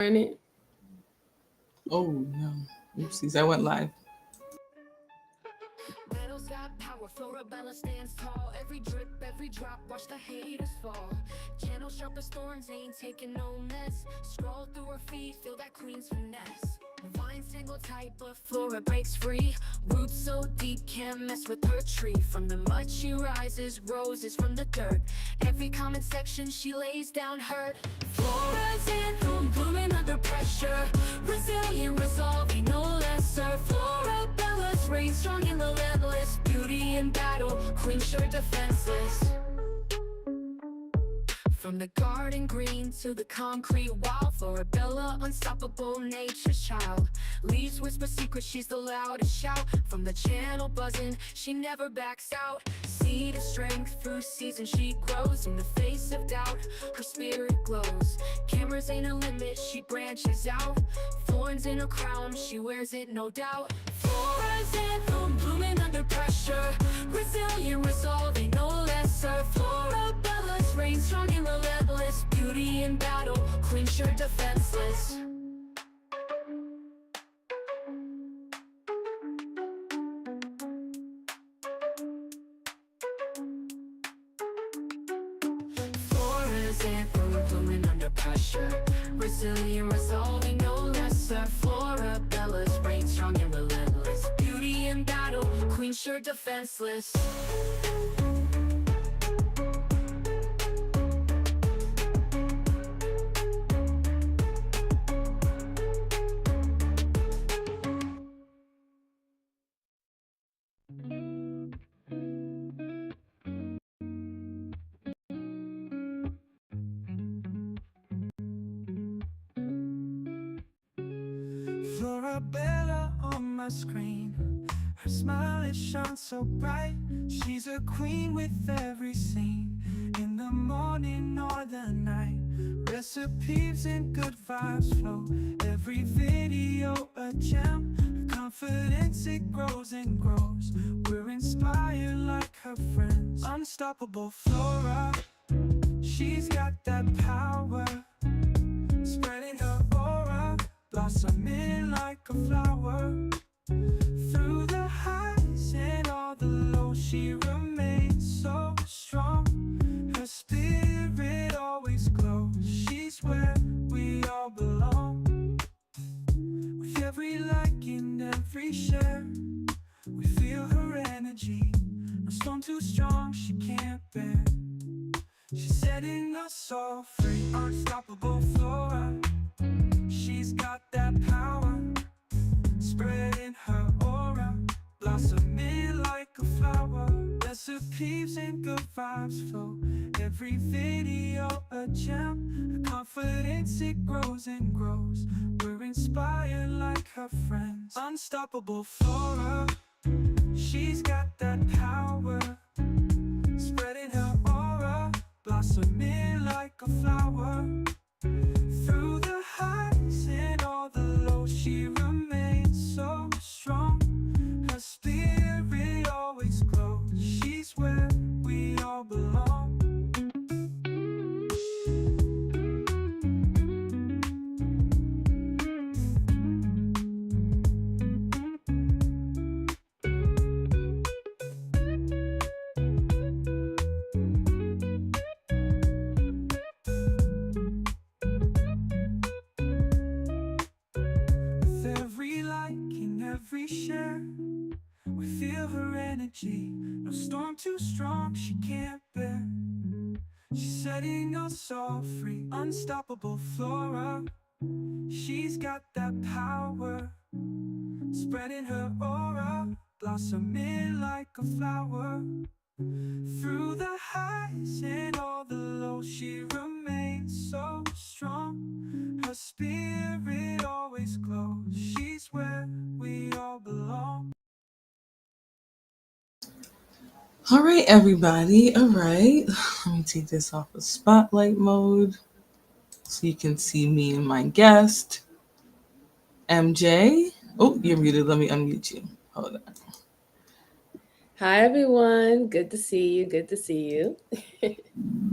It. Oh no. Oopsies, I went live. Battles got power, Florabella stands tall. Every drip, every drop, watch the haters fall. Channel sharp as thorns, ain't taking no mess. Scroll through her feet, feel that queen's finesse. Vines tangle tight, but Flora breaks free. Roots so deep, can't mess with her tree. From the mud she rises, roses from the dirt. Every comment section she lays down hurt. Flora's anthem, blooming under pressure. Resilient, resolving, no lesser. Florabella's reign strong and relentless. Beauty in battle, queen sure defenseless. From the garden green to the concrete wall, Florabella, unstoppable nature's child. Leaves whisper secrets, she's the loudest shout. From the channel buzzing, she never backs out. Seed of strength, through seasons she grows. In the face of doubt, her spirit glows. Cameras ain't a limit, she branches out. Thorns in her crown, she wears it no doubt. Flora's anthem, blooming under pressure. Resilient, resolving, no lesser. Florabella's reign strong and relentless. Beauty in battle, queen sure defenseless. Flora's anthem, blooming under pressure. Resilient, resolving, no lesser. Florabella's reign strong and relentless. Beauty in battle, queen sure defenseless. Florabella on my screen. Her smile, it shines so bright. She's a queen with every scene. In the morning or the night, recipes and good vibes flow. Every video a gem. Her confidence, it grows and grows. We're inspired like her friends. Unstoppable Flora, she's got that power. Spreading her aura, blossoming like a flower. Through the highs and all the lows, she remains so strong. Her spirit always glows. She's where we all belong. With every like and every share, we feel her energy. No storm too strong, she can't bear. She's setting us all free. Unstoppable Flora, she's got that power. Spreading her aura, blossoming like a flower. Recipes and good vibes flow. Every video a gem. Her confidence, it grows and grows. We're inspired like her friends. Unstoppable Flora, she's got that power. Spreading her aura, blossoming like a flower. Through the highs and all the lows, she remains so strong. Her spirit always glows. She's where we all belong. With every like and every share, we feel her energy. No storm too strong, she can't bear. She's setting us all free. Unstoppable Flora, she's got that power. Spreading her aura, blossoming like a flower. Through the highs and all the lows, she remains so strong. Her spirit always glows. She's where we all belong. All right, everybody. All right. Let me take this off of spotlight mode so you can see me and my guest, MJ. Oh, you're muted. Let me unmute you. Hold on. Hi, everyone. Good to see you. Good to see you.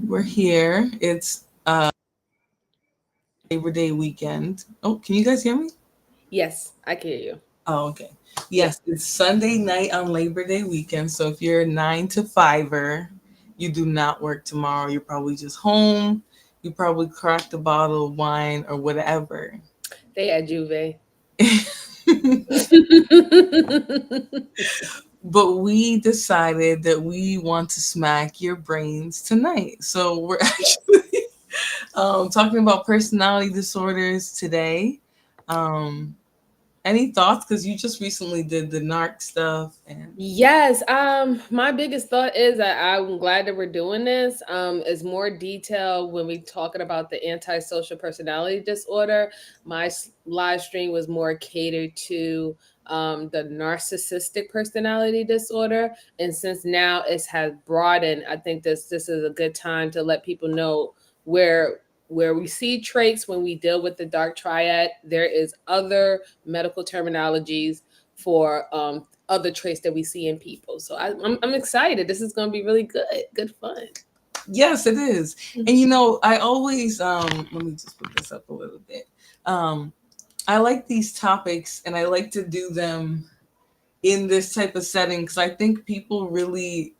We're here. It's Labor Day weekend. Oh, can you guys hear me? Yes, I can hear you. Oh, okay. Yeah. Yes, it's Sunday night on Labor Day weekend. So if you're a 9 to 5er, you do not work tomorrow. You're probably just home. You probably cracked a bottle of wine or whatever. They at Juve. But we decided that we want to smack your brains tonight. So we're actually talking about personality disorders today. Um, any thoughts? Because you just recently did the narc stuff, and Yes, my biggest thought is that I'm glad that we're doing this. Is more detail when we talking about the antisocial personality disorder. My live stream was more catered to the narcissistic personality disorder, and since now it has broadened, I think this is a good time to let people know where we see traits when we deal with the dark triad. There is other medical terminologies for other traits that we see in people. So I'm excited. This is going to be really good fun. yes, it is. And you know, I always let me just put this up a little bit. Um, I like these topics, and I like to do them in this type of setting because I think people really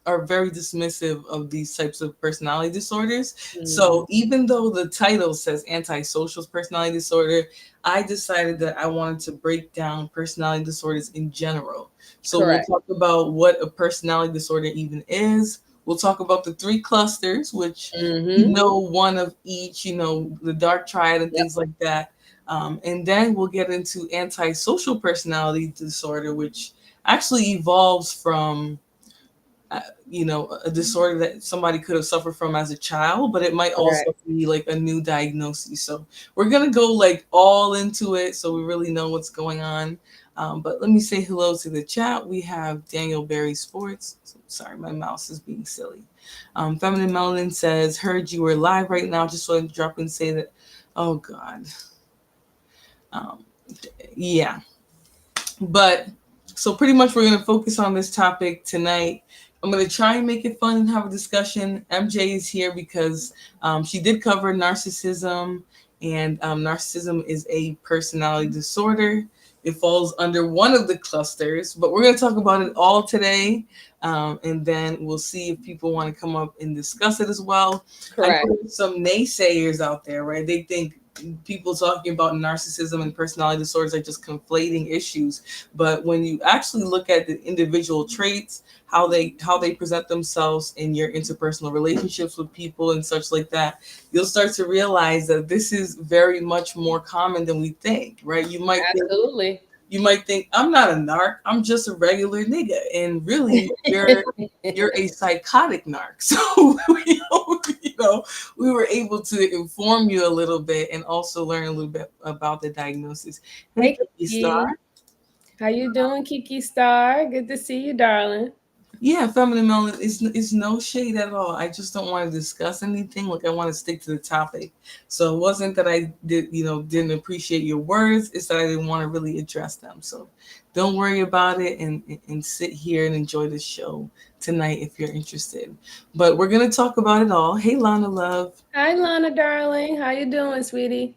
are very dismissive of these types of personality disorders. Mhm. So even though the title says antisocial personality disorder, I decided that I wanted to break down personality disorders in general. So we'll Correct. talk about what a personality disorder even is. We'll talk about the three clusters, which you Hmm. know one of each, you know, the dark triad and Yep. things like that. And then we'll get into antisocial personality disorder, which actually evolves from, you know, a disorder that somebody could have suffered from as a child, but it might Correct. also be like a new diagnosis. So we're going to go like all into it so we really know what's going on. But let me say hello to the chat. We have Daniel Berry Sports. Sorry, my mouse is being silly. Feminine Melanin says, heard you were live right now. Just want to drop and say that, oh God. Um, yeah, but so pretty much we're going to focus on this topic tonight. I'm going to try and make it fun and have a discussion. MJ is here because she did cover narcissism, and narcissism is a personality disorder. It falls under one of the clusters, but we're going to talk about it all today. And then we'll see if people want to come up and discuss it as well. I know Correct. there's some naysayers out there, right? They think people talking about narcissism and personality disorders are just conflating issues, but when you actually look at the individual traits, how they present themselves in your interpersonal relationships with people and such like that, you'll start to realize that this is very much more common than we think, right? Absolutely. You might think I'm not a narc, I'm just a regular nigga, and really you're a psychotic narc. So we were able to inform you a little bit and also learn a little bit about the diagnosis. Hey, Hey, Cookie Kiki. Star. How you doing, Kiki Star? Good to see you, darling. Yeah, feminine melanin is no shade at all. I just don't want to discuss anything. Like I want to stick to the topic. So it wasn't that I didn't appreciate your words. It's that I didn't want to really address them. So don't worry about it and sit here and enjoy the show tonight if you're interested. But we're gonna talk about it all. Hey, Lana Love. Hi, Lana, darling. How you doing, sweetie?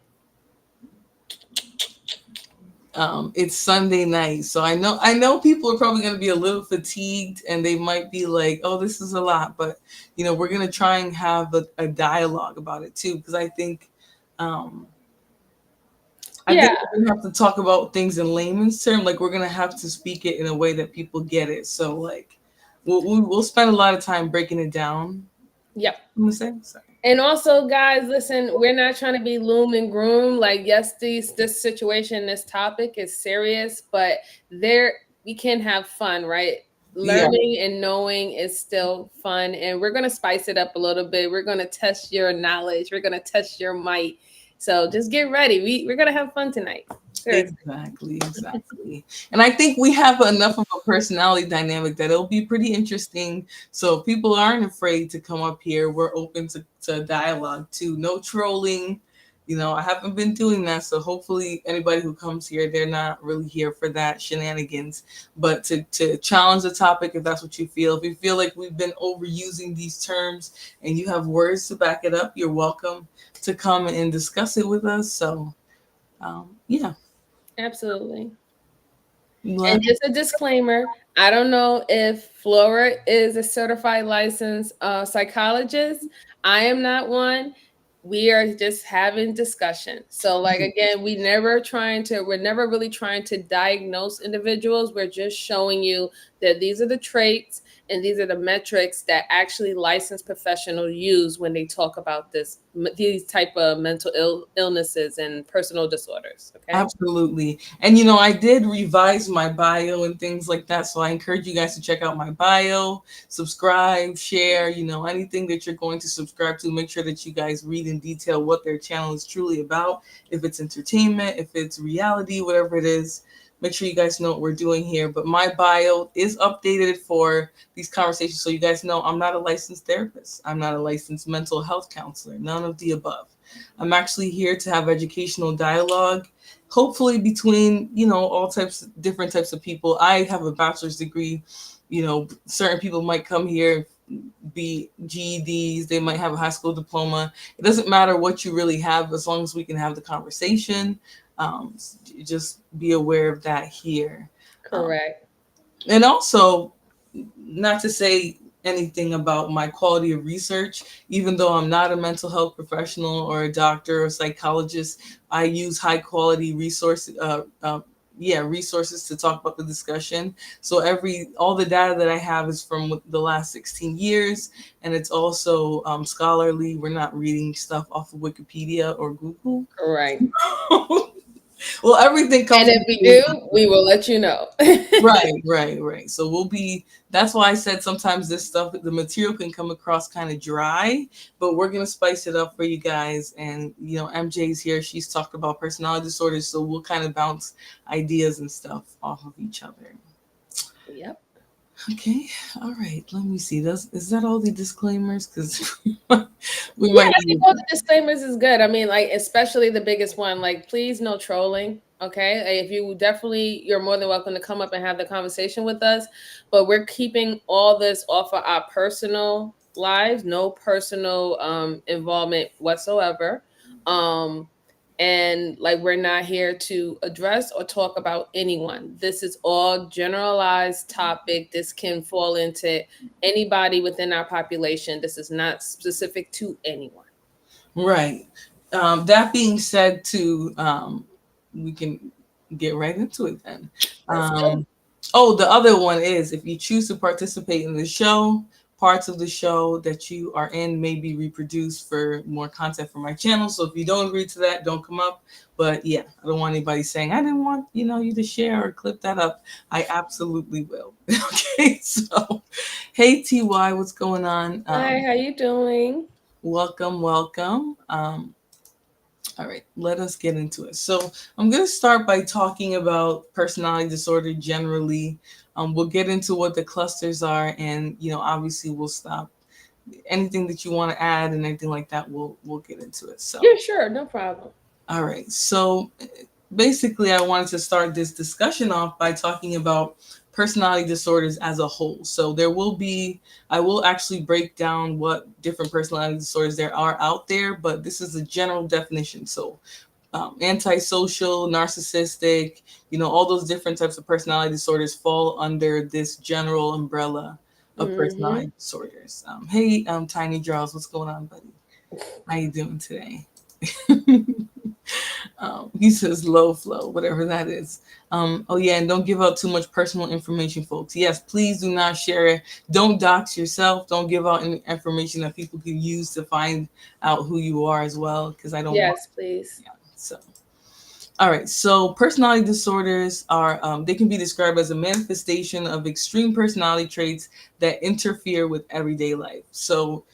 It's Sunday night, so I know people are probably going to be a little fatigued, and they might be like, "Oh, this is a lot," but we're going to try and have a dialogue about it too, because um, I think Yeah. we're going to have to talk about things in layman's term. Like we're going to have to speak it in a way that people get it. So like, we'll spend a lot of time breaking it down. Yep. I'm gonna say, sorry. And also, guys, listen, we're not trying to be loom and groom. Like, yes, this situation, this topic is serious, but there we can have fun, right? Yeah, Learning and knowing is still fun, and we're gonna spice it up a little bit. We're gonna test your knowledge. We're gonna test your might. So just get ready. We're gonna have fun tonight. Seriously. exactly. And I think we have enough of a personality dynamic that it'll be pretty interesting. So if people aren't afraid to come up here, we're open to dialogue too. No trolling. I haven't been doing that. So hopefully anybody who comes here, they're not really here for that shenanigans, but to challenge the topic if that's what you feel. If you feel like we've been overusing these terms and you have words to back it up, you're welcome to come and discuss it with us. So yeah. Absolutely. Let- And just a disclaimer, I don't know if Flora is a certified licensed psychologist. I am not one. We are just having discussion. So, like again, we're never really trying to diagnose individuals. We're just showing you that these are the traits and these are the metrics that actually licensed professionals use when they talk about these type of illnesses and personal disorders. Okay. Absolutely. And I did revise my bio and things like that. So I encourage you guys to check out my bio, subscribe, share, anything that you're going to subscribe to. Make sure that you guys read in detail what their channel is truly about. If it's entertainment, if it's reality, whatever it is, make sure you guys know what we're doing here. But my bio is updated for these conversations. So you guys know I'm not a licensed therapist. I'm not a licensed mental health counselor, none of the above. I'm actually here to have educational dialogue, hopefully between all different types of people. I have a bachelor's degree. Certain people might come here, be GEDs, they might have a high school diploma. It doesn't matter what you really have, as long as we can have the conversation. Just be aware of that here. Correct. And also, not to say anything about my quality of research, even though I'm not a mental health professional or a doctor or psychologist, I use high quality resources to talk about the discussion. So all the data that I have is from the last 16 years, and it's also scholarly. We're not reading stuff off of Wikipedia or Google. Right. Well, everything comes. And if we do, we will let you know. Right. So that's why I said sometimes this stuff, the material can come across kind of dry, but we're going to spice it up for you guys. And, MJ's here. She's talked about personality disorders. So we'll kind of bounce ideas and stuff off of each other. Yep. Okay. All right. Let me see. Is that all the disclaimers? Because I think all the disclaimers is good. I mean, like, especially the biggest one, like, please no trolling. Okay. If you're more than welcome to come up and have the conversation with us, but we're keeping all this off of our personal lives, no personal involvement whatsoever. And like, we're not here to address or talk about anyone. This is all generalized topic. This can fall into anybody within our population. This is not specific to anyone. Right. That being said, too, we can get right into it then. The other one is, if you choose to participate in the show, parts of the show that you are in may be reproduced for more content for my channel. So if you don't agree to that, don't come up. But yeah, I don't want anybody saying, I didn't want, you to share or clip that up. I absolutely will. Okay, so hey, TY, what's going on? Hi, how you doing? Welcome. All right, let us get into it. So I'm going to start by talking about personality disorder generally. We'll get into what the clusters are, and obviously we'll stop. Anything that you want to add and anything like that, we'll get into it. So Yeah, sure, no problem. all right. So basically, I wanted to start this discussion off by talking about personality disorders as a whole. So I will actually break down what different personality disorders there are out there, but this is a general definition. So antisocial, narcissistic, all those different types of personality disorders fall under this general umbrella of personality disorders. Hey, Tiny Draws, what's going on, buddy? How you doing today? He says low flow, whatever that is. Oh yeah, and don't give out too much personal information, folks. Yes, please do not share it. Don't dox yourself. Don't give out any information that people can use to find out who you are as well, because I don't Yes, please. Yeah, so all right, so personality disorders are, they can be described as a manifestation of extreme personality traits that interfere with everyday life. So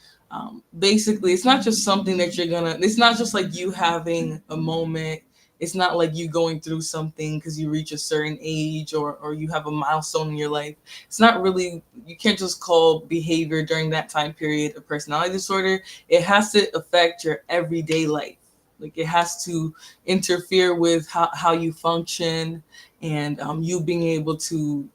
basically, it's not just something that it's not just like you having a moment. It's not like you going through something because you reach a certain age or you have a milestone in your life. It's not really, you can't just call behavior during that time period a personality disorder. It has to affect your everyday life. Like it has to interfere with how you function and you being able to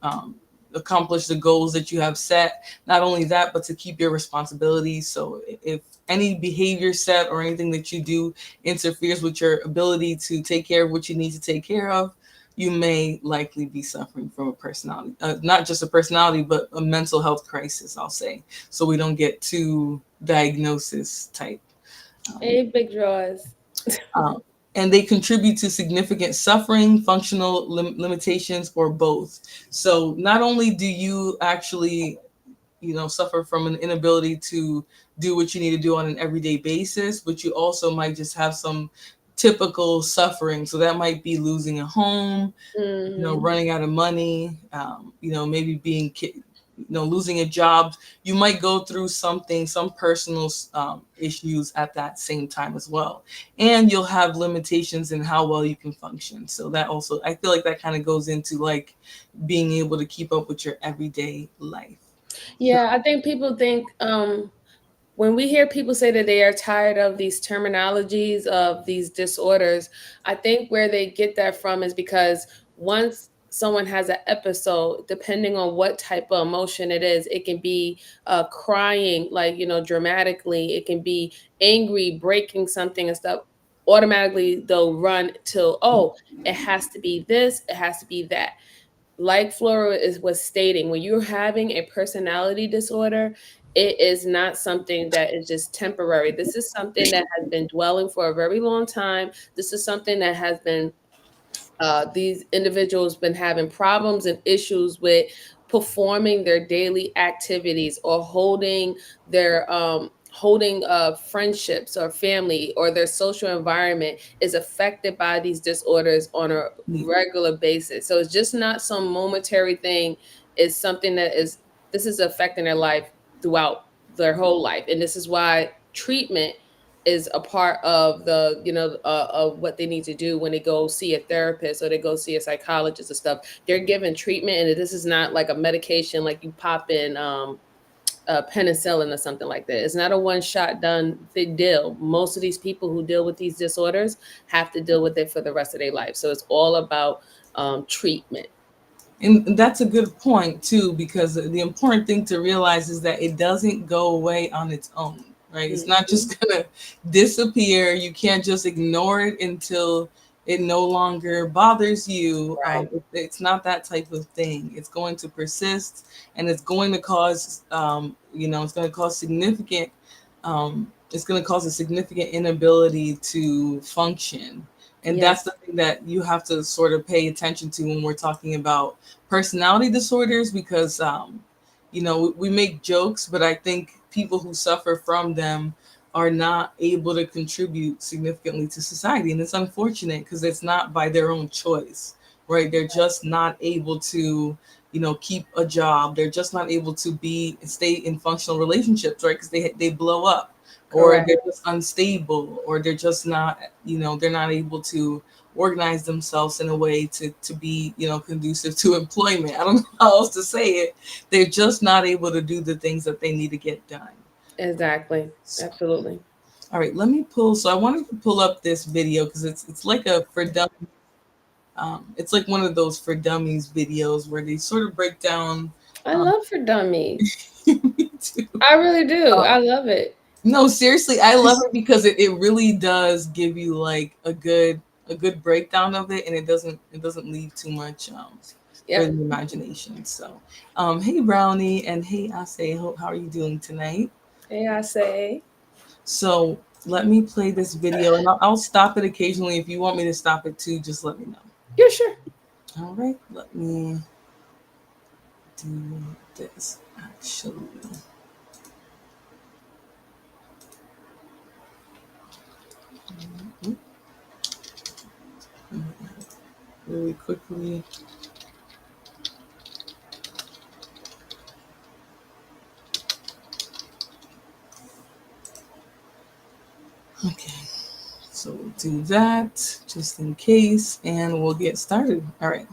accomplish the goals that you have set. Not only that, but to keep your responsibilities. So if any behavior set or anything that you do interferes with your ability to take care of what you need to take care of, you may likely be suffering from a personality, not just a personality, but a mental health crisis, I'll say. So we don't get too diagnosis type. Hey, big draws. Um, and they contribute to significant suffering, functional limitations, or both. So not only do you actually, suffer from an inability to do what you need to do on an everyday basis, but you also might just have some typical suffering. So that might be losing a home, Hmm. running out of money, maybe being, losing a job. You might go through some personal issues at that same time as well. And you'll have limitations in how well you can function. So that also, I feel like that kind of goes into like being able to keep up with your everyday life. So, Yeah, I think people think when we hear people say that they are tired of these terminologies of these disorders, I think where they get that from is because once someone has an episode, depending on what type of emotion it is, it can be crying, like, dramatically, it can be angry, breaking something and stuff. Automatically, they'll run to, oh, it has to be this, it has to be that. Like Flora was stating, when you're having a personality disorder, it is not something that is just temporary. This is something that has been dwelling for a very long time. This is something that has been these individuals been having problems and issues with performing their daily activities or holding friendships or family, or their social environment is affected by these disorders on a regular basis. So it's just not some momentary thing. It's something that is this is affecting their life throughout their whole life, and this is why treatment is a part of the of what they need to do when they go see a therapist or they go see a psychologist and stuff. They're given treatment, and this is not like a medication like you pop in penicillin or something like that. It's not a one shot done thing deal. Most of these people who deal with these disorders have to deal with it for the rest of their life. So it's all about treatment. and that's a good point too, because the important thing to realize is that it doesn't go away on its own, right? It's not Mhm. just gonna disappear. You can't just ignore it until it no longer bothers you. Right. It's not that type of thing. It's going to persist, and it's going to cause, it's going to cause significant, it's going to cause a significant inability to function. And Yes. that's the thing that you have to sort of pay attention to when we're talking about personality disorders, because we make jokes, but I think people who suffer from them are not able to contribute significantly to society, and it's unfortunate because it's not by their own choice, right? They're just not able to keep a job. They're just not able to stay in functional relationships, right? Because they blow up, or Correct. they're just unstable, or they're just not, they're not able to organize themselves in a way to be, conducive to employment. I don't know how else to say it. They're just not able to do the things that they need to get done. Exactly. So, Absolutely. all right, let me pull. So I wanted to pull up this video because it's like a for dummies. It's like one of those for dummies videos where they sort of break down. I Um, love for dummies. me too. I really do. Um, I love it. No, seriously, I love it because it really does give you like a good breakdown of it, and it doesn't leave too much for Yep. the imagination. So, hey Brownie and hey Ase, how are you doing tonight? Hey, I say. So let me play this video, and I'll stop it occasionally. If you want me to stop it too, just let me know. Yeah, sure. All right, let me do this actually. Really quickly. Okay. So we'll do that just in case, and we'll get started. All right.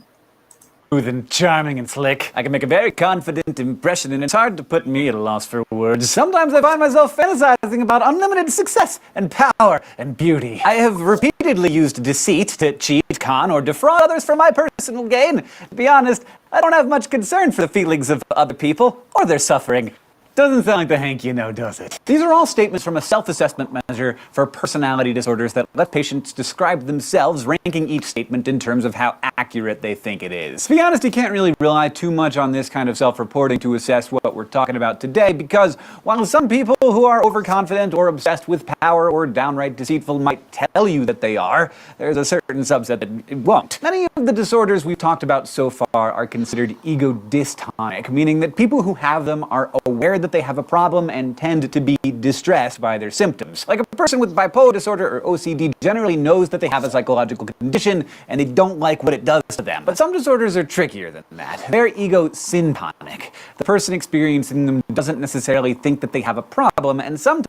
and charming and slick. I can make a very confident impression, and it's hard to put me at a loss for words. Sometimes I find myself fantasizing about unlimited success and power and beauty. I have repeatedly used deceit to cheat, con, or defraud others for my personal gain. To be honest, I don't have much concern for the feelings of other people or their suffering. Doesn't sound like the Hank you know, does it? These are all statements from a self-assessment measure for personality disorders that let patients describe themselves, ranking each statement in terms of how accurate they think it is. To be honest, you can't really rely too much on this kind of self-reporting to assess what we're talking about today, because while some people who are overconfident or obsessed with power or downright deceitful might tell you that they are, there's a certain subset that it won't. Many of the disorders we've talked about so far are considered ego-dystonic, meaning that people who have them are aware that they have a problem and tend to be distressed by their symptoms. Like a person with bipolar disorder or OCD generally knows that they have a psychological condition and they don't like what it does to them. But some disorders are trickier than that. They're ego-syntonic. The person experiencing them doesn't necessarily think that they have a problem, and sometimes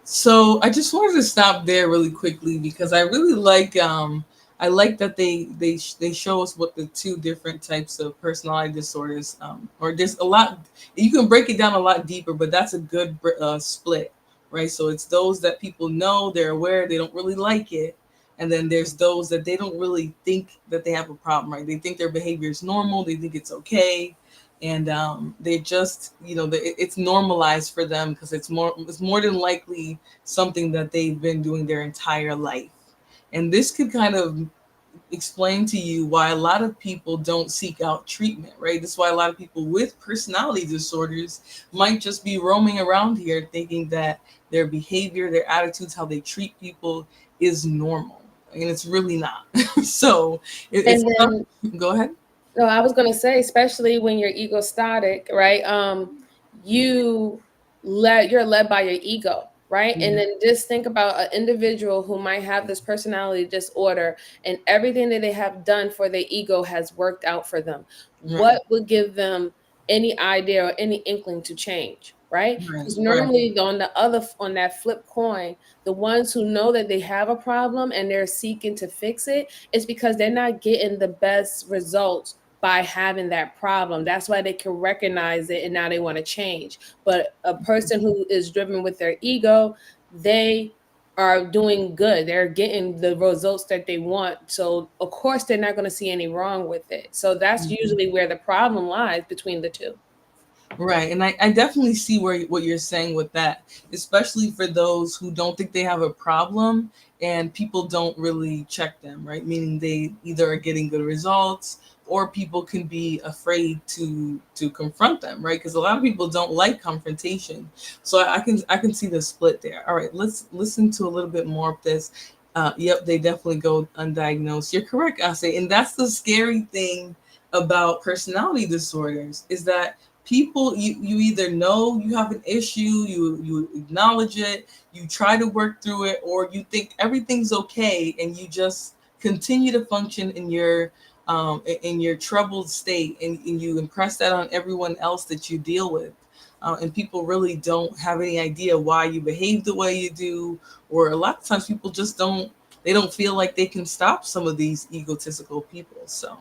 So I just wanted to stop there really quickly because I really like I like that they show us what the two different types of personality disorders or there's a lot you can break it down a lot deeper, but that's a good split, right? So it's those that people know, they're aware, they don't really like it, and then there's those that they don't really think that they have a problem, right? They think their behavior is normal, they think it's okay, and they just it's normalized for them because it's more than likely something that they've been doing their entire life. And this could kind of explain to you why a lot of people don't seek out treatment, right? This is why a lot of people with personality disorders might just be roaming around here thinking that their behavior, their attitudes, how they treat people is normal. And it's really not. So go ahead. No, I was going to say, especially when you're ego-static, right? You're led by your ego, right? Mm-hmm. And then just think about an individual who might have this personality disorder and everything that they have done for their ego has worked out for them. Right. What would give them any idea or any inkling to change? Right? Because normally on that flip coin, the ones who know that they have a problem and they're seeking to fix it, it's because they're not getting the best results by having that problem. That's why they can recognize it and now they want to change. But a person who is driven with their ego, they are doing good. They're getting the results that they want. So of course they're not going to see any wrong with it. So that's usually where the problem lies between the two. Right. And I definitely see what you're saying with that, especially for those who don't think they have a problem and people don't really check them, right? Meaning they either are getting good results or people can be afraid to confront them, right? Because a lot of people don't like confrontation. So I can see the split there. All right, let's listen to a little bit more of this. Yep, they definitely go undiagnosed. You're correct, Ase. And that's the scary thing about personality disorders is that people, you either know you have an issue, you acknowledge it, you try to work through it, or you think everything's okay and you just continue to function in your troubled state, and you impress that on everyone else that you deal with. And people really don't have any idea why you behave the way you do, or a lot of times people just don't feel like they can stop some of these egotistical people. So,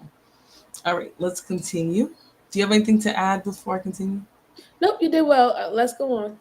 all right, let's continue. Do you have anything to add before I continue? Nope, you did well. Let's go on.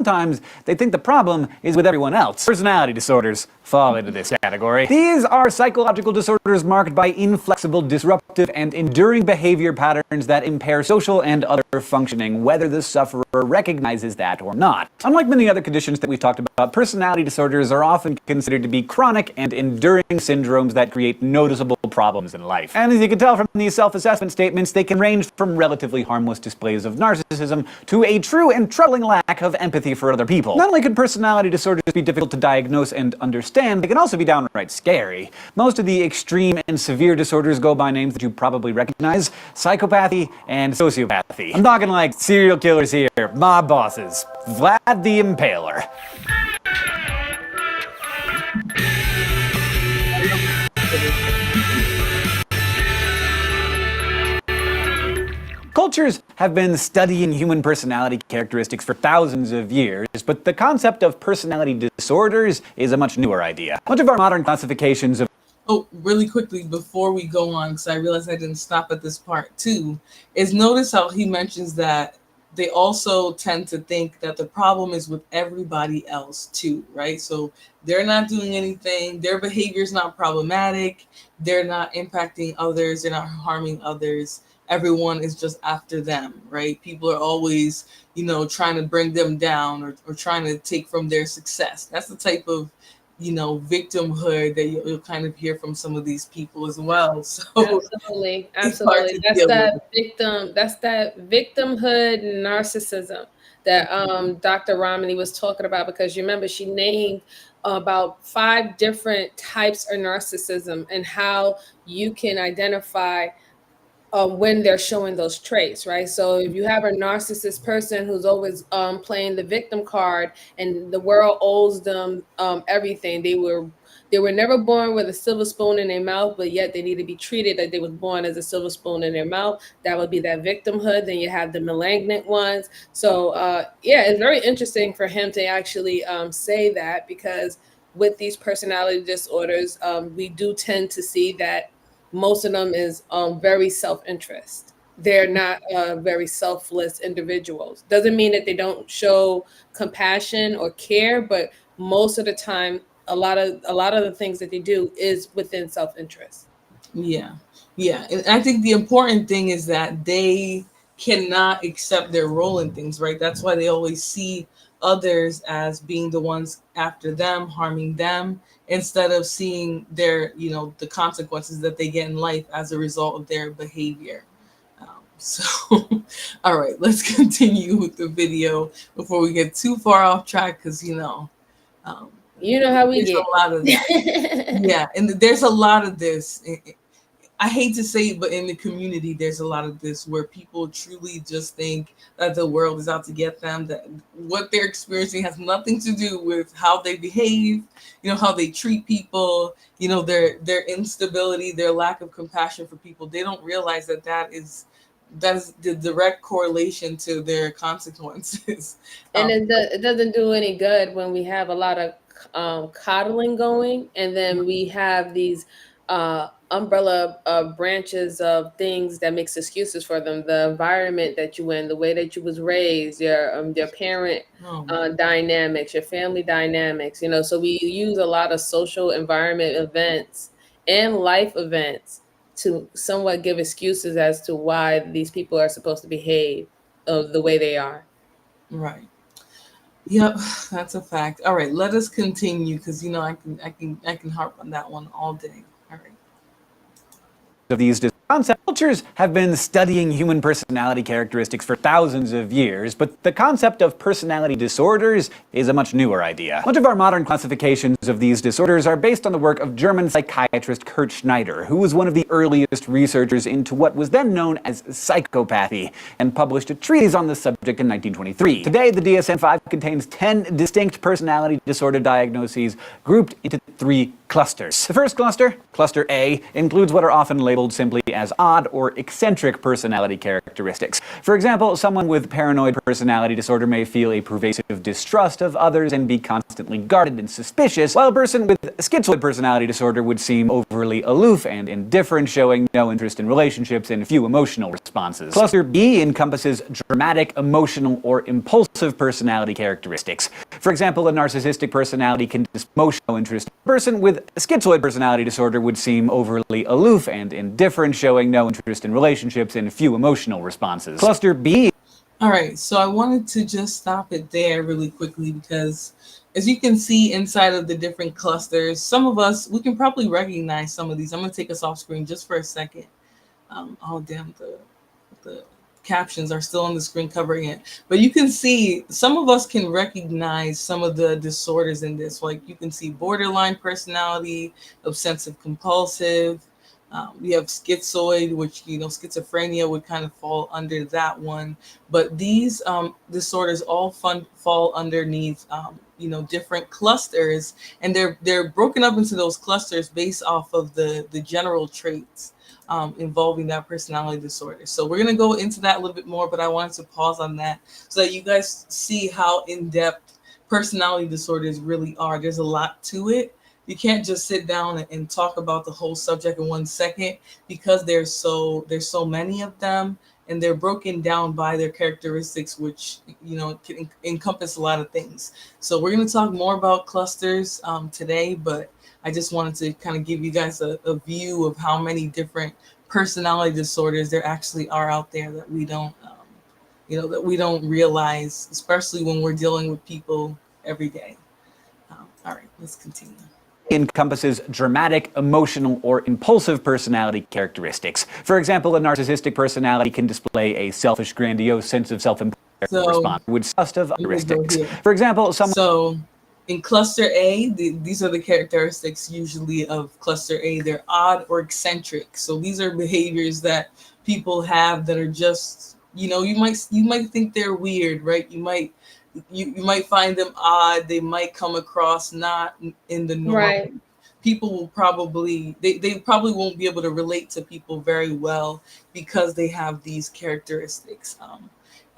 sometimes they think the problem is with everyone else. Personality disorders fall into this category. These are psychological disorders marked by inflexible, disruptive, and enduring behavior patterns that impair social and other functioning, whether the sufferer recognizes that or not. Unlike many other conditions that we've talked about, personality disorders are often considered to be chronic and enduring syndromes that create noticeable problems in life. And as you can tell from these self-assessment statements, they can range from relatively harmless displays of narcissism to a true and troubling lack of empathy for other people. Not only can personality disorders be difficult to diagnose and understand, they can also be downright scary. Most of the extreme and severe disorders go by names that you probably recognize: psychopathy and sociopathy. I'm talking like serial killers here, mob bosses, Vlad the Impaler. Cultures have been studying human personality characteristics for thousands of years, but the concept of personality disorders is a much newer idea. Much of our modern classifications of Oh, really quickly before we go on, because I realized I didn't stop at this part too, is notice how he mentions that they also tend to think that the problem is with everybody else too, right? So they're not doing anything, their behavior is not problematic, they're not impacting others, they're not harming others. Everyone is just after them, right? People are always, trying to bring them down or trying to take from their success. That's the type of victimhood that you'll kind of hear from some of these people as well. So Absolutely, it's hard absolutely. to deal with. That's that victimhood narcissism that Dr. Romney was talking about, because you remember she named about 5 different types of narcissism and how you can identify when they're showing those traits, right? So if you have a narcissist person who's always playing the victim card, and the world owes them everything, they were never born with a silver spoon in their mouth, but yet they need to be treated like they was born as a silver spoon in their mouth. That would be that victimhood. Then you have the malignant ones. So yeah, it's very interesting for him to actually say that, because with these personality disorders, we do tend to see that most of them is very self-interest. They're not very selfless individuals. Doesn't mean that they don't show compassion or care, but most of the time, a lot of the things that they do is within self-interest. Yeah. Yeah. And I think the important thing is that they cannot accept their role in things, right? That's why they always see others as being the ones after them, harming them, instead of seeing their, the consequences that they get in life as a result of their behavior. So, all right, let's continue with the video before we get too far off track, because, um, You know how we there's get. a lot of that. Yeah, and there's a lot of this. I hate to say it, but in the community, there's a lot of this where people truly just think that the world is out to get them, that what they're experiencing has nothing to do with how they behave, how they treat people, their instability, their lack of compassion for people. They don't realize that is the direct correlation to their consequences. And it doesn't do any good when we have a lot of coddling going, and then we have these umbrella branches of things that makes excuses for them. The environment that you in, the way that you was raised, your parent Oh, dynamics, your family dynamics. So we use a lot of social environment events and life events to somewhat give excuses as to why these people are supposed to behave of the way they are. right. Yep, that's a fact. All right, let us continue, because I can harp on that one all day. All right. Of these concept cultures have been studying human personality characteristics for thousands of years, but the concept of personality disorders is a much newer idea. Much of our modern classifications of these disorders are based on the work of German psychiatrist Kurt Schneider, who was one of the earliest researchers into what was then known as psychopathy, and published a treatise on the subject in 1923. Today, the DSM-5 contains 10 distinct personality disorder diagnoses grouped into 3 clusters. The first cluster, Cluster A, includes what are often labeled simply as odd or eccentric personality characteristics. For example, someone with paranoid personality disorder may feel a pervasive distrust of others and be constantly guarded and suspicious, while a person with schizoid personality disorder would seem overly aloof and indifferent, showing no interest in relationships and few emotional responses. Cluster B encompasses dramatic, emotional, or impulsive personality characteristics. For example, a narcissistic personality can display emotional interest. A person with schizoid personality disorder would seem overly aloof and indifferent, showing no interest in relationships and few emotional responses. Cluster B. All right, so I wanted to just stop it there really quickly, because as you can see inside of the different clusters, some of us, we can probably recognize some of these. I'm going to take us off screen just for a second. Oh, damn, the captions are still on the screen covering it. But you can see some of us can recognize some of the disorders in this. Like you can see borderline personality, obsessive compulsive. We have schizoid, which, schizophrenia would kind of fall under that one. But these disorders all fall underneath, different clusters. And they're broken up into those clusters based off of the general traits involving that personality disorder. So we're going to go into that a little bit more, but I wanted to pause on that so that you guys see how in-depth personality disorders really are. There's a lot to it, just sit down and talk about the whole subject in 1 second, because there's so many of them, and they're broken down by their characteristics, which can encompass a lot of things. So we're going to talk more about clusters today, but I just wanted to kind of give you guys a view of how many different personality disorders there actually are out there that we don't realize, especially when we're dealing with people every day. All right, let's continue. Encompasses dramatic, emotional, or impulsive personality characteristics. For example, a narcissistic personality can display a selfish, grandiose sense of self-importance response with disgust of characteristics. For example, So in cluster A, these are the characteristics usually of cluster A. They're odd or eccentric. So these are behaviors that people have that are just, you might think they're weird, right? You might find them odd. They might come across not in the norm. Right. People will probably they probably won't be able to relate to people very well because they have these characteristics.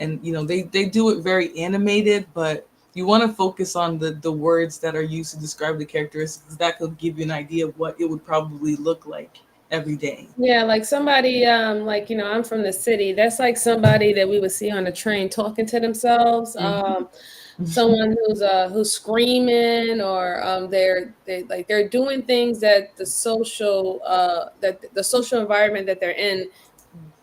And they do it very animated, but you want to focus on the words that are used to describe the characteristics. That could give you an idea of what it would probably look like every day. Yeah, like somebody, I'm from the city. That's like somebody that we would see on the train talking to themselves. Someone who's screaming, or they're doing things that the social environment that they're in,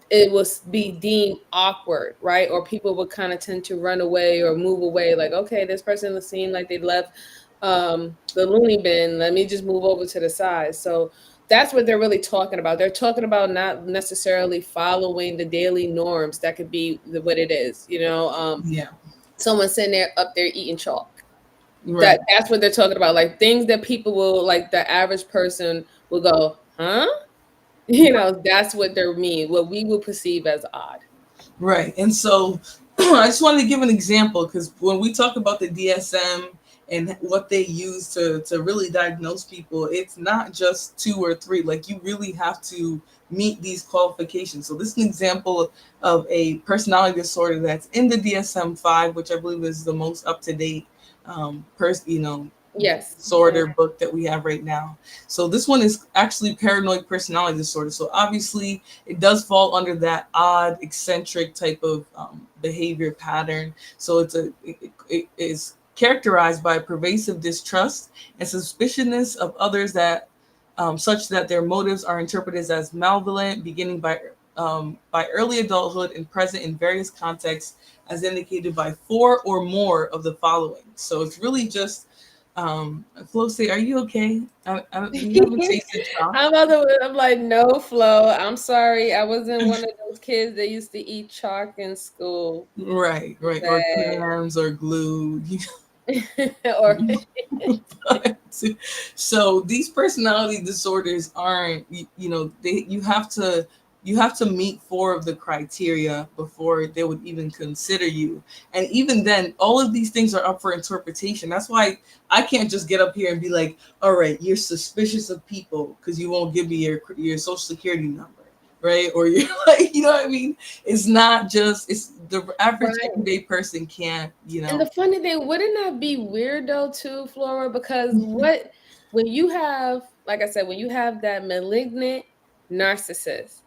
it will be deemed awkward, right? Or people would kind of tend to run away or move away, like, okay, this person will seem like they left the loony bin. Let me just move over to the side. So that's what they're really talking about. They're talking about not necessarily following the daily norms. That could be what it is, Yeah. Someone sitting there up there eating chalk. Right. That's what they're talking about. Like things that people will, like the average person will go, huh? That's what they mean, what we would perceive as odd. Right. And so I just wanted to give an example, because when we talk about the DSM and what they use to really diagnose people, it's not just 2 or 3. Like, you really have to meet these qualifications. So this is an example of a personality disorder that's in the DSM-5, which I believe is the most up-to-date Yes. disorder book that we have right now. So this one is actually paranoid personality disorder. So obviously it does fall under that odd, eccentric type of behavior pattern. So it is characterized by pervasive distrust and suspiciousness of others, that such that their motives are interpreted as malevolent, beginning by early adulthood and present in various contexts, as indicated by 4 or more of the following. So it's really just Flo, say, are you okay? You haven't tasted chalk? I'm like, no, Flo. I'm sorry. I wasn't one of those kids that used to eat chalk in school. Right. Or crayons or glue. Or So these personality disorders aren't, you have to meet 4 of the criteria before they would even consider you. And even then, all of these things are up for interpretation. That's why I can't just get up here and be like, all right, you're suspicious of people because you won't give me your social security number, right? Or you're like, you know what I mean? It's not just, it's the average everyday person can't, And the funny thing, wouldn't that be weird though too, Flora? Because when you have, like I said, when you have that malignant narcissist,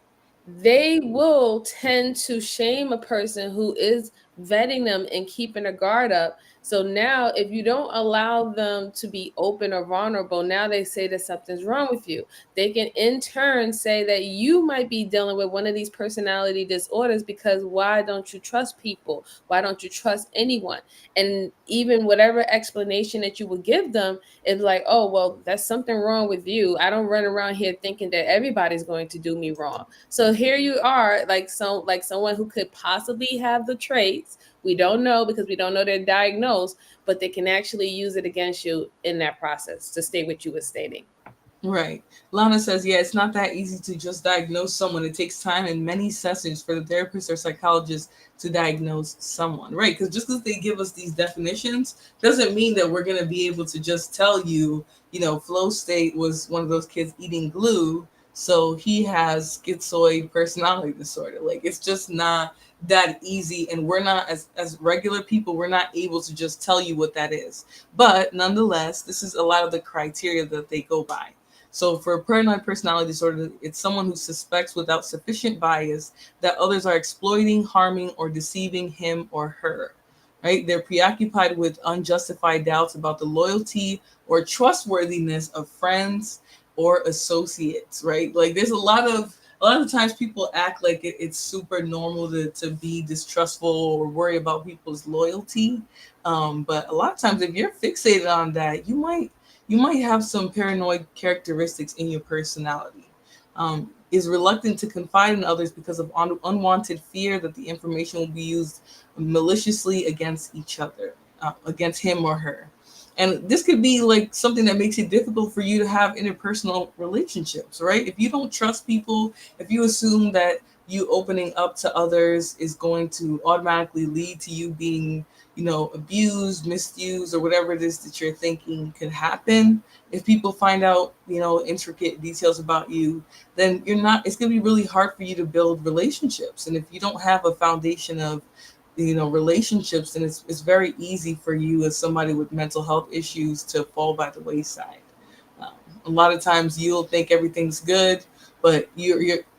they will tend to shame a person who is vetting them and keeping a guard up. So now if you don't allow them to be open or vulnerable, now they say that something's wrong with you. They can in turn say that you might be dealing with one of these personality disorders, because why don't you trust people? Why don't you trust anyone? And even whatever explanation that you would give them, it's like, oh, well, that's something wrong with you. I don't run around here thinking that everybody's going to do me wrong. So here you are, like someone who could possibly have the traits. We don't know because we don't know they're diagnosed, but they can actually use it against you in that process, to state what you were stating. Right. Lana says, yeah, it's not that easy to just diagnose someone. It takes time and many sessions for the therapist or psychologist to diagnose someone, right? Because just because they give us these definitions doesn't mean that we're going to be able to just tell you, Flow State was one of those kids eating glue, so he has schizoid personality disorder. Like, it's just not that easy, and we're not, as regular people, we're not able to just tell you what that is. But nonetheless, this is a lot of the criteria that they go by. So for paranoid personality disorder, it's someone who suspects without sufficient bias that others are exploiting, harming, or deceiving him or her. Right? They're preoccupied with unjustified doubts about the loyalty or trustworthiness of friends or associates. Right? Like there's a lot of times people act like it's super normal to be distrustful or worry about people's loyalty. But a lot of times, if you're fixated on that, you might have some paranoid characteristics in your personality. Is reluctant to confide in others because of unwanted fear that the information will be used maliciously against each other, against him or her. And this could be like something that makes it difficult for you to have interpersonal relationships, right? If you don't trust people, if you assume that you opening up to others is going to automatically lead to you being, abused, misused, or whatever it is that you're thinking could happen. If people find out, intricate details about you, then it's going to be really hard for you to build relationships. And if you don't have a foundation of relationships, then it's very easy for you as somebody with mental health issues to fall by the wayside. um, a lot of times you'll think everything's good, but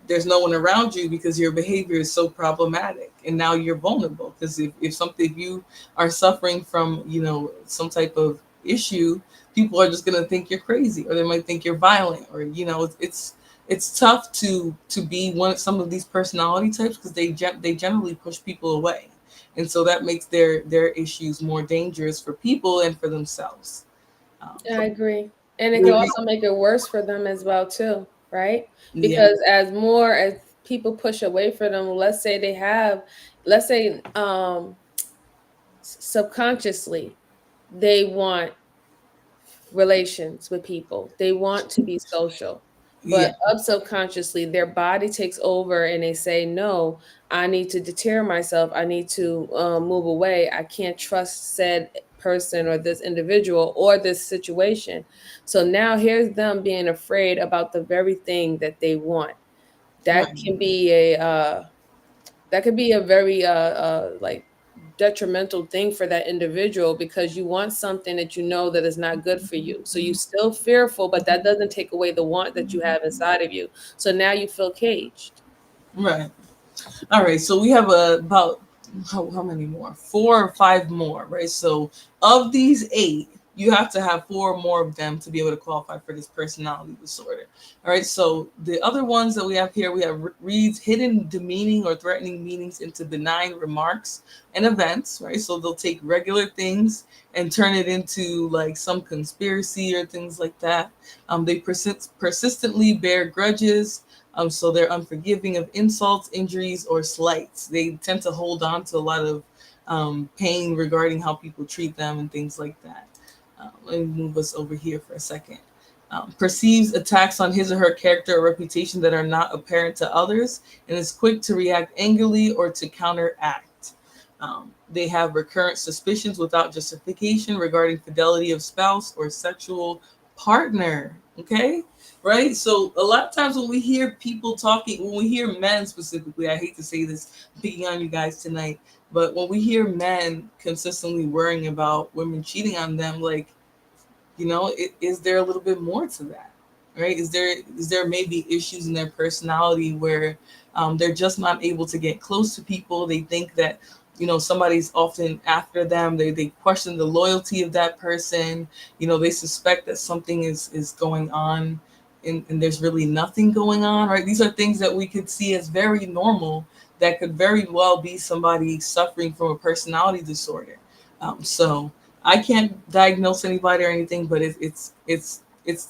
there's no one around you because your behavior is so problematic, and now you're vulnerable because if you are suffering from some type of issue, people are just going to think you're crazy, or they might think you're violent, or it's tough to be some of these personality types because they generally push people away, and so that makes their issues more dangerous for people and for themselves. Um, I agree. And it you can agree? also make it worse for them as well too, right? Yeah, Because as people push away from them, let's say subconsciously they want relations with people. They want to be social. yeah, But subconsciously, their body takes over and they say, no, I need to deter myself. I need to move away. I can't trust said person or this individual or this situation. So now here's them being afraid about the very thing that they want. That right, can be a very like detrimental thing for that individual because you want something that you know that is not good for you, so you still fearful, but that doesn't take away the want that you have inside of you, so now you feel caged. right. All right, so we have about how many more? 4 or 5 more, right? So of these 8, you have to have 4 more of them to be able to qualify for this personality disorder. All right, so the other ones that we have here, we have reads hidden demeaning or threatening meanings into benign remarks and events, right? So they'll take regular things and turn it into like some conspiracy or things like that. They persistently bear grudges, so they're unforgiving of insults, injuries, or slights. They tend to hold on to a lot of pain regarding how people treat them and things like that. Let me move us over here for a second. Perceives attacks on his or her character or reputation that are not apparent to others, and is quick to react angrily or to counteract. They have recurrent suspicions without justification regarding fidelity of spouse or sexual partner. Okay, right? So a lot of times when we hear people talking, when we hear men specifically, I hate to say this, picking on you guys tonight, but when we hear men consistently worrying about women cheating on them, like, is there a little bit more to that, right? Is there maybe issues in their personality where they're just not able to get close to people? They think that somebody's often after them. They question the loyalty of that person. They suspect that something is going on, and there's really nothing going on, right? These are things that we could see as very normal that could very well be somebody suffering from a personality disorder. So I can't diagnose anybody or anything, but it's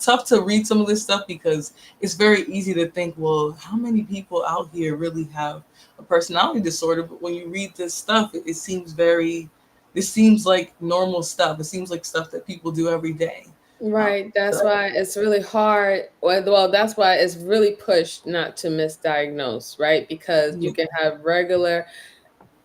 tough to read some of this stuff because it's very easy to think, well, how many people out here really have a personality disorder? But when you read this stuff, it seems like normal stuff. It seems like stuff that people do every day. Right, that's So why it's really hard. Well, that's why it's really pushed not to misdiagnose, right? Because you yeah, can have regular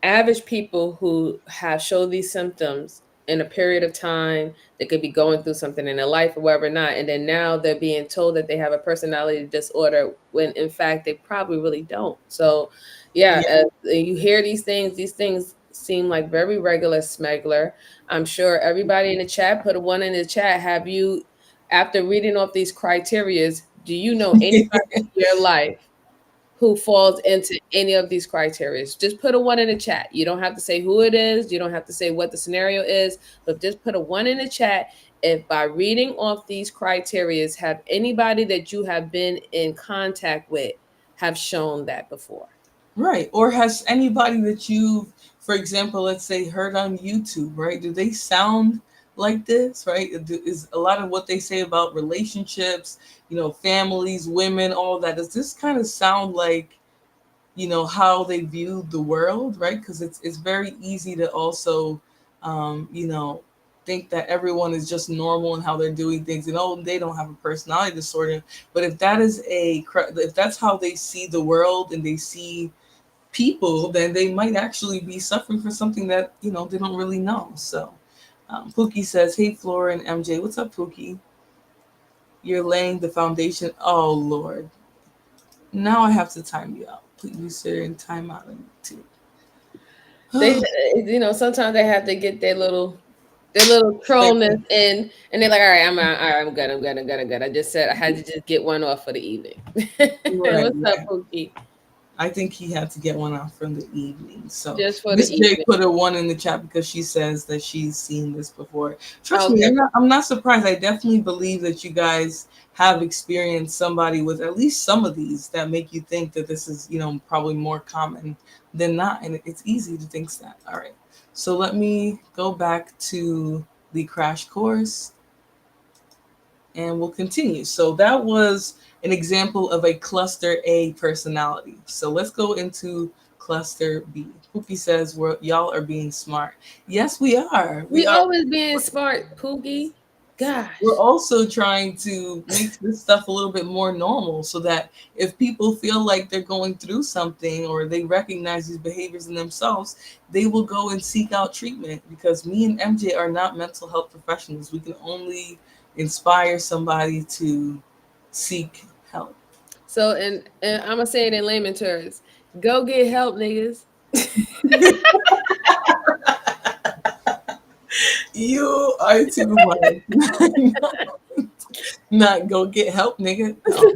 average people who have show these symptoms in a period of time. They could be going through something in their life or whatever not, and then now they're being told that they have a personality disorder when in fact they probably really don't. So yeah, Yeah. you hear these things seem like very regular smuggler. I'm sure everybody in the chat, put a one in the chat. Have you, after reading off these criterias, do you know anybody in your life who falls into any of these criteria? Just put a one in the chat. You don't have to say who it is. You don't have to say what the scenario is, but just put a one in the chat. If by reading off these criterias, have anybody that you have been in contact with have shown that before? Right. Or has anybody that you, for example, let's say heard on YouTube, right? Do they sound like this, right? Is a lot of what they say about relationships, families, women, all that, does this kind of sound like, how they view the world, right? Because it's very easy to also, think that everyone is just normal in how they're doing things, and oh, they don't have a personality disorder. But if that's how they see the world and they see people, then they might actually be suffering for something that they don't really know. So Pookie says, hey Flora and MJ, what's up, Pookie? You're laying the foundation. Oh Lord, now I have to time you out. Please consider in time out too. They, sometimes they have to get their little trollness in, and they're like, all right, all right, I'm good, I'm good. I just said I had to just get one off for the evening. Right, What's up, right. Pookie? I think he had to get one off from the evening. So Just for the Miss J evening. put a one in the chat because she says that she's seen this before. Trust me, Okay. I'm not surprised. I definitely believe that you guys have experienced somebody with at least some of these that make you think that this is, probably more common than not. And it's easy to think that. All right. So let me go back to the crash course and we'll continue. So that was an example of a cluster A personality. So let's go into cluster B. Pookie says y'all are being smart. Yes, we are. We We are. always being smart, Pookie. We're Gosh. also trying to make this stuff a little bit more normal so that if people feel like they're going through something or they recognize these behaviors in themselves, they will go and seek out treatment, because me and MJ are not mental health professionals. We can only inspire somebody to seek help. So, and I'm gonna say it in layman terms: go get help, niggas. You are too much. Not go get help, nigga. No.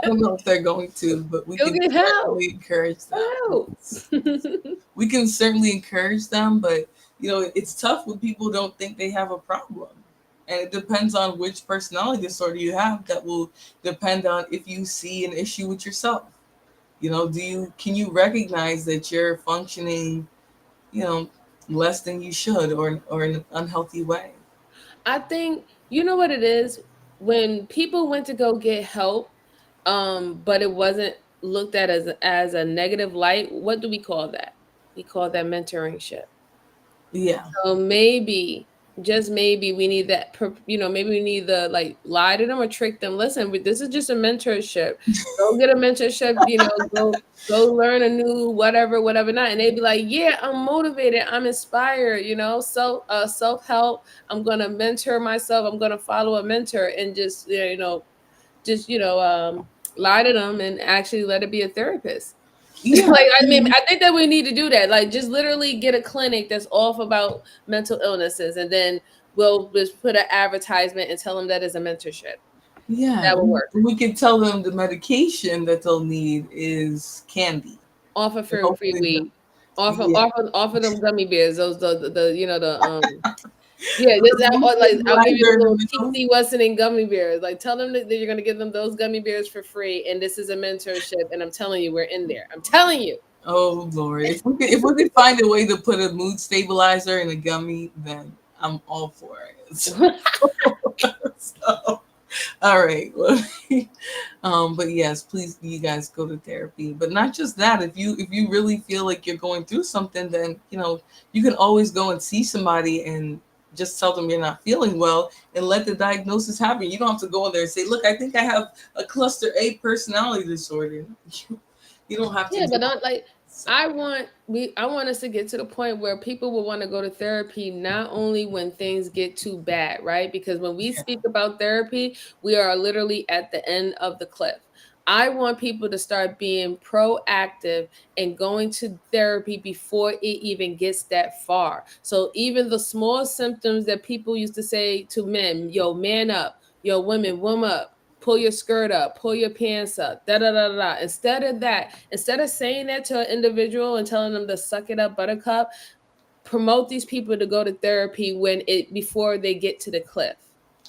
I don't know if they're going to, but we Go can get help. certainly encourage them. Help. We can certainly encourage them, but it's tough when people don't think they have a problem. And it depends on which personality disorder you have. That will depend on if you see an issue with yourself. Can you recognize that you're functioning, you know, less than you should, or in an unhealthy way? I think you know what it is when people went to go get help, but it wasn't looked at as a negative light. What do we call that? We call that mentoringship. Yeah. So maybe, just maybe, we need that. Maybe we need to like lie to them or trick them. Listen, this is just a mentorship. Go get a mentorship. Go learn a new whatever not. And they'd be like, yeah, I'm motivated. I'm inspired. Self help. I'm gonna mentor myself. I'm gonna follow a mentor and just lie to them and actually let it be a therapist. Yeah. Like, I mean, I think that we need to do that. Like, just literally get a clinic that's off about mental illnesses, and then we'll just put an advertisement and tell them that is a mentorship. Yeah. That will work. We could tell them the medication that they'll need is candy. Offer And for free hopefully, weed. Offer yeah. offer them gummy bears. Those the yeah. I'll give you the little teensy Wesson gummy bears. Like, tell them that you're gonna give them those gummy bears for free, and this is a mentorship. And I'm telling you, we're in there. I'm telling you. Oh Lord! If we could find a way to put a mood stabilizer in a gummy, then I'm all for it. So, all right. Well, but yes, please, you guys go to therapy. But not just that. If you really feel like you're going through something, then you can always go and see somebody and just tell them you're not feeling well and let the diagnosis happen. You don't have to go in there and say, "Look, I think I have a cluster A personality disorder." You don't have to. Yeah, but not like I want us to get to the point where people will want to go to therapy not only when things get too bad, right? Because when we Yeah. speak about therapy, we are literally at the end of the cliff. I want people to start being proactive and going to therapy before it even gets that far. So even the small symptoms that people used to say to men, yo, man up, yo, women, woman up, pull your skirt up, pull your pants up, da da da da. Da. Instead of that, instead of saying that to an individual and telling them to suck it up, buttercup, promote these people to go to therapy when it before they get to the cliff,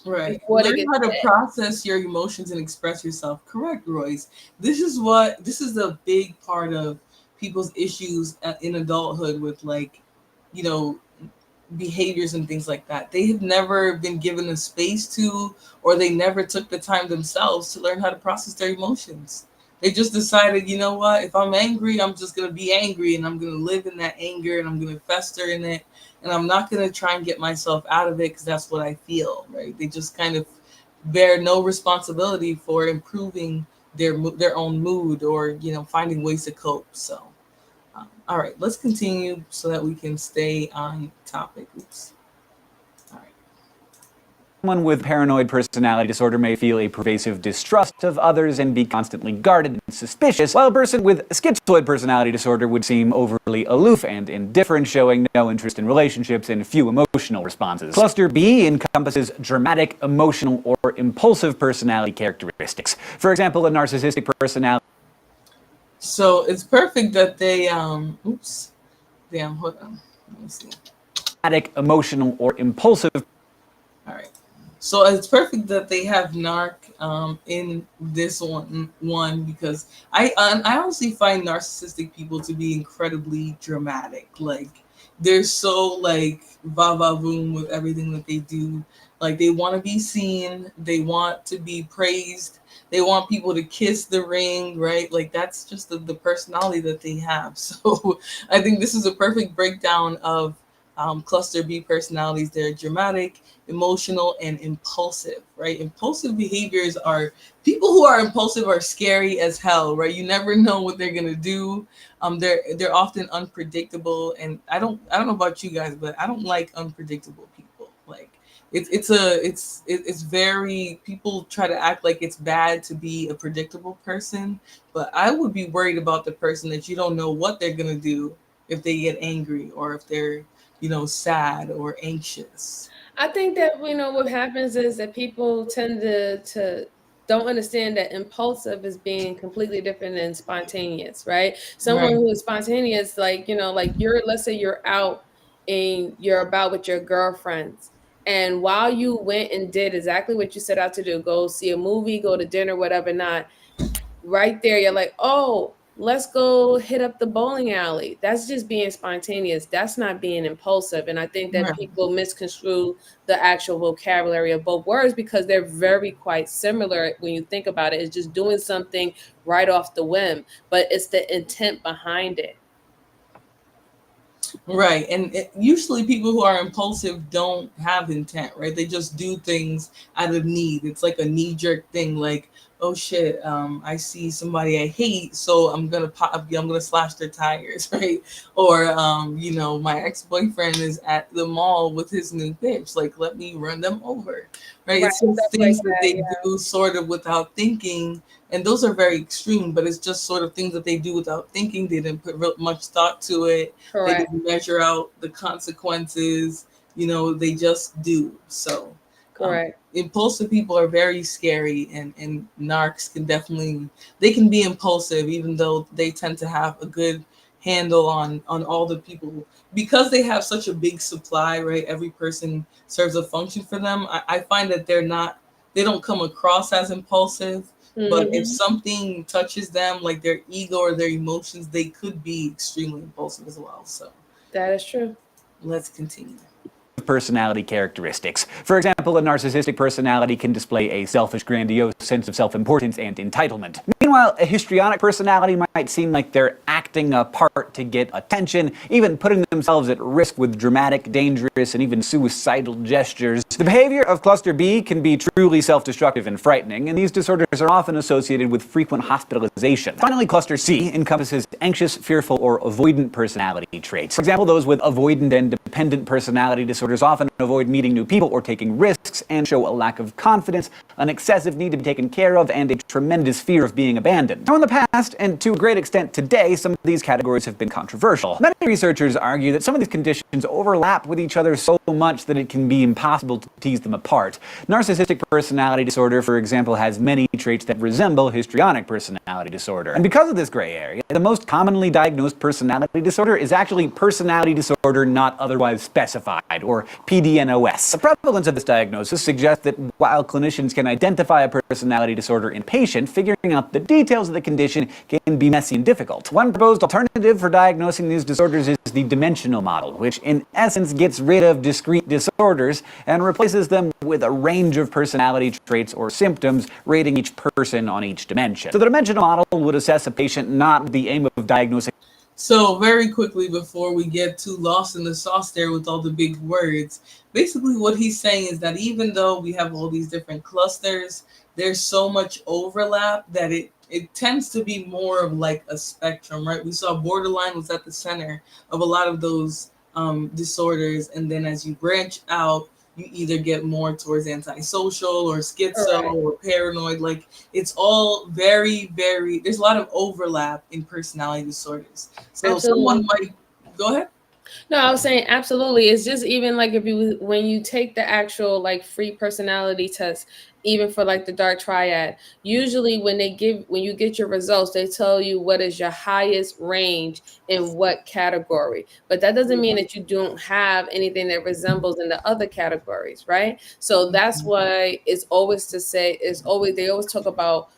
Right. before they Learn get how to to the end. process your emotions and express yourself. Correct, Royce. This is a big part of people's issues in adulthood with, like, you know, behaviors and things like that. They have never been given a space to, or they never took the time themselves to learn how to process their emotions. They just decided, you know what, if I'm angry, I'm just going to be angry and I'm going to live in that anger and I'm going to fester in it. And I'm not going to try and get myself out of it because that's what I feel, right? They just kind of bear no responsibility for improving their own mood or, finding ways to cope. So, all right, let's continue so that we can stay on topic. Oops. All right. Someone with paranoid personality disorder may feel a pervasive distrust of others and be constantly guarded and suspicious, while a person with schizoid personality disorder would seem overly aloof and indifferent, showing no interest in relationships and few emotional responses. Cluster B encompasses dramatic, emotional, or impulsive personality characteristics. For example, a narcissistic personality. So it's perfect that they oops. Damn, hold on. Let me see. Dramatic, emotional, or impulsive. All right. So it's perfect that they have narc in this one because I honestly find narcissistic people to be incredibly dramatic. Like, they're so, like, va va voom with everything that they do. Like, they want to be seen, they want to be praised, they want people to kiss the ring, right? Like, that's just the personality that they have. So I think this is a perfect breakdown of cluster B personalities. They're dramatic, emotional, and impulsive, right? Impulsive behaviors are people who are impulsive are scary as hell, right? You never know what they're gonna do. They're often unpredictable, and I don't know about you guys, but I don't like unpredictable people. Like, it's very, people try to act like it's bad to be a predictable person, but I would be worried about the person that you don't know what they're gonna do if they get angry or if they're sad or anxious. I think that what happens is that people tend to don't understand that impulsive is being completely different than spontaneous, right? Someone Right. who is spontaneous, like like let's say you're out and you're about with your girlfriends, and while you went and did exactly what you set out to do, go see a movie, go to dinner, whatever, not right there, you're like, oh, let's go hit up the bowling alley. That's just being spontaneous. That's not being impulsive. And I think that Right. people misconstrue the actual vocabulary of both words because they're very quite similar when you think about it. It's just doing something right off the whim, but it's the intent behind it. Right. And usually people who are impulsive don't have intent, right? They just do things out of need. It's like a knee jerk thing, like, oh shit, I see somebody I hate, so I'm gonna slash their tires, right? Or my ex-boyfriend is at the mall with his new bitch, like, let me run them over. Right? Right. It's just Stuff like things that that. they Yeah. do sort of without thinking, and those are very extreme, but it's just sort of things that they do without thinking. They didn't put real much thought to it. They Correct. didn't measure out the consequences. They just do. So, Correct. impulsive people are very scary, and narcs they can be impulsive, even though they tend to have a good handle on all the people because they have such a big supply, right? Every person serves a function for them. I find that they don't come across as impulsive, but if Hmm. something touches them, like their ego or their emotions, they could be extremely impulsive as well. So That is true. let's continue. personality characteristics. For example, a narcissistic personality can display a selfish, grandiose sense of self-importance and entitlement. Meanwhile, a histrionic personality might seem like they're acting a part to get attention, even putting themselves at risk with dramatic, dangerous, and even suicidal gestures. The behavior of cluster B can be truly self-destructive and frightening, and these disorders are often associated with frequent hospitalization. Finally, cluster C encompasses anxious, fearful, or avoidant personality traits. For example, those with avoidant and dependent personality disorders often avoid meeting new people or taking risks and show a lack of confidence, an excessive need to be taken care of, and a tremendous fear of being abandoned. Now, in the past, and to a great extent today, some of these categories have been controversial. Many researchers argue that some of these conditions overlap with each other so much that it can be impossible to tease them apart. Narcissistic personality disorder, for example, has many traits that resemble histrionic personality disorder. And because of this gray area, the most commonly diagnosed personality disorder is actually personality disorder not otherwise specified, or PDNOS. The prevalence of this diagnosis suggests that while clinicians can identify a personality disorder in a patient, figuring out the details of the condition can be messy and difficult. One proposed alternative for diagnosing these disorders is the dimensional model, which in essence gets rid of discrete disorders and replaces them with a range of personality traits or symptoms, rating each person on each dimension. So the dimensional model would assess a patient not with the aim of diagnosing. So very quickly, before we get too lost in the sauce there with all the big words, basically what he's saying is that even though we have all these different clusters, there's so much overlap that it tends to be more of like a spectrum, right? We saw borderline was at the center of a lot of those disorders. And then as you branch out, you either get more towards antisocial or schizo or paranoid. Like it's all very, very, there's a lot of overlap in personality disorders. So someone might, go ahead. No, I was saying absolutely. It's just even like when you take the actual like free personality test, even for like the dark triad, usually when you get your results, they tell you what is your highest range in what category. But that doesn't mean that you don't have anything that resembles in the other categories, right? So that's why they always talk about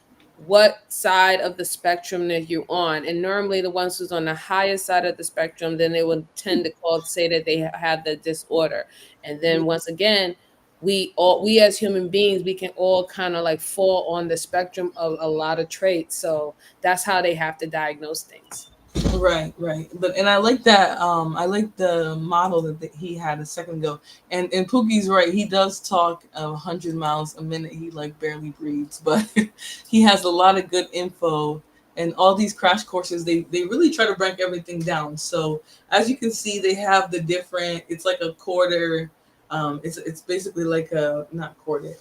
what side of the spectrum that you're on, and normally the ones who's on the highest side of the spectrum, then they would tend to say that they have the disorder. And then once again, we as human beings, we can all kind of like fall on the spectrum of a lot of traits. So that's how they have to diagnose things. Right. But I like that. I like the model that he had a second ago. And Pookie's right. He does talk 100 miles a minute. He like barely breathes, but he has a lot of good info. And all these crash courses, they really try to break everything down. So as you can see, they have the different. It's like a quarter. It's basically like a not quarter.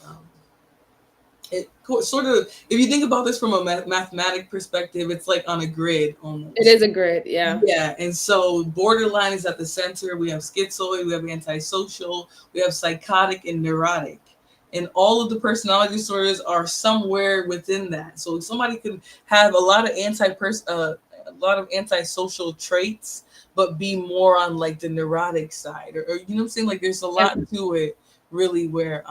It sort of, if you think about this from a mathematic perspective, it's like on a grid almost. It is a grid, yeah. Yeah, and so borderline is at the center. We have schizoid, we have antisocial, we have psychotic and neurotic. And all of the personality disorders are somewhere within that. So somebody can have a lot of antisocial traits, but be more on like the neurotic side. Or you know what I'm saying? Like there's a lot to it really where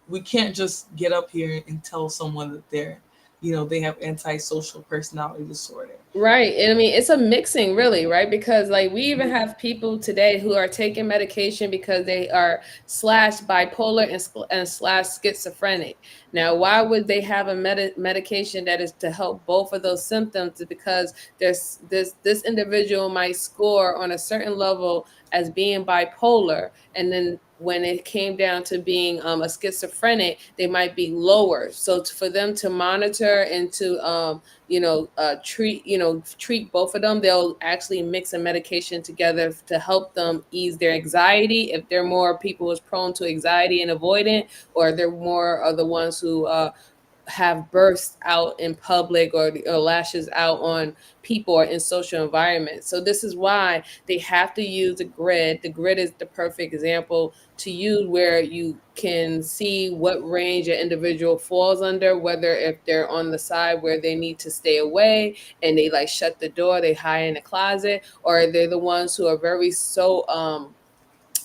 we can't just get up here and tell someone that they have antisocial personality disorder. Right. And I mean, it's a mixing really, right? Because like we even have people today who are taking medication because they are /bipolar and /schizophrenic. Now, why would they have a medication that is to help both of those symptoms? Because this individual might score on a certain level as being bipolar, and then when it came down to being a schizophrenic, they might be lower. So for them to monitor and to treat both of them, they'll actually mix a medication together to help them ease their anxiety. If they're more people who's prone to anxiety and avoidant, or they're more of the ones who have bursts out in public or lashes out on people or in social environments. So this is why they have to use the grid. The grid is the perfect example to use where you can see what range an individual falls under, whether if they're on the side where they need to stay away and they like shut the door, they hide in the closet, or they're the ones who are very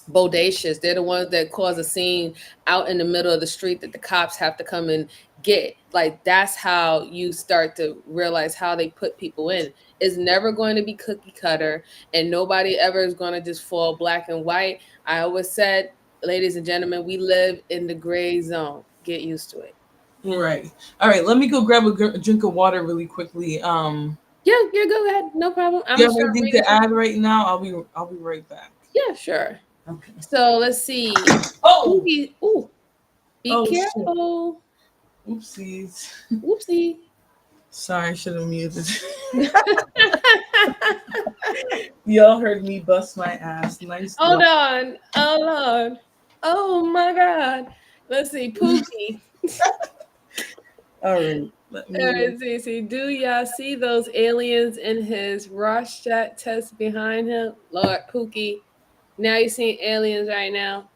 bodacious. They're the ones that cause a scene out in the middle of the street that the cops have to come and get. Like that's how you start to realize how they put people in. It's never going to be cookie cutter, and nobody ever is going to just fall black and white. I always said, ladies and gentlemen, we live in the gray zone. Get used to it. Right. All right. Let me go grab a drink of water really quickly. Yeah, go ahead. No problem. I'm Do you gonna have start anything reading. to add right now? I'll be right back. Yeah, sure. Okay. So let's see. Oh. Ooh, be Oh shit. careful. Oopsies. Whoopsie. Sorry, I should have muted. Y'all heard me bust my ass. Nice. Hold on. Hold on. Oh my God. Let's see. Pookie. All right. Let me. See. Do y'all see those aliens in his Rorschach test behind him? Lord Pookie. Now you're seeing aliens right now.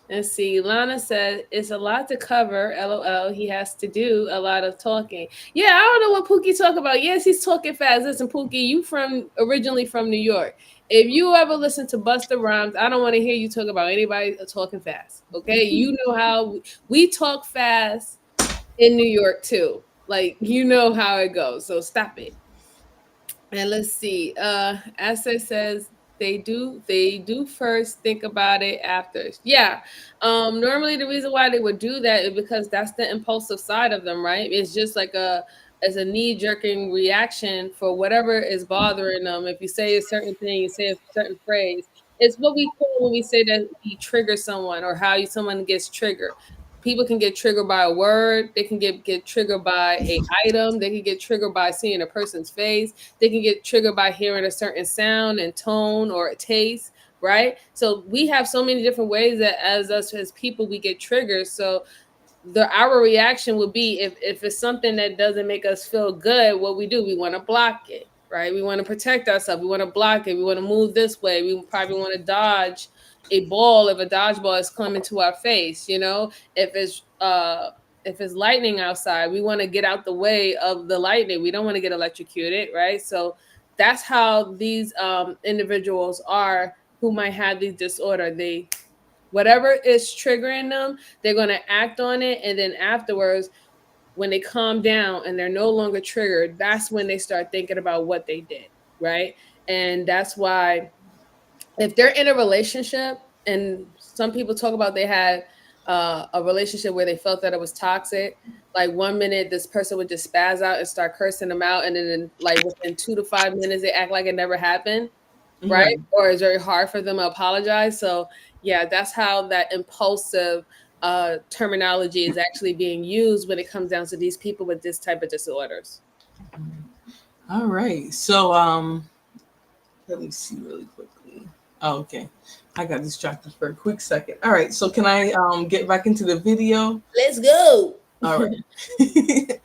Let's see. Lana said it's a lot to cover. LOL. He has to do a lot of talking. Yeah, I don't know what Pookie talk about. Yes, he's talking fast. Listen, Pookie, you originally from New York. If you ever listen to Busta Rhymes, I don't want to hear you talk about anybody talking fast. Okay, you know how we talk fast in New York too. Like you know how it goes. So stop it. And let's see. Asa says they do first think about it after. Yeah. Normally the reason why they would do that is because that's the impulsive side of them, right? It's just like a knee-jerking reaction for whatever is bothering them. If you say a certain thing, you say a certain phrase. It's what we call when we say that we trigger someone or how someone gets triggered. People can get triggered by a word, they can get triggered by a item, they can get triggered by seeing a person's face, they can get triggered by hearing a certain sound and tone or a taste, right? So we have so many different ways that as people we get triggered. So our reaction would be if it's something that doesn't make us feel good, what we do, we want to block it, right? We want to protect ourselves, we want to block it, we want to move this way, we probably want to dodge a ball if a dodgeball is coming to our face, you know. If it's lightning outside, we want to get out the way of the lightning, we don't want to get electrocuted, right? So that's how these individuals are who might have these disorder. They whatever is triggering them, they're going to act on it, and then afterwards when they calm down and they're no longer triggered, that's when they start thinking about what they did, right? And that's why if they're in a relationship, and some people talk about they had a relationship where they felt that it was toxic, like 1 minute this person would just spaz out and start cursing them out, and then like within 2 to 5 minutes they act like it never happened, right? Or it's very hard for them to apologize. So yeah, that's how that impulsive terminology is actually being used when it comes down to these people with this type of disorders. All right. So let me see really quickly. Oh, okay. I got distracted for a quick second. All right. So can I get back into the video? Let's go. All right.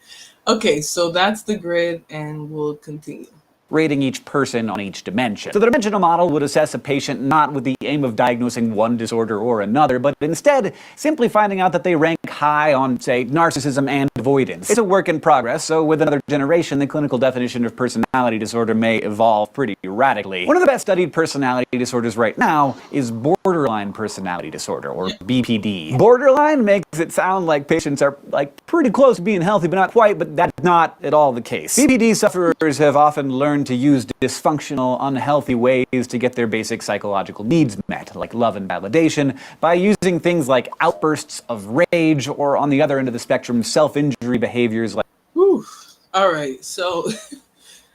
Okay. So that's the grid, and we'll continue. Rating each person on each dimension. So the dimensional model would assess a patient not with the aim of diagnosing one disorder or another, but instead simply finding out that they rank high on, say, narcissism and avoidance. It's a work in progress, so with another generation, the clinical definition of personality disorder may evolve pretty radically. One of the best studied personality disorders right now is borderline personality disorder, or BPD. Borderline makes it sound like patients are pretty close to being healthy, but not quite, but that's not at all the case. BPD sufferers have often learned to use dysfunctional, unhealthy ways to get their basic psychological needs met, like love and validation, by using things like outbursts of rage, or on the other end of the spectrum, self-injury behaviors like... Whew. All right, so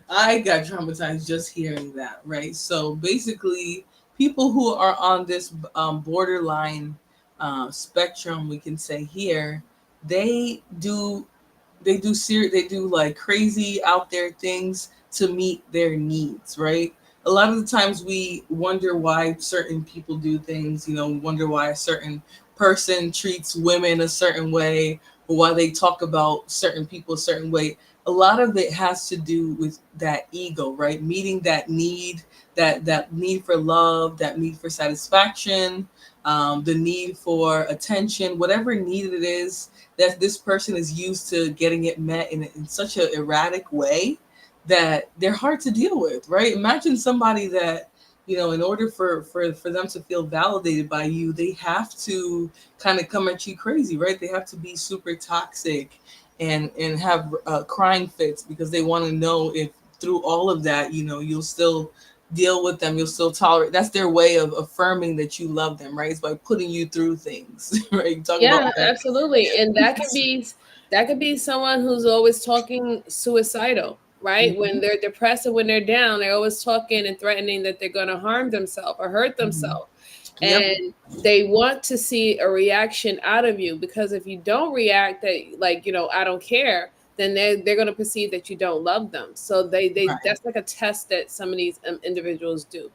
I got traumatized just hearing that, right? So basically, people who are on this borderline spectrum, we can say here, they do like crazy out there things to meet their needs, right? A lot of the times we wonder why certain people do things, wonder why a certain person treats women a certain way, or why they talk about certain people a certain way. A lot of it has to do with that ego, right? Meeting that need, that need for love, that need for satisfaction, the need for attention, whatever need it is that this person is used to getting it met in such an erratic way that they're hard to deal with, right? Imagine somebody that in order for them to feel validated by you, they have to kind of come at you crazy, right? They have to be super toxic and have crying fits because they want to know if through all of that, you'll still deal with them, you'll still tolerate. That's their way of affirming that you love them, right? It's by putting you through things, right? Talk about Yeah, that. absolutely. And that could be someone who's always talking suicidal, right? When Mhm, they're depressed and when they're down, they're always talking and threatening that they're going to harm themselves or hurt mhm. themselves. Yep. And they want to see a reaction out of you, because if you don't react that, like, I don't care, then they're going to perceive that you don't love them. So they Right. that's like a test that some of these individuals do.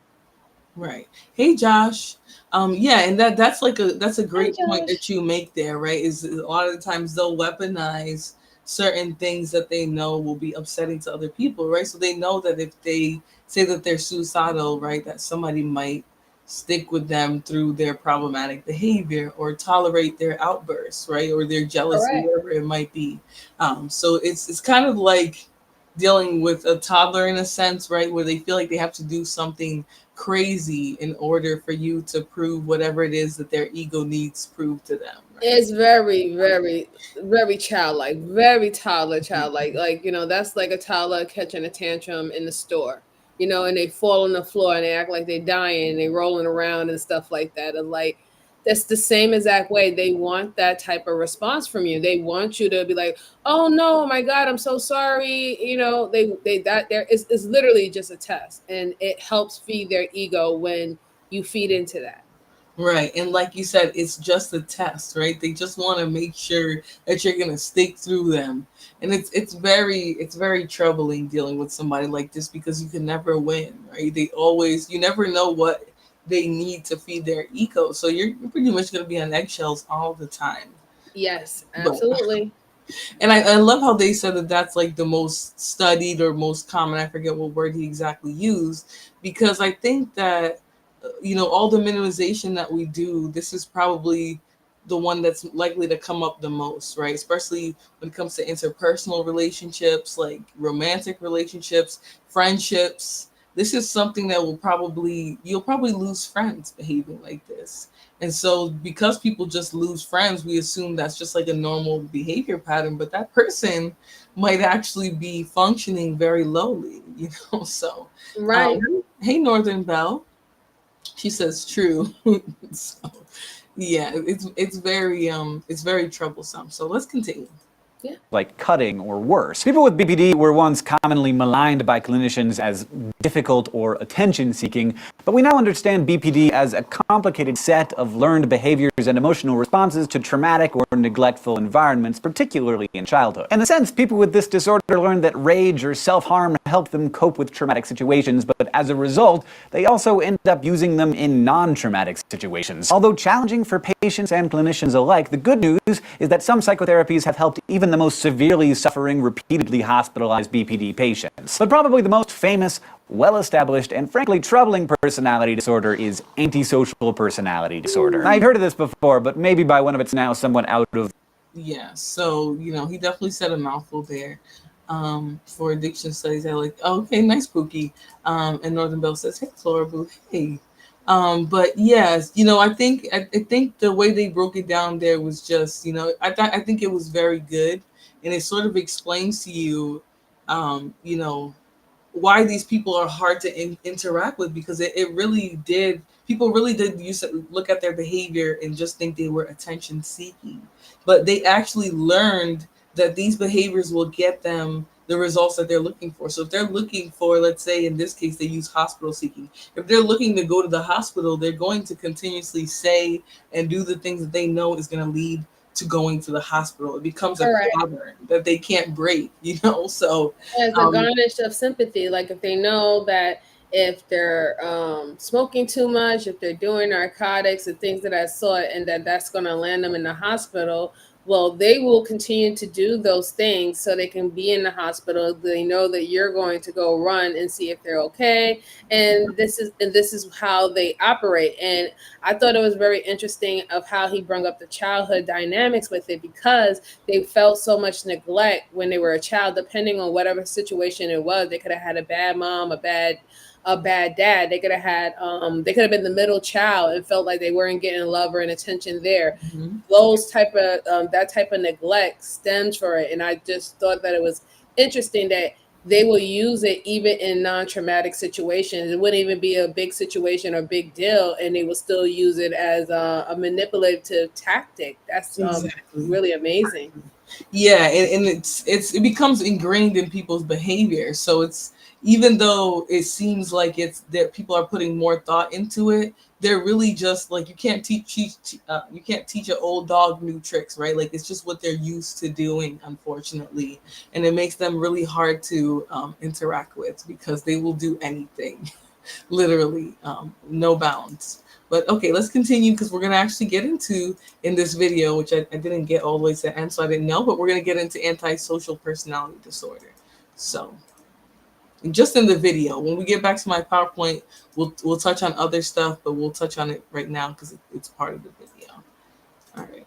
Right. Hey, Josh. Yeah, and that's a Hi, great point Josh. that you make there, right? Is a lot of the times they'll weaponize certain things that they know will be upsetting to other people, right? So they know that if they say that they're suicidal, right, that somebody might stick with them through their problematic behavior or tolerate their outbursts, right, or their jealousy, Correct. whatever it might be. So it's kind of like dealing with a toddler in a sense, right, where they feel like they have to do something crazy in order for you to prove whatever it is that their ego needs proved to them, right? It's very, very, very childlike, very toddler childlike. Like, that's like a toddler catching a tantrum in the store, and they fall on the floor and they act like they're dying and they rolling around and stuff like that. And like, that's the same exact way they want that type of response from you. They want you to be like, oh no, my God, I'm so sorry. That there is literally just a test, and it helps feed their ego when you feed into that. Right. And like you said, it's just a test, right? They just want to make sure that you're gonna stick through them. And it's very troubling dealing with somebody like this because you can never win, right? You never know what they need to feed their ego. So you're pretty much gonna be on eggshells all the time. Yes, But absolutely. and I love how they said that that's like the most studied or most common. I forget what word he exactly used, because I think that, all the minimization that we do, this is probably the one that's likely to come up the most, right? Especially when it comes to interpersonal relationships, like romantic relationships, friendships. This is something that you'll probably lose friends behaving like this. And so, because people just lose friends, we assume that's just like a normal behavior pattern, but that person might actually be functioning very lowly, So, Right. hey, Northern Belle, she says true. So, yeah, it's very troublesome. So let's continue. Yeah. like cutting or worse. People with BPD were once commonly maligned by clinicians as difficult or attention-seeking, but we now understand BPD as a complicated set of learned behaviors and emotional responses to traumatic or neglectful environments, particularly in childhood. In a sense, people with this disorder learn that rage or self-harm help them cope with traumatic situations, but as a result, they also end up using them in non-traumatic situations. Although challenging for patients and clinicians alike, the good news is that some psychotherapies have helped even the most severely suffering, repeatedly hospitalized BPD patients. But probably the most famous, well-established, and frankly troubling personality disorder is antisocial personality disorder. I've heard of this before, but maybe by one of its now somewhat out of Yeah, so he definitely said a mouthful there. For addiction studies, they're like, oh, okay, nice, Pookie. And Northern Bell says, hey, Flora Boo, hey. But yes, I think the way they broke it down there was just, I think it was very good, and it sort of explains to you, you know, why these people are hard to interact with, because it really did people really did look at their behavior and just think they were attention seeking, but they actually learned that these behaviors will get them the results that they're looking for. So if they're looking for, let's say in this case they use hospital seeking, if they're looking to go to the hospital, they're going to continuously say and do the things that they know is going to lead to going to the hospital. It becomes a Correct. pattern that they can't break, so As a um, garnish of sympathy, like if they know that if they're smoking too much, if they're doing narcotics and things of that sort, and that's going to land them in the hospital, well, they will continue to do those things so they can be in the hospital. They know that you're going to go run and see if they're okay, and this is how they operate. And I thought it was very interesting of how he brought up the childhood dynamics with it, because they felt so much neglect when they were a child, depending on whatever situation it was. They could have had a bad mom, a bad a bad dad. They could have had they could have been the middle child and felt like they weren't getting love or an attention there. Mm-hmm. Those type of that type of neglect stems for it, and I just thought that it was interesting that they will use it even in non-traumatic situations. It wouldn't even be a big situation or big deal, and they will still use it as a manipulative tactic. That's Exactly. really amazing. Yeah, and it becomes ingrained in people's behavior. So it's, even though it seems like it's that people are putting more thought into it, they're really just like, you can't you can't teach an old dog new tricks, right? Like, it's just what they're used to doing, unfortunately, and it makes them really hard to interact with, because they will do anything, literally, no bounds. But okay, let's continue, because we're going to actually get into, in this video, which I didn't get all the way to the end, so I didn't know, but we're going to get into antisocial personality disorder. So, just in the video, when we get back to my PowerPoint, we'll touch on other stuff, but we'll touch on it right now because it's part of the video. All right.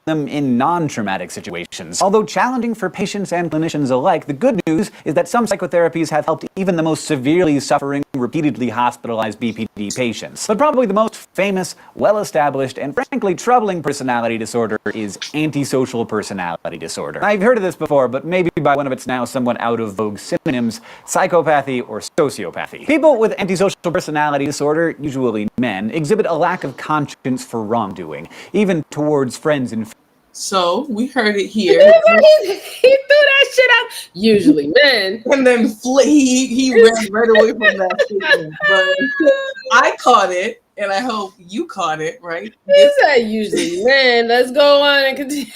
Them in non-traumatic situations. Although challenging for patients and clinicians alike, the good news is that some psychotherapies have helped even the most severely suffering, repeatedly hospitalized BPD patients. But probably the most famous, well-established, and frankly troubling personality disorder is antisocial personality disorder. I've heard of this before, but maybe by one of its now somewhat out of vogue synonyms, psychopathy or sociopathy. People with antisocial personality disorder, usually men, exhibit a lack of conscience for wrongdoing, even towards friends and So we heard it here, He threw that shit out. Usually men. and then he ran right away from that statement. But I caught it, and I hope you caught it, right? He said usually men. Let's go on and continue.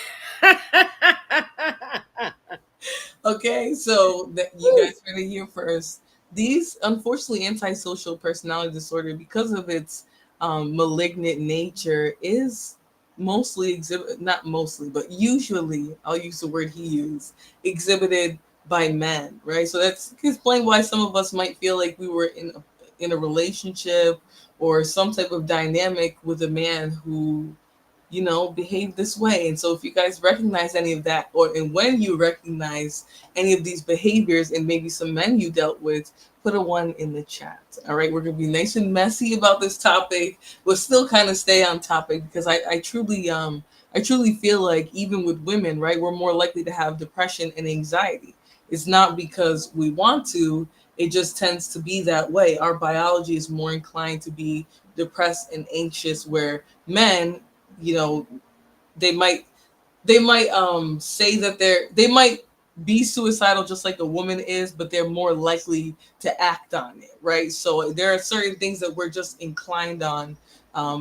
Okay, so that you guys heard it here first. These, unfortunately, antisocial personality disorder, because of its malignant nature, is mostly not mostly, but usually, I'll use the word he used, exhibited by men, right? So that's explain why some of us might feel like we were in a relationship or some type of dynamic with a man who, behave this way. And so if you guys recognize any of that, and when you recognize any of these behaviors and maybe some men you dealt with, put a 1 in the chat. All right, we're gonna be nice and messy about this topic, but still kind of stay on topic, because I truly feel like even with women, right, we're more likely to have depression and anxiety. It's not because we want to, it just tends to be that way. Our biology is more inclined to be depressed and anxious, where men, they might say that they might be suicidal just like a woman is, but they're more likely to act on it, right? So there are certain things that we're just inclined on,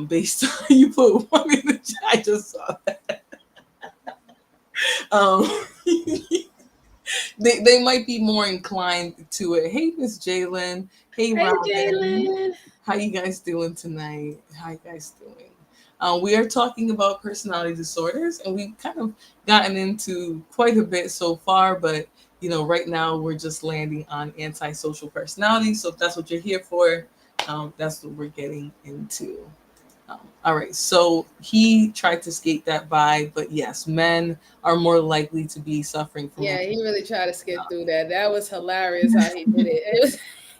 based on you put 1 in the chat. I just saw that. They might be more inclined to it. Hey, Miss Jalen. Hey, Hey, Robin. Jalen. How you guys doing tonight? How you guys doing? We are talking about personality disorders, and we've kind of gotten into quite a bit so far, but right now we're just landing on antisocial personality. So if that's what you're here for, that's what we're getting into. All right, so he tried to skate that by, but yes, men are more likely to be suffering from. Yeah, he really tried to skip through that. That was hilarious how he did it. It was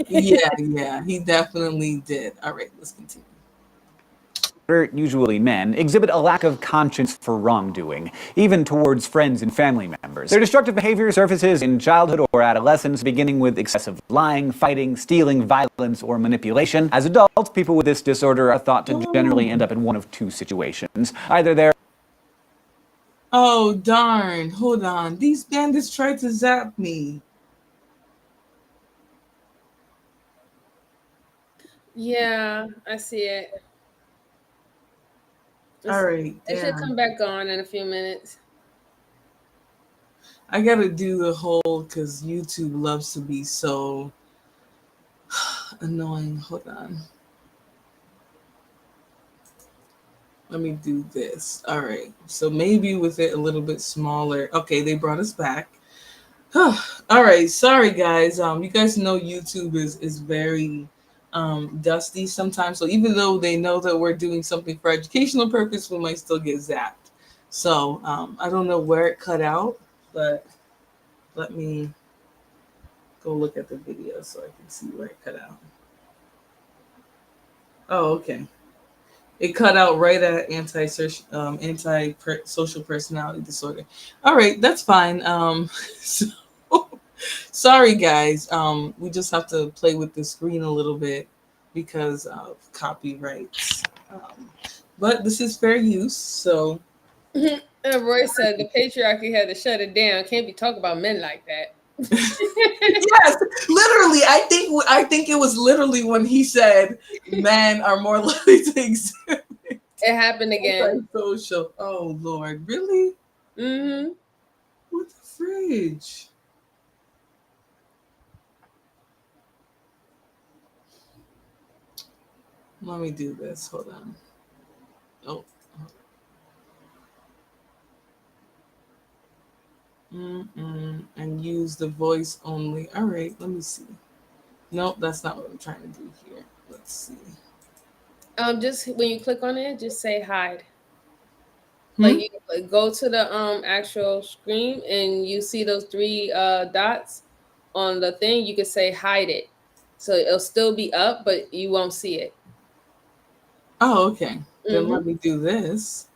Yeah, he definitely did. All right, let's continue. usually men, exhibit a lack of conscience for wrongdoing, even towards friends and family members. Their destructive behavior surfaces in childhood or adolescence, beginning with excessive lying, fighting, stealing, violence, or manipulation. As adults, people with this disorder are thought to generally end up in one of 2 situations. Either they're Oh, darn. Hold on. These bandits tried to zap me. yeah, I see it. All right. It should come back on in a few minutes. I got to do the whole, because YouTube loves to be so annoying. Hold on. Let me do this. All right. So maybe with it a little bit smaller. Okay, they brought us back. All right. Sorry, guys. You guys know YouTube is very dusty sometimes. So even though they know that we're doing something for educational purpose, we might still get zapped. So I don't know where it cut out, but let me go look at the video so I can see where it cut out. Oh, okay. It cut out right at anti-social personality disorder. All right, that's fine. So, sorry guys. We just have to play with the screen a little bit because of copyrights. But this is fair use, so And Roy said the patriarchy had to shut it down. Can't be talking about men like that. yes, literally. I think it was literally when he said men are more likely to exhibit It happened again. antisocial. Oh Lord, really? Mm-hmm. What the fridge? Let me do this. Hold on. Oh. And use the voice only. All right, let me see. Nope, that's not what I'm trying to do here. Let's see. Just when you click on it, just say hide. Like Hmm? you like, go to the actual screen and you see those three dots on the thing. You can say hide it, so it'll still be up, but you won't see it. Oh, okay. Then Mm-hmm. let me do this.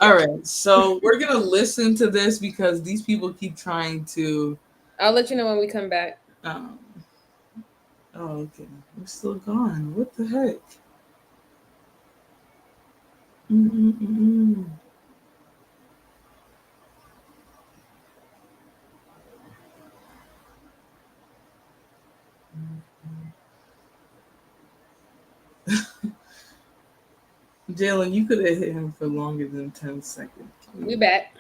All Yep. right, so we're gonna listen to this because these people keep trying to. I'll let you know when we come back. Um, oh, okay. We're still gone. What the heck? Mm-mm-mm. Jalen, you could have hit him for longer than 10 seconds. We back.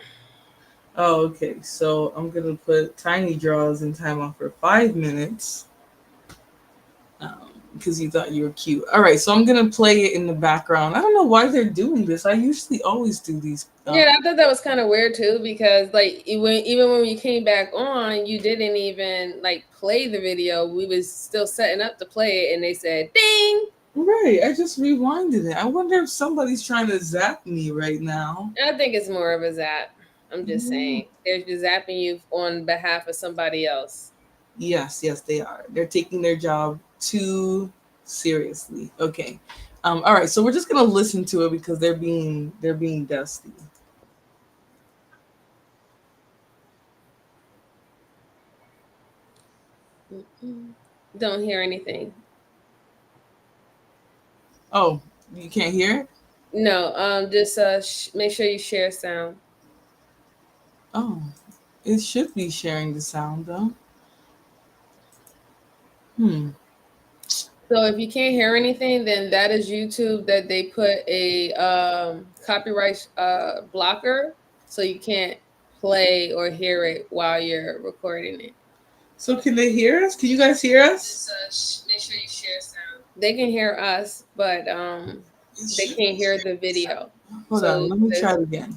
Oh, okay. So I'm gonna put tiny draws and time off for 5 minutes because you thought you were cute. All right, so I'm gonna play it in the background. I don't know why they're doing this. I usually always do these. Yeah, I thought that was kind of weird too because like even when we came back on, you didn't even like play the video. We was still setting up to play it, and they said ding. Right, I just rewinded it. I wonder if somebody's trying to zap me right now. I think it's more of a zap. I'm just Yeah. saying they're just zapping you on behalf of somebody else. Yes, yes, they are. They're taking their job too seriously. Okay. All right, so we're just gonna listen to it because they're being dusty. Mm-mm. Don't hear anything. Oh, you can't hear it? No, just make sure you share sound. Oh, it should be sharing the sound though. Hmm. So if you can't hear anything, then that is YouTube that they put a copyright blocker, so you can't play or hear it while you're recording it. So can they hear us? Can you guys hear us? Just make sure you share sound. They can hear us, but It they should can't be hear sharing the the sound. video. Hold So on, let me try there's it again.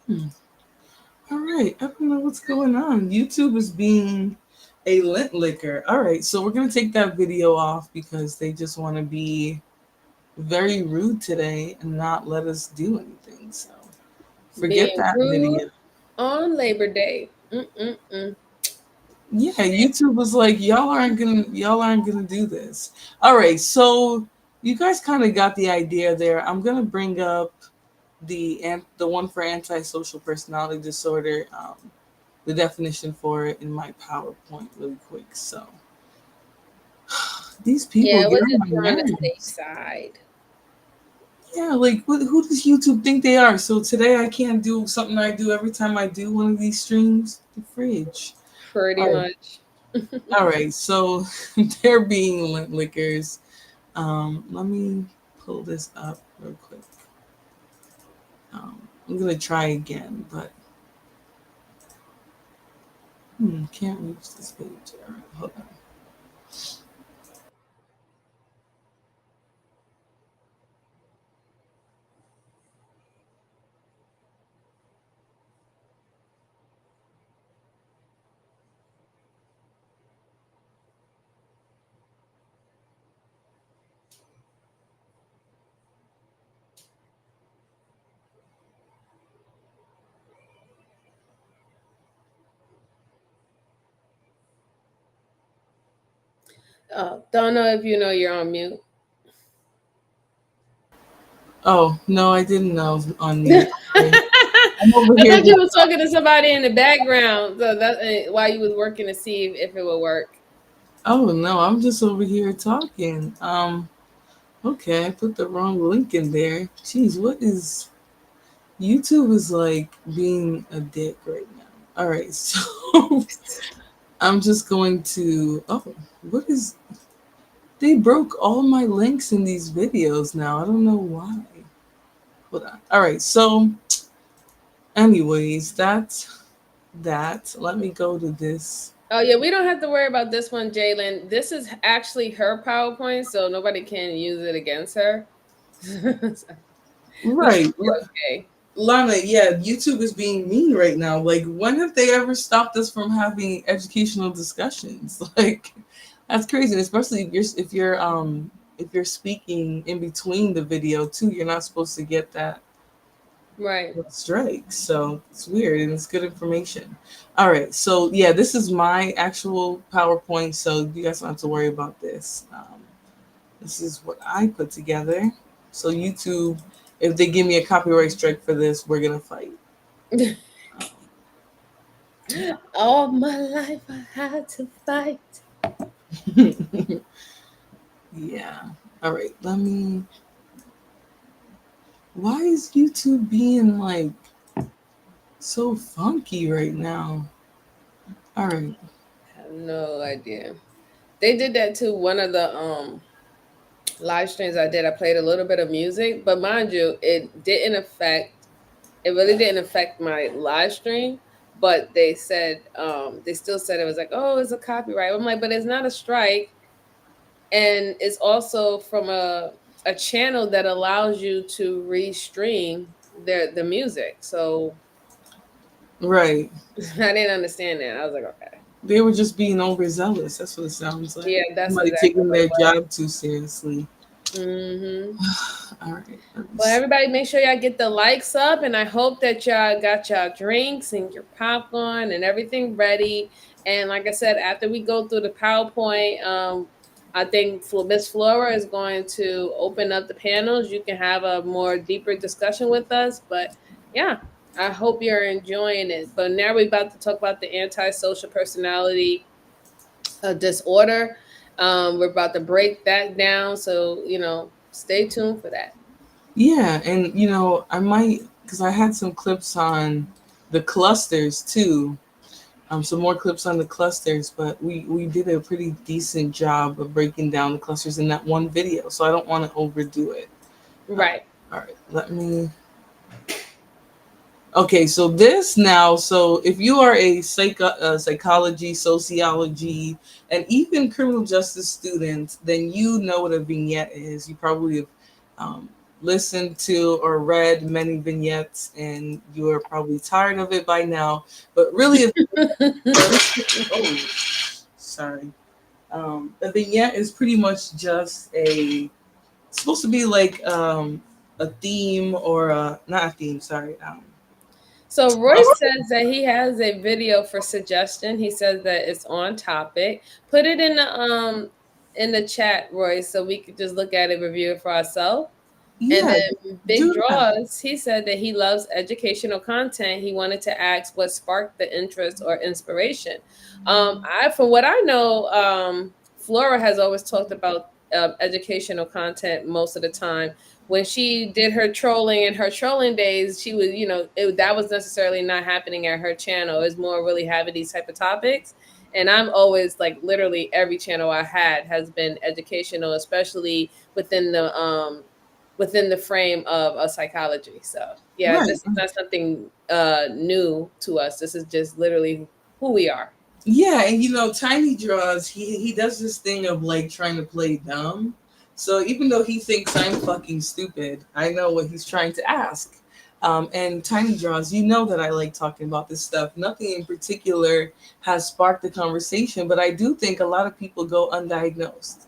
Hmm. All right, I don't know what's going on. YouTube is being a lint licker. All right, so we're gonna take that video off because they just want to be very rude today and not let us do anything. So forget being that rude video. on Labor Day. Mm-mm-mm. Yeah, YouTube was like, y'all aren't gonna do this. All right, so you guys kind of got the idea there. I'm gonna bring up the one for antisocial personality disorder, the definition for it in my PowerPoint really quick. So these people Yeah, get we're on just my on the safe nerves. side. Yeah, like who does YouTube think they are? So today I can't do something I do every time I do one of these streams. The fridge. Pretty All right, much. all right. So they're being lint lickers. Let me pull this up real quick. I'm gonna try again, but can't reach this page. All right, hold on. Don't know if you know you're on mute. Oh, no, I didn't know I was on mute. Sorry. I'm over I here. thought you was talking to somebody in the background, so that while you was working to see if it would work. Oh, no, I'm just over here talking. Okay, I put the wrong link in there. Jeez, what is YouTube is like being a dick right now. All right, so I'm just going to. Oh, what is? They broke all my links in these videos now. I don't know why. Hold on. All right, so anyways, that's that. Let me go to this. Oh yeah, we don't have to worry about this one, Jalen. This is actually her PowerPoint, so nobody can use it against her. So we should Right. be okay. Lana, yeah, YouTube is being mean right now. Like, when have they ever stopped us from having educational discussions? Like, that's crazy. And especially if you're speaking in between the video too, you're not supposed to get that Right. strike. So it's weird and it's good information. All right, so yeah, this is my actual PowerPoint, so you guys don't have to worry about this. This is what I put together. So YouTube, if they give me a copyright strike for this, we're gonna fight. All my life I had to fight. Yeah. All right. Let me. Why is YouTube being like so funky right now? All right. I have no idea. They did that too. One of the live streams I did, I played a little bit of music, but mind you, it really didn't affect my live stream. But they said, they still said it was like, oh, it's a copyright. I'm like, but it's not a strike, and it's also from a channel that allows you to restream the music. So Right. I didn't understand that. I was like, okay, They were just being overzealous. That's what it sounds like. yeah, that's Somebody exactly taking what it their was. job too seriously. Hmm. All right. Let me Well, see. everybody, make sure y'all get the likes up, and I hope that y'all got y'all drinks and your popcorn and everything ready. And like I said, after we go through the PowerPoint, I think Miss Flora is going to open up the panels. You can have a more deeper discussion with us. But yeah, I hope you're enjoying it. But now we're about to talk about the antisocial personality disorder. We're about to break that down, so stay tuned for that. Yeah, and I might because I had some clips on the clusters too. Some more clips on the clusters, but we did a pretty decent job of breaking down the clusters in that one video, so I don't want to overdo it. Uh, Right. all right, let me. Okay, so this now, so if you are a psychology, sociology, and even criminal justice student, then you know what a vignette is. You probably have um, listened to or read many vignettes, and you are probably tired of it by now. But really, oh, sorry. A vignette is pretty much just it's supposed to be like a theme or not a theme, sorry. So Royce says that he has a video for suggestion. He says that it's on topic. Put it in the chat, Royce, so we could just look at it, review it for ourselves. And Yeah, then Big do that. Draws, he said that he loves educational content. He wanted to ask what sparked the interest or inspiration. From what I know, Flora has always talked about educational content most of the time. When she did her trolling in her trolling days, she was, that was necessarily not happening at her channel. It was more really having these type of topics. And I'm always like literally every channel I had has been educational, especially within the frame of a psychology. So yeah, Right. this is not something new to us. This is just literally who we are. Yeah, and Tiny Draws, he does this thing of like trying to play dumb. So even though he thinks I'm fucking stupid, I know what he's trying to ask. And Tiny Draws, you know that I like talking about this stuff. Nothing in particular has sparked the conversation, but I do think a lot of people go undiagnosed.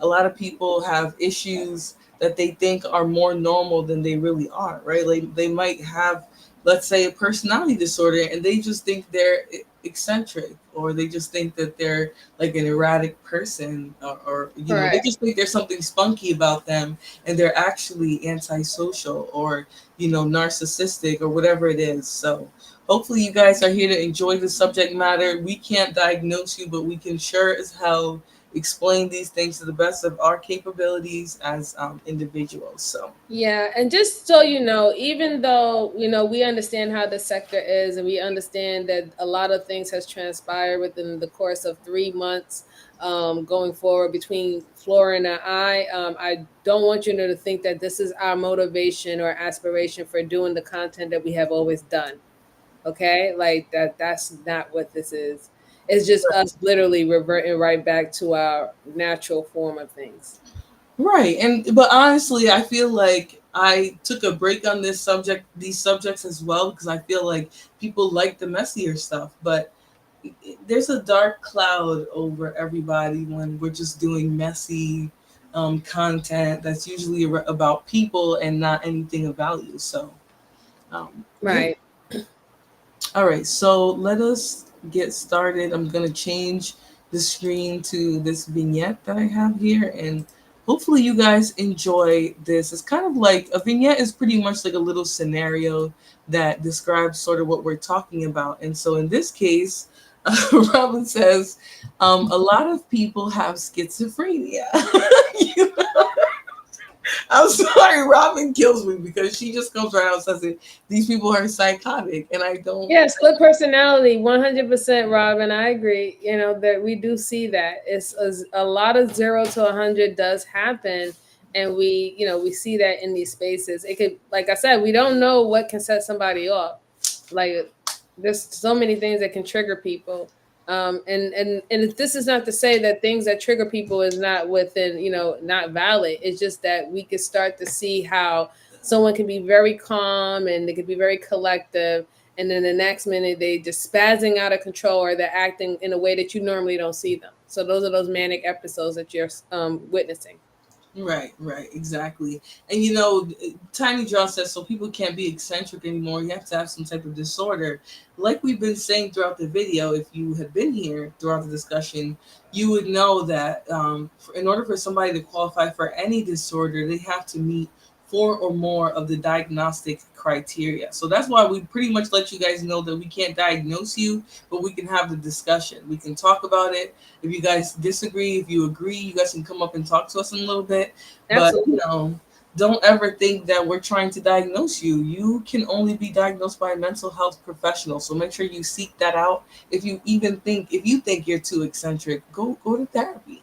A lot of people have issues that they think are more normal than they really are, right? Like they might have let's say, a personality disorder, and they just think they're eccentric, or they just think that they're like an erratic person, or they Correct. just think there's something spunky about them, and they're actually antisocial, or narcissistic, or whatever it is. So hopefully you guys are here to enjoy the subject matter. We can't diagnose you, but we can sure as hell explain these things to the best of our capabilities as individuals. So Yeah, and just so you know, even though we understand how the sector is, and we understand that a lot of things has transpired within the course of 3 months, going forward between Flora and I don't want you to think that this is our motivation or aspiration for doing the content that we have always done. Okay, like that's not what this is. It's just us literally reverting right back to our natural form of things. right, and but honestly, I feel like I took a break on these subjects as well, because I feel like people like the messier stuff, but there's a dark cloud over everybody when we're just doing messy content that's usually about people and not anything of value. So, yeah. Right. All right, so let us get started. I'm going to change the screen to this vignette that I have here, and hopefully you guys enjoy this. It's kind of like a vignette is pretty much like a little scenario that describes sort of what we're talking about. And so in this case, Robin says, a lot of people have schizophrenia. You know? I'm sorry, Robin kills me because she just comes right out and says it. These people are psychotic, and I don't. Yeah, split personality, 100%, Robin. I agree. That we do see that. It's a lot of 0 to 100 does happen, and we see that in these spaces. It could, like I said, we don't know what can set somebody off. Like, there's so many things that can trigger people. And this is not to say that things that trigger people is not within, not valid. It's just that we could start to see how someone can be very calm and they could be very collective, and then the next minute they just spazzing out of control, or they're acting in a way that you normally don't see them. So those are those manic episodes that you're witnessing. Right, right, exactly. And Tiny John says so people can't be eccentric anymore. You have to have some type of disorder. Like we've been saying throughout the video, if you had been here throughout the discussion, you would know that in order for somebody to qualify for any disorder, they have to meet 4 or more of the diagnostic criteria. So that's why we pretty much let you guys know that we can't diagnose you, but we can have the discussion. We can talk about it. If you guys disagree, if you agree, you guys can come up and talk to us in a little bit. But Absolutely. don't ever think that we're trying to diagnose you. You can only be diagnosed by a mental health professional. So make sure you seek that out. If you think you're too eccentric, go to therapy.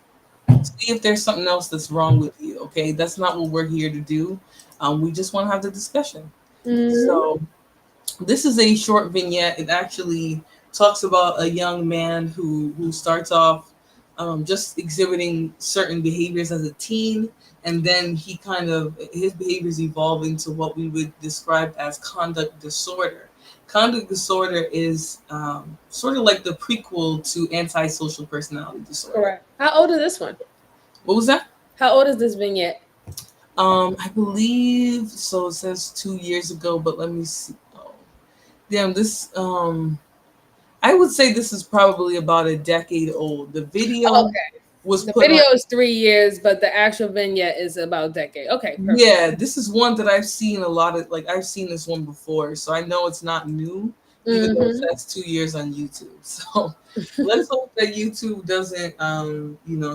See if there's something else that's wrong with you. Okay, that's not what we're here to do. We just want to have the discussion. Mhm. So this is a short vignette. It actually talks about a young man who starts off just exhibiting certain behaviors as a teen, and then his behaviors evolve into what we would describe as conduct disorder. Conduct disorder is sort of like the prequel to antisocial personality disorder. Correct. How old is this one? What was that? How old is this vignette? I believe so. It says 2 years ago, but let me see. Oh, damn, this. I would say this is probably about a decade old. The video Okay. was The put on. video is 3 years, but the actual vignette is about a decade. Okay, perfect. Yeah, this is one that I've seen a lot of. Like I've seen this one before, so I know it's not new, even though it Hmm. says 2 years on YouTube. So let's hope that YouTube doesn't,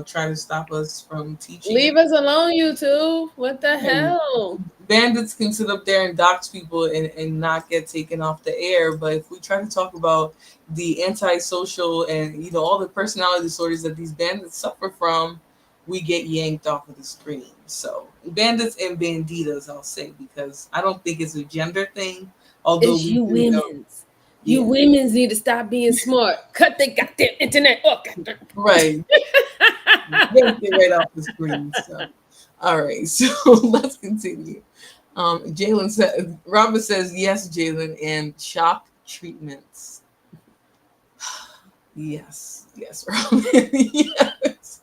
try to stop us from teaching it. Leave us alone, YouTube. What the And hell? bandits can sit up there and dox people and not get taken off the air. But if we try to talk about the antisocial and all the personality disorders that these bandits suffer from, we get yanked off of the screen. So bandits and banditas, I'll say, because I don't think it's a gender thing. Although It's we you do know, women's. You yeah, women's need to stop being smart. Cut the goddamn internet off. right, yanked it right off the screen. So, all right, so let's continue. Jalen said, Robert says, yes, Jalen, and shock treatments. Yes, Robin, yes.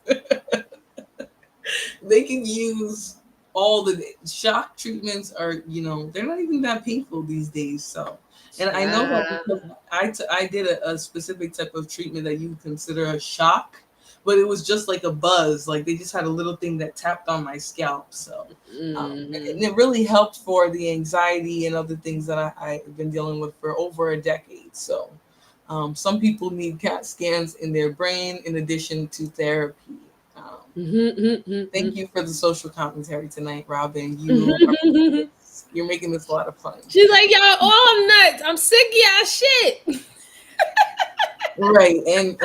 They can use all the shock treatments are, they're not even that painful these days. So, and I know that because I did a specific type of treatment that you consider a shock, but it was just like a buzz. Like they just had a little thing that tapped on my scalp. So, and it really helped for the anxiety and other things that I've been dealing with for over a decade. So, some people need CAT scans in their brain in addition to therapy. Thank you for the social commentary tonight, Robin. You're making this a lot of fun. She's like, y'all all nuts. I'm sick of y'all shit. Right, and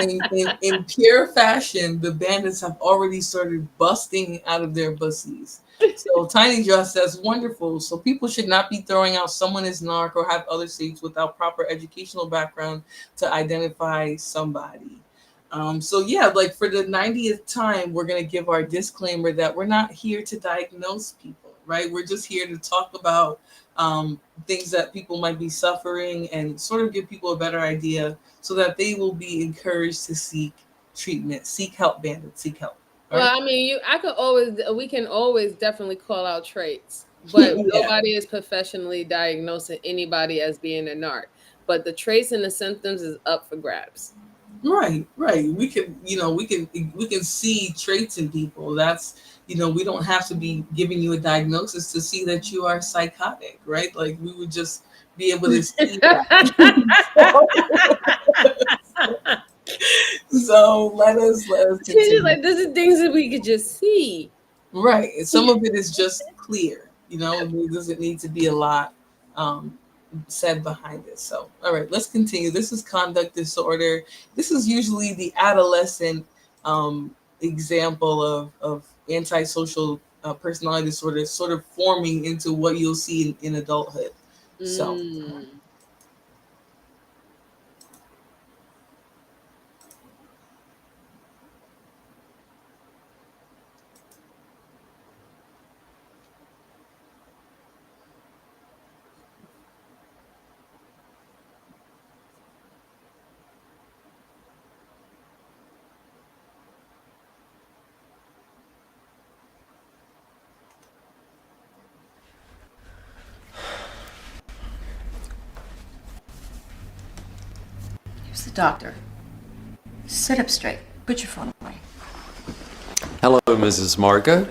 in pure fashion, the bandits have already started busting out of their bussies. So Tiny Dress says, wonderful. So people should not be throwing out someone as narc or have other states without proper educational background to identify somebody. So yeah, like for the 90th time, we're going to give our disclaimer that we're not here to diagnose people, right? We're just here to talk about things that people might be suffering and sort of give people a better idea so that they will be encouraged to seek treatment, seek help, bandits, seek help. Right? Well, I mean, we can always definitely call out traits, but nobody is professionally diagnosing anybody as being a narc. But the traits and the symptoms is up for grabs. Right. We can see traits in people. That's, we don't have to be giving you a diagnosis to see that you are psychotic, right? Like we would just be able to see that. So let us continue. Like this is things that we could just see. Right. And some of it is just clear, it doesn't need to be a lot said behind it. So, all right, let's continue. This is conduct disorder. This is usually the adolescent example of antisocial personality disorder sort of forming into what you'll see in adulthood. So. The doctor. Sit up straight. Put your phone away. Hello, Mrs. Margot.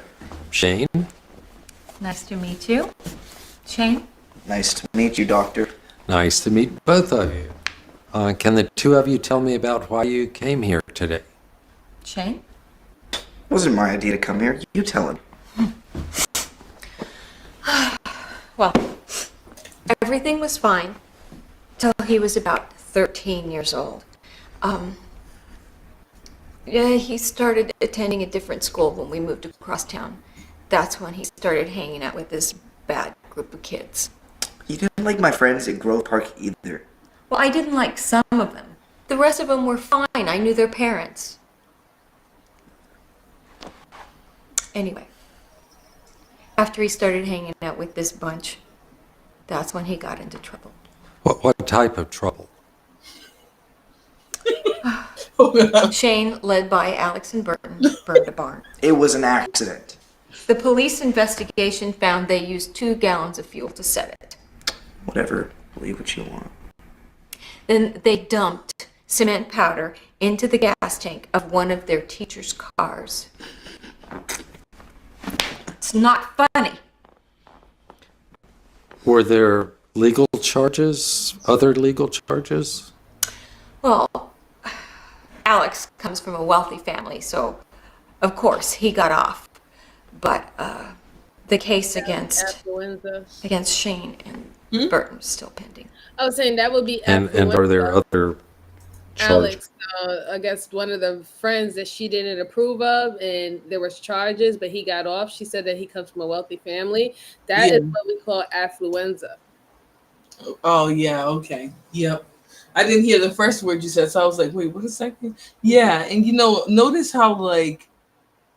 Shane. Nice to meet you. Shane? Nice to meet you, Doctor. Nice to meet both of you. Can the two of you tell me about why you came here today? Shane? Wasn't my idea to come here. You tell him. Well, everything was fine till he was about 13 years old. He started attending a different school when we moved across town. That's when he started hanging out with this bad group of kids. You didn't like my friends at Grove Park either. Well, I didn't like some of them. The rest of them were fine. I knew their parents. Anyway, after he started hanging out with this bunch, that's when he got into trouble. What type of trouble? Shane, led by Alex and Burton, burned a barn. It was an accident. The police investigation found they used 2 gallons of fuel to set it. Whatever. Believe what you want. Then they dumped cement powder into the gas tank of one of their teacher's cars. It's not funny. Were there legal charges? Other legal charges? Well, Alex comes from a wealthy family, so of course he got off. But the case against Shane and Burton is still pending. I was saying that would be And are there other charges? Alex, I guess one of the friends that she didn't approve of, and there was charges, but he got off. She said that he comes from a wealthy family. That is what we call affluenza. Oh yeah, okay, yep. I didn't hear the first word you said, so I was like, wait, what a second? Yeah, and notice how like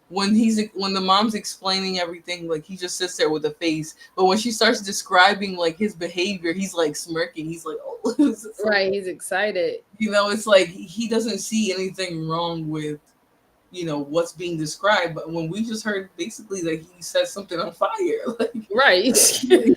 when the mom's explaining everything, like he just sits there with a face. But when she starts describing like his behavior, he's like smirking. He's like, oh, right, he's excited. It's like he doesn't see anything wrong with what's being described. But when we just heard basically that he set something on fire, like Right. something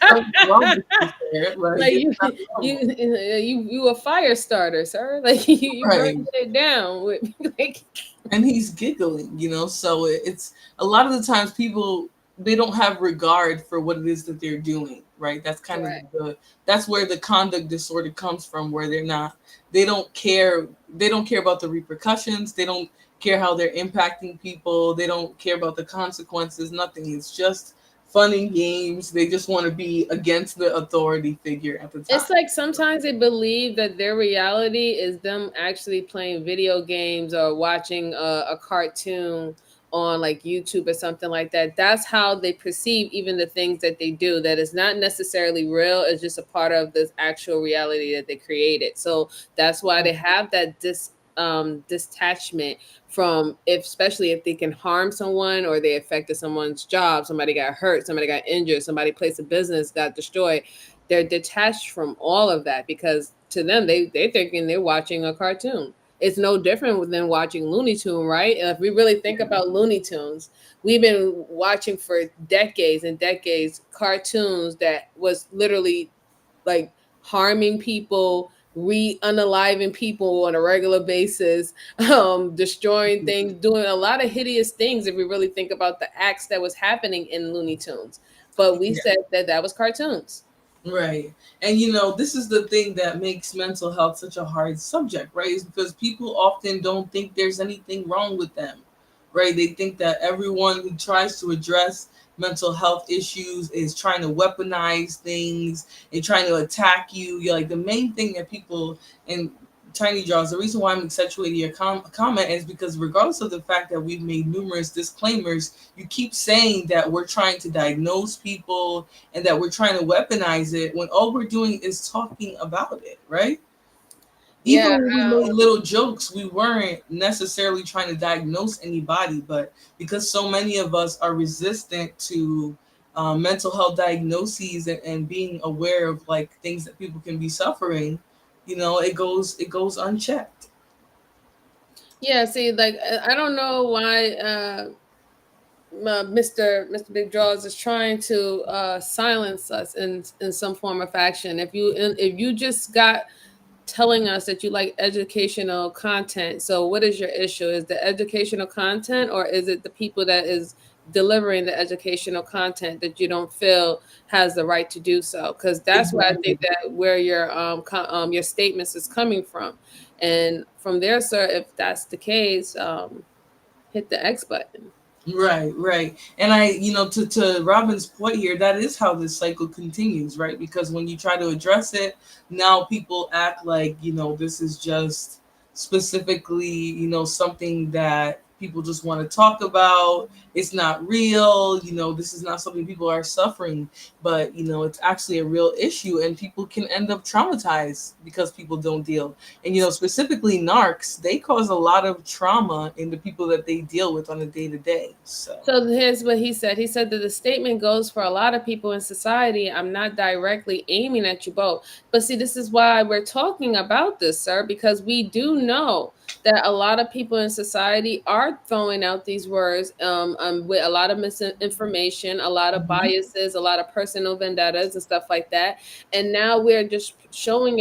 wrong with this there, Like it's not normal. you a fire starter, sir. Like you Right. burning it down with like. And he's giggling, so it's a lot of the times people, they don't have regard for what it is that they're doing, right? That's kind Right. of that's where the conduct disorder comes from, where they don't care about the repercussions, they don't care how they're impacting people, they don't care about the consequences, nothing. It's just fun and games. They just want to be against the authority figure at the time. It's like sometimes they believe that their reality is them actually playing video games or watching a cartoon on like YouTube or something like that. That's how they perceive even the things that they do. That is not necessarily real. It's just a part of this actual reality that they created. So that's why they have that detachment from, especially if they can harm someone or they affected someone's job, somebody got hurt, somebody got injured, somebody place of business got destroyed. They're detached from all of that because to them they're thinking they're watching a cartoon. It's no different than watching Looney Tune, right? And if we really think about Looney Tunes, we've been watching for decades and decades cartoons that was literally like harming people, unaliving people on a regular basis, destroying things, doing a lot of hideous things if we really think about the acts that was happening in Looney Tunes. But we said that was cartoons. Right. And this is the thing that makes mental health such a hard subject, right? Is because people often don't think there's anything wrong with them, right? They think that everyone who tries to address mental health issues is trying to weaponize things and trying to attack you. You're like, the main thing that people, and Tiny Jaws, the reason why I'm accentuating your comment is because regardless of the fact that we've made numerous disclaimers, you keep saying that we're trying to diagnose people and that we're trying to weaponize it when all we're doing is talking about it, right? Even when we made little jokes, we weren't necessarily trying to diagnose anybody, but because so many of us are resistant to mental health diagnoses and being aware of like things that people can be suffering, it goes unchecked. Yeah, see, like I don't know why Mr. Big Draws is trying to silence us in some form of fashion. If you just got telling us that you like educational content, so what is your issue? Is the educational content, or is it the people that is delivering the educational content that you don't feel has the right to do so? Because that's where I think that where your statements is coming from, and from there, sir, if that's the case, hit the X button. Right. And I, to Robin's point here, that is how this cycle continues, right? Because when you try to address it, now people act like, this is just specifically, something that people just want to talk about. It's not real, this is not something people are suffering, but, it's actually a real issue and people can end up traumatized because people don't deal. And, specifically narcs, they cause a lot of trauma in the people that they deal with on a day-to-day. So here's what he said. He said that the statement goes for a lot of people in society. I'm not directly aiming at you both. But see, this is why we're talking about this, sir, because we do know that a lot of people in society are throwing out these words with a lot of misinformation, a lot of biases, a lot of personal vendettas and stuff like that. And now we're just showing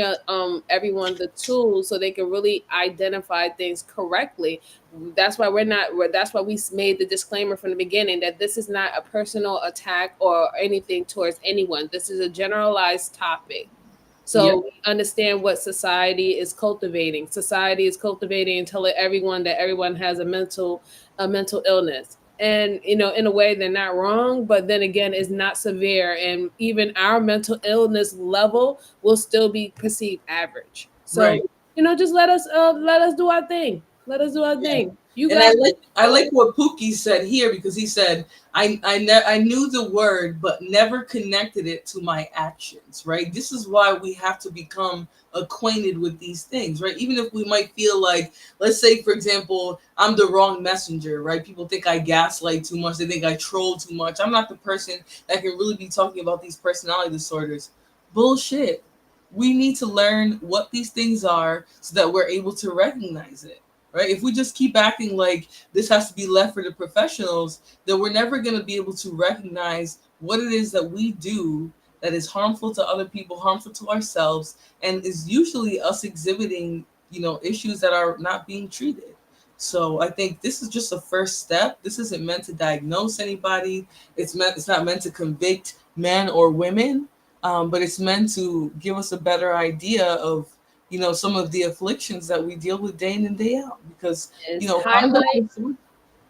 everyone the tools so they can really identify things correctly. That's why that's why we made the disclaimer from the beginning that this is not a personal attack or anything towards anyone. This is a generalized topic. So we understand what society is cultivating. Society is cultivating and telling everyone that everyone has a mental illness. And in a way they're not wrong, but then again, it's not severe. And even our mental illness level will still be perceived average. So, just let us do our thing. Let us do our thing. You guys, I like what Pookie said here, because he said, I knew the word, but never connected it to my actions, right? This is why we have to become acquainted with these things, right? Even if we might feel like, let's say, for example, I'm the wrong messenger, right? People think I gaslight too much. They think I troll too much. I'm not the person that can really be talking about these personality disorders. Bullshit. We need to learn what these things are so that we're able to recognize it. right? If we just keep acting like this has to be left for the professionals, then we're never going to be able to recognize what it is that we do that is harmful to other people, harmful to ourselves, and is usually us exhibiting, issues that are not being treated. So I think this is just a first step. This isn't meant to diagnose anybody. It's not meant to convict men or women, but it's meant to give us a better idea of some of the afflictions that we deal with day in and day out. Because highlight.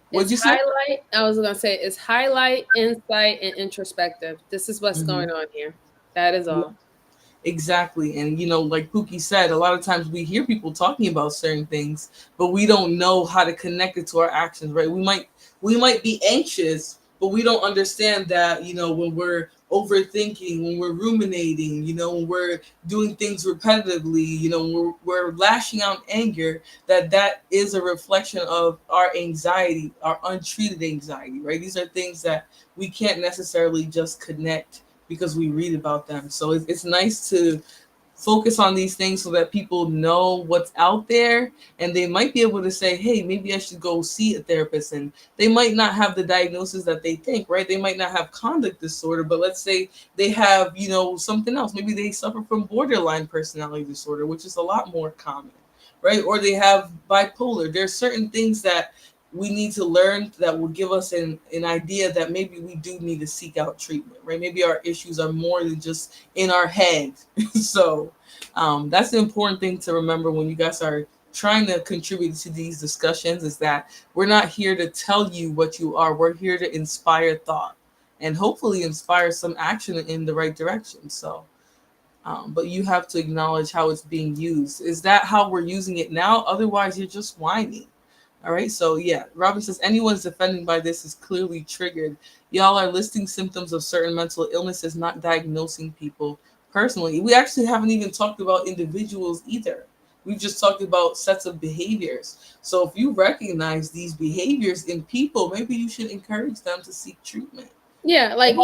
What'd you say? Highlight. I was gonna say it's highlight, insight, and introspective. This is what's going on here. That is all. Exactly. And like Pookie said, a lot of times we hear people talking about certain things, but we don't know how to connect it to our actions, right? We might be anxious, but we don't understand that, when we're overthinking, when we're ruminating, when we're doing things repetitively, when we're lashing out anger, that is a reflection of our anxiety, our untreated anxiety, right? These are things that we can't necessarily just connect because we read about them. So it's nice to focus on these things so that people know what's out there, and they might be able to say, hey, maybe I should go see a therapist. And they might not have the diagnosis that they think, right? They might not have conduct disorder, but let's say they have, something else. Maybe they suffer from borderline personality disorder, which is a lot more common, right? Or they have bipolar. There's certain things that we need to learn that will give us an idea that maybe we do need to seek out treatment, right? Maybe our issues are more than just in our head. So that's the important thing to remember when you guys are trying to contribute to these discussions, is that we're not here to tell you what you are. We're here to inspire thought and hopefully inspire some action in the right direction. So, but you have to acknowledge how it's being used. Is that how we're using it now? Otherwise, you're just whining. All right, so yeah, Robin says anyone's offended by this is clearly triggered. Y'all are listing symptoms of certain mental illnesses, not diagnosing people personally. We actually haven't even talked about individuals either. We've just talked about sets of behaviors. So if you recognize these behaviors in people, maybe you should encourage them to seek treatment. Yeah, like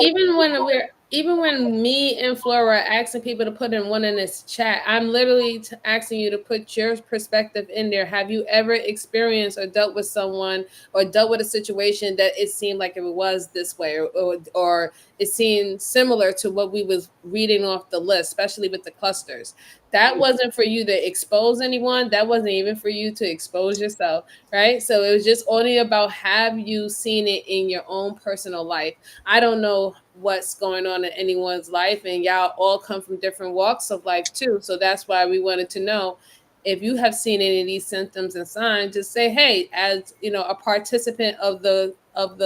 even when me and Flora are asking people to put in one in this chat, I'm literally asking you to put your perspective in there. Have you ever experienced or dealt with someone or dealt with a situation that it seemed like it was this way, or it seemed similar to what we was reading off the list, especially with the clusters? That wasn't for you to expose anyone. That wasn't even for you to expose yourself, right? So it was just only about, have you seen it in your own personal life? I don't know what's going on in anyone's life, and y'all all come from different walks of life too. So that's why we wanted to know if you have seen any of these symptoms and signs. Just say, hey, as a participant of the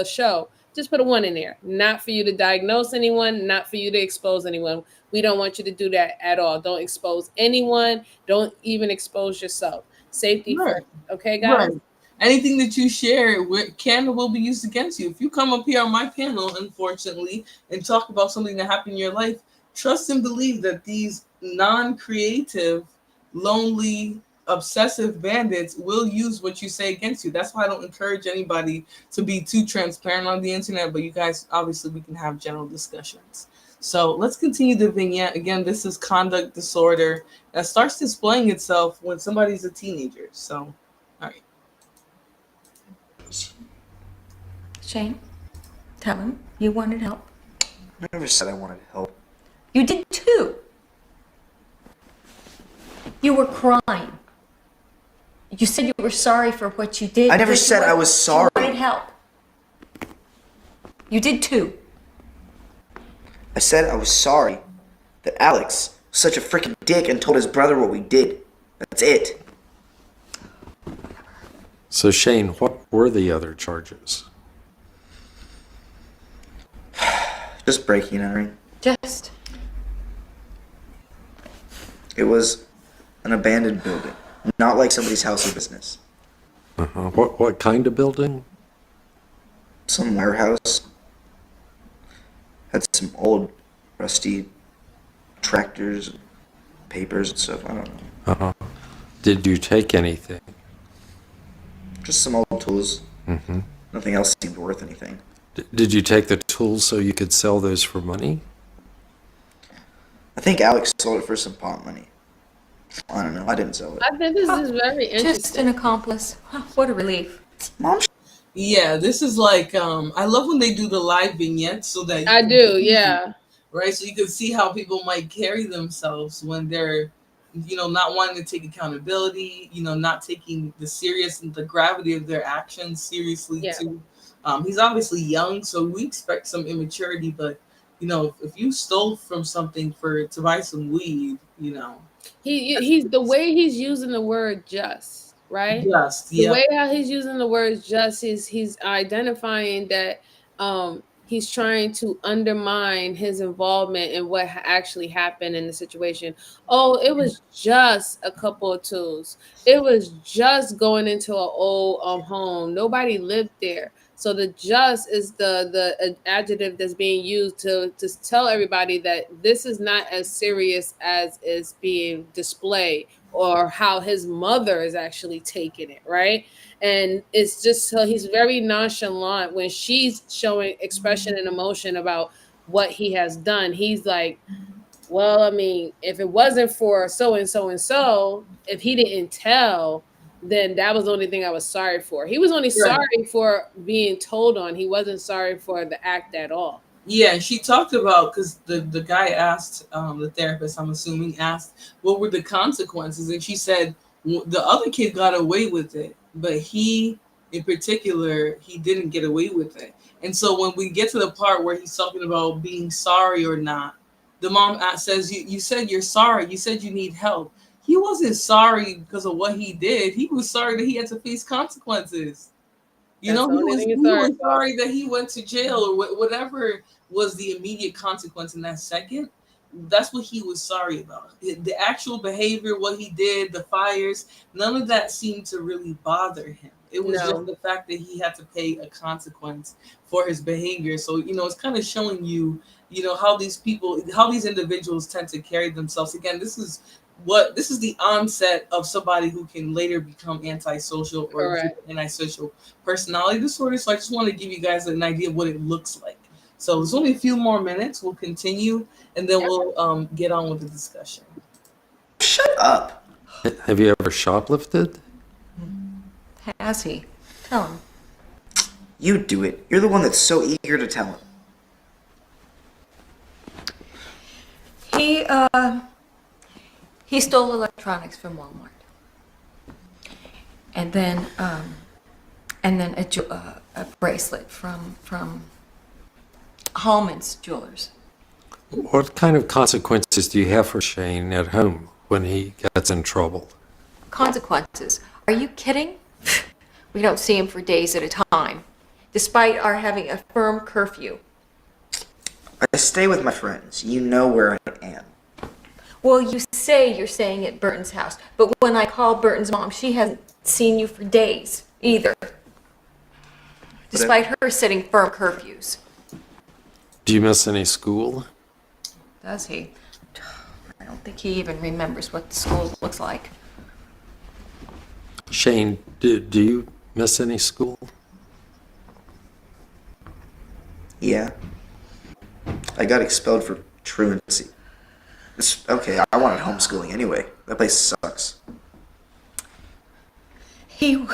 show, just put a 1 in there. Not for you to diagnose anyone, not for you to expose anyone. We don't want you to do that at all. Don't expose anyone. Don't even expose yourself. Safety first. Okay, guys? Right. Anything that you share will be used against you. If you come up here on my panel, unfortunately, and talk about something that happened in your life, trust and believe that these non-creative, lonely, obsessive bandits will use what you say against you. That's why I don't encourage anybody to be too transparent on the internet, but you guys, obviously, we can have general discussions. So let's continue the vignette. Again, this is conduct disorder that starts displaying itself when somebody's a teenager. So, all right. Shane, tell him you wanted help. I never said I wanted help. You did too. You were crying. You said you were sorry for what you did. I never said I was sorry. You wanted help. You did too. I said I was sorry that Alex was such a freaking dick and told his brother what we did. That's it. So Shane, what were the other charges? Just breaking and entering. Just. It was an abandoned building, not like somebody's house or business. What kind of building? Some warehouse. Had some old, rusty tractors, and papers and stuff. I don't know. Did you take anything? Just some old tools. Nothing else seemed worth anything. Did you take the tools so you could sell those for money? I think Alex sold it for some pot money. I don't know. I didn't sell it. I think this is very interesting. Just an accomplice. What a relief. Mom, Yeah, this is like I love when they do the live vignettes so that you I can do, see, yeah. right? So you can see how people might carry themselves when they're, not wanting to take accountability, not taking the gravity of their actions seriously Yeah. too. He's obviously young, so we expect some immaturity, but if you stole from something to buy some weed, He's the way he's using the word just, right? just The yeah, way how he's using the words just is he's identifying that he's trying to undermine his involvement in what actually happened in the situation. Oh, it was just a couple of tools. It was just going into an old home. Nobody lived there. So the just is the adjective that's being used to tell everybody that this is not as serious as is being displayed, or how his mother is actually taking it, right? And it's just so he's very nonchalant when she's showing expression and emotion about what he has done. He's like, well, I mean, if it wasn't for so and so and so, if he didn't tell, then that was the only thing I was sorry for. He was only right. sorry for being told on. He wasn't sorry for the act at all. Yeah, and she talked about, because the guy asked, the therapist, I'm assuming, asked what were the consequences, and she said the other kid got away with it, but he, in particular, he didn't get away with it. And so when we get to the part where he's talking about being sorry or not, the mom says, you said you're sorry, you said you need help. He wasn't sorry because of what he did. He was sorry that he had to face consequences. That's the He only was thing he he's sorry was for. sorry that he went to jail, or whatever was the immediate consequence in that second. That's what he was sorry about. The actual behavior, what he did, the fires, none of that seemed to really bother him. It was just No, the fact that he had to pay a consequence for his behavior. So, it's kind of showing you, how these individuals tend to carry themselves. Again, this is the onset of somebody who can later become antisocial or exhibit correct. antisocial personality disorder. So I just want to give you guys an idea of what it looks like. So there's only a few more minutes. We'll continue, and then we'll get on with the discussion. shut up. Have you ever shoplifted? Has he? Tell him. You do it. You're the one that's so eager to tell him. He stole electronics from Walmart, and then a bracelet from Hallman's Jewelers. What kind of consequences do you have for Shane at home when he gets in trouble? Consequences? Are you kidding? We don't see him for days at a time, despite our having a firm curfew. I stay with my friends. You know where I am. Well, you say you're staying at Burton's house, but when I call Burton's mom, she hasn't seen you for days either, despite her setting firm curfews. Do you miss any school? Does he? I don't think he even remembers what the school looks like. Shane, do you miss any school? Yeah. I got expelled for truancy. It's okay, I wanted homeschooling anyway. That place sucks. He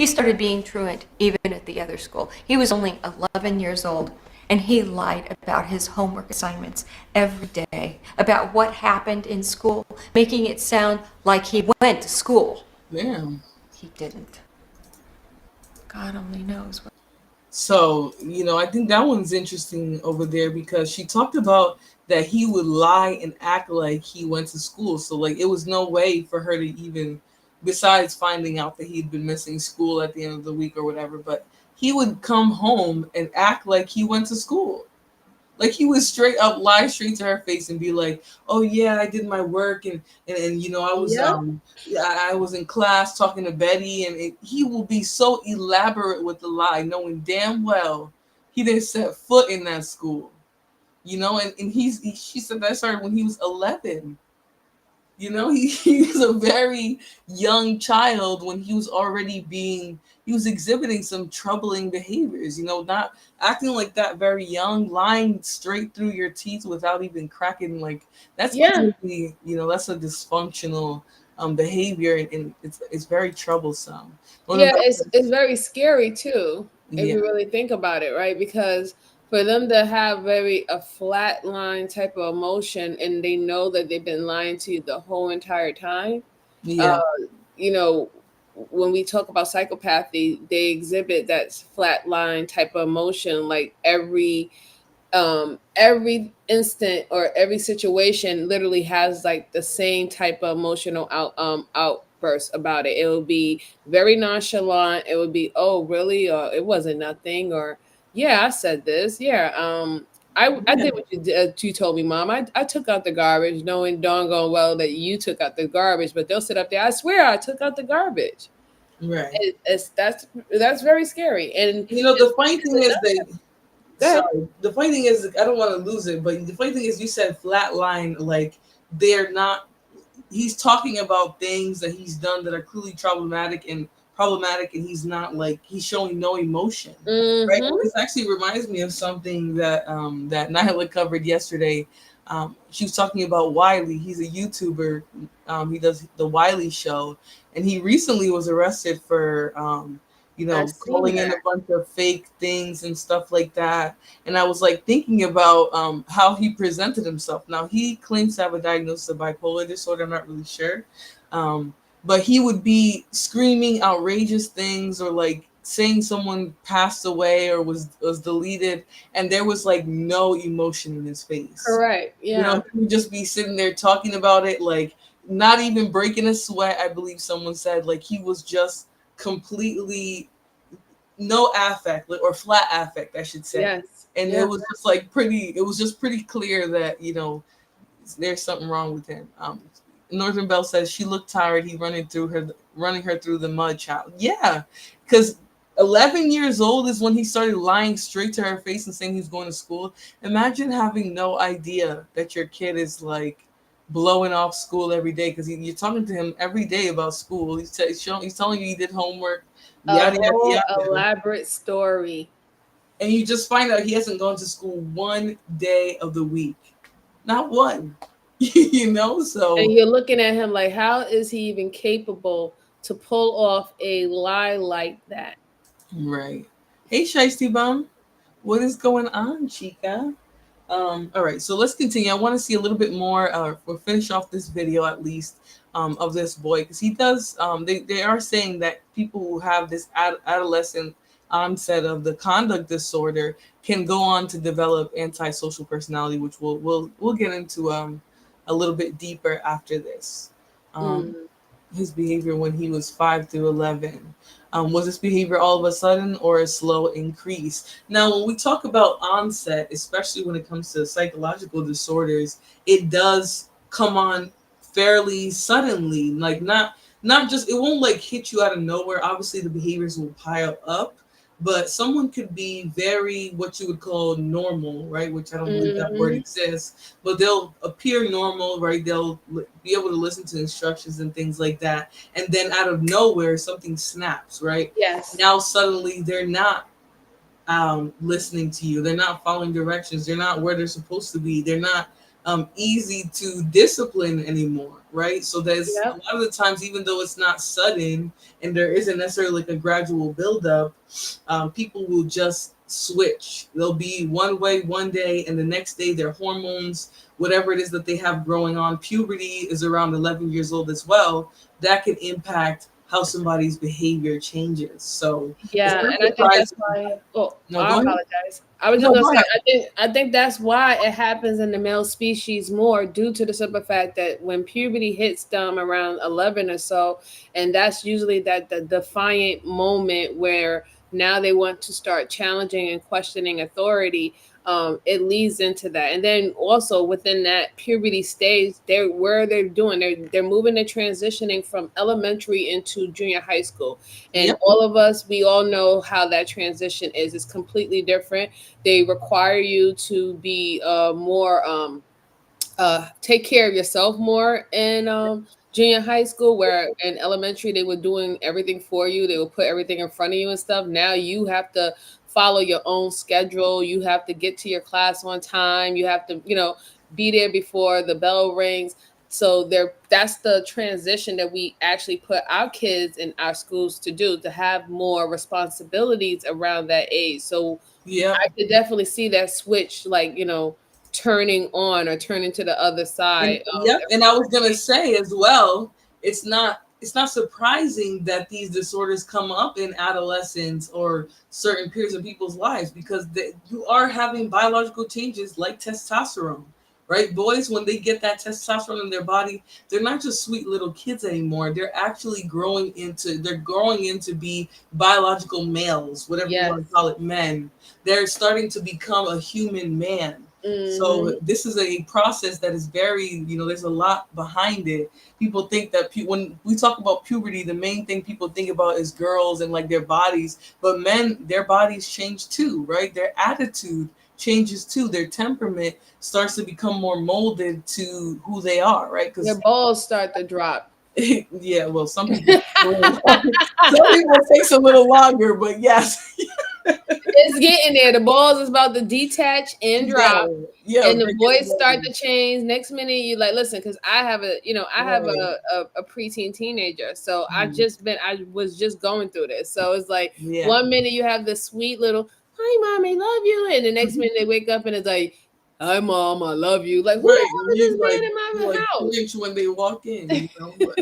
started being truant even at the other school. He was only 11 years old, and he lied about his homework assignments every day, about what happened in school, making it sound like he went to school. Damn. He didn't. God only knows what. So, I think that one's interesting over there because she talked about that he would lie and act like he went to school. So, like, it was no way for her to even, besides finding out that he'd been missing school at the end of the week or whatever, but he would come home and act like he went to school. Like, he would straight up lie straight to her face and be like, "Oh yeah, I did my work, and I was Yep. I was in class talking to Betty," and he will be so elaborate with the lie, knowing damn well he didn't set foot in that school. And she said that started when he was 11. You know, he was a very young child when he was already he was exhibiting some troubling behaviors, you know, not acting like that very young, lying straight through your teeth without even cracking. Like, that's Yeah. basically, you know, that's a dysfunctional behavior, and it's very troublesome. One of Yeah, the it's very scary too, if yeah, you really think about it, right? Because for them to have very a flat line type of emotion and they know that they've been lying to you the whole entire time, uh, yeah, you know, when we talk about psychopathy, they exhibit that flat line type of emotion like every instant or every situation literally has like the same type of emotional outburst about it. It will be very nonchalant. It would be, oh really, or it wasn't nothing, or yeah, I said this, yeah, I yeah, did what you told me, mom. I took out the garbage, knowing doggone well that you took out the garbage, but they'll sit up there, I swear I took out the garbage. right. It's that's very scary. And You know, the funny it's thing is another. that Go ahead. sorry. The funny thing is, I don't want to lose it, but the funny thing is, you said flat line. Like, they're not. He's talking about things that he's done that are clearly problematic, and he's not like he's showing no emotion. Right. And Mm-hmm. this actually reminds me of something that Nyla covered yesterday. She was talking about Wiley. He's a YouTuber. He does the Wiley Show, and he recently was arrested for you I've know, seen calling in that. a bunch of fake things and stuff like that. And I was like thinking about how he presented himself. Now, he claims to have a diagnosis of bipolar disorder. I'm not really sure. But he would be screaming outrageous things, or like saying someone passed away or was deleted, and there was like no emotion in his face. Correct. You know, Yeah. he would just be sitting there talking about it, like not even breaking a sweat. I believe someone said, like, he was just completely no affect, or flat affect, I should say. Yes. And Yeah. it was just pretty clear that, you know, there's something wrong with him. Northern Bell says she looked tired. He running her through the mud, child. Yeah, because 11 years old is when he started lying straight to her face and saying he's going to school. Imagine having no idea that your kid is like blowing off school every day, because you're talking to him every day about school. He's telling you he did homework, A yada yada whole yada, elaborate story. and you just find out he hasn't gone to school one day of the week, not one. You know, And so you're looking at him like, how is he even capable to pull off a lie like that? right. Hey, Shiesty Bum, what is going on, Chica? All right, so let's continue. I want to see a little bit more, or finish off this video at least, of this boy, because he does. They are saying that people who have this adolescent onset of the conduct disorder can go on to develop antisocial personality, which we'll get into a little bit deeper after this. Um, Mm. his behavior when he was 5 through 11. Was this behavior all of a sudden or a slow increase? Now, when we talk about onset, especially when it comes to psychological disorders, it does come on fairly suddenly. Like, not just, it won't like hit you out of nowhere. Obviously, the behaviors will pile up, but someone could be very what you would call normal, right? Which I don't believe that word Hmm. exists, but they'll appear normal, right? They'll be able to listen to instructions and things like that, and then out of nowhere something snaps, right? Yes. Now suddenly they're not listening to you. They're not following directions. They're not where they're supposed to be. They're not easy to discipline anymore, right? So there's a Yep. lot of the times, even though it's not sudden and there isn't necessarily like a gradual buildup, people will just switch. They'll be one way one day, and the next day their hormones, whatever it is that they have growing on, puberty is around 11 years old as well. That can impact how somebody's behavior changes. So it's Yeah, not and I think that's surprising. why. Oh, No, I go ahead. apologize. I was just No, gonna go say, ahead. I think that's why it happens in the male species more, due to the simple fact that when puberty hits them around 11 or so, and that's usually that the defiant moment where now they want to start challenging and questioning authority. It leads into that, and then also within that puberty stage, they're moving, they're transitioning from elementary into junior high school. And Yep. all of us, we all know how that transition is. It's completely different. They require you to be more take care of yourself more in junior high school, where in elementary they were doing everything for you. They would put everything in front of you and stuff. Now you have to follow your own schedule. You have to get to your class on time. You have to, be there before the bell rings. So that's the transition that we actually put our kids in our schools to do, to have more responsibilities around that age. So Yeah. I could definitely see that switch, like, turning on or turning to the other And side. yep, and I was gonna say as well, it's not surprising that these disorders come up in adolescence or certain periods of people's lives, because you are having biological changes like testosterone, right? Boys, when they get that testosterone in their body, they're not just sweet little kids anymore. They're growing into be biological males, whatever you Yes. want to call it, men. They're starting to become a human man. Mhm. So this is a process that is very, there's a lot behind it. People think that when we talk about puberty, the main thing people think about is girls and like their bodies, but men, their bodies change too, right? Their attitude changes too. Their temperament starts to become more molded to who they are, right? Your Because balls start to drop. yeah, well, some people some people it takes a little longer, but yes. It's getting there. The balls is about to detach and Yeah, drop, yeah, and the they're getting voice start ready. to change. Next minute, you like, listen, because I have Right. a preteen teenager, so Mhm. I was just going through this. So it's like Yeah. one minute you have this sweet little "Hi, mommy, love you," and the next minute they wake up and it's like, "Hi, mom, I love you." Like, who the Right. hell And is you this like man in you my like house? flinch when they walk in. But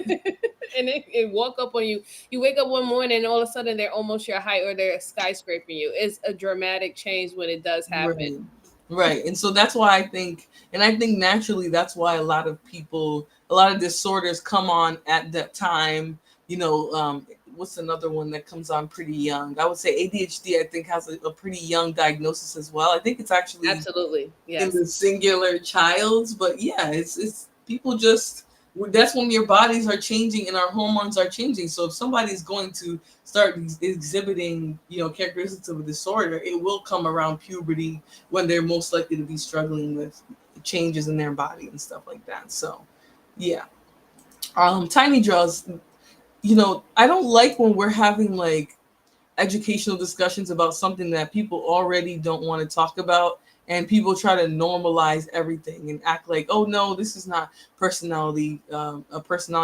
And it walk up on you. You wake up one morning and all of a sudden they're almost your height or they're skyscraping you. It's a dramatic change when it does happen. right. Right. And so that's why I think naturally that's why a lot of disorders come on at that time. What's another one that comes on pretty young? I would say ADHD, I think, has a pretty young diagnosis as well. I think it's actually Absolutely. in Yes. the singular childs, but yeah, it's people just, that's when your bodies are changing and our hormones are changing. So if somebody's going to start exhibiting characteristics of a disorder, it will come around puberty, when they're most likely to be struggling with changes in their body and stuff like that. So yeah. Tiny draws, I don't like when we're having like educational discussions about something that people already don't want to talk about, and people try to normalize everything and act like, oh no, this is not a personality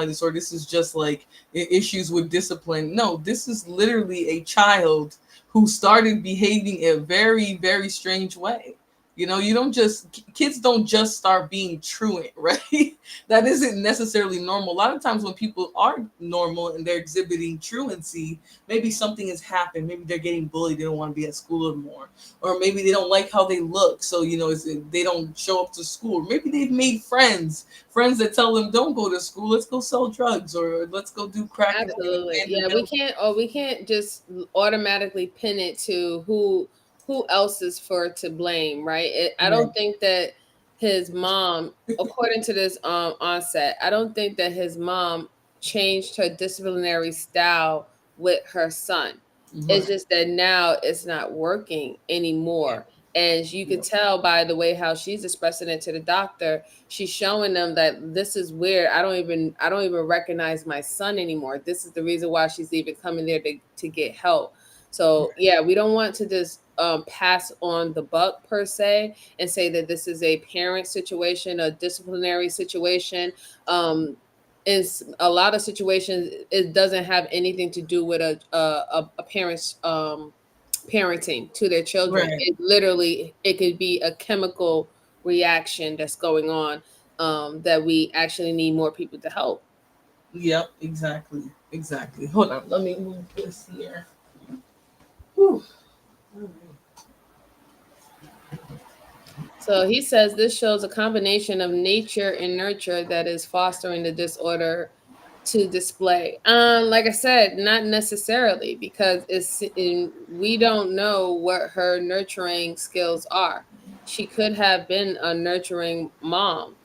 disorder, this is just like issues with discipline. No, this is literally a child who started behaving a very, very strange way. You don't just kids don't just start being truant, right? That isn't necessarily normal. A lot of times when people are normal and they're exhibiting truancy, maybe something has happened. Maybe they're getting bullied. They don't want to be at school anymore. Or maybe they don't like how they look. So, they don't show up to school. Maybe they've made friends that tell them, don't go to school. Let's go sell drugs, or let's go do crack in an Absolutely. abandoned Yeah, building. we can't just automatically pin it to who else is for to blame, right? I Right. don't think that his mom, according to this onset, I don't think that his mom changed her disciplinary style with her son. It's Right. just that now it's not working Yeah. anymore. And you could Yep. tell by the way how she's expressing it to the doctor, she's showing them that this is weird. I don't even recognize my son anymore. This is the reason why she's even coming there to get help. So yeah, we don't want to just pass on the buck per se and say that this is a parent situation, a disciplinary situation. Is a lot of situations it doesn't have anything to do with a parent's parenting to their children. Right. It literally it could be a chemical reaction that's going on, that we actually need more people to help. Yep. Exactly. Exactly. Hold on. Let me move this here. Whew. So he says this shows a combination of nature and nurture that is fostering the disorder to display. Like I said, not necessarily, because we don't know what her nurturing skills are. She could have been a nurturing mom,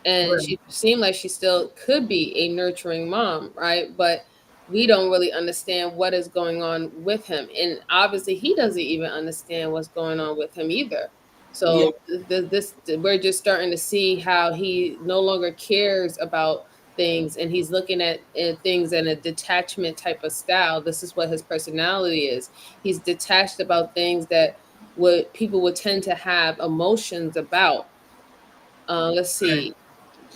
and Right. she seemed like she still could be a nurturing mom, right? But we don't really understand what is going on with him, and obviously he doesn't even understand what's going on with him either. So this we're just starting to see how he no longer cares about things, and he's looking at things in a detachment type of style. This is what his personality is. He's detached about things that would people would tend to have emotions about. Let's Right. see.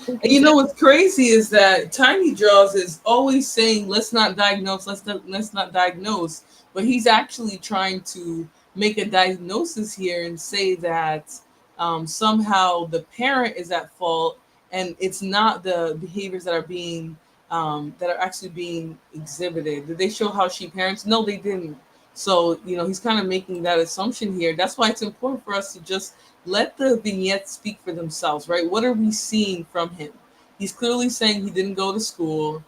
And Pookie you said, know what's crazy is that Tiny Jaws is always saying, "Let's not diagnose. Let's not diagnose." But he's actually trying to make a diagnosis here and say that somehow the parent is at fault, and it's not the behaviors that are actually being exhibited. Did they show how she parents? No, they didn't. So he's kind of making that assumption here. That's why it's important for us to just let the vignettes speak for themselves, right? What are we seeing from him? He's clearly saying he didn't go to school.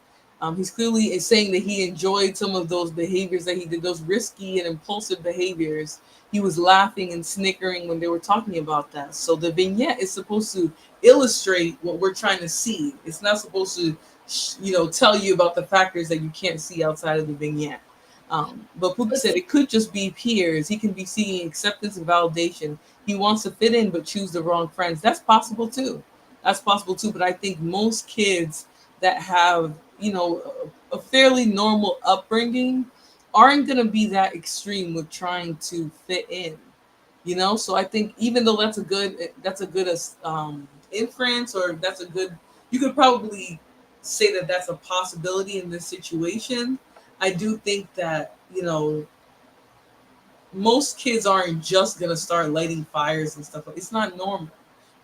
He's clearly saying that he enjoyed some of those behaviors that he did, those risky and impulsive behaviors. He was laughing and snickering when they were talking about that. So the vignette is supposed to illustrate what we're trying to see. It's not supposed to, tell you about the factors that you can't see outside of the vignette. But Pookie said it could just be peers. He can be seeking acceptance and validation. He wants to fit in but choose the wrong friends. That's possible too. That's possible too. But I think most kids that have, a fairly normal upbringing aren't going to be that extreme with trying to fit in. So I think even though that's a good inference, or that's a good, you could probably say that that's a possibility in this situation. I do think that most kids aren't just gonna start lighting fires and stuff. It's not normal.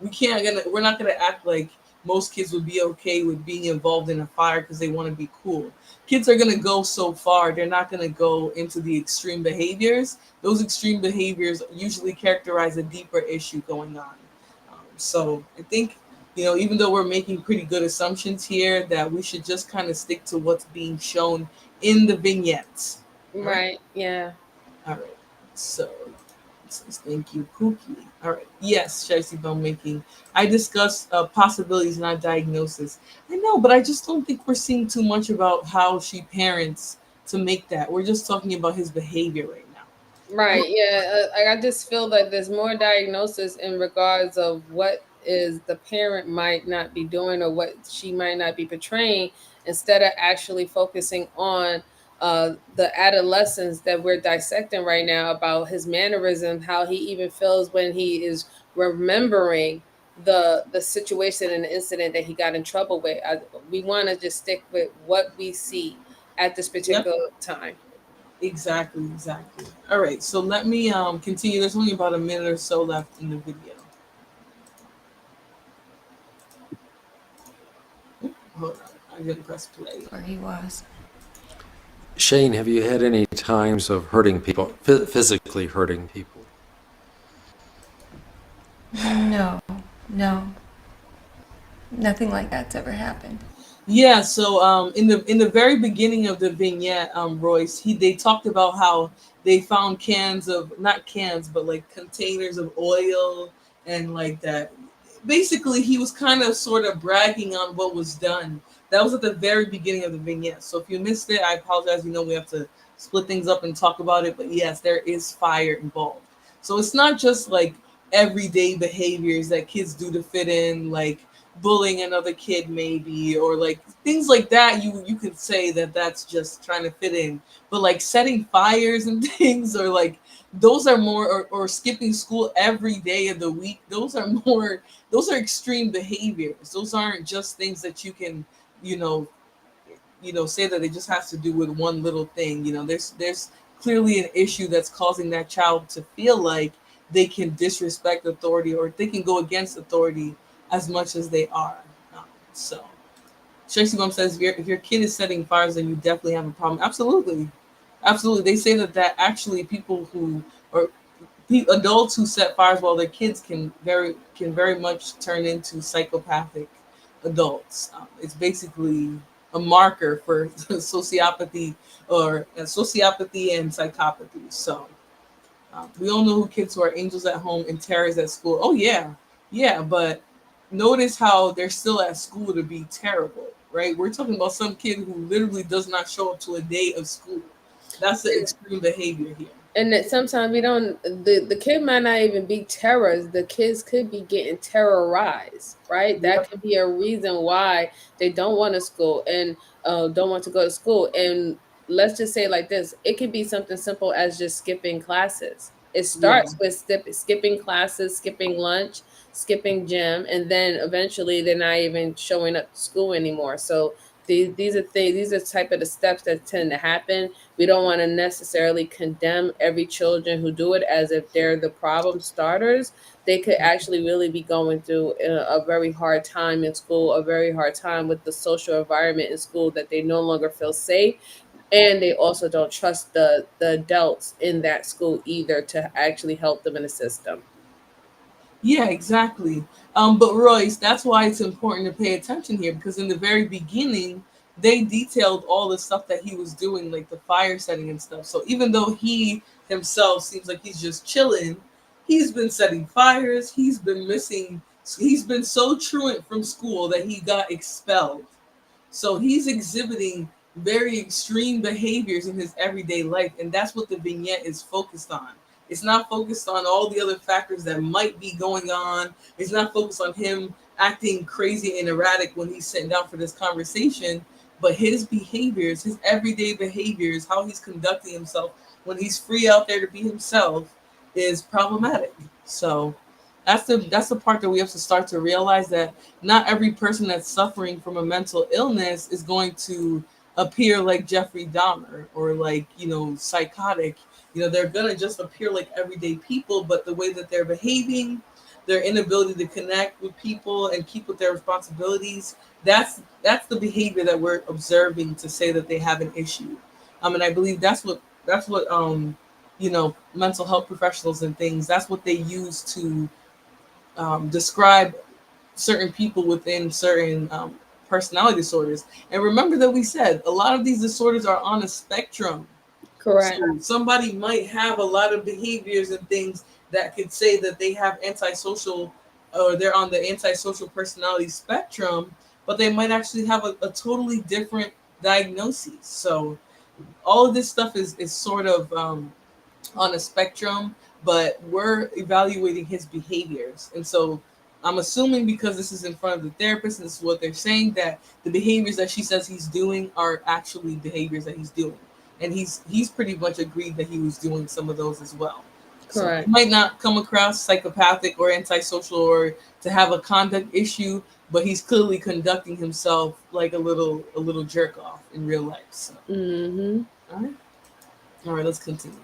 We're not gonna act like most kids would be okay with being involved in a fire because they want to be cool. Kids are gonna go so far. They're not gonna go into the extreme behaviors. Those extreme behaviors usually characterize a deeper issue going on. So I think even though we're making pretty good assumptions here, that we should just kind of stick to what's being shown in the vignettes. All right. right, yeah. All right. So thank you, Pookie. All right. Yes, Shicey Bone making. I discussed possibilities, not diagnosis. I know, but I just don't think we're seeing too much about how she parents to make that. We're just talking about his behavior right now. Right. Yeah. I just feel that there's more diagnosis in regards of what is the parent might not be doing or what she might not be portraying, instead of actually focusing on the adolescence that we're dissecting right now, about his mannerism, how he even feels when he is remembering the situation and the incident that he got in trouble with. We want to just stick with what we see at this Yep. particular time. Exactly. All right. So let me continue. There's only about a minute or so left in the video. Hold on. I'm gonna press play. Where he was. Shane, have you had any times of hurting people, physically hurting people? No, no. Nothing like that's ever happened. Yeah, so in the very beginning of the vignette, Royce, they talked about how they found cans of, not cans, but like containers of oil and like that. Basically, he was kind of sort of bragging on what was done. That was at the very beginning of the vignette. So if you missed it, I apologize. We have to split things up and talk about it. But yes, there is fire involved. So it's not just like everyday behaviors that kids do to fit in, like bullying another kid maybe, or like things like that. You could say that that's just trying to fit in, but like setting fires and things, or like those are more, or skipping school every day of the week, those are extreme behaviors. Those aren't just things that you can you know say that it just has to do with one little thing. There's clearly an issue that's causing that child to feel like they can disrespect authority, or they can go against authority as much as they are. So Tracy Mom says, if your kid is setting fires, then you definitely have a problem. Absolutely. They say that actually people who, or adults who set fires while their kids can very much turn into psychopathic adults. It's basically a marker for sociopathy, or sociopathy and psychopathy. So we all know who kids who are angels at home and terrors at school. Oh yeah, but notice how they're still at school to be terrible, right? We're talking about some kid who literally does not show up to a day of school. That's the extreme behavior here. And that sometimes we don't, the kid might not even be terrors, the kids could be getting terrorized, right? That could be a reason why they don't want to school and don't want to go to school. And let's just say like this, it could be something simple as just skipping classes. It Yeah. starts with skipping classes, skipping lunch, skipping gym, and then eventually they're not even showing up to school anymore. So these are things, these are type of the steps that tend to happen. We don't want to necessarily condemn every children who do it as if they're the problem starters. They could actually really be going through a very hard time in school, a very hard time with the social environment in school, that they no longer feel safe, and they also don't trust the adults in that school either to actually help them in the system. Yeah, exactly. But Royce, that's why it's important to pay attention here, because in the very beginning, they detailed all the stuff that he was doing, like the fire setting and stuff. So even though he himself seems like he's just chilling, he's been setting fires, he's been missing, he's been so truant from school that he got expelled. So he's exhibiting very extreme behaviors in his everyday life, and that's what the vignette is focused on. It's not focused on all the other factors that might be going on. It's not focused on him acting crazy and erratic when he's sitting down for this conversation, but his behaviors, his everyday behaviors, how he's conducting himself when he's free out there to be himself is problematic. So that's the part that we have to start to realize, that not every person that's suffering from a mental illness is going to appear like Jeffrey Dahmer or like, psychotic. They're gonna just appear like everyday people, but the way that they're behaving, their inability to connect with people and keep with their responsibilities, that's the behavior that we're observing to say that they have an issue. And I believe that's what mental health professionals and things, that's what they use to describe certain people within certain personality disorders. And remember that we said a lot of these disorders are on a spectrum. Correct. So somebody might have a lot of behaviors and things that could say that they have antisocial, or they're on the antisocial personality spectrum, but they might actually have a totally different diagnosis. So all of this stuff is sort of on a spectrum, but we're evaluating his behaviors. And so I'm assuming, because this is in front of the therapist and this is what they're saying, that the behaviors that she says he's doing are actually behaviors that he's doing. And he's pretty much agreed that he was doing some of those as well. So Correct. he might not come across psychopathic or antisocial or to have a conduct issue, but he's clearly conducting himself like a little jerk off in real life. So all right, let's continue.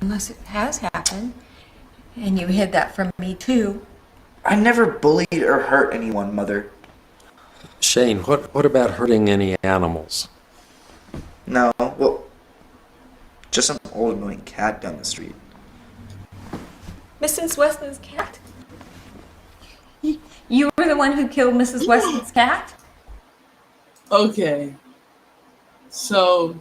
Unless it has happened, and you hid that from me too. I never bullied or hurt anyone, Mother. Shane, what about hurting any animals? No, well, just some old annoying cat down the street. Mrs. Weston's cat? You were the one who killed Mrs. Weston's cat? Okay. So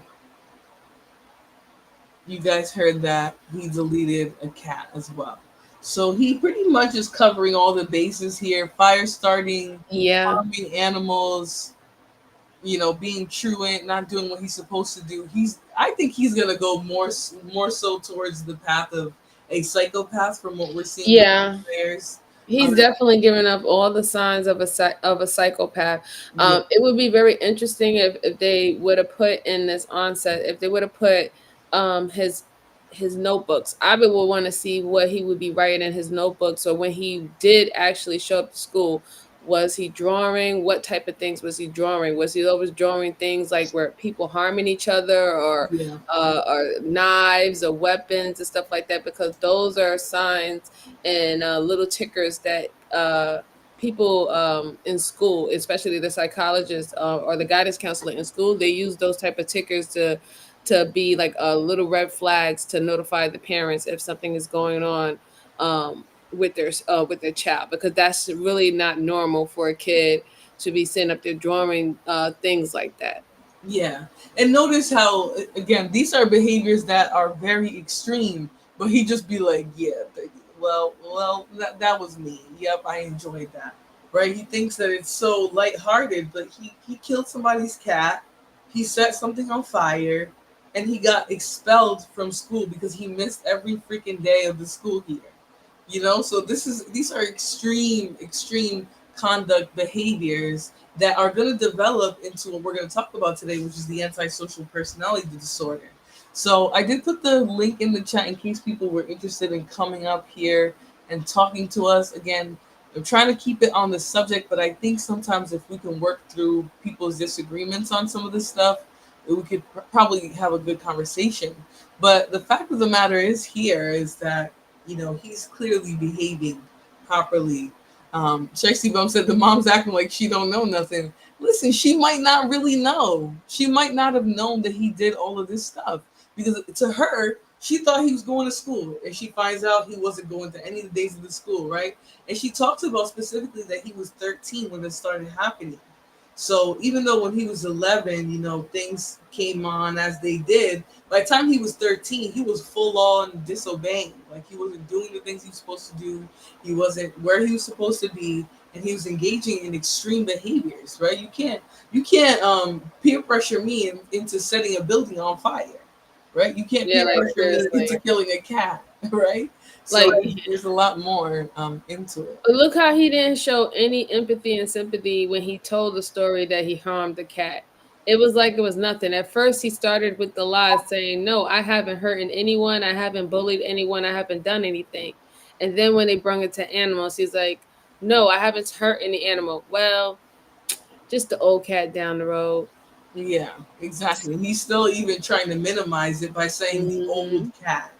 you guys heard that he deleted a cat as well. So he pretty much is covering all the bases here. Fire starting, harming animals, being truant, not doing what he's supposed to do. I think he's gonna go more so towards the path of a psychopath from what we're seeing. Yeah. He's definitely giving up all the signs of a psychopath. It would be very interesting if they would have put in this onset, if they would have put his notebooks. I would want to see what he would be writing in his notebooks, or when he did actually show up to school. Was he drawing? What type of things was he drawing? Was he always drawing things like where people harming each other, or knives or weapons and stuff like that? Because those are signs and little tickers that people in school, especially the psychologist or the guidance counselor in school, they use those type of tickers to be like little red flags to notify the parents if something is going on with their child, because that's really not normal for a kid to be sitting up there drawing things like that. Yeah. And notice how, again, these are behaviors that are very extreme, but he just be like, yeah, well, that was me. Yep, I enjoyed that. Right? He thinks that it's so lighthearted, but he killed somebody's cat. He set something on fire. and he got expelled from school because he missed every freaking day of the school year. So these are extreme conduct behaviors that are going to develop into what we're going to talk about today, which is the antisocial personality disorder. So I did put the link in the chat in case people were interested in coming up here and talking to us. Again, I'm trying to keep it on the subject, but I think sometimes if we can work through people's disagreements on some of this stuff, we could probably have a good conversation. But the fact of the matter is that he's clearly behaving properly. Tracy Bum said the mom's acting like she don't know nothing. Listen, she might not really know. She might not have known that he did all of this stuff, because to her, she thought he was going to school, and she finds out he wasn't going to any of the days of the school, right? And she talks about specifically that he was 13 when it started happening. So even though when he was 11, things came on as they did, by the time he was 13, he was full on disobeying. Like, he wasn't doing the things he was supposed to do. He wasn't where he was supposed to be, and he was engaging in extreme behaviors, right? You can't peer pressure me into setting a building on fire, right? You can't peer pressure me into killing a cat, right? So there's a lot more into it. But look how he didn't show any empathy and sympathy when he told the story that he harmed the cat. It was like it was nothing. At first, he started with the lies, saying, no, I haven't hurt anyone. I haven't bullied anyone. I haven't done anything. And then when they brought it to animals, he's like, no, I haven't hurt any animal. Well, just the old cat down the road. Yeah, exactly. He's still even trying to minimize it by saying the old cat.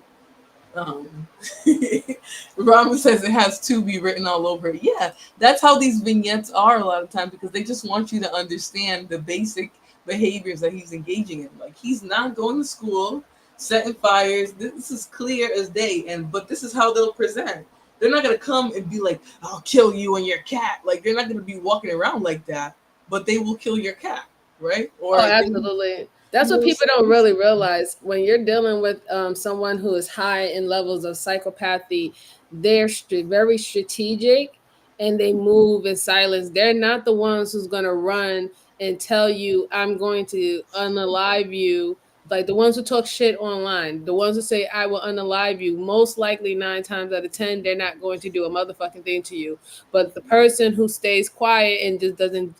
Robin says it has to be written all over it. Yeah, that's how these vignettes are a lot of times, because they just want you to understand the basic behaviors that he's engaging in. Like, he's not going to school, setting fires. This is clear as day. But this is how they'll present. They're not going to come and be like, I'll kill you and your cat. Like, they're not going to be walking around like that, but they will kill your cat, right? Or absolutely. That's what people don't really realize. When you're dealing with someone who is high in levels of psychopathy, they're very strategic, and they move in silence. They're not the ones who's going to run and tell you, I'm going to unalive you. Like, the ones who talk shit online, the ones who say, I will unalive you, most likely 9 times out of 10, they're not going to do a motherfucking thing to you. But the person who stays quiet and just doesn't,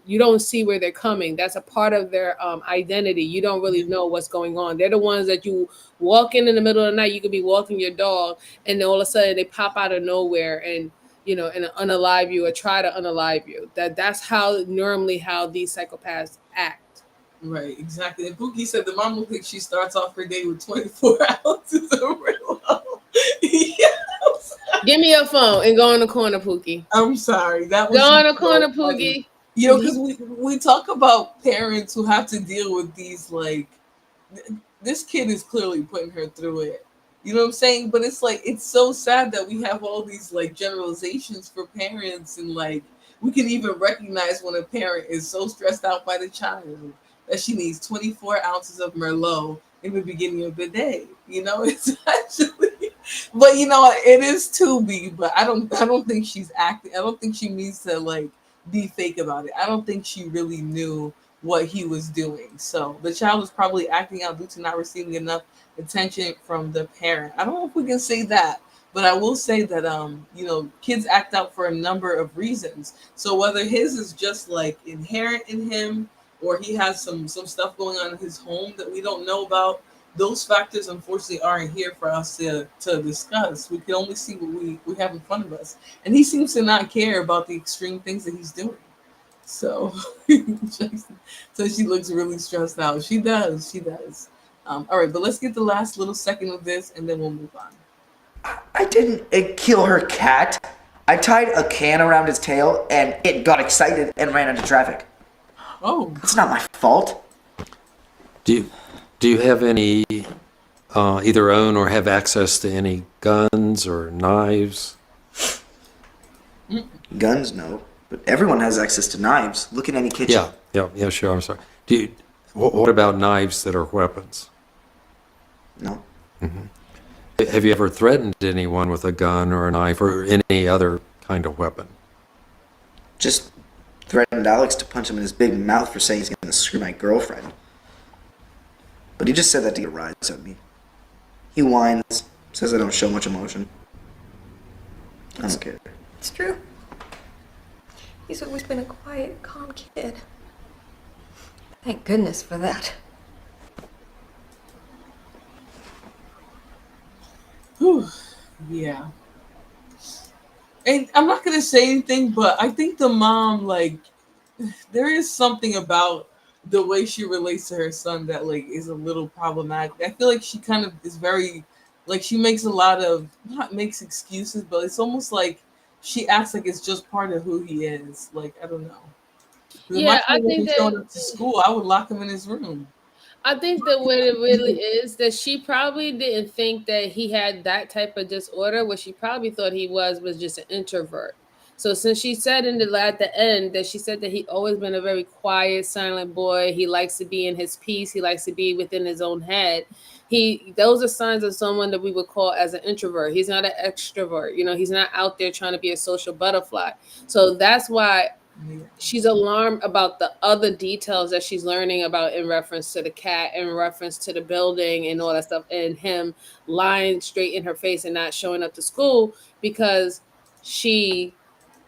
you don't see where they're coming. That's a part of their identity. You don't really know what's going on. They're the ones that you walk in the middle of the night. You could be walking your dog, and then all of a sudden they pop out of nowhere and unalive you or try to unalive you. That's how normally how these psychopaths act. Right, exactly. And Pookie said the mom looks like she starts off her day with 24 ounces of Rillo. Yes. Give me your phone and go in the corner, Pookie. I'm sorry. That was go in the corner, Pookie. Because we talk about parents who have to deal with these, like, this kid is clearly putting her through it. You know what I'm saying? But it's like, it's so sad that we have all these, like, generalizations for parents, and, like, we can even recognize when a parent is so stressed out by the child that she needs 24 ounces of Merlot in the beginning of the day. It's actually, but it is to be. But I don't think she's acting. I don't think she means to, like, be fake about it. I don't think she really knew what he was doing. So the child is probably acting out due to not receiving enough attention from the parent. I don't know if we can say that, but I will say that kids act out for a number of reasons. So whether his is just, like, inherent in him, or he has some stuff going on in his home that we don't know about, those factors unfortunately aren't here for us to discuss. We can only see what we have in front of us. And he seems to not care about the extreme things that he's doing. So, so she looks really stressed out. She does. All right, but let's get the last little second of this, and then we'll move on. I didn't kill her cat. I tied a can around his tail, and it got excited and ran into traffic. Oh, it's not my fault. Do you have any either own or have access to any guns or knives? Guns, no, but everyone has access to knives. Look in any kitchen. Yeah, sure. I'm sorry. What about knives that are weapons? No. Mm-hmm. Have you ever threatened anyone with a gun or a knife or any other kind of weapon? Just threatened Alex to punch him in his big mouth for saying he's going to screw my girlfriend. But he just said that to get a rise out of me. He whines, says I don't show much emotion. I don't care. It's true. He's always been a quiet, calm kid. Thank goodness for that. Whew. Yeah. And I'm not going to say anything, but I think the mom, like, there is something about the way she relates to her son that, like, is a little problematic. I feel like she kind of is very, like, she makes a lot of, not makes excuses, but it's almost like she acts like it's just part of who he is. Like, I don't know. If my Yeah, I son think wasn't showing that up to school, I would lock him in his room. I think that what it really is that she probably didn't think that he had that type of disorder. What she probably thought he was just an introvert. So since she said at the end that she said that he always been a very quiet, silent boy, he likes to be in his peace, he likes to be within his own head. Those are signs of someone that we would call as an introvert. He's not an extrovert. You know, he's not out there trying to be a social butterfly. So that's why she's alarmed about the other details that she's learning about in reference to the cat, in reference to the building and all that stuff, and him lying straight in her face and not showing up to school because she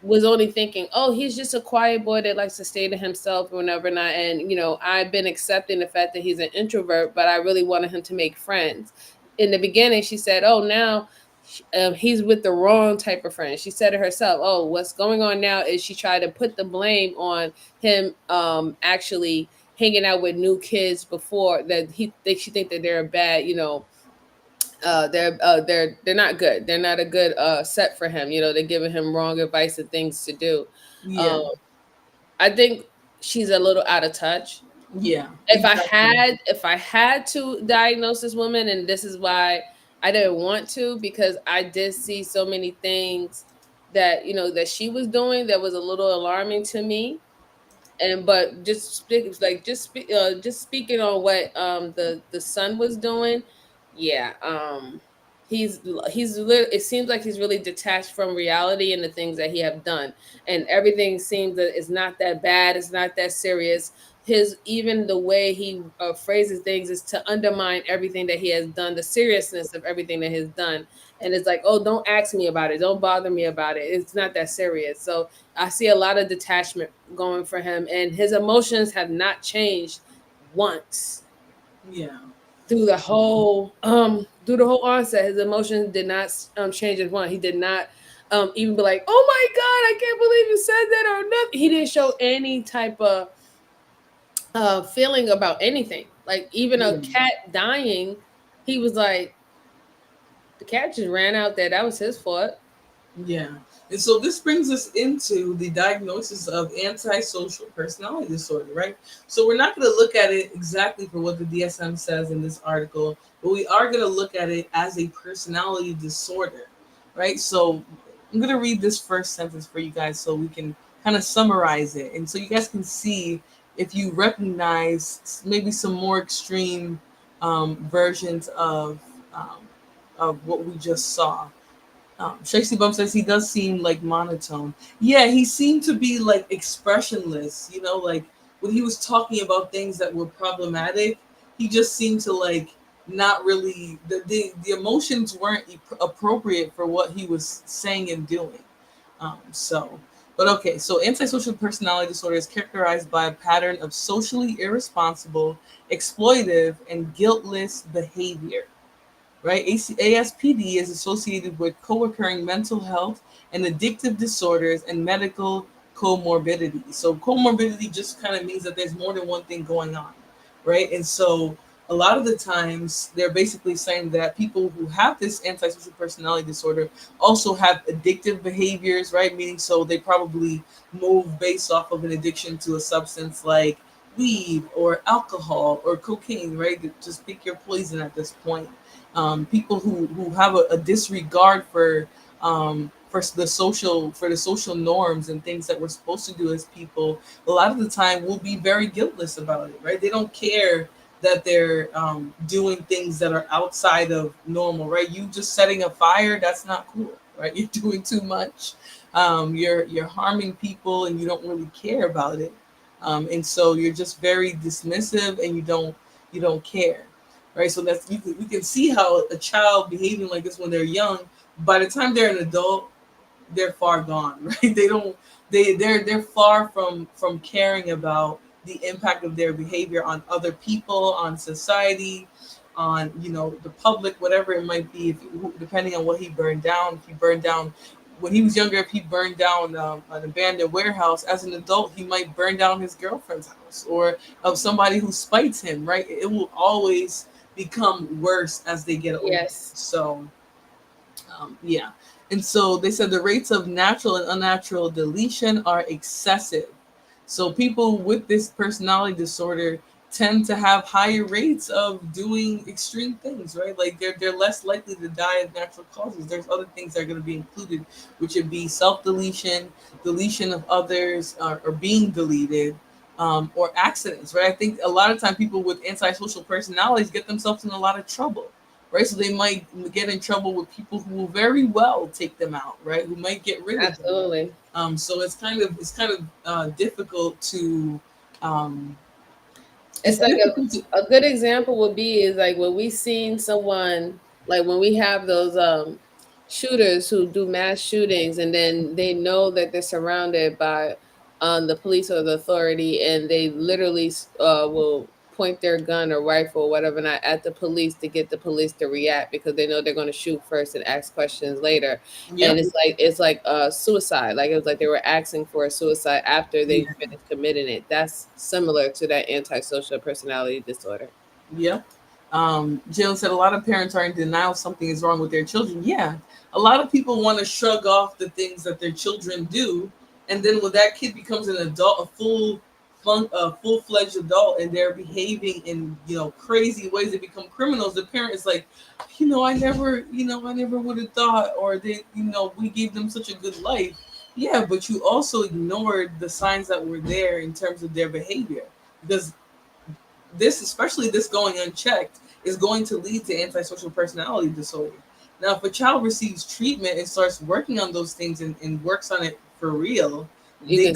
was only thinking, oh, he's just a quiet boy that likes to stay to himself whenever not. And, you know, I've been accepting the fact that he's an introvert, but I really wanted him to make friends. In the beginning, she said, oh, now he's with the wrong type of friend. She said it herself. Oh, what's going on now is she tried to put the blame on him actually hanging out with new kids before that she think that they're bad, you know, they're not good. They're not a good set for him. You know, they're giving him wrong advice and things to do. Yeah. I think she's a little out of touch. Yeah. If I had to diagnose this woman, and this is why I didn't want to, because I did see so many things that, you know, that she was doing that was a little alarming to me. And but just speaking on what the son was doing, yeah, it seems like he's really detached from reality and the things that he have done, and everything seems that it's not that bad, it's not that serious. His even the way he phrases things is to undermine everything that he has done, the seriousness of everything that he's done. And it's like, oh, don't ask me about it, don't bother me about it, it's not that serious. So I see a lot of detachment going for him, and his emotions have not changed once. Yeah. Through the whole onset, his emotions did not change as one. He did not even be like, "Oh my god, I can't believe you said that," or nothing. He didn't show any type of feeling about anything. Like even a cat dying, he was like, "The cat just ran out there. That was his fault." Yeah. And so this brings us into the diagnosis of antisocial personality disorder, right? So we're not going to look at it exactly for what the DSM says in this article, but we are going to look at it as a personality disorder, right? So I'm going to read this first sentence for you guys so we can kind of summarize it. And so you guys can see if you recognize maybe some more extreme versions of what we just saw. Tracy Bum says he does seem like monotone. Yeah, he seemed to be like expressionless, you know, like when he was talking about things that were problematic, he just seemed to like not really, the emotions weren't appropriate for what he was saying and doing. But okay, so antisocial personality disorder is characterized by a pattern of socially irresponsible, exploitive, and guiltless behavior. Right? ASPD is associated with co-occurring mental health and addictive disorders and medical comorbidity. So comorbidity just kind of means that there's more than one thing going on, right? And so a lot of the times they're basically saying that people who have this antisocial personality disorder also have addictive behaviors, right? Meaning so they probably move based off of an addiction to a substance like weed or alcohol or cocaine, right? Just pick your poison at this point. People who have a disregard for the social norms and things that we're supposed to do as people, a lot of the time will be very guiltless about it, right? They don't care that they're doing things that are outside of normal, right? You just setting a fire, that's not cool, right? You're doing too much. You're harming people and you don't really care about it. And so you're just very dismissive and you don't care. right? So that's we can see how a child behaving like this when they're young, by the time they're an adult, they're far gone, right? They're far from caring about the impact of their behavior on other people, on society, on the public, whatever it might be. Depending on what he burned down, if he burned down when he was younger, if he burned down an abandoned warehouse, as an adult, he might burn down his girlfriend's house or of somebody who spites him, right? It will always become worse as they get older. Yes. So yeah. And so they said the rates of natural and unnatural deletion are excessive. So people with this personality disorder tend to have higher rates of doing extreme things, right? Like they're less likely to die of natural causes. There's other things that are going to be included, which would be self-deletion, deletion of others, or being deleted, or accidents, right? I think a lot of time people with antisocial personalities get themselves in a lot of trouble, right? So they might get in trouble with people who will very well take them out, right? Who might get rid of them. Absolutely. So it's kind of difficult to. It's like a good example would be is like when we seen someone, like when we have those shooters who do mass shootings and then they know that they're surrounded by the police or the authority, and they literally will point their gun or rifle or whatever not at the police to get the police to react because they know they're going to shoot first and ask questions later. Yep. And it's like suicide. Like it was like they were asking for a suicide after they finished committing it. That's similar to that antisocial personality disorder. Yep. Jill said a lot of parents are in denial something is wrong with their children. Yeah. A lot of people want to shrug off the things that their children do. And then when that kid becomes an adult, a full-fledged adult, and they're behaving in crazy ways, they become criminals, the parent is like, I never would have thought, or we gave them such a good life. Yeah, but you also ignored the signs that were there in terms of their behavior, because especially this going unchecked, is going to lead to antisocial personality disorder. Now, if a child receives treatment and starts working on those things and works on it for real, they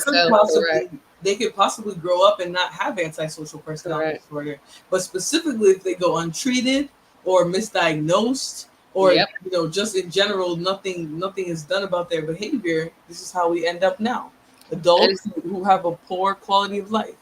could possibly grow up and not have antisocial personality disorder. But specifically, if they go untreated or misdiagnosed, or just in general, nothing is done about their behavior, this is how we end up now. Adults who have a poor quality of life.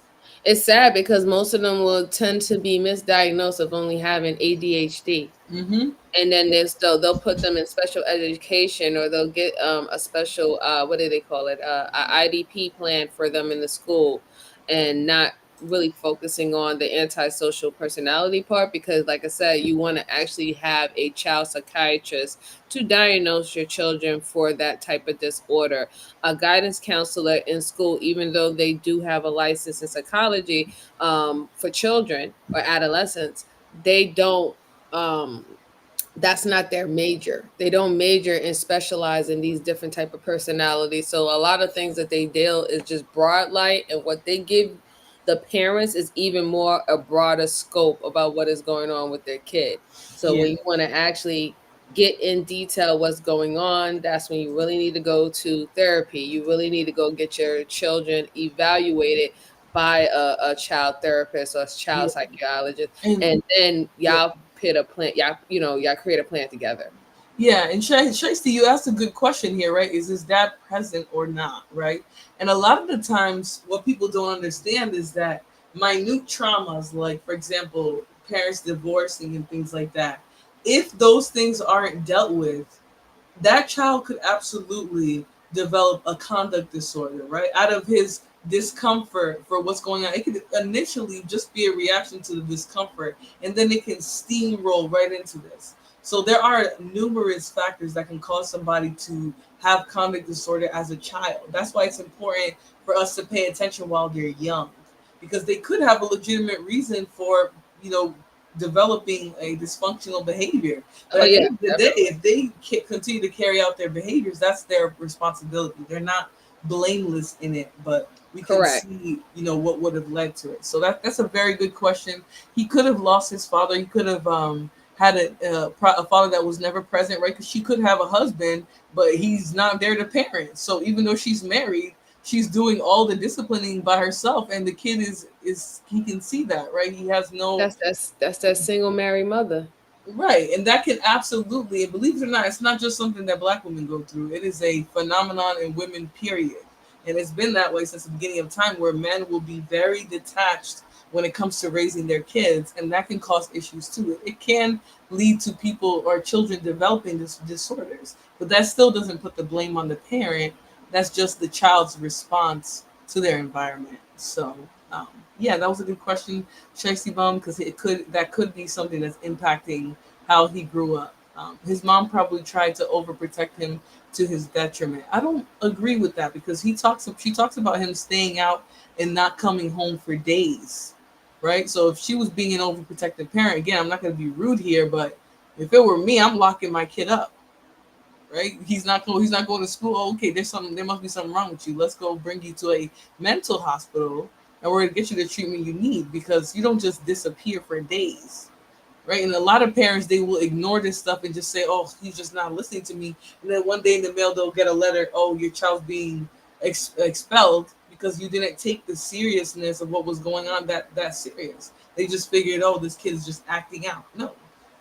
It's sad because most of them will tend to be misdiagnosed of only having ADHD. Mm-hmm. And then they'll put them in special education, or they'll get a special, what do they call it? A IDP plan for them in the school, and not really focusing on the antisocial personality part, because like I said, you want to actually have a child psychiatrist to diagnose your children for that type of disorder. A guidance counselor in school, even though they do have a license in psychology for children or adolescents, they don't that's not their major. They don't major and specialize in these different type of personalities. So a lot of things that they deal is just broad light, and what they give the parents is even more a broader scope about what is going on with their kid. So when you want to actually get in detail what's going on, that's when you really need to go to therapy. You really need to go get your children evaluated by a child therapist or a child psychologist, and then y'all put a plan. Y'all create a plan together. Yeah, and Shiesty, you asked a good question here, right? Is his dad present or not, right? And a lot of the times, what people don't understand is that minute traumas, like, for example, parents divorcing and things like that, if those things aren't dealt with, that child could absolutely develop a conduct disorder, right? Out of his discomfort for what's going on. It could initially just be a reaction to the discomfort, and then it can steamroll right into this. So there are numerous factors that can cause somebody to have conduct disorder as a child. That's why it's important for us to pay attention while they're young, because they could have a legitimate reason for, developing a dysfunctional behavior. But at the end of the day, if they continue to carry out their behaviors, that's their responsibility. They're not blameless in it, but we can see, what would have led to it. So that's a very good question. He could have lost his father. He could have had a father that was never present, right? Because she could have a husband, but he's not there to parent. So even though she's married, she's doing all the disciplining by herself, and the kid is he can see that, right? He has no. That's that single married mother. Right, and that can absolutely, and believe it or not, it's not just something that Black women go through. It is a phenomenon in women, period. And it's been that way since the beginning of time, where men will be very detached when it comes to raising their kids, and that can cause issues too. It can lead to people or children developing disorders, but that still doesn't put the blame on the parent. That's just the child's response to their environment. So, um, yeah, that was a good question, Shiesty Bum, because that could be something that's impacting how he grew up. His mom probably tried to overprotect him to his detriment. I don't agree with that, because she talks about him staying out and not coming home for days, right? So if she was being an overprotective parent, again, I'm not going to be rude here, but if it were me, I'm locking my kid up, right? He's not going to school. Oh, okay, there must be something wrong with you. Let's go bring you to a mental hospital, and we're going to get you the treatment you need, because you don't just disappear for days, right? And a lot of parents, they will ignore this stuff and just say, oh, he's just not listening to me. And then one day in the mail, they'll get a letter, oh, your child's being expelled because you didn't take the seriousness of what was going on that serious. They just figured, oh, this kid is just acting out. No,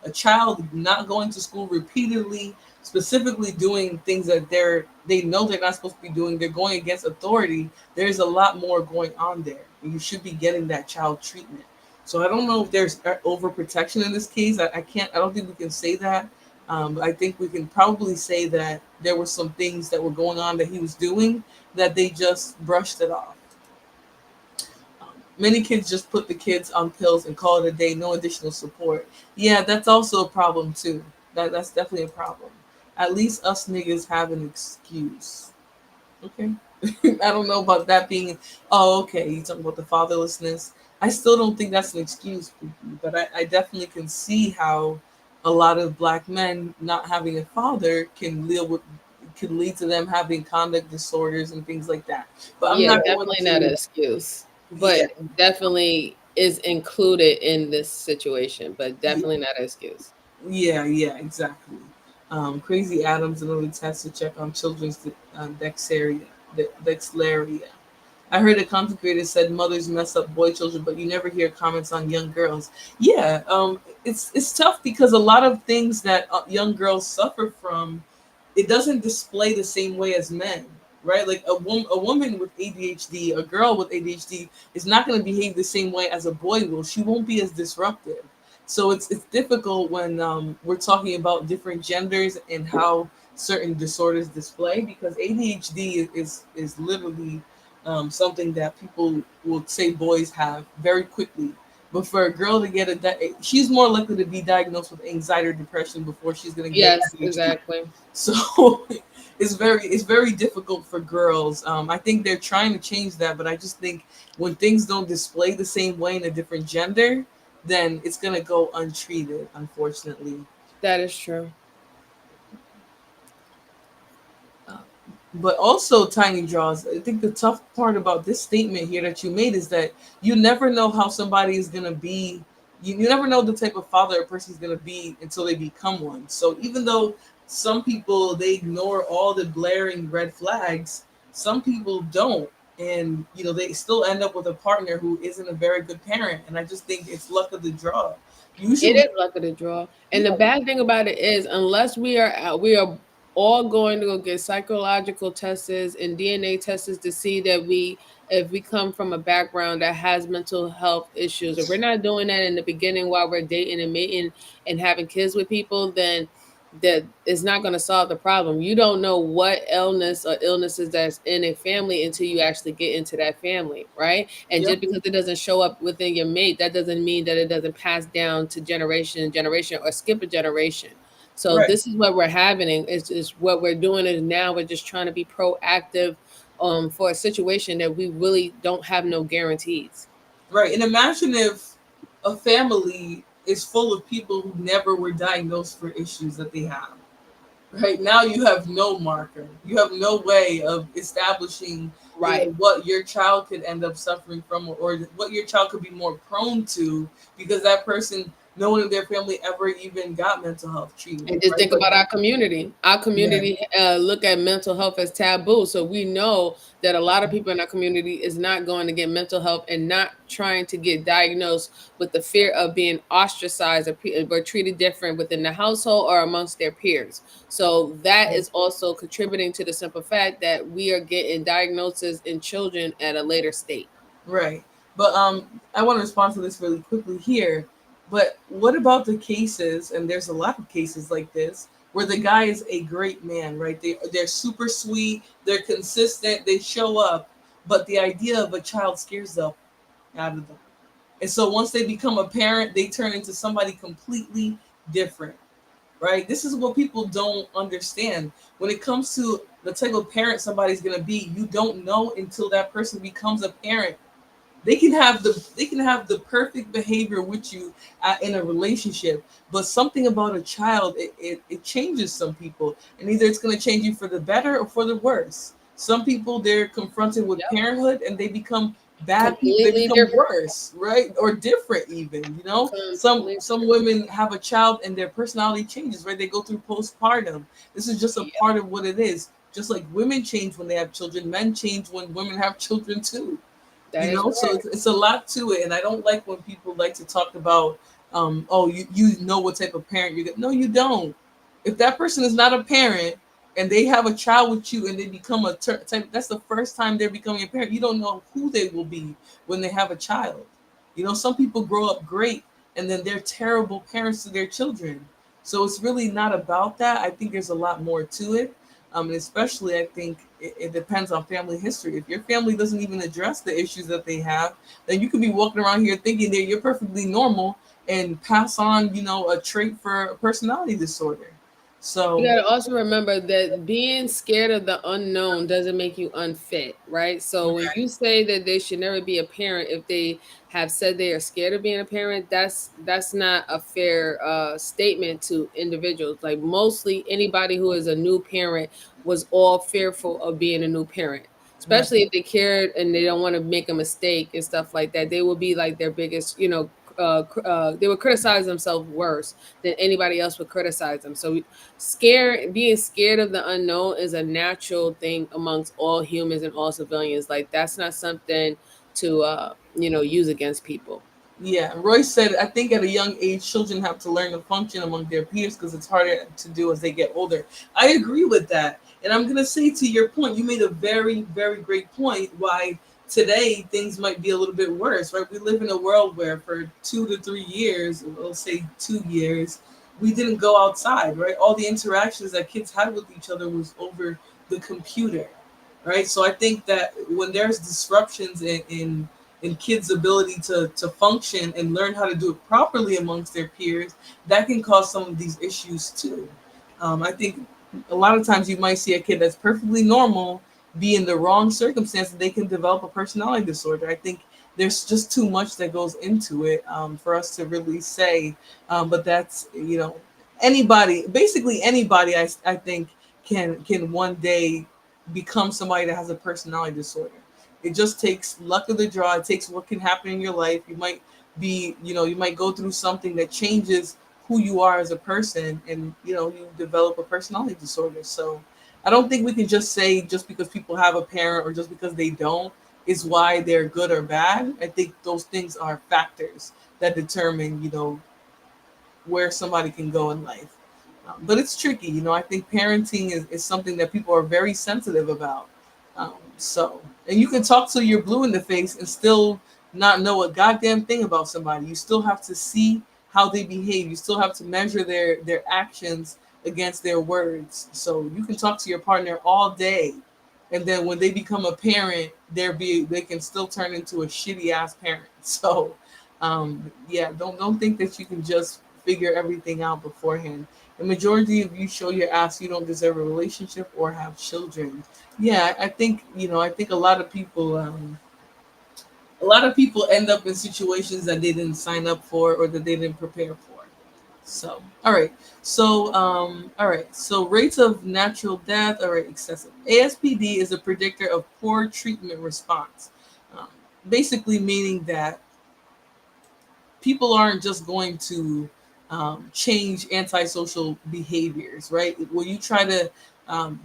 a child not going to school repeatedly, specifically doing things that they know they're not supposed to be doing, they're going against authority. There's a lot more going on there. You should be getting that child treatment. So I don't know if there's overprotection in this case. I don't think we can say that. I think we can probably say that there were some things that were going on that he was doing that they just brushed it off. Many kids just put the kids on pills and call it a day, no additional support. Yeah, that's also a problem too. That's definitely a problem. At least us niggas have an excuse. Okay. I don't know about that being, oh, okay, you talking about the fatherlessness. I still don't think that's an excuse, but I definitely can see how a lot of Black men not having a father can lead to them having conduct disorders and things like that. But I'm not definitely not an excuse, but yeah, definitely is included in this situation, but definitely not an excuse. yeah, exactly. Crazy Adams, another test to check on children's dexterity. I heard a content creator said mothers mess up boy children, but you never hear comments on young girls. Yeah, it's tough because a lot of things that young girls suffer from, it doesn't display the same way as men, right? Like a woman with ADHD, a girl with ADHD is not going to behave the same way as a boy will. She won't be as disruptive. So it's difficult when we're talking about different genders and how certain disorders display, because ADHD is literally something that people will say boys have very quickly. But for a girl to get she's more likely to be diagnosed with anxiety or depression before she's going to get Yes, ADHD. exactly. So it's very difficult for girls. I think they're trying to change that, but I just think when things don't display the same way in a different gender, then it's going to go untreated, unfortunately. That is true. But also, Tiny Draws, I think the tough part about this statement here that you made is that you never know how somebody is going to be. You never know the type of father a person is going to be until they become one. So even though some people, they ignore all the blaring red flags, some people don't. And, they still end up with a partner who isn't a very good parent. And I just think it's luck of the draw. Usually, It is luck of the draw. And the bad thing about it is, unless we are all going to go get psychological tests and DNA tests to see that if we come from a background that has mental health issues, if we're not doing that in the beginning while we're dating and mating and having kids with people, then that is not going to solve the problem. You don't know what illness or illnesses that's in a family until you actually get into that family, right? And just because it doesn't show up within your mate, that doesn't mean that it doesn't pass down to generation or skip a generation. So right. this is what we're having. Is what we're doing is now we're just trying to be proactive for a situation that we really don't have no guarantees. Right. And imagine if a family is full of people who never were diagnosed for issues that they have. Right now, you have no marker. You have no way of establishing what your child could end up suffering from, or what your child could be more prone to, because that person no one in their family ever even got mental health treatment. And just right? think But about our community. Our community look at mental health as taboo. So we know that a lot of people in our community is not going to get mental health and not trying to get diagnosed with the fear of being ostracized or treated different within the household or amongst their peers. So that is also contributing to the simple fact that we are getting diagnoses in children at a later state. Right. But I want to respond to this really quickly here. But what about the cases, and there's a lot of cases like this, where the guy is a great man, right? They're super sweet, they're consistent, they show up, but the idea of a child scares the out of them. And so once they become a parent, they turn into somebody completely different, right? This is what people don't understand. When it comes to the type of parent somebody's going to be, you don't know until that person becomes a parent. They can have the perfect behavior with you in a relationship, but something about a child, it changes some people, and either it's going to change you for the better or for the worse. Some people, they're confronted with Yep. parenthood and they become bad people. They Completely become different. worse, right? Or different even. Some Completely. women have a child and their personality changes, right? They go through postpartum. This is just a Yep. part of what it is. Just like women change when they have children, men change when women have children too. That is So correct. it's a lot to it, and I don't like when people like to talk about oh, you know what type of parent you get. No, you don't. If that person is not a parent and they have a child with you and they become a type, that's the first time they're becoming a parent. You don't know who they will be when they have a child. Some people grow up great and then they're terrible parents to their children. So it's really not about that. I think there's a lot more to it. And especially, I think it depends on family history. If your family doesn't even address the issues that they have, then you could be walking around here thinking that you're perfectly normal and pass on, a trait for a personality disorder. You So, got to also remember that being scared of the unknown doesn't make you unfit, right? So when you say that they should never be a parent if they have said they are scared of being a parent, that's not a fair statement to individuals. Like mostly anybody who is a new parent was all fearful of being a new parent. right. Especially if they cared and they don't want to make a mistake and stuff like that, they will be like their biggest, they would criticize themselves worse than anybody else would criticize them. So being scared of the unknown is a natural thing amongst all humans and all civilians. Like that's not something to use against people. Yeah, Royce said, I think at a young age, children have to learn to function among their peers because it's harder to do as they get older. I agree with that. And I'm going to say to your point, you made a very, very great point why today things might be a little bit worse, right? We live in a world where for 2 to 3 years, we'll say 2 years, we didn't go outside, right? All the interactions that kids had with each other was over the computer, right? So I think that when there's disruptions in kids' ability to function and learn how to do it properly amongst their peers, that can cause some of these issues too. I think a lot of times you might see a kid that's perfectly normal be in the wrong circumstances, they can develop a personality disorder. I think there's just too much that goes into it for us to really say. But that's, anybody, basically anybody, I think can one day become somebody that has a personality disorder. It just takes luck of the draw. It takes what can happen in your life. You might you might go through something that changes who you are as a person, and you develop a personality disorder. So I don't think we can just say just because people have a parent or just because they don't is why they're good or bad. I think those things are factors that determine, where somebody can go in life. But it's tricky. I think parenting is something that people are very sensitive about. And you can talk till you're blue in the face and still not know a goddamn thing about somebody. You still have to see how they behave. You still have to measure their actions against their words. So you can talk to your partner all day, and then when they become a parent, they can still turn into a shitty ass parent. So yeah, don't think that you can just figure everything out beforehand. The majority of you show your ass you don't deserve a relationship or have children. Yeah, I think a lot of people end up in situations that they didn't sign up for or that they didn't prepare for. So, all right. So rates of natural death are excessive. ASPD is a predictor of poor treatment response. Um, Basically meaning that people aren't just going to change antisocial behaviors, right? When you try to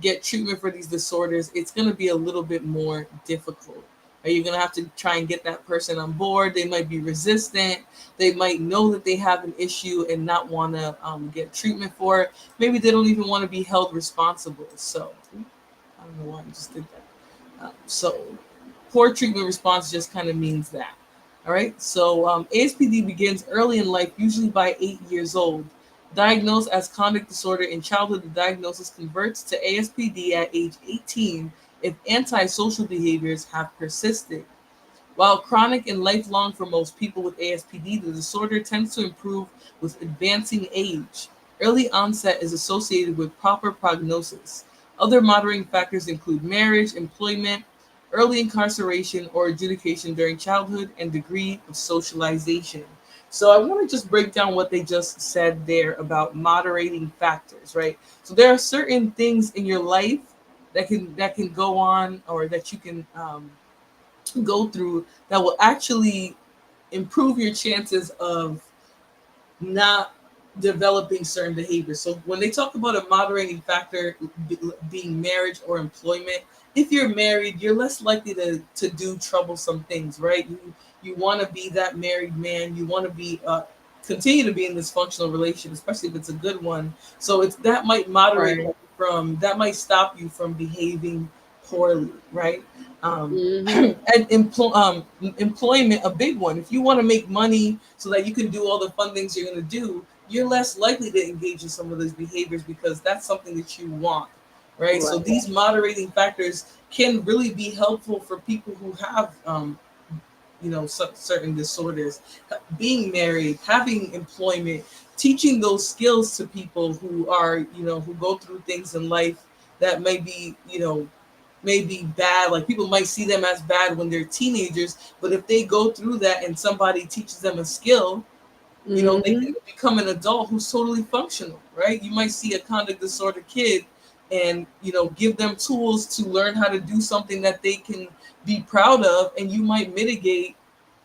get treatment for these disorders, it's going to be a little bit more difficult. Are you going to have to try and get that person on board? They might be resistant. They might know that they have an issue and not want to get treatment for it. Maybe they don't even want to be held responsible. So I don't know why I just did that. So poor treatment response just kind of means that. All right. So ASPD begins early in life, usually by 8 years old. Diagnosed as conduct disorder in childhood, the diagnosis converts to ASPD at age 18 if antisocial behaviors have persisted. While chronic and lifelong for most people with ASPD, the disorder tends to improve with advancing age. Early onset is associated with proper prognosis. Other moderating factors include marriage, employment, early incarceration or adjudication during childhood, and degree of socialization. So I want to just break down what they just said there about moderating factors, right? So there are certain things in your life that can go on, or that you can go through, that will actually improve your chances of not developing certain behaviors. So when they talk about a moderating factor being marriage or employment, if you're married, you're less likely to do troublesome things, right? You want to be that married man. You want to be continue to be in this functional relationship, especially if it's a good one. So it's that might moderate Right. you from that might stop you from behaving poorly, right? Mm-hmm. And employment, a big one. If you want to make money so that you can do all the fun things you're going to do, you're less likely to engage in some of those behaviors because that's something that you want, right? So Right. these moderating factors can really be helpful for people who have, certain disorders. Being married, having employment, teaching those skills to people who are, who go through things in life that may be, may be bad. Like people might see them as bad when they're teenagers, but if they go through that and somebody teaches them a skill, they Mm-hmm. can become an adult who's totally functional, right? You might see a conduct disorder kid and, give them tools to learn how to do something that they can be proud of, and you might mitigate,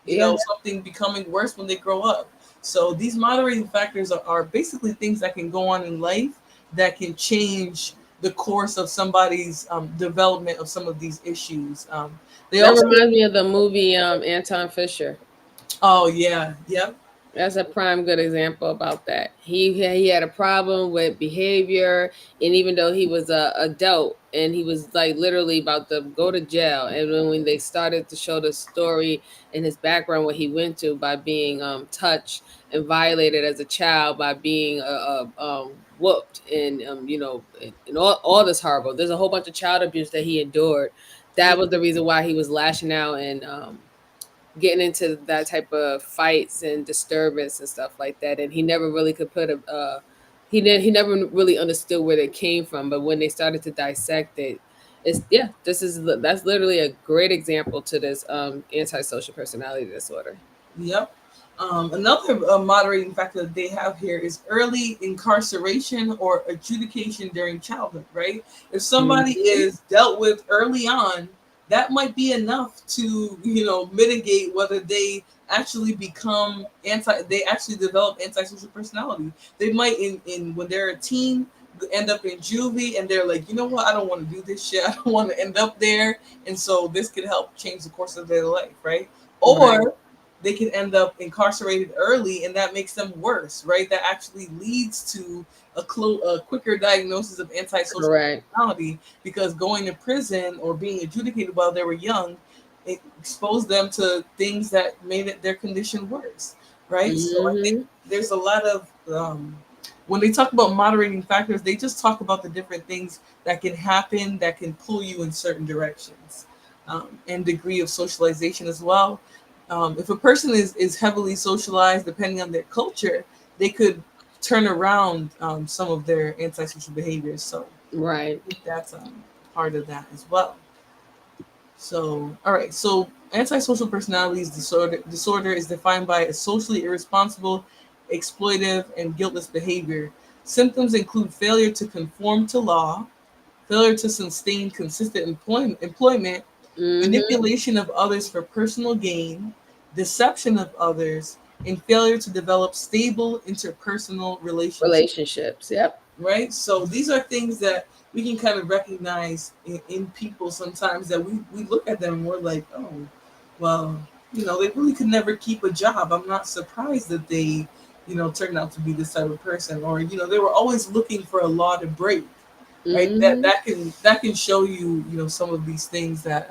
Yeah. something becoming worse when they grow up. So these moderating factors are basically things that can go on in life that can change the course of somebody's development of some of these issues. They That also, reminds me of the movie Anton Fisher. oh yeah, yep, That's a prime good example about that. He had a problem with behavior, and even though he was a adult and he was like literally about to go to jail, and when they started to show the story and his background, what he went to by being touched and violated as a child, by being whooped, and and all this horrible. There's a whole bunch of child abuse that he endured. yeah, That was the reason why he was lashing out and getting into that type of fights and disturbance and stuff like that. And he never really could put a he never really understood where they came from. But when they started to dissect it, that's literally a great example to this antisocial personality disorder. yep. Another moderating factor that they have here is early incarceration or adjudication during childhood, right? If somebody Mhm. is dealt with early on, that might be enough to, mitigate whether they actually they actually develop antisocial personality. They might, in when they're a teen, end up in juvie and they're like, you know what, I don't want to do this shit. I don't want to end up there. And so this could help change the course of their life, right? Right. Or they can end up incarcerated early and that makes them worse, right? That actually leads to a quicker diagnosis of antisocial Correct. personality, because going to prison or being adjudicated while they were young, it exposed them to things that made their condition worse, right? So I think Hmm. there's a lot of, when they talk about moderating factors, they just talk about the different things that can happen that can pull you in certain directions, and degree of socialization as well. If a person is heavily socialized, depending on their culture, they could turn around some of their antisocial behaviors. So Right. I think that's part of that as well. So, all right. So, antisocial personalities disorder is defined by a socially irresponsible, exploitive, and guiltless behavior. Symptoms include failure to conform to law, failure to sustain consistent employment, Hmm. manipulation of others for personal gain, deception of others, and failure to develop stable interpersonal relationships. Relationships. Yep. Right? So these are things that we can kind of recognize in people sometimes, that we look at them and we're like, oh, well, they really could never keep a job. I'm not surprised that they, turned out to be this type of person, or, they were always looking for a law to break. Right? That Hmm. that can show you, some of these things that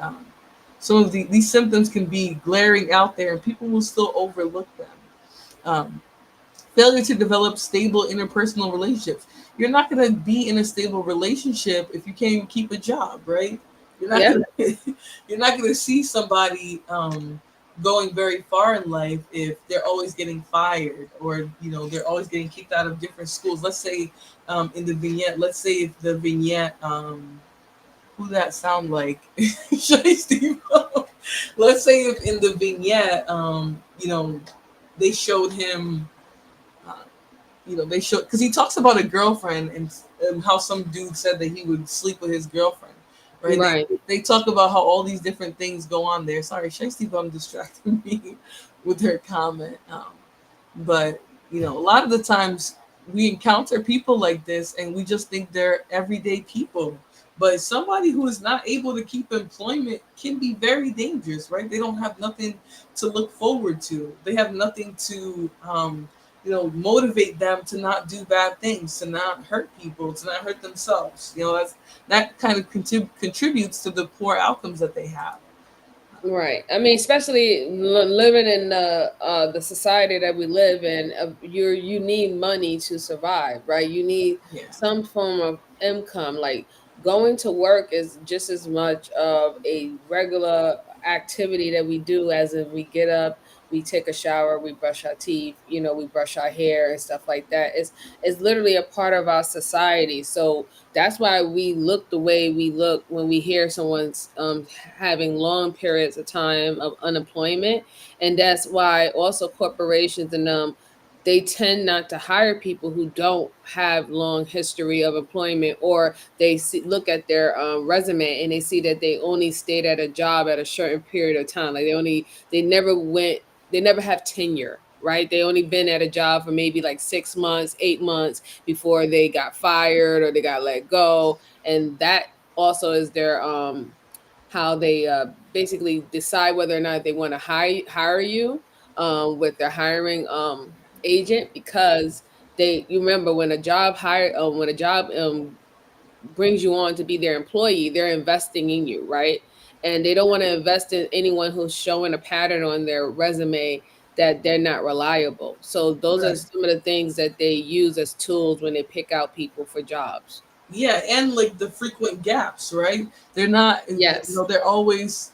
some of these symptoms can be glaring out there and people will still overlook them. Um, Failure to develop stable interpersonal relationships. You're not going to be in a stable relationship if you can't even keep a job, right? You're not Yep. going to you're not going to see somebody going very far in life if they're always getting fired, or they're always getting kicked out of different schools. Let's say in the vignette, let's say if the vignette who that sound like Shay Steve. Let's say if in the vignette they showed him uh, they show, because he talks about a girlfriend, and how some dude said that he would sleep with his girlfriend, right? Right. They talk about how all these different things go on there. Sorry, Shasty Bum distracted me with her comment. But a lot of the times we encounter people like this, and we just think they're everyday people. But somebody who is not able to keep employment can be very dangerous, right? They don't have nothing to look forward to. They have nothing to motivate them to not do bad things, to not hurt people, to not hurt themselves. That kind of contributes to the poor outcomes that they have. Right. I mean, especially living in the society that we live in, you need money to survive, right? You need Yeah. some form of income. Like going to work is just as much of a regular activity that we do as if we get up, we take a shower, we brush our teeth, we brush our hair and stuff like that. It's literally a part of our society. So that's why we look the way we look when we hear someone's having long periods of time of unemployment. And that's why also corporations and they tend not to hire people who don't have long history of employment, or look at their resume and they see that they only stayed at a job at a certain period of time. Like they never went, they never have tenure, right? They only been at a job for maybe like 6 months, 8 months before they got fired or they got let go. And that also is their how they basically decide whether or not they want to hire you with their hiring agent, because you remember when a job brings you on to be their employee, they're investing in you, right? And they don't want to invest in anyone who's showing a pattern on their resume that they're not reliable. So those are Right. some of the things that they use as tools when they pick out people for jobs. Yeah, and like the frequent gaps, right? They're not, Yes. they're always,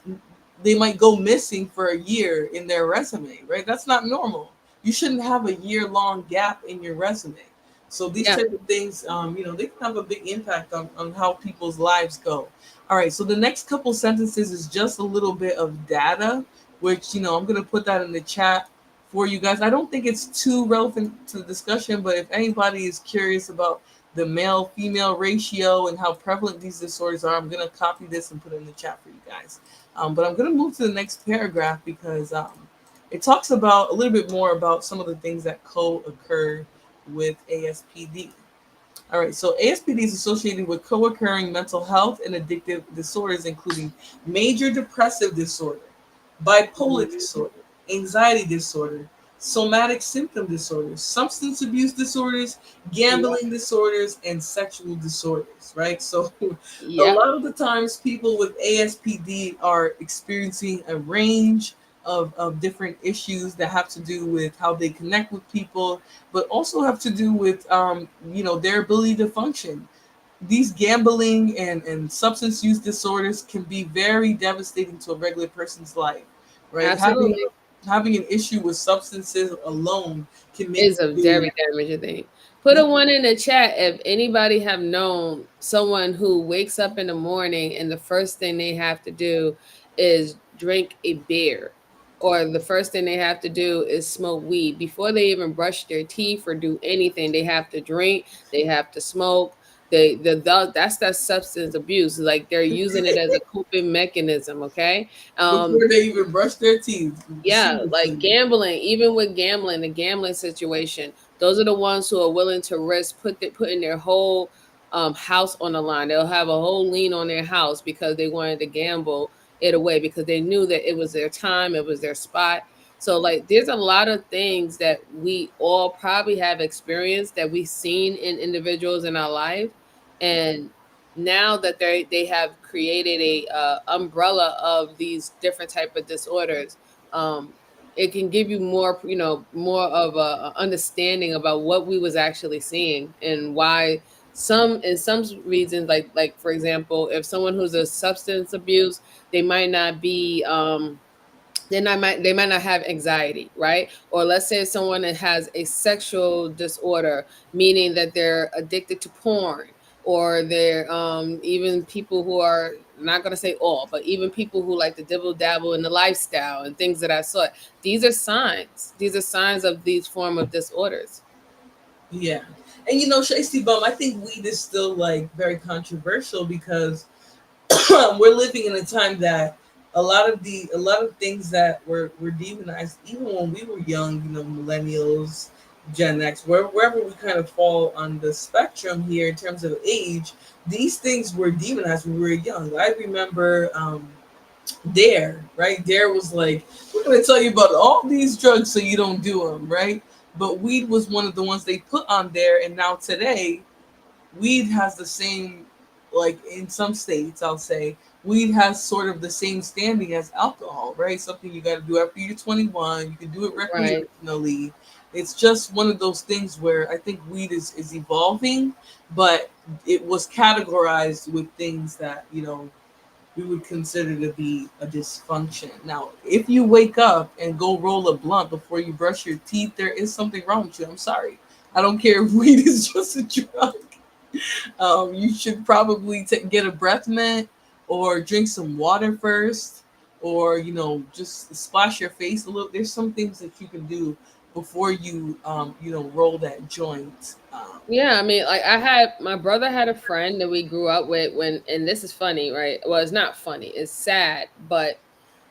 they might go missing for a year in their resume, right? That's not normal. You shouldn't have a year-long gap in your resume. So these Yeah. type of things, they can have a big impact on how people's lives go. All right, so the next couple sentences is just a little bit of data, which, I'm going to put that in the chat for you guys. I don't think it's too relevant to the discussion, but if anybody is curious about the male female ratio and how prevalent these disorders are, I'm going to copy this and put it in the chat for you guys. But I'm going to move to the next paragraph because it talks about a little bit more about some of the things that co-occur with ASPD. All right, so ASPD is associated with co-occurring mental health and addictive disorders, including major depressive disorder, bipolar Mhm. disorder, anxiety disorder, somatic symptom disorders, substance abuse disorders, Yeah. gambling disorders, and sexual disorders, right? So a Yeah. lot of the times people with ASPD are experiencing a range of different issues that have to do with how they connect with people, but also have to do with their ability to function. These gambling and substance use disorders can be very devastating to a regular person's life, right? Absolutely. Having an issue with substances alone can make Is a you very damaging thing. Put a one in the chat if anybody have known someone who wakes up in the morning and the first thing they have to do is drink a beer, or the first thing they have to do is smoke weed before they even brush their teeth or do anything. They have to drink, they have to smoke. that's that substance abuse. Like they're using it as a coping mechanism. Okay. Before they even brush their teeth. Yeah, like Seriously. gambling, even with gambling, the gambling situation, those are the ones who are willing to risk putting their whole house on the line. They'll have a whole lien on their house because they wanted to gamble it away because they knew that it was their time, it was their spot. So like there's a lot of things that we all probably have experienced that we've seen in individuals in our life. And now that they have created a umbrella of these different type of disorders, um, it can give you more, more of a understanding about what we was actually seeing and why in some reasons, like for example, if someone who's a substance abuse, they might not be they might not have anxiety, right? Or let's say someone that has a sexual disorder, meaning that they're addicted to porn, or they're even people who are not going to say all, but even people who like to dibble dabble in the lifestyle and things of that sort. These are signs. These are signs of these form of disorders. Yeah. And Shasty Bum, I think weed is still like very controversial because we're living in a time that a lot of things that were demonized even when we were young, millennials, Gen X, wherever we kind of fall on the spectrum here in terms of age, these things were demonized when we were young. I remember Dare, right? Dare was like, we're going to tell you about all these drugs so you don't do them, right? But weed was one of the ones they put on there. And now today, weed has the same, like in some states, I'll say, weed has sort of the same standing as alcohol, right? Something you got to do after you're 21. You can do it Right. recreationally. It's just one of those things where I think weed is evolving, but it was categorized with things that, we would consider to be a dysfunction. Now, if you wake up and go roll a blunt before you brush your teeth, there is something wrong with you. I'm sorry. I don't care if weed is just a drug. You should probably get a breath mint or drink some water first, or just splash your face a little. There's some things that you can do before you roll that joint. Yeah, I mean, like my brother had a friend that we grew up with and this is funny, right? Well, it's not funny, it's sad, but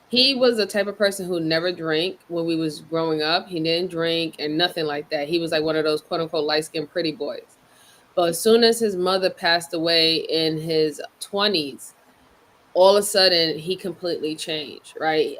he was the type of person who never drank when we was growing up. He didn't drink and nothing like that. He was like one of those quote unquote light skinned pretty boys. But as soon as his mother passed away in his 20s, all of a sudden he completely changed, right?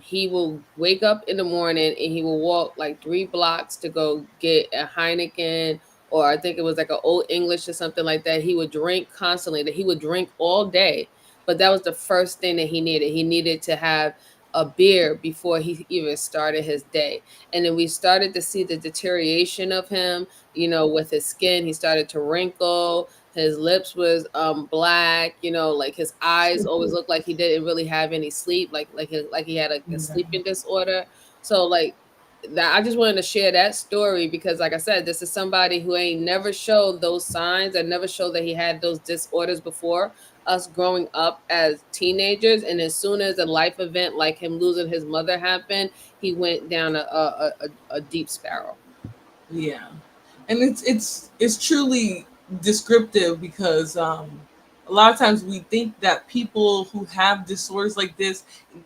He will wake up in the morning and he will walk like 3 blocks to go get a Heineken, or I think it was like an Old English or something like that. He would drink constantly, that he would drink all day, but that was the first thing that he needed. He needed to have a beer before he even started his day. And then we started to see the deterioration of him, with his skin. He started to wrinkle. His lips was black, like his eyes always looked like he didn't really have any sleep, like he had a sleeping disorder. So like that, I just wanted to share that story because, like I said, this is somebody who ain't never showed those signs and never showed that he had those disorders before us growing up as teenagers. And as soon as a life event like him losing his mother happened, he went down a deep spiral. Yeah, and it's truly descriptive because a lot of times we think that people who have disorders like this,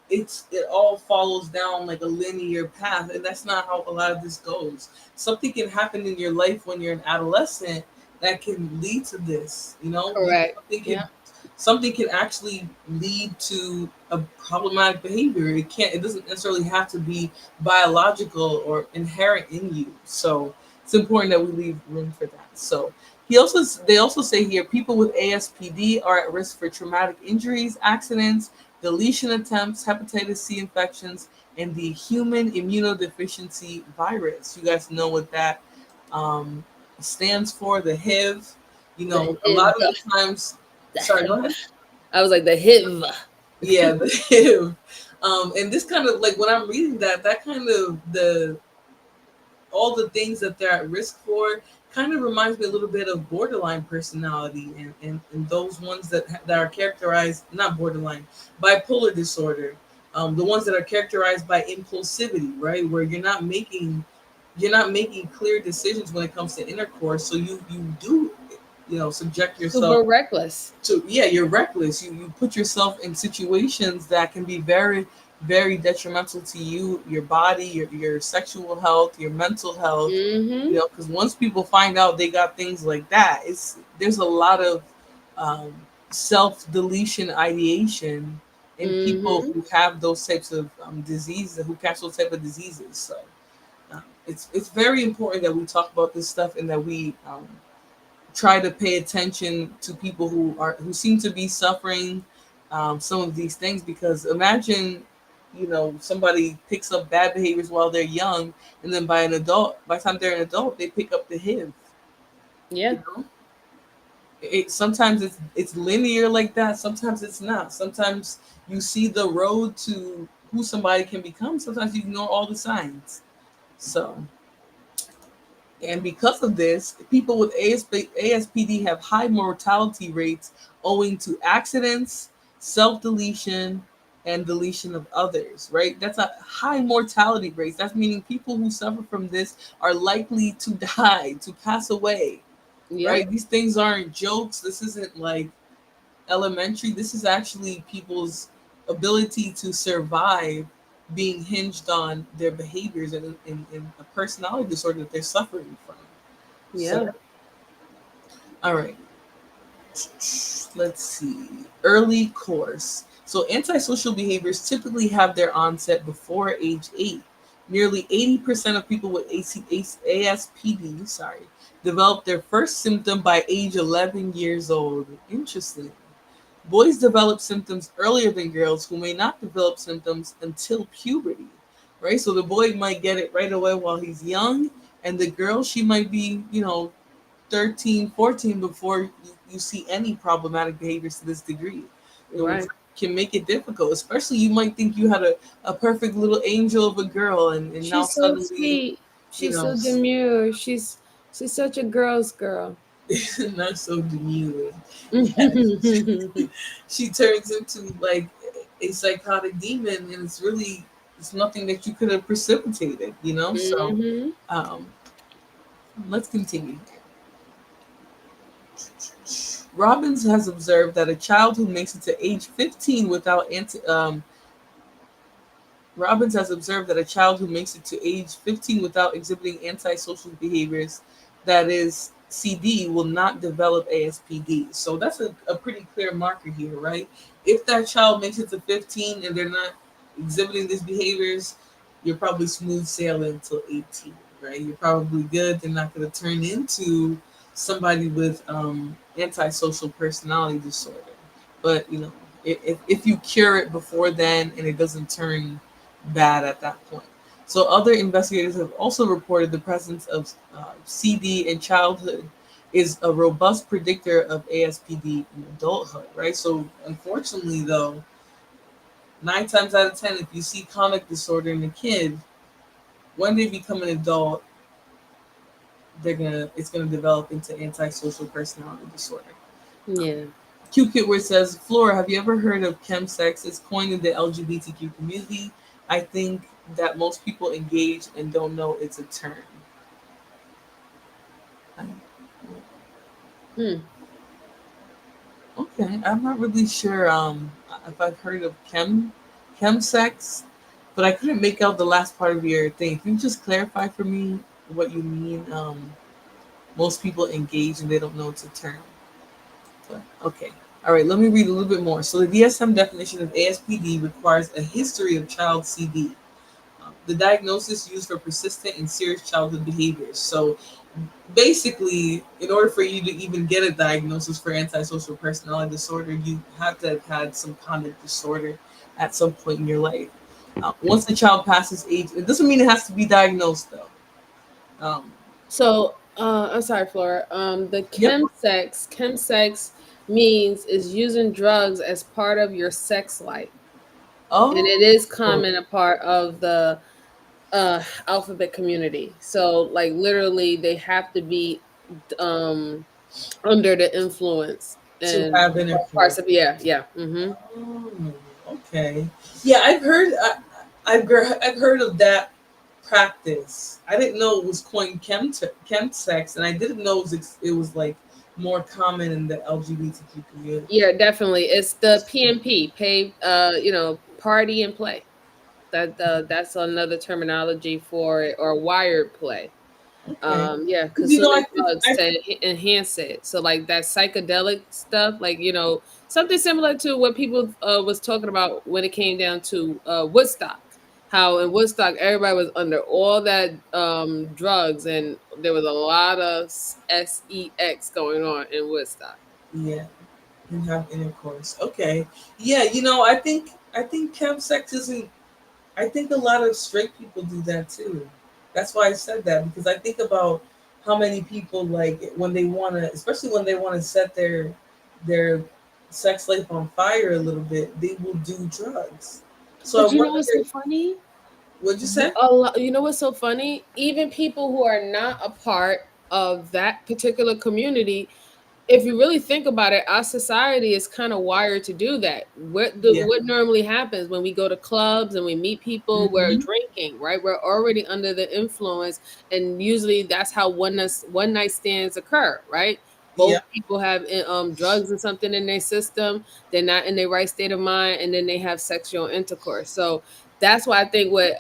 it all follows down like a linear path, and that's not how a lot of this goes. Something can happen in your life when you're an adolescent that can lead to this. Correct. Something can, Yeah. something can actually lead to a problematic behavior. It doesn't necessarily have to be biological or inherent in you. So it's important that we leave room for that. So they also say here people with ASPD are at risk for traumatic injuries, accidents, deletion attempts, hepatitis C infections, and the human immunodeficiency virus. You guys know what that stands for, the HIV. The A lot of HIV. the times. The Sorry, go HIV. ahead. I was like the HIV. Yeah, the HIV. And this kind of like when I'm reading that kind of all the things that they're at risk for kind of reminds me a little bit of borderline personality and those ones that are characterized, not borderline, bipolar disorder, the ones that are characterized by impulsivity, right, where you're not making clear decisions when it comes to intercourse, so you do subject yourself super reckless. You're reckless. You put yourself in situations that can be very, very detrimental to you, your body, your sexual health, your mental health. Mm-hmm. Because once people find out they got things like that, there's a lot of self deletion ideation in people Mm-hmm. who have those types of diseases, who catch those type of diseases. So it's very important that we talk about this stuff and that we try to pay attention to people who seem to be suffering some of these things, because imagine somebody picks up bad behaviors while they're young, and then by the time they're an adult, they pick up the HIV. Yeah. you know sometimes it's linear like that, sometimes it's not. Sometimes you see the road to who somebody can become, sometimes you ignore all the signs. So, and because of this, people with ASPD have high mortality rates owing to accidents, self deletion, and deletion of others, right? That's a high mortality rate. That's meaning people who suffer from this are likely to die, to pass away, Yep. right? These things aren't jokes. This isn't like elementary. This is actually people's ability to survive being hinged on their behaviors and a personality disorder that they're suffering from. Yeah. So, all right, let's see. Early course. So, antisocial behaviors typically have their onset before age 8. Nearly 80% of people with ASPD, develop their first symptom by age 11 years old. Interesting. Boys develop symptoms earlier than girls who may not develop symptoms until puberty, right? So the boy might get it right away while he's young, and the girl, she might be, 13, 14 before you see any problematic behaviors to this degree. Which Right. can make it difficult, especially you might think you had a perfect little angel of a girl, and now She's so suddenly, sweet. you She's know, so demure. She's such a girl's girl. not so demure. Yeah, she turns into like a psychotic demon, and it's nothing that you could have precipitated. So Hmm. um let's continue. Robbins has observed that a child who makes it to age 15 without Robbins has observed that a child who makes it to age 15 without exhibiting antisocial behaviors, that is CD, will not develop ASPD. So that's a pretty clear marker here, right? If that child makes it to 15 and they're not exhibiting these behaviors, you're probably smooth sailing until 18, right? You're probably good. They're not going to turn into somebody with antisocial personality disorder. But, if you cure it before then and it doesn't turn bad at that point. So other investigators have also reported the presence of CD in childhood is a robust predictor of ASPD in adulthood, right? So unfortunately, though, 9 times out of 10, if you see chronic disorder in a kid, when they become an adult, it's gonna develop into antisocial personality disorder. Yeah. QKit where it says, Flora, have you ever heard of chemsex? It's coined in the LGBTQ community. I think that most people engage and don't know it's a term. Hmm. Okay, I'm not really sure if I've heard of chemsex, but I couldn't make out the last part of your thing. Can you just clarify for me what you mean? Most people engage and they don't know it's a term. But, okay. All right, let me read a little bit more. So the DSM definition of ASPD requires a history of child CD. The diagnosis used for persistent and serious childhood behaviors. So basically, in order for you to even get a diagnosis for antisocial personality disorder, you have to have had some conduct disorder at some point in your life. Once the child passes age, it doesn't mean it has to be diagnosed though. Um, So, I'm sorry, Flora. The yep. chemsex means is using drugs as part of your sex life, and Oh, it is common a part of the alphabet community. So, like, literally, they have to be um under the influence to and have intercourse. parts of yeah. Mm-hmm. Oh, okay. Yeah, I've heard of that practice. I didn't know it was coined chemsex, and I didn't know it was like more common in the LGBTQ community. Yeah, definitely. It's the PMP, pay, party and play. That's another terminology for it, or wired play. Okay. Yeah, You know, consuming drugs to enhance it. So like that psychedelic stuff, like something similar to what people was talking about when it came down to Woodstock. How in Woodstock everybody was under all that drugs, and there was a lot of sex going on in Woodstock. yeah, and have intercourse. Okay. Yeah, you know, I think chemsex isn't. I think a lot of straight people do that too. That's why I said that, because I think about how many people, like, when they want to, especially when they want to set their sex life on fire a little bit, they will do drugs. So But I you know wonder, what's so funny? what'd you say? You know what's so funny? Even people who are not a part of that particular community, if you really think about it, our society is kind of wired to do that. Yeah. What normally happens when we go to clubs and we meet people, we're Hmm. drinking, right? We're already under the influence, and usually that's how one night stands occur, right? Yeah. Both people have drugs or something in their system. They're not in their right state of mind, and then they have sexual intercourse. So that's why I think what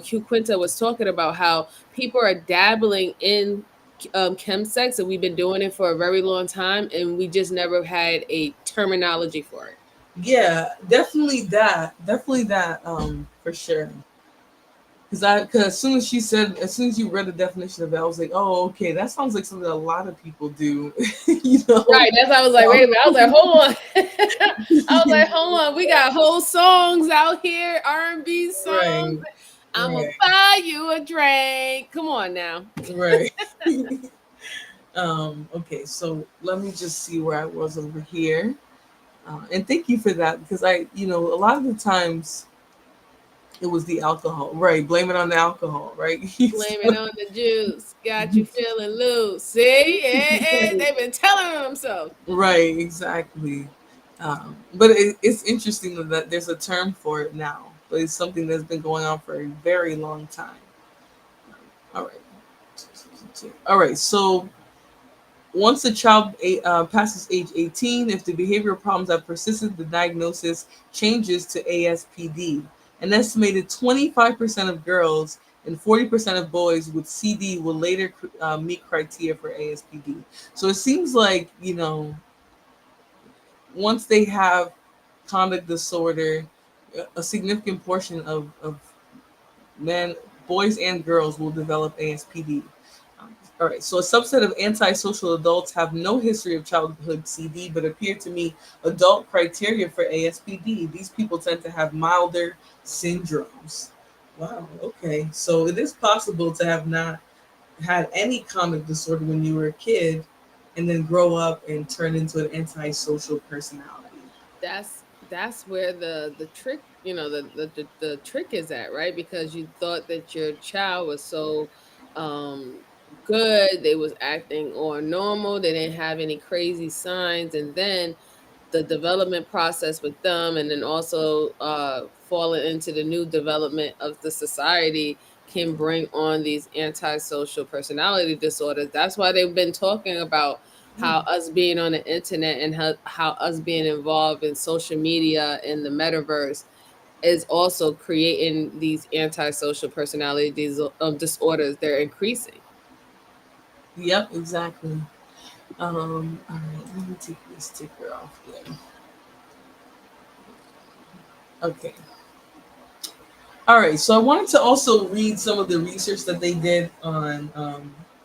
Q Quinta was talking about, how people are dabbling in chemsex, and we've been doing it for a very long time, and we just never had a terminology for it. Yeah, definitely that. Definitely that, for sure. Because as soon as you read the definition of it, I was like, oh, okay, that sounds like something a lot of people do. you know? Right. That's why I was like, wait a minute. I was like, hold on. I was like, hold on. We got whole songs out here, R&B songs. Right, I'm gonna right, buy you a drink. Come on now. right. Okay, so let me just see where I was over here. And thank you for that, because a lot of the times it was the alcohol, right? Blame it on the alcohol, right? Blame it on the juice. Got you feeling loose. See? They've been telling themselves. Right, exactly. But it's interesting that there's a term for it now, but it's something that's been going on for a very long time. All right. All right. So once the child passes age 18, if the behavioral problems have persisted, the diagnosis changes to ASPD. An estimated 25% of girls and 40% of boys with CD will later meet criteria for ASPD. So it seems like, once they have conduct disorder, a significant portion of men, boys and girls will develop ASPD. All right, so a subset of antisocial adults have no history of childhood CD, but appear to meet adult criteria for ASPD. These people tend to have milder syndromes. Wow, okay. So it is possible to have not had any conduct disorder when you were a kid and then grow up and turn into an antisocial personality. That's where the trick, the trick is at, right? Because you thought that your child was so um good, they was acting or normal, they didn't have any crazy signs, and then the development process with them, and then also falling into the new development of the society, can bring on these antisocial personality disorders. That's why they've been talking about how us being on the internet, and how us being involved in social media and the metaverse is also creating these antisocial personality disorders. They're increasing. Yep, exactly. All right, let me take this sticker off here. Okay. All right, so I wanted to also read some of the research that they did on,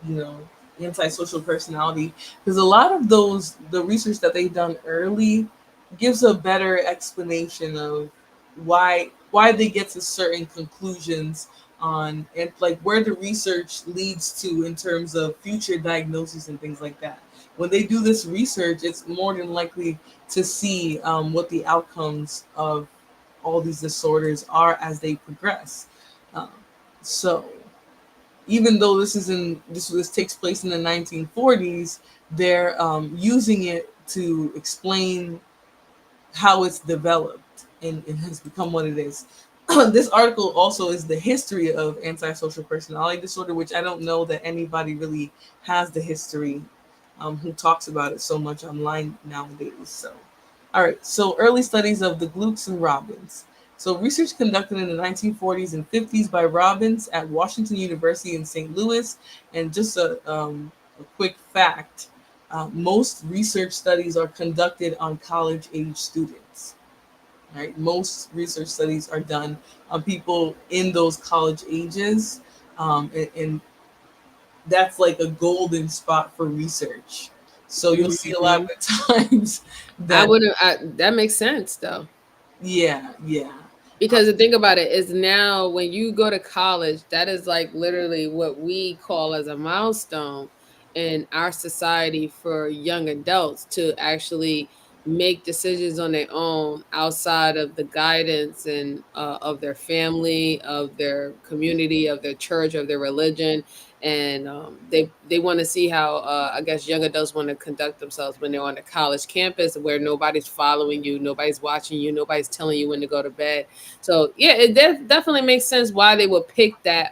you know, antisocial personality, because a lot of the research that they done early gives a better explanation of why they get to certain conclusions on, and like where the research leads to in terms of future diagnoses and things like that. When they do this research, it's more than likely to see what the outcomes of all these disorders are as they progress. Um, so even though this takes place in the 1940s, they're using it to explain how it's developed and it has become what it is. This article also is the history of antisocial personality disorder, which I don't know that anybody really has the history who talks about it so much online nowadays. So, all right. So early studies of the glutes and Robbins. So research conducted in the 1940s and 50s by Robbins at Washington University in St. Louis. And just a quick fact, most research studies are conducted on college age students. Right? Most research studies are done on people in those college ages. And that's like a golden spot for research. So you'll see a lot of the times I that wouldn't. That makes sense though. yeah, yeah. Because the thing about it is now when you go to college, that is like literally what we call as a milestone in our society for young adults to actually make decisions on their own outside of the guidance and of their family, of their community, of their church, of their religion. And they want to see how I guess young adults want to conduct themselves when they're on the college campus where nobody's following you, nobody's watching you, nobody's telling you when to go to bed. So yeah, it definitely makes sense why they would pick that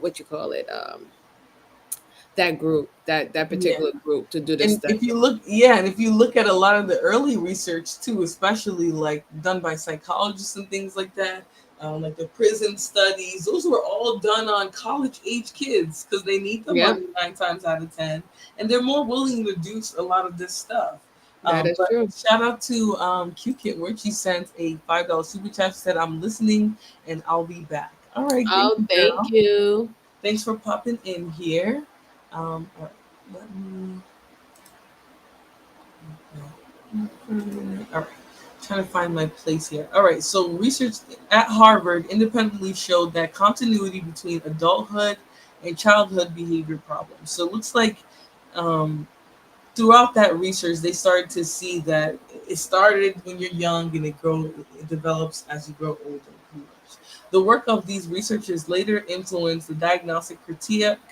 what you call it that group, that Yeah. particular group to do this And study. if you look, yeah, and if you look at a lot of the early research too, especially like done by psychologists and things like that, like the prison studies, those were all done on college age kids because they need the Yeah, money 9 times out of 10, and they're more willing to do a lot of this stuff. that is But true. shout out to QKit where she sent a $5 super chat. She said, "I'm listening and I'll be back." All right, thank Oh, you, thank girl. you. Thanks for popping in here. All right, let me. All right, trying to find my place here. All right, so research at Harvard independently showed that continuity between adulthood and childhood behavior problems. So it looks like um, throughout that research, they started to see that it started when you're young and it develops as you grow older. Pretty much. The work of these researchers later influenced the diagnostic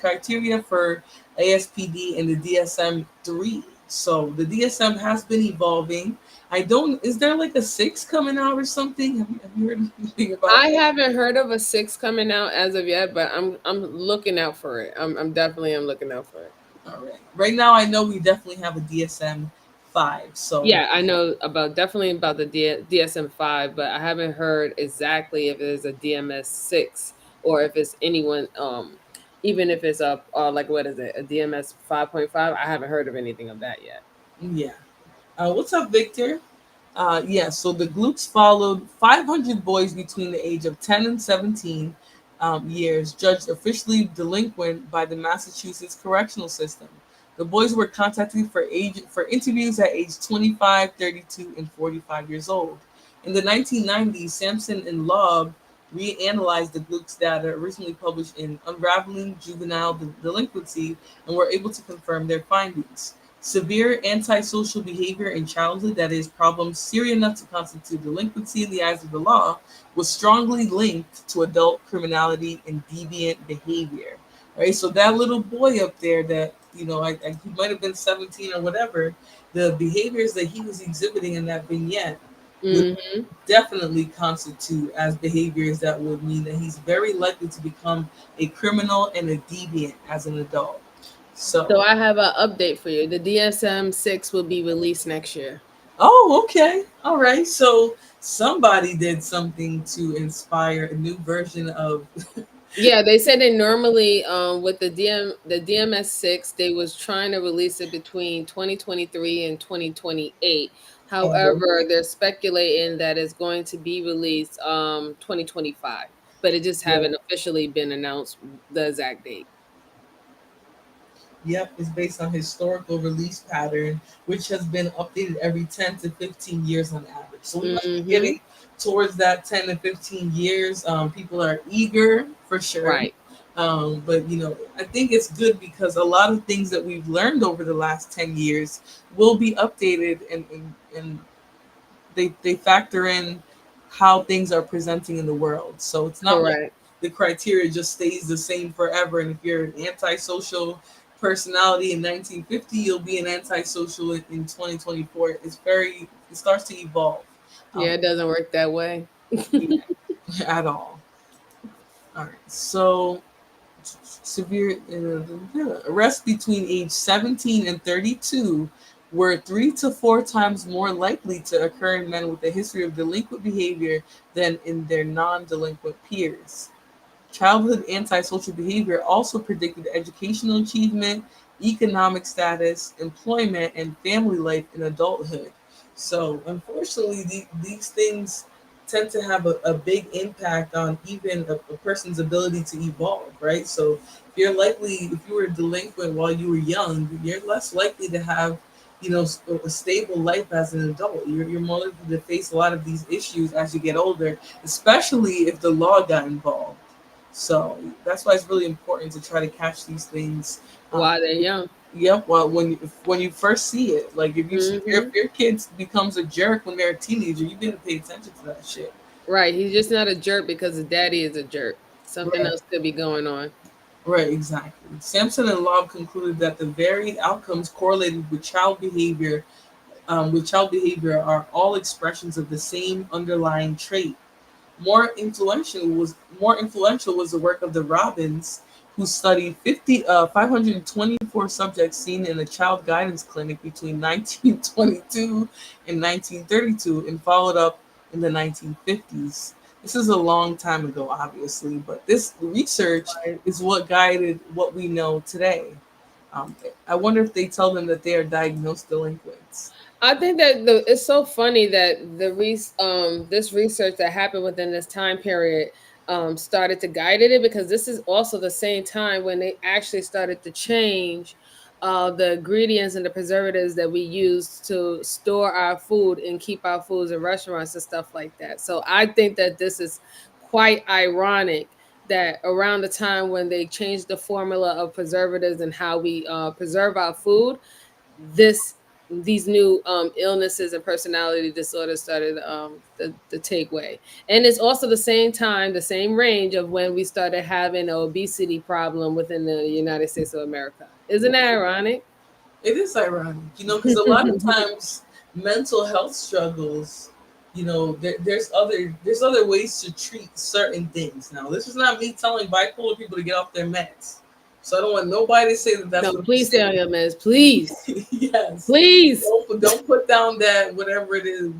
criteria for ASPD and the DSM-3. So the DSM has been evolving. I don't. Is there like a six coming out or something? Have you heard anything about I that? haven't heard of a six coming out as of yet, but I'm looking out for it. I'm definitely am looking out for it. All right. Right now, I know we definitely have a DSM-5. So Yeah, I know about definitely about the DSM-5, but I haven't heard exactly if it's a DMS-6 or if it's anyone even if it's a like what is it, a DMS 5.5. I haven't heard of anything of that yet. yeah. What's up, Victor? Yeah, so the glutes followed 500 boys between the age of 10 and 17 years, judged officially delinquent by the Massachusetts correctional system. The boys were contacted for interviews at age 25, 32, and 45 years old. In the 1990s, Sampson and Loeb reanalyzed the glutes data originally published in Unraveling Juvenile Delinquency and were able to confirm their findings. Severe antisocial behavior in childhood, that is, problems serious enough to constitute delinquency in the eyes of the law, was strongly linked to adult criminality and deviant behavior. Right, so that little boy up there, that he might have been 17 or whatever, the behaviors that he was exhibiting in that vignette would Hmm. definitely constitute as behaviors that would mean that he's very likely to become a criminal and a deviant as an adult. So So I have an update for you. The DSM-6 will be released next year. oh, okay. All right. So somebody did something to inspire a new version of. Yeah, they said they normally with the DMS-6 they was trying to release it between 2023 and 2028. Oh, However, they're speculating that it's going to be released 2025, but it just yeah. haven't officially been announced the exact date. Yep. It's based on historical release pattern, which has been updated every 10 to 15 years on average. So we must be Mhm. getting towards that 10 to 15 years. People are eager for sure. Right. But I think it's good because a lot of things that we've learned over the last 10 years will be updated, and they factor in how things are presenting in the world. So it's not like Correct. the criteria just stays the same forever. And if you're an antisocial personality in 1950, you'll be an antisocial in 2024. It starts to evolve. Yeah, it doesn't work that way. Yeah, at all. All right. So severe arrests between age 17 and 32 were 3 to 4 times more likely to occur in men with a history of delinquent behavior than in their non-delinquent peers. Childhood antisocial behavior also predicted educational achievement, economic status, employment, and family life in adulthood. So, unfortunately, these things tend to have a big impact on even a person's ability to evolve, right? So, if you were delinquent while you were young, you're less likely to have, a stable life as an adult. You're more likely to face a lot of these issues as you get older, especially if the law got involved. So that's why it's really important to try to catch these things. While they're young. Yep. Well, when you first see it, like Hmm. if your kid becomes a jerk when they're a teenager, you need to pay attention to that shit. Right. He's just not a jerk because his daddy is a jerk. Something Right. else could be going on. Right. Exactly. Sampson and Lobb concluded that the varied outcomes correlated with child behavior are all expressions of the same underlying trait. More influential was the work of the Robins, who studied 524 subjects seen in a child guidance clinic between 1922 and 1932 and followed up in the 1950s. This is a long time ago, obviously, but this research Right. is what guided what we know today. I wonder if they tell them that they are diagnosed delinquents. I think that it's so funny that this research that happened within this time period started to guide it because this is also the same time when they actually started to change the ingredients and the preservatives that we use to store our food and keep our foods in restaurants and stuff like that. So I think that this is quite ironic that around the time when they changed the formula of preservatives and how we preserve our food, this these new illnesses and personality disorders started the take way. And it's also the same time, the same range of when we started having an obesity problem within the United States of America. Isn't that ironic? It is ironic, because a lot of times mental health struggles, there's other ways to treat certain things. Now, this is not me telling bipolar people to get off their meds, so I don't want nobody to say that that's No, what I'm please stay on saying. your meds, please. Yes, Please. don't put down that whatever it is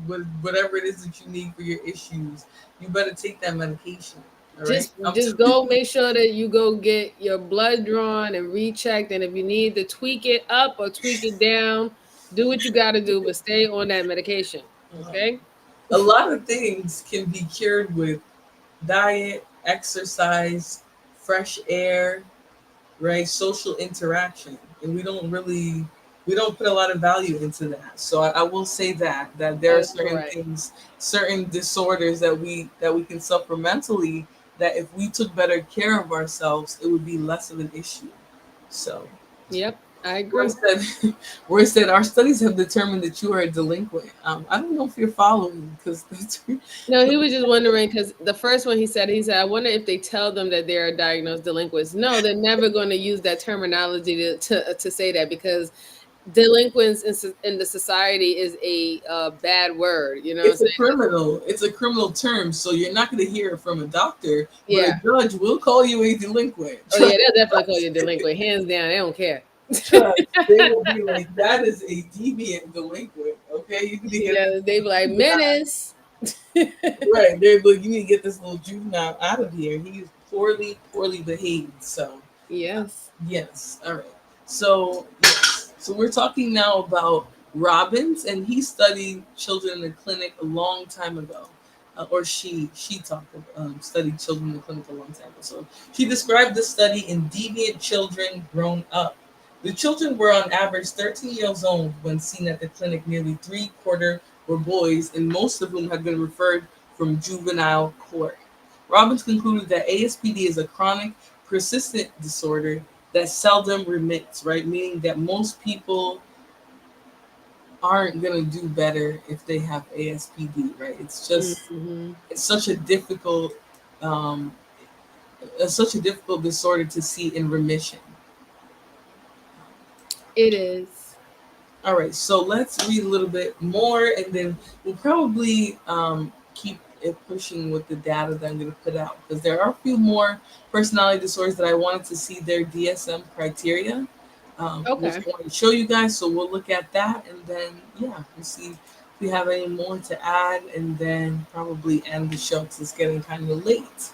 that you need for your issues. You better take that medication. All right, Just go make sure that you go get your blood drawn and rechecked. And if you need to tweak it up or tweak it down, do what you gotta do, but stay on that medication. Okay? a lot of things can be cured with diet, exercise, fresh air, right? Social interaction. And we don't put a lot of value into that. So I will say that there That are is certain correct. things, certain disorders that we can suffer mentally that if we took better care of ourselves, it would be less of an issue. So Yep, I where it agree. said, where it said our studies have determined that you are a delinquent. I don't know if you're following because that's No, he was just wondering because the first one he said, I wonder if they tell them that they're diagnosed delinquents. No, they're never going to use that terminology to say that because delinquents in the society is a bad word. You know what I'm saying? it's a criminal term, so you're not going to hear it from a doctor, but a Yeah. judge will call you a delinquent. Oh yeah, Trust, they'll definitely call you a delinquent, hands down. They don't care. trust. They will be like, that is a deviant delinquent. Okay, you need to get Yeah, this they little be like juvenile. menace. Right, they're like, you need to get this little juvenile out of here. He is poorly behaved. So Yes. yes, all right. So yes, so we're talking now about Robbins, and he studied children in the clinic a long time ago, or she studied children in the clinic a long time ago. So she described the study in deviant children grown up. The children were on average 13 years old when seen at the clinic. Nearly three-quarter were boys, and most of whom had been referred from juvenile court. Robbins concluded that ASPD is a chronic, persistent disorder that seldom remits, right? Meaning that most people aren't gonna do better if they have ASPD, right? Hmm. It's um, such a difficult disorder to see in remission. It is. All right, so let's read a little bit more, and then we'll probably keep pushing with the data that I'm going to put out, because there are a few more personality disorders that I wanted to see their DSM criteria, which Okay. I want to show you guys. So we'll look at that, and then we'll see if we have any more to add, and then probably end the show because it's getting kind of late.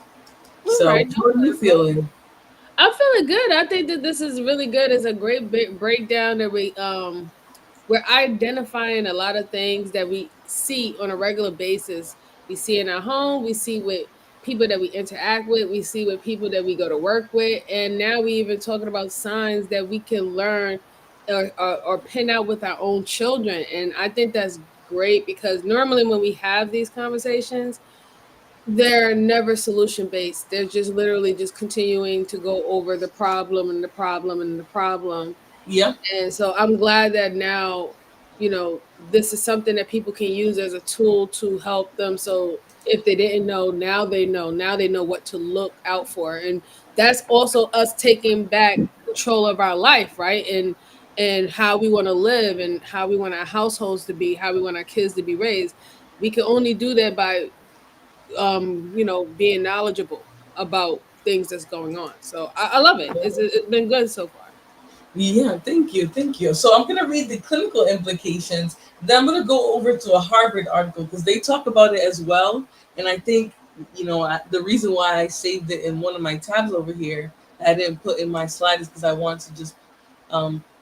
All So right. how are you feeling? I'm feeling good. I think that this is really good. It's a great breakdown that we're identifying a lot of things that we see on a regular basis. We see in our home, we see with people that we interact with, we see with people that we go to work with, and now we even talking about signs that we can learn or pin out with our own children. And I think that's great because normally when we have these conversations, they're never solution based. They're just literally just continuing to go over the problem and the problem and the problem. Yep. And so I'm glad that now, this is something that people can use as a tool to help them. So if they didn't know, now they know. Now they know what to look out for. And that's also us taking back control of our life, right? And how we want to live and how we want our households to be, how we want our kids to be raised. We can only do that by being knowledgeable about things that's going on. So I love it. It's been good so far. Yeah, thank you. So I'm gonna read the clinical implications. Then I'm gonna go over to a Harvard article because they talk about it as well. And I think the reason why I saved it in one of my tabs over here, I didn't put in my slide, is because I want to just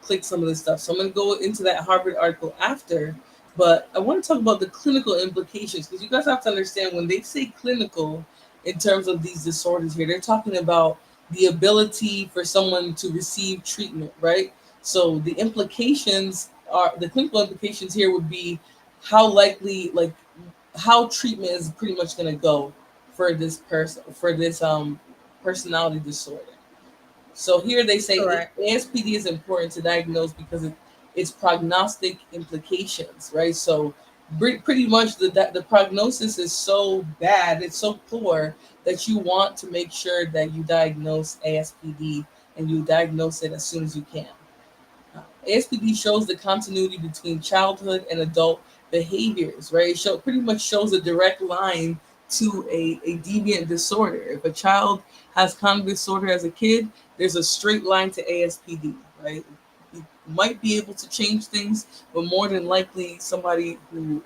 click some of this stuff. So I'm going to go into that Harvard article after, but I want to talk about the clinical implications, because you guys have to understand when they say clinical in terms of these disorders here, they're talking about the ability for someone to receive treatment, right? So the clinical implications here would be how likely, like how treatment is pretty much going to go for this person, for this personality disorder. So here they say Correct. ASPD is important to diagnose because its prognostic implications, right? So pretty much the prognosis is so bad, it's so poor, that you want to make sure that you diagnose ASPD, and you diagnose it as soon as you can. ASPD shows the continuity between childhood and adult behaviors, right? It pretty much shows a direct line to a deviant disorder. If a child has conduct disorder as a kid, there's a straight line to ASPD, right? You might be able to change things, but more than likely, somebody who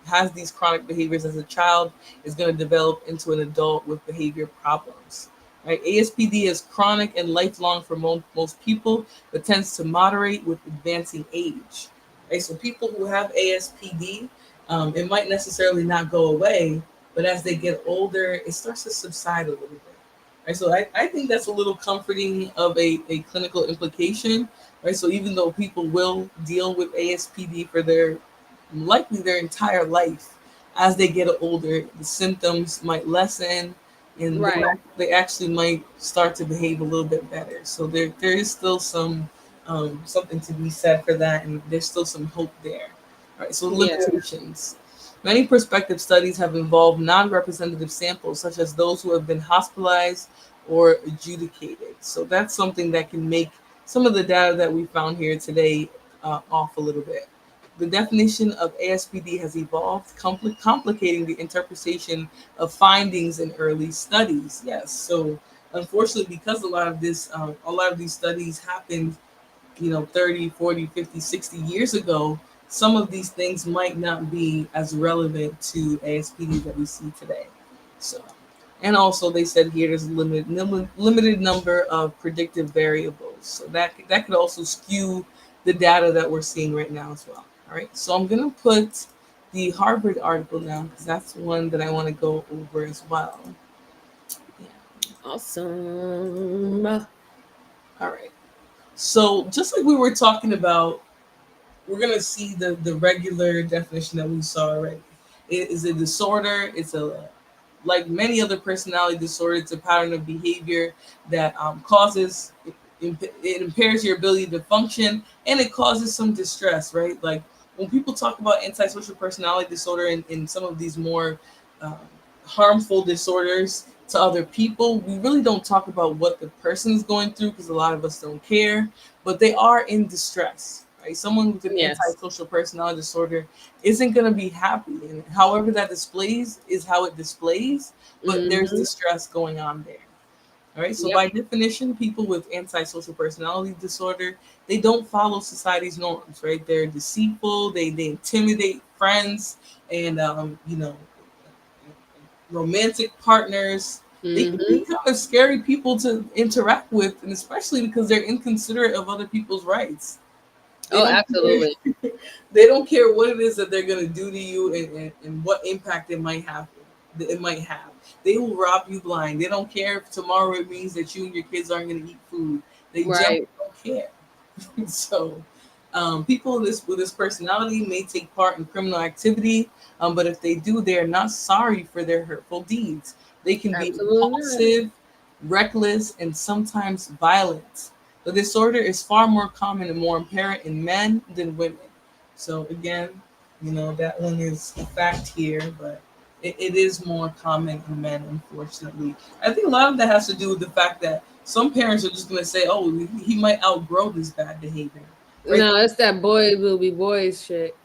has these chronic behaviors as a child is going to develop into an adult with behavior problems. Right? ASPD is chronic and lifelong for most people, but tends to moderate with advancing age. Right? So people who have ASPD, it might necessarily not go away, but as they get older, it starts to subside a little bit. Right? So I think that's a little comforting of a clinical implication. Right? So even though people will deal with ASPD for likely their entire life, as they get older, the symptoms might lessen, and Right. they actually might start to behave a little bit better. So there is still some something to be said for that, and there's still some hope there. All right, so Yeah. limitations. Many prospective studies have involved non-representative samples, such as those who have been hospitalized or adjudicated. So that's something that can make some of the data that we found here today off a little bit. The definition of ASPD has evolved, complicating the interpretation of findings in early studies. Yes, so unfortunately, because a lot of these studies happened, 30, 40, 50, 60 years ago, some of these things might not be as relevant to ASPD that we see today. So, and also they said here there's a limited number of predictive variables. So that could also skew the data that we're seeing right now as well. All right, so I'm gonna put the Harvard article now because that's one that I want to go over as well. Yeah. Awesome. All right. So just like we were talking about, we're gonna see the regular definition that we saw already. It is a disorder. It's a like many other personality disorders. It's a pattern of behavior that causes it impairs your ability to function, and it causes some distress. Right, like when people talk about antisocial personality disorder and some of these more um, harmful disorders to other people, we really don't talk about what the person is going through because a lot of us don't care, but they are in distress. right? Someone with an Yes. antisocial personality disorder isn't going to be happy, and however that displays is how it displays, but there's Mhm. distress going on there. All right, so Yep. by definition, people with antisocial personality disorder, they don't follow society's norms, right? They're deceitful, they intimidate friends, and romantic partners. They can be Mhm. kind of scary people to interact with, and especially because they're inconsiderate of other people's rights. They Oh, don't absolutely. care. They don't care what it is that they're gonna do to you, and what impact it might have. It might have. They will rob you blind. They don't care if tomorrow it means that you and your kids aren't gonna eat food. They Right. generally don't care. So, people with this personality may take part in criminal activity, but if they do, they are not sorry for their hurtful deeds. They can be Absolutely not. impulsive, reckless, and sometimes violent. The disorder is far more common and more apparent in men than women. So again, that one is a fact here, but it is more common in men, unfortunately. I think a lot of that has to do with the fact that some parents are just going to say, "Oh, he might outgrow this bad behavior," right? No, it's that boy will be boys shit.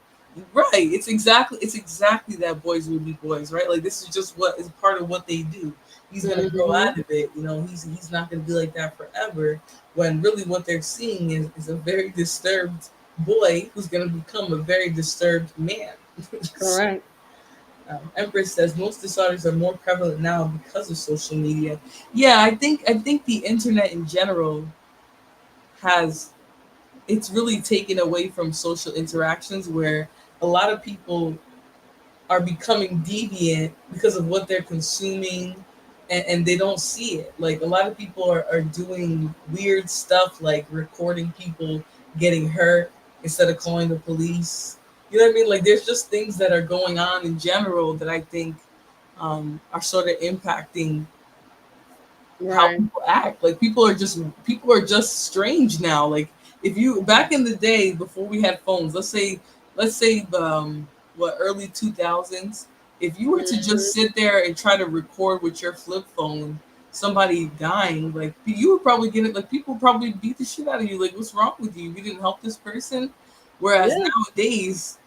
Right. It's exactly that boys will be boys, right? Like this is just what is part of what they do. He's gonna grow Mhm. out of it, he's not gonna be like that forever. When really what they're seeing is a very disturbed boy who's gonna become a very disturbed man. Correct. Empress says most disorders are more prevalent now because of social media. Yeah, I think the internet in general has it's really taken away from social interactions where a lot of people are becoming deviant because of what they're consuming, and they don't see it. Like a lot of people are doing weird stuff like recording people getting hurt instead of calling the police. You know what I mean? Like there's just things that are going on in general that I think are sort of impacting how Right. people act. Like people are just strange now. Like if you back in the day before we had phones, let's say what early 2000s, if you were to just Mhm. sit there and try to record with your flip phone somebody dying, like you would probably get it. Like people would probably beat the shit out of you. Like what's wrong with you? You didn't help this person. Whereas Yeah. nowadays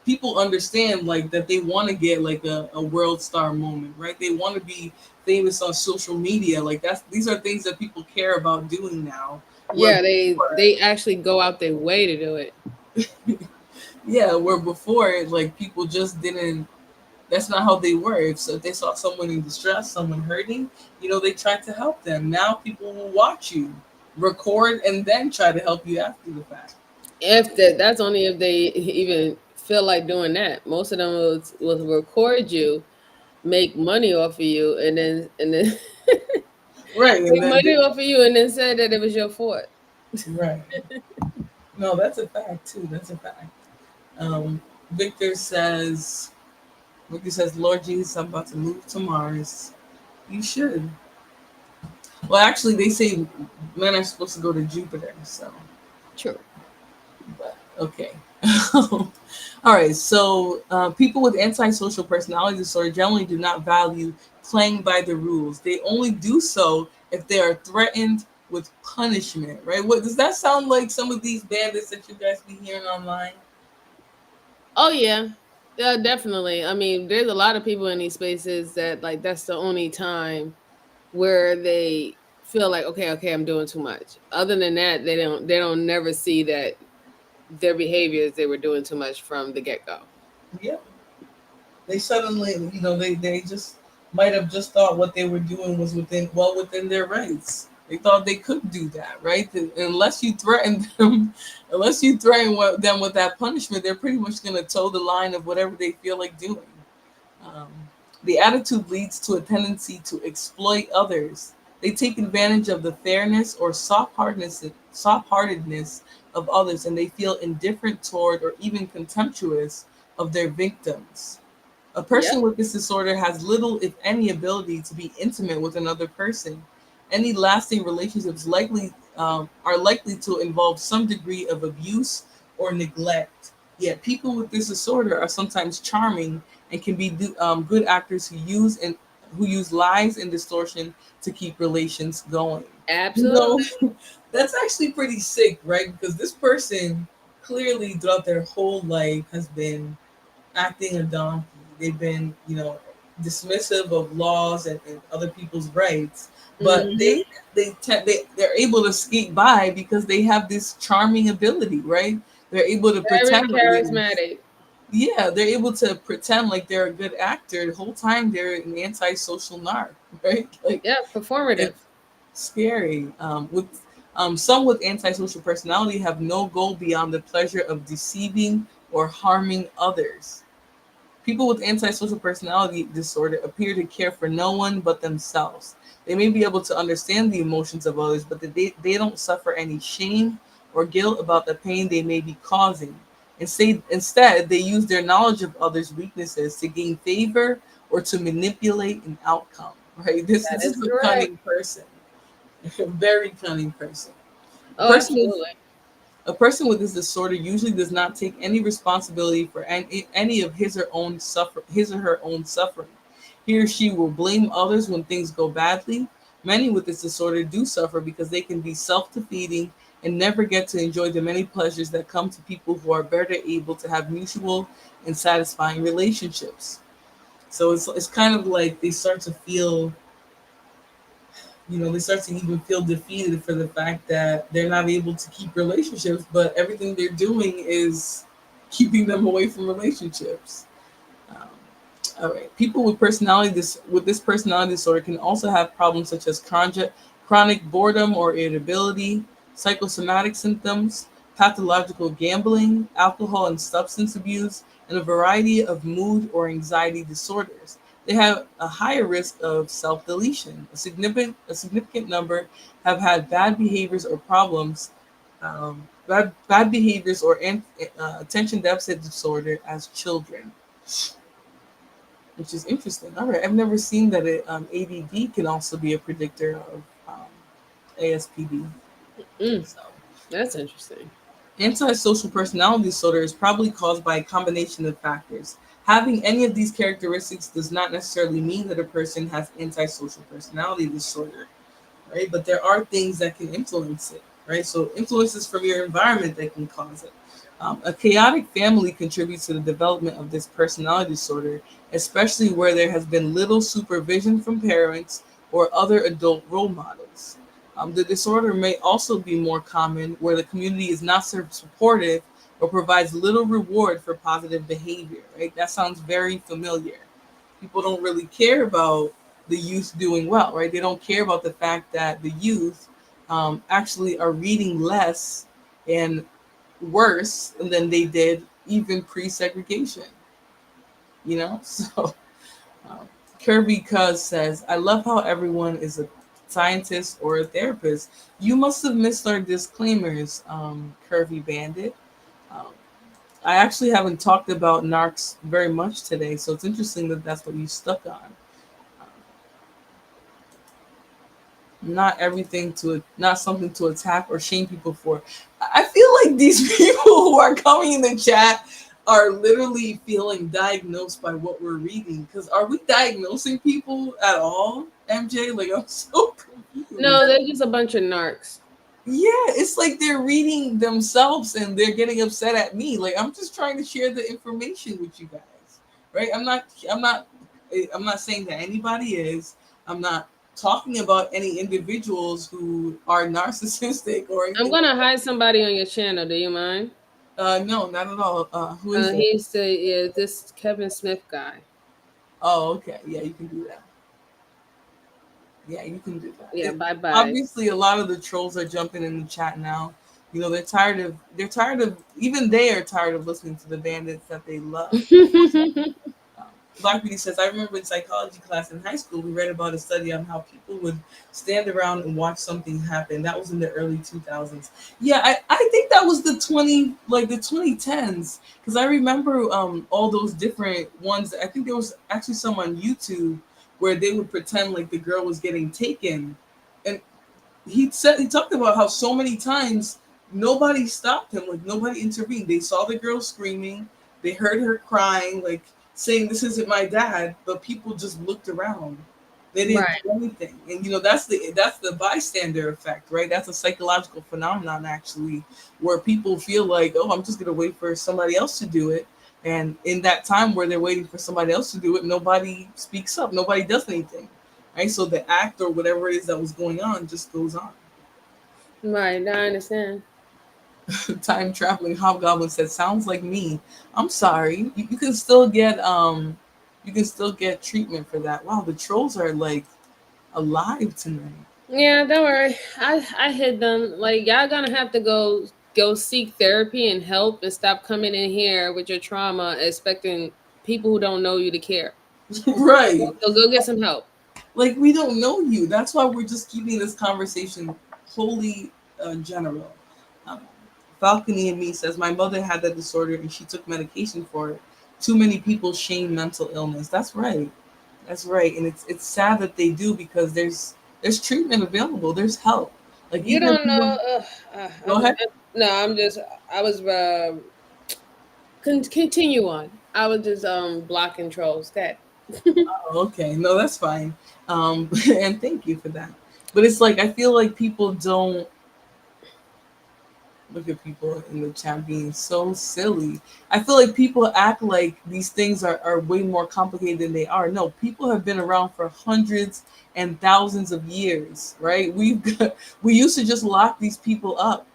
people understand like that they want to get like a world star moment, right? They want to be famous on social media. Like these are things that people care about doing now. Where Yeah, before, they actually go out their way to do it. yeah, where before like people just didn't. That's not how they were. If they saw someone in distress, someone hurting, they tried to help them. Now people will watch you, record, and then try to help you after the fact. If that's only if they even feel like doing that. Most of them will record you, make money off of you, and then Right, and make then money off of you, and then say that it was your fault. right. No, that's a fact too. That's a fact. Um, Victor says, Lord Jesus, I'm about to move to Mars. You should. Well, actually, they say men are supposed to go to Jupiter. So, True. but okay. All right. So, people with antisocial personality disorder generally do not value playing by the rules. They only do so if they are threatened with punishment. Right? What does that sound like? Some of these bandits that you guys be hearing online. Oh yeah. Yeah, definitely. I mean, there's a lot of people in these spaces that like that's the only time where they feel like okay, I'm doing too much. Other than that, they don't never see that their behaviors they were doing too much from the get-go. Yeah. They suddenly, they just might have just thought what they were doing was within their rights. They thought they could do that, right? Unless you threaten them, unless you threaten them with that punishment, they're pretty much going to toe the line of whatever they feel like doing. Um, the attitude leads to a tendency to exploit others. They take advantage of the fairness or soft-heartedness of others, and they feel indifferent toward or even contemptuous of their victims. A Yep. person with this disorder has little, if any, ability to be intimate with another person. Any lasting relationships are likely to involve some degree of abuse or neglect. Yet people with this disorder are sometimes charming and can be good actors who use lies and distortion to keep relations going. You Absolutely. know, that's actually pretty sick, right? Because this person clearly throughout their whole life has been acting a donkey. They've been, dismissive of laws and other people's rights, but Hmm. they're able to skate by because they have this charming ability, right? They're able to Very pretend like charismatic. yeah, they're able to pretend like they're a good actor the whole time they're an antisocial narc, right? Like Yeah, performative. it's scary. With some with antisocial personality have no goal beyond the pleasure of deceiving or harming others. People with antisocial personality disorder appear to care for no one but themselves. They may be able to understand the emotions of others, but they don't suffer any shame or guilt about the pain they may be causing. Instead, they use their knowledge of others' weaknesses to gain favor or to manipulate an outcome. Right? This That this is is a correct. cunning person, a very cunning person. A Oh, person with absolutely. a person with this disorder usually does not take any responsibility for any of his or her own suffering. He or she will blame others when things go badly. Many with this disorder do suffer because they can be self-defeating and never get to enjoy the many pleasures that come to people who are better able to have mutual and satisfying relationships. So it's kind of like they start to feel, they start to even feel defeated for the fact that they're not able to keep relationships, but everything they're doing is keeping them away from relationships. Um, all right. People with this personality disorder can also have problems such as chronic boredom or irritability, psychosomatic symptoms, pathological gambling, alcohol and substance abuse, and a variety of mood or anxiety disorders. They have a higher risk of self-deletion. A significant number have had bad behaviors or problems, bad behaviors or attention deficit disorder as children, which is interesting. All right, I've never seen that ADD can also be a predictor of ASPD. Mm, So, that's interesting. antisocial personality disorder is probably caused by a combination of factors. Having any of these characteristics does not necessarily mean that a person has antisocial personality disorder, right? But there are things that can influence it, right? So influences from your environment that can cause it. A chaotic family contributes to the development of this personality disorder, especially where there has been little supervision from parents or other adult role models. The disorder may also be more common where the community is not supportive or provides little reward for positive behavior, right? That sounds very familiar. People don't really care about the youth doing well, right? They don't care about the fact that the youth actually are reading less and worse than they did even pre-segregation. So um, Kirby Cuz says, "I love how everyone is a scientist or a therapist. You must have missed our disclaimers, Curvy Bandit." Um, I actually haven't talked about narcs very much today, so it's interesting that that's what you stuck on. Not something to attack or shame people for. I feel like these people who are coming in the chat are literally feeling diagnosed by what we're reading. Because are we diagnosing people at all, MJ? Like, I'm so confused. No, they're just a bunch of narcs. Yeah, it's like they're reading themselves and they're getting upset at me. Like, I'm just trying to share the information with you guys, right? I'm not saying that anybody is. I'm not talking about any individuals who are narcissistic or I'm anything gonna like hide somebody on your channel. Do you mind? that. No, not at all. Who is that? He's the yeah, this Kevin Smith guy. Oh, okay. Yeah, you can do that. Yeah, you can do that. Yeah, bye bye. Obviously, a lot of the trolls are jumping in the chat now. They're tired of even they are tired of listening to the bandits that they love. Um, Black Beauty says, I remember in psychology class in high school, we read about a study on how people would stand around and watch something happen. That was in the early 2000s. Yeah, I think that was the 2010s, because I remember all those different ones. I think there was actually some on YouTube where they would pretend like the girl was getting taken, and he talked about how so many times nobody stopped him, like nobody intervened. They saw the girl screaming, they heard her crying, like saying this isn't my dad, but people just looked around. They didn't Right. do anything. And that's the bystander effect, right? That's a psychological phenomenon actually, where people feel like, oh, I'm just gonna wait for somebody else to do it. And in that time where they're waiting for somebody else to do it, nobody speaks up, nobody does anything. Right? So the act or whatever it is that was going on just goes on. Right. I understand. Time traveling hobgoblin said, sounds like me. I'm sorry. You can still get treatment for that. Wow, the trolls are like alive tonight. Yeah, don't worry. I hid them. Like y'all gonna have to go seek therapy and help and stop coming in here with your trauma expecting people who don't know you to care. Right. So go get some help. Like we don't know you. That's why we're just keeping this conversation wholly general. Um, Falcony and me says my mother had that disorder and she took medication for it. Too many people shame mental illness. That's right. That's right. And it's sad that they do because there's treatment available. There's help. Like You even if don't you know. want, go ahead. No, I'm just. I was. Continue on. I was just blocking trolls. Okay. Oh, okay. No, that's fine. And thank you for that. But it's like I feel like people don't look at people in the chat being so silly. I feel like people act like these things are way more complicated than they are. No, people have been around for hundreds and thousands of years, right? We used to just lock these people up.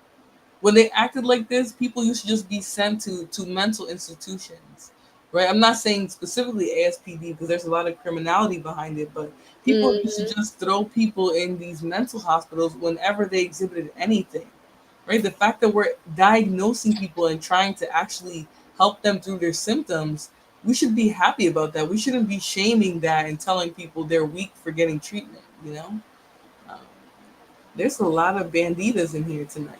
When they acted like this, people used to just be sent to mental institutions, right? I'm not saying specifically ASPD because there's a lot of criminality behind it, but people used to Hmm. just throw people in these mental hospitals whenever they exhibited anything, right? The fact that we're diagnosing people and trying to actually help them through their symptoms, we should be happy about that. We shouldn't be shaming that and telling people they're weak for getting treatment, you know? Um, there's a lot of banditas in here tonight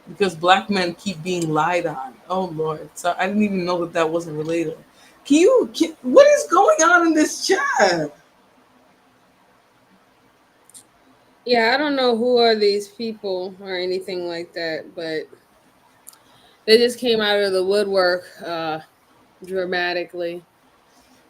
because black men keep being lied on. Oh Lord! So I didn't even know that that wasn't related. What is going on in this chat? Yeah, I don't know who are these people or anything like that, but they just came out of the woodwork dramatically.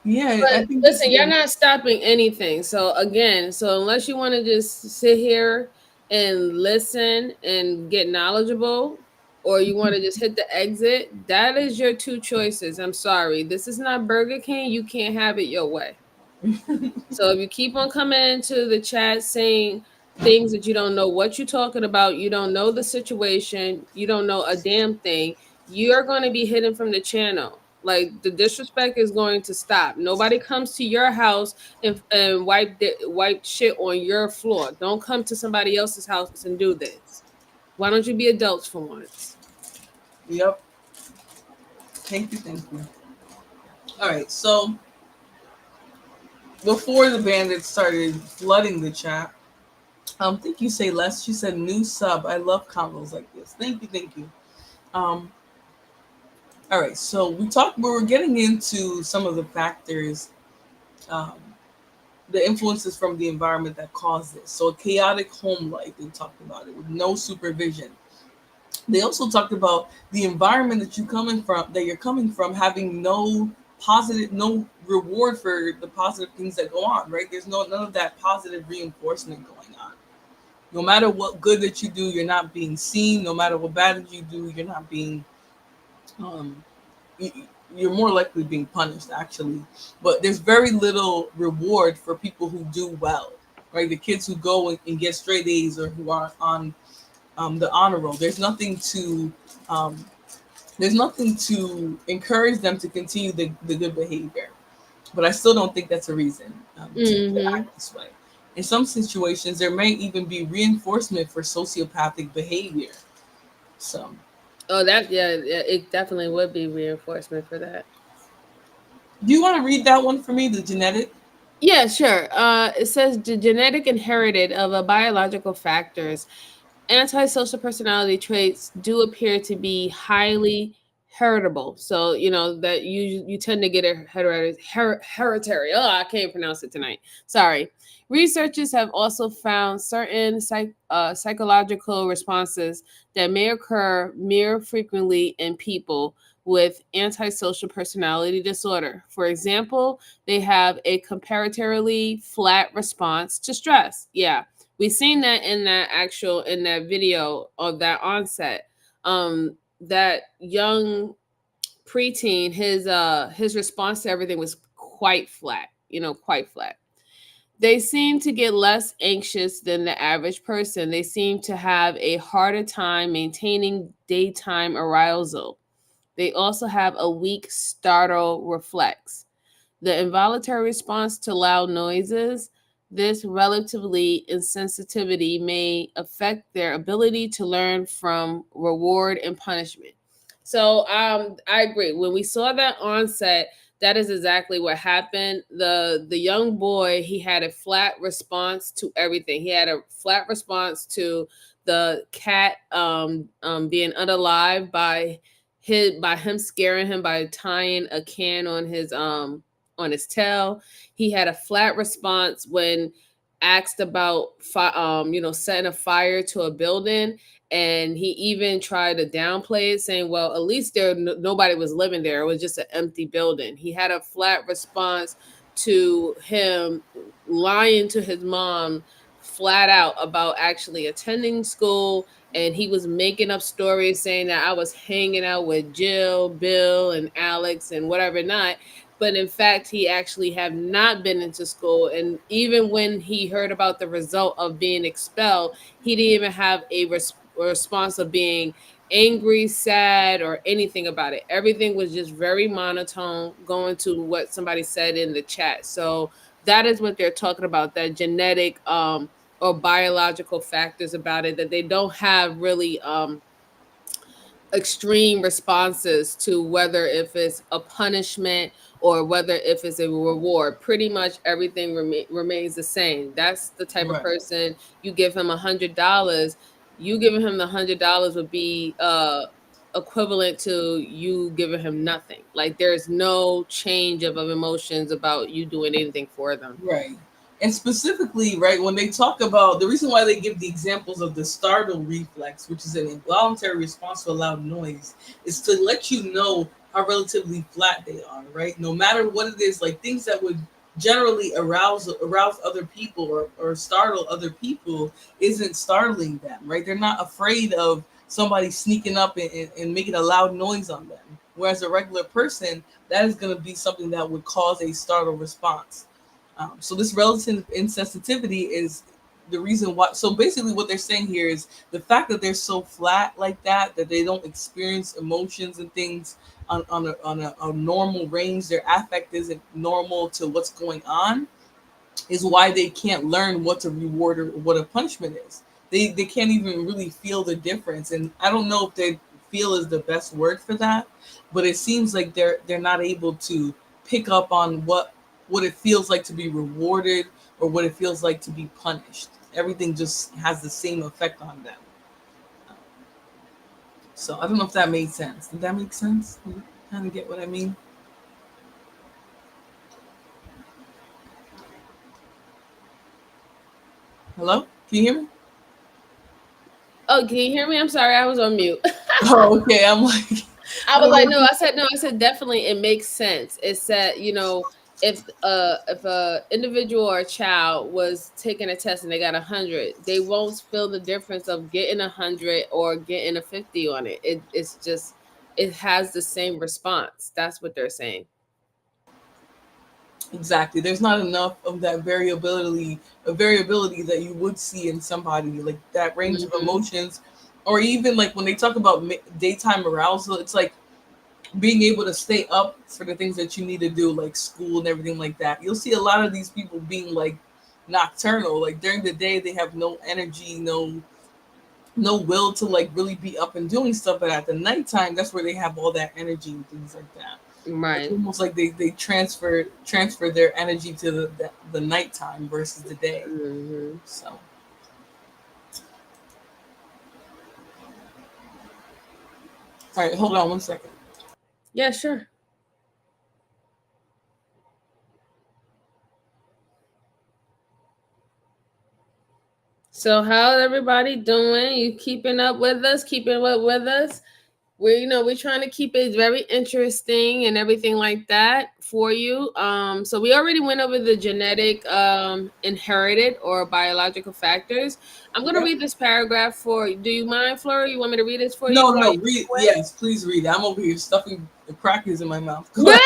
Yeah, I But think this listen, is you're not stopping anything. So again, so unless you want to just sit here and listen and get knowledgeable, or you want to just hit the exit, that is your two choices. I'm sorry. This is not Burger King. You can't have it your way. So if you keep on coming into the chat saying things that you don't know what you're talking about, you don't know the situation, you don't know a damn thing, you're going to be hidden from the channel. Like the disrespect is going to stop. Nobody comes to your house and wipe shit on your floor. Don't come to somebody else's house and do this. Why don't you be adults for once? Yep. Thank you. Thank you. All right. So before the bandits started flooding the chat, thank you, Say Less. She said, "New sub. I love combos like this. Thank you. Thank you." Um, all right. So we were getting into some of the factors, um, the influences from the environment that cause this. So a chaotic home life. They talked about it with no supervision. They also talked about the environment that you're coming from having no reward for the positive things that go on, right? There's none of that positive reinforcement going on. No matter what good that you do, you're not being seen. No matter what bad that you do, you're not being um you're more likely being punished actually. But there's very little reward for people who do well, right? The kids who go and get straight A's or who are on the honor roll. Um, there's nothing to encourage them to continue the good behavior. But I still don't think that's a reason to Mm-hmm. act this way. In some situations, there may even be reinforcement for sociopathic behavior. So, Oh, yeah, it definitely would be reinforcement for that. do you want to read that one for me, the genetic? Yeah, sure. It says the genetic inherited of a biological factors. Antisocial personality traits do appear to be highly heritable. So you know that you tend to get a hereditary. Oh, I can't pronounce it tonight. Sorry. Researchers have also found certain psychological responses that may occur more frequently in people with antisocial personality disorder. For example, they have a comparatively flat response to stress. Yeah, we've seen that in that video of that onset. That young preteen, his response to everything was quite flat, quite flat. They seem to get less anxious than the average person. They seem to have a harder time maintaining daytime arousal. They also have a weak startle reflex. The involuntary response to loud noises, this relatively insensitivity may affect their ability to learn from reward and punishment. So I agree. When we saw that onset, that is exactly what happened. The young boy, he had a flat response to everything. He had a flat response to the cat being unalive by him scaring him by tying a can on his tail. He had a flat response when asked about setting a fire to a building, and he even tried to downplay it, saying, well, at least nobody was living there, it was just an empty building. He had a flat response to him lying to his mom flat out about actually attending school, and he was making up stories saying that I was hanging out with Jill, Bill, and Alex and whatever not. But in fact, he actually have not been into school. And even when he heard about the result of being expelled, he didn't even have a response of being angry, sad, or anything about it. Everything was just very monotone, going to what somebody said in the chat. So that is what they're talking about, that genetic or biological factors about it, that they don't have really extreme responses to whether if it's a punishment or whether if it's a reward. Pretty much everything remains the same. That's the type of person, you give him $100, you giving him the $100 would be equivalent to you giving him nothing. Like there's no change of emotions about you doing anything for them. Right. And specifically, right, when they talk about the reason why they give the examples of the startle reflex, which is an involuntary response to a loud noise, is to let you know how relatively flat they are, right? No matter what it is, like things that would generally arouse other people or startle other people isn't startling them, right? They're not afraid of somebody sneaking up and making a loud noise on them. Whereas a regular person, that is going to be something that would cause a startle response. So this relative insensitivity is the reason why. So basically what they're saying here is the fact that they're so flat like that they don't experience emotions and things on a normal range. Their affect isn't normal to what's going on, is why they can't learn what a reward or what a punishment is. They can't even really feel the difference. And I don't know if they feel is the best word for that, but it seems like they're not able to pick up on what it feels like to be rewarded or what it feels like to be punished. Everything just has the same effect on them. So I don't know if that made sense. Did that make sense? You kind of get what I mean? Hello? Can you hear me? Oh, can you hear me? I'm sorry, I was on mute. Oh, okay. I'm like, I was like, no. I said definitely it makes sense. It said, if a individual or a child was taking a test and they got 100, they won't feel the difference of getting 100 or getting a 50 on it. It's just, it has the same response. That's what they're saying. Exactly. There's not enough of that variability that you would see in somebody, like that range of emotions, or even like when they talk about daytime arousal, it's like being able to stay up for the things that you need to do, like school and everything like that. You'll see a lot of these people being like nocturnal, like during the day they have no energy, no will to like really be up and doing stuff, but at the nighttime that's where they have all that energy and things like that. Right. It's almost like they transfer their energy to the nighttime versus the day. Mm-hmm. So all right, hold on one second. Yeah, sure. So how's everybody doing? You keeping up with us? we're trying to keep it very interesting and everything like that for you. So we already went over the genetic inherited or biological factors. I'm going to Yep. read this paragraph for you. Do you mind, Flora? You want me to read this for you? No, while no, you're read. away? Yes, please read. I'm over here stuffing the crackers in my mouth. Okay.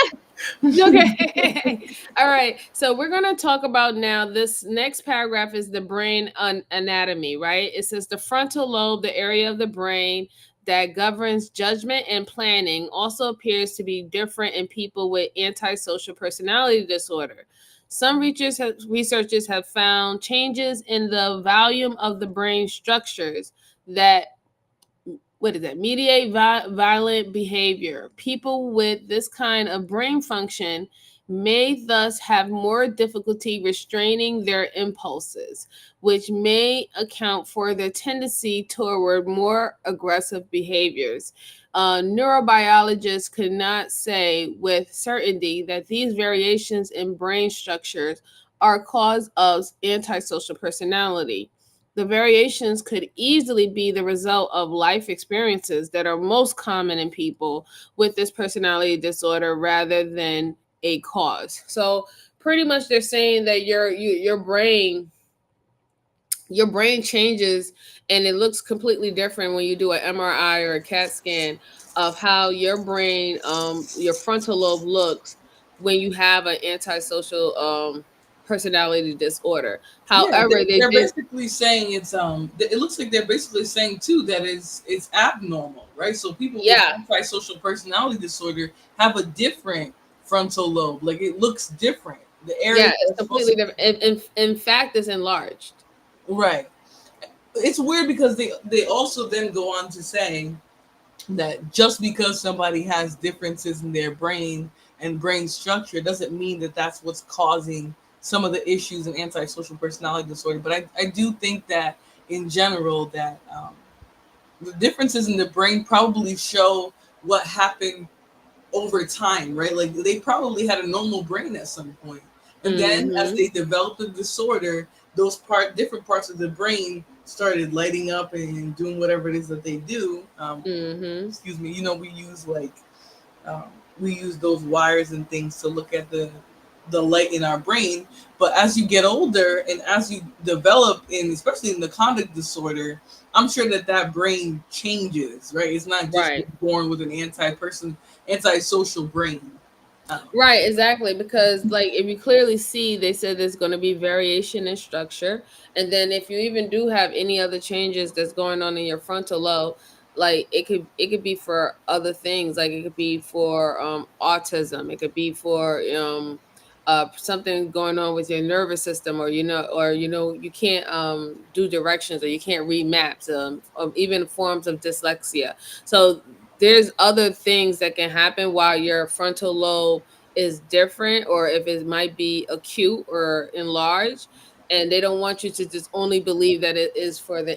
All right. So we're going to talk about now, this next paragraph is the brain anatomy, right? It says the frontal lobe, the area of the brain that governs judgment and planning, also appears to be different in people with antisocial personality disorder. Some researchers have found changes in the volume of the brain structures that mediate violent behavior. People with this kind of brain function may thus have more difficulty restraining their impulses, which may account for their tendency toward more aggressive behaviors. Neurobiologists could not say with certainty that these variations in brain structures are cause of antisocial personality. The variations could easily be the result of life experiences that are most common in people with this personality disorder rather than a cause. So pretty much they're saying that your brain changes and it looks completely different when you do an MRI or a CAT scan of how your brain, your frontal lobe looks when you have an antisocial personality disorder. Yeah, However, they they're did. basically saying it's it looks like they're basically saying too that it's abnormal, right? So people with Yeah, antisocial personality disorder have a different frontal lobe. Like it looks different. The area yeah, it's that's supposed completely to different. In fact, it's enlarged. right. It's weird because they also then go on to say that just because somebody has differences in their brain and brain structure doesn't mean that that's what's causing some of the issues in antisocial personality disorder. But I do think that in general that the differences in the brain probably show what happened over time, right? Like they probably had a normal brain at some point. And then as Mm-hmm. they developed the disorder, those different parts of the brain started lighting up and doing whatever it is that they do. Mm-hmm. Excuse me, we use um, we use those wires and things to look at the light in our brain. But as you get older and as you develop in, especially in the conduct disorder, I'm sure that brain changes, right? It's not just Right. born with an antisocial brain. Right, exactly. Because like if you clearly see, they said there's going to be variation in structure, and then if you even do have any other changes that's going on in your frontal lobe, like it could be for other things. Like it could be for autism. It could be for something going on with your nervous system, or you can't do directions, or you can't read maps, or even forms of dyslexia. So there's other things that can happen while your frontal lobe is different, or if it might be acute or enlarged, and they don't want you to just only believe that it is for the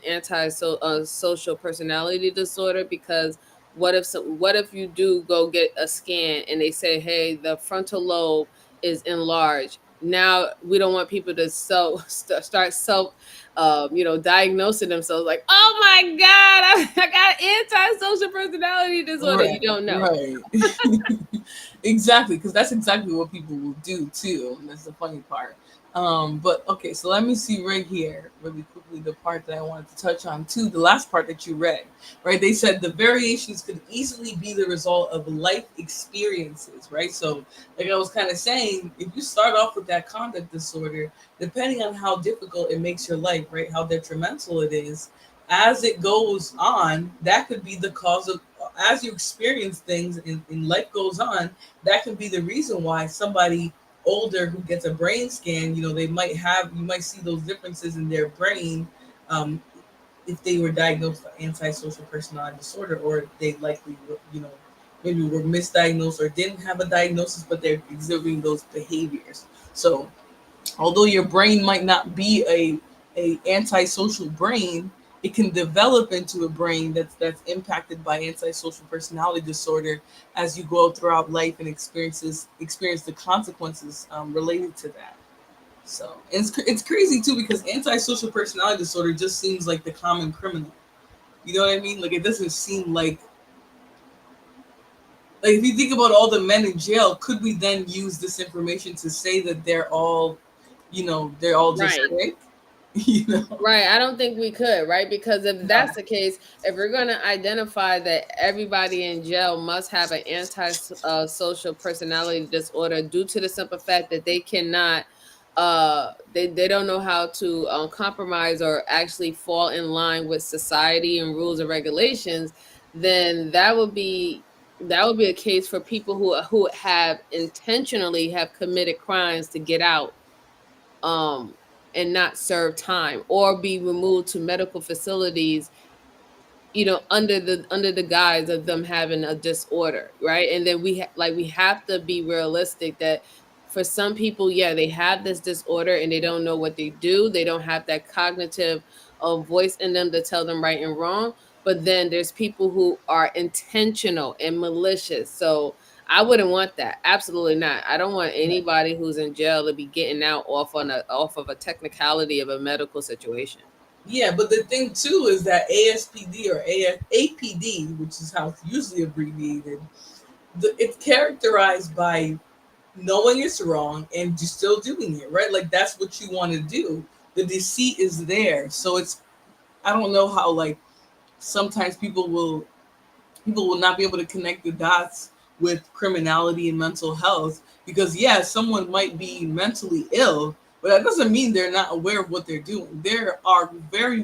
social personality disorder. Because what if you do go get a scan and they say, hey, the frontal lobe is enlarged? Now we don't want people to start self diagnosing themselves like, oh my god, I got antisocial personality disorder. Right, You don't know. right. Exactly, because that's exactly what people will do too. And that's the funny part. But okay, so let me see right here, really quickly, the part that I wanted to touch on too, the last part that you read, right? They said the variations could easily be the result of life experiences, right? So, like I was kind of saying, if you start off with that conduct disorder, depending on how difficult it makes your life, right? How detrimental it is, as it goes on, that could be the cause of, as you experience things and life goes on, that could be the reason why somebody older who gets a brain scan, you might see those differences in their brain, um, if they were diagnosed with antisocial personality disorder, or they likely, maybe were misdiagnosed or didn't have a diagnosis, but they're exhibiting those behaviors. So although your brain might not be a antisocial brain, it can develop into a brain that's impacted by antisocial personality disorder as you go throughout life and experience the consequences related to that. So it's crazy too, because antisocial personality disorder just seems like the common criminal. You know what I mean? Like it doesn't seem like Like, if you think about all the men in jail, could we then use this information to say that they're all, they're all just Right. sick? you know? Right. I don't think we could, right? Because if that's the case, if we're going to identify that everybody in jail must have an anti-social personality disorder due to the simple fact that they cannot, they don't know how to compromise or actually fall in line with society and rules and regulations, then that would be a case for people who have intentionally have committed crimes to get out, um and not serve time or be removed to medical facilities, under the guise of them having a disorder, right? And then we have to be realistic that for some people, yeah, they have this disorder and they don't know what they do. They don't have that cognitive voice in them to tell them right and wrong. But then there's people who are intentional and malicious. So I wouldn't want that. Absolutely not. I don't want anybody who's in jail to be getting out off of a technicality of a medical situation. Yeah, but the thing too is that ASPD or APD, which is how it's usually abbreviated, it's characterized by knowing it's wrong and just still doing it, right? Like, that's what you want to do. The deceit is there. So I don't know how, like, sometimes people will not be able to connect the dots with criminality and mental health, because yeah, someone might be mentally ill, but that doesn't mean they're not aware of what they're doing. They're very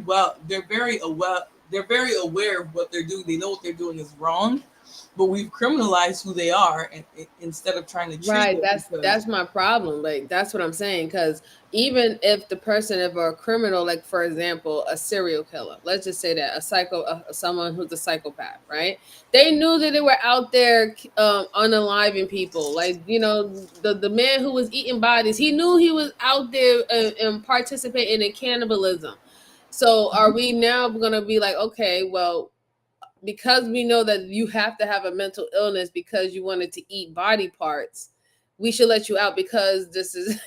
aware of what they're doing. They know what they're doing is wrong, but we've criminalized who they are, and instead of trying to treat Right, them, because that's my problem. Like that's what I'm saying. Because even if the person, if a criminal, like for example, a serial killer, let's just say that someone who's a psychopath, right? They knew that they were out there unaliving people. Like the man who was eating bodies, he knew he was out there and participating in cannibalism. So are we now gonna be like, okay, well, because we know that you have to have a mental illness because you wanted to eat body parts, we should let you out because this is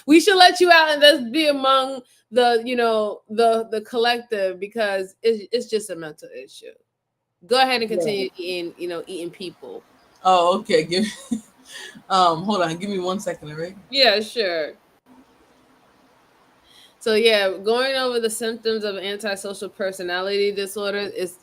we should let you out and let's be among the collective because it's just a mental issue. Go ahead and yeah. continue eating people. Oh, okay. Hold on, give me 1 second, all right? Yeah, sure. So yeah, going over the symptoms of antisocial personality disorder is,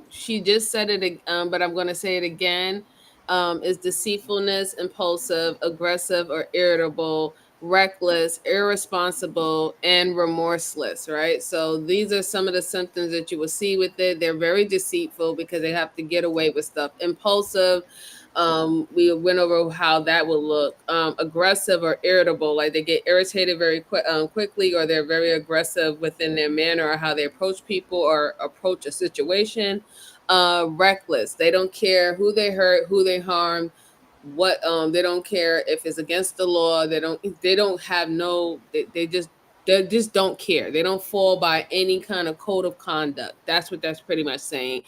she just said it, but I'm going to say it again. Is deceitfulness, impulsive, aggressive, or irritable, reckless, irresponsible, and remorseless. Right. So these are some of the symptoms that you will see with it. They're very deceitful because they have to get away with stuff. Impulsive, we went over how that will look. Aggressive or irritable, like they get irritated very quickly, or they're very aggressive within their manner or how they approach people or approach a situation. Reckless, they don't care who they hurt, who they harm, what they don't care if it's against the law. They don't have no they just don't care. They don't fall by any kind of code of conduct. That's what that's pretty much saying.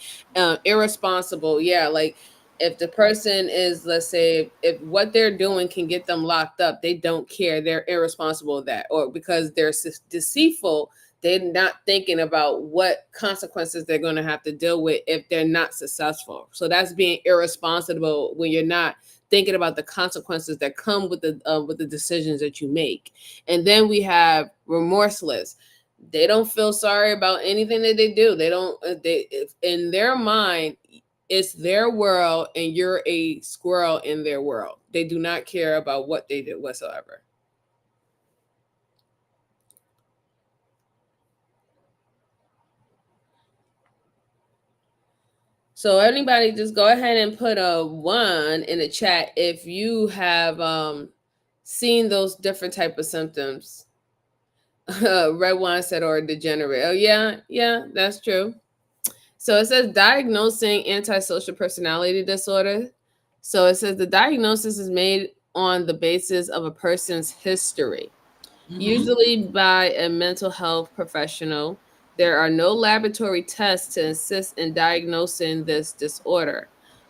Irresponsible, yeah, like if the person is, let's say, if what they're doing can get them locked up, they don't care. They're irresponsible of that. Or because they're deceitful, they're not thinking about what consequences they're going to have to deal with if they're not successful. So that's being irresponsible when you're not thinking about the consequences that come with the decisions that you make. And then we have remorseless. They don't feel sorry about anything that they do. They don't. In their mind, it's their world and you're a squirrel in their world. They do not care about what they do whatsoever. So anybody just go ahead and put a 1 in the chat if you have seen those different type of symptoms. Red Wine said, or degenerate. Oh yeah, that's true. So it says diagnosing antisocial personality disorder. So it says the diagnosis is made on the basis of a person's history, usually by a mental health professional. There are no laboratory tests to assist in diagnosing this disorder.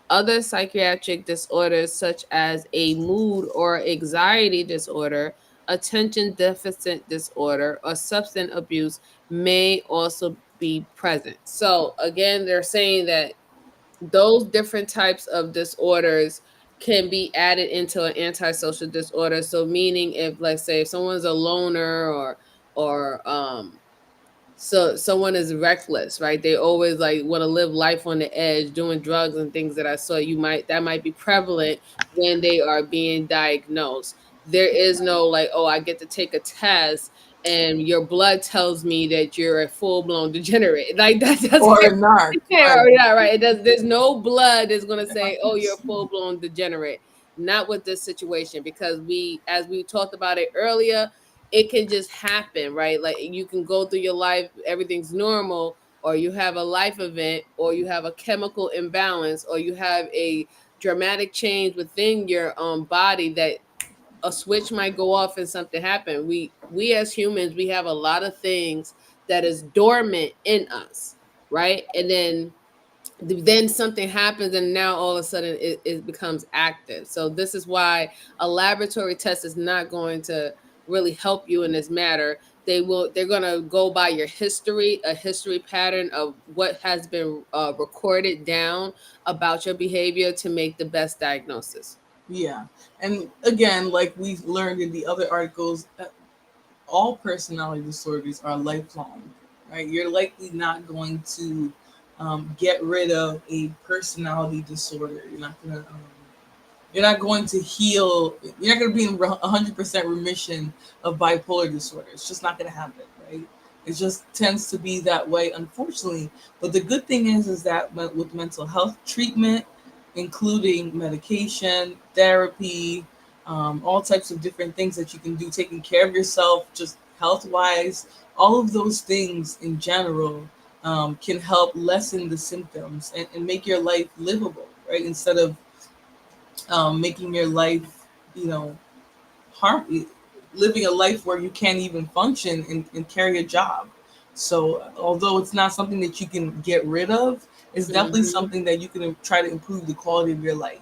Other psychiatric disorders, such as a mood or anxiety disorder, attention deficit disorder, or substance abuse, may also be present. So, again, they're saying that those different types of disorders can be added into an antisocial disorder. So meaning if, let's say, if someone's a loner, or so someone is reckless, right? They always like want to live life on the edge, doing drugs and things that I saw. That might be prevalent when they are being diagnosed. There is no like, oh, I get to take a test and your blood tells me that you're a full blown degenerate. Like that doesn't. Or a narc. Yeah, Right. or not, right? It does. There's no blood that's going to say, "Oh, you're a full blown degenerate." Not with this situation, because as we talked about it earlier, it can just happen, right? Like you can go through your life, everything's normal, or you have a life event, or you have a chemical imbalance, or you have a dramatic change within your body that a switch might go off and something happen. We as humans, we have a lot of things that is dormant in us, right? And then something happens and now all of a sudden it becomes active. So this is why a laboratory test is not going to really help you in this matter. They're going to go by your history, a history pattern of what has been recorded down about your behavior to make the best diagnosis. Yeah. And again, like we learned in the other articles, all personality disorders are lifelong, right? You're likely not going to get rid of a personality disorder. You're not going to heal. You're not going to be in 100% remission of bipolar disorder. It's just not going to happen, right? It just tends to be that way, unfortunately. But the good thing is that with mental health treatment, including medication, therapy, all types of different things that you can do, taking care of yourself, just health wise, all of those things in general can help lessen the symptoms and make your life livable, right? Instead of making your life, harm, living a life where you can't even function and carry a job. So, although it's not something that you can get rid of, it's definitely something that you can try to improve the quality of your life.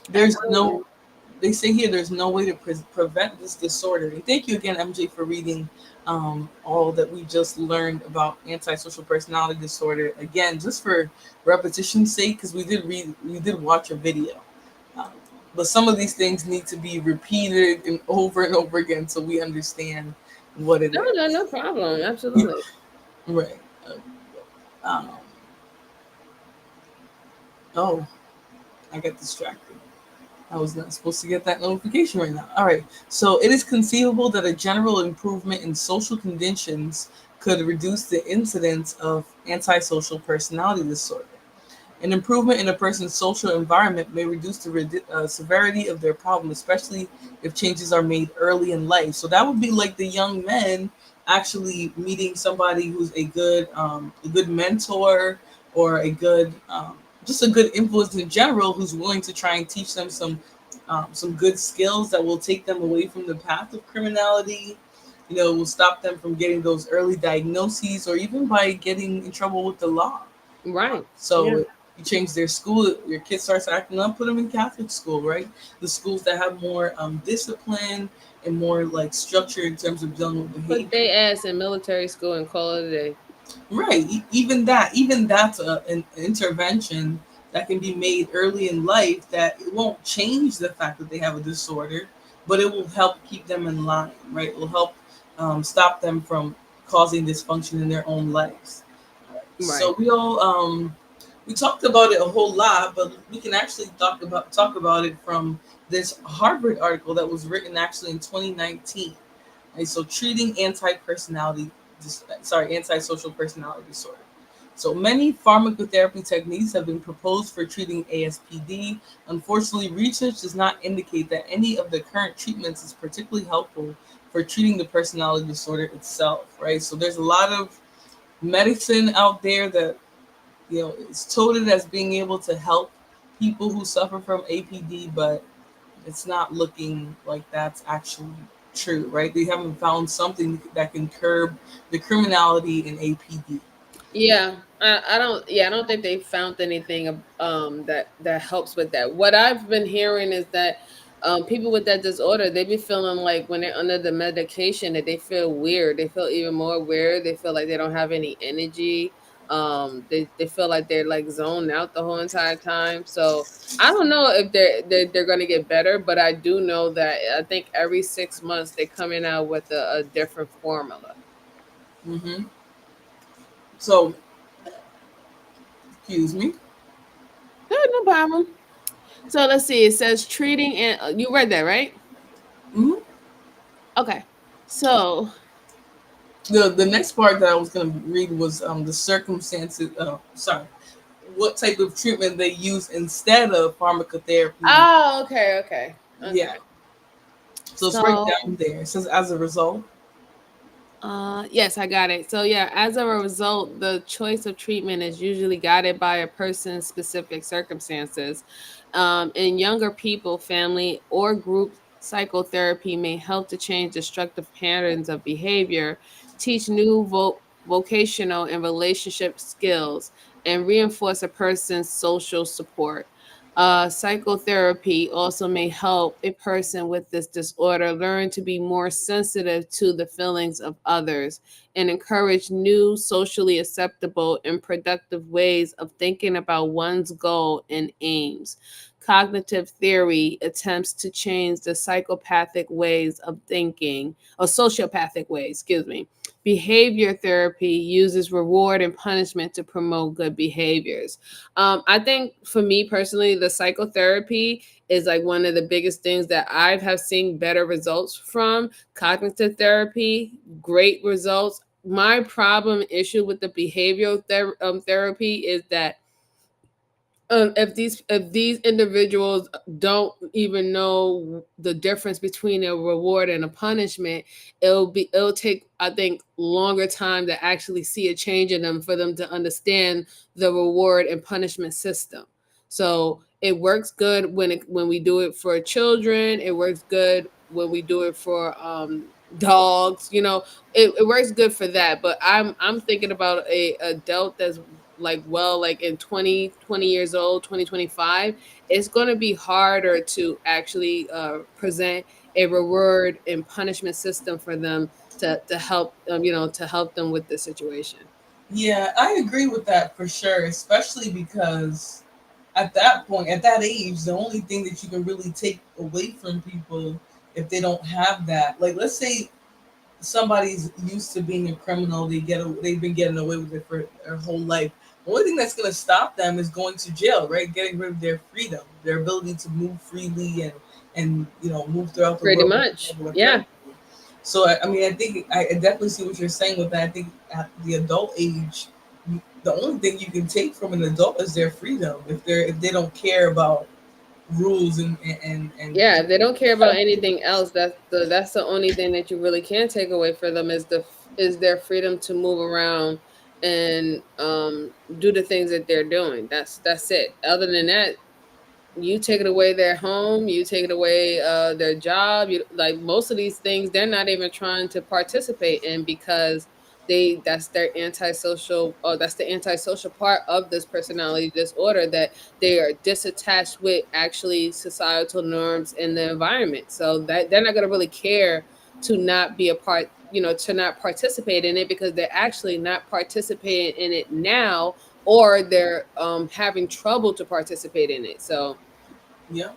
There's no, they say here, there's no way to prevent this disorder. And thank you again, MJ, for reading all that we just learned about antisocial personality disorder. Again, just for repetition's sake, because we did watch a video. But some of these things need to be repeated and over again so we understand what it is. No problem. Absolutely. Right. Um, oh, I got distracted. I was not supposed to get that notification right now. All right. So it is conceivable that a general improvement in social conditions could reduce the incidence of antisocial personality disorder. An improvement in a person's social environment may reduce the severity of their problem, especially if changes are made early in life. So that would be like the young men actually meeting somebody who's a good mentor, or a good, just a good influence in general, who's willing to try and teach them some good skills that will take them away from the path of criminality. Will stop them from getting those early diagnoses, or even by getting in trouble with the law. Right. So. Yeah. You change their school, your kid starts acting up, put them in Catholic school, right? The schools that have more discipline and more like structure in terms of dealing with behavior. Put their ass in military school and call it a day. Right. Even that's an intervention that can be made early in life, that it won't change the fact that they have a disorder, but it will help keep them in line, right? It will help stop them from causing dysfunction in their own lives. Right. So we talked about it a whole lot, but we can actually talk about it from this Harvard article that was written actually in 2019. Right? So treating antisocial personality disorder. So many pharmacotherapy techniques have been proposed for treating ASPD. Unfortunately, research does not indicate that any of the current treatments is particularly helpful for treating the personality disorder itself, right? So there's a lot of medicine out there that it's touted as being able to help people who suffer from APD, but it's not looking like that's actually true, right? They haven't found something that can curb the criminality in APD. Yeah, I don't. Yeah, I don't think they found anything that helps with that. What I've been hearing is that people with that disorder, they be feeling like when they're under the medication that they feel weird. They feel even more weird. They feel like they don't have any energy. They feel like they're like zoned out the whole entire time. So I don't know if they're going to get better, but I do know that I think every 6 months they're coming out with a different formula. Mm-hmm. So, excuse me. No problem. So let's see. It says treating, and you read that, right? Mm-hmm. Okay. So The next part that I was going to read was the circumstances. What type of treatment they use instead of pharmacotherapy. oh, okay. Yeah. So it's right So down there. It says as a result. yes, I got it. So yeah, as a result, the choice of treatment is usually guided by a person's specific circumstances. In younger people, family or group psychotherapy may help to change destructive patterns of behavior, teach new vocational and relationship skills, and reinforce a person's social support. Psychotherapy also may help a person with this disorder learn to be more sensitive to the feelings of others and encourage new socially acceptable and productive ways of thinking about one's goal and aims. Cognitive theory attempts to change the psychopathic ways of thinking, or sociopathic ways, excuse me. Behavior therapy uses reward and punishment to promote good behaviors. I think for me personally, the psychotherapy is like one of the biggest things that I have seen better results from. Cognitive therapy, great results. My problem issue with the behavioral therapy is that if these individuals don't even know the difference between a reward and a punishment, it'll take, I think, longer time to actually see a change in them for them to understand the reward and punishment system. So it works good when we do it for children. It works good when we do it for dogs. It works good for that. But I'm thinking about a adult that's like in 20 years old, 2025. It's going to be harder to actually present a reward and punishment system for them to help to help them with the situation. Yeah, I agree with that for sure, especially because at that point, at that age, the only thing that you can really take away from people if they don't have that, like let's say somebody's used to being a criminal, they've been getting away with it for their whole life. The only thing that's going to stop them is going to jail, right? Getting rid of their freedom, their ability to move freely and move throughout the Pretty world. much. Yeah. So I mean, I think I definitely see what you're saying with that. I think at the adult age, the only thing you can take from an adult is their freedom. If they don't care about rules and Yeah, if they don't care about anything else, that's the only thing that you really can take away for them is their freedom to move around and do the things that they're doing. That's it. Other than that, you take it away their home, you take it away their job. You like most of these things they're not even trying to participate in because that's their antisocial, or that's the antisocial part of this personality disorder, that they are disattached with actually societal norms in the environment. So that they're not going to really care to not be a part, to not participate in it, because they're actually not participating in it now, or they're having trouble to participate in it. So yeah.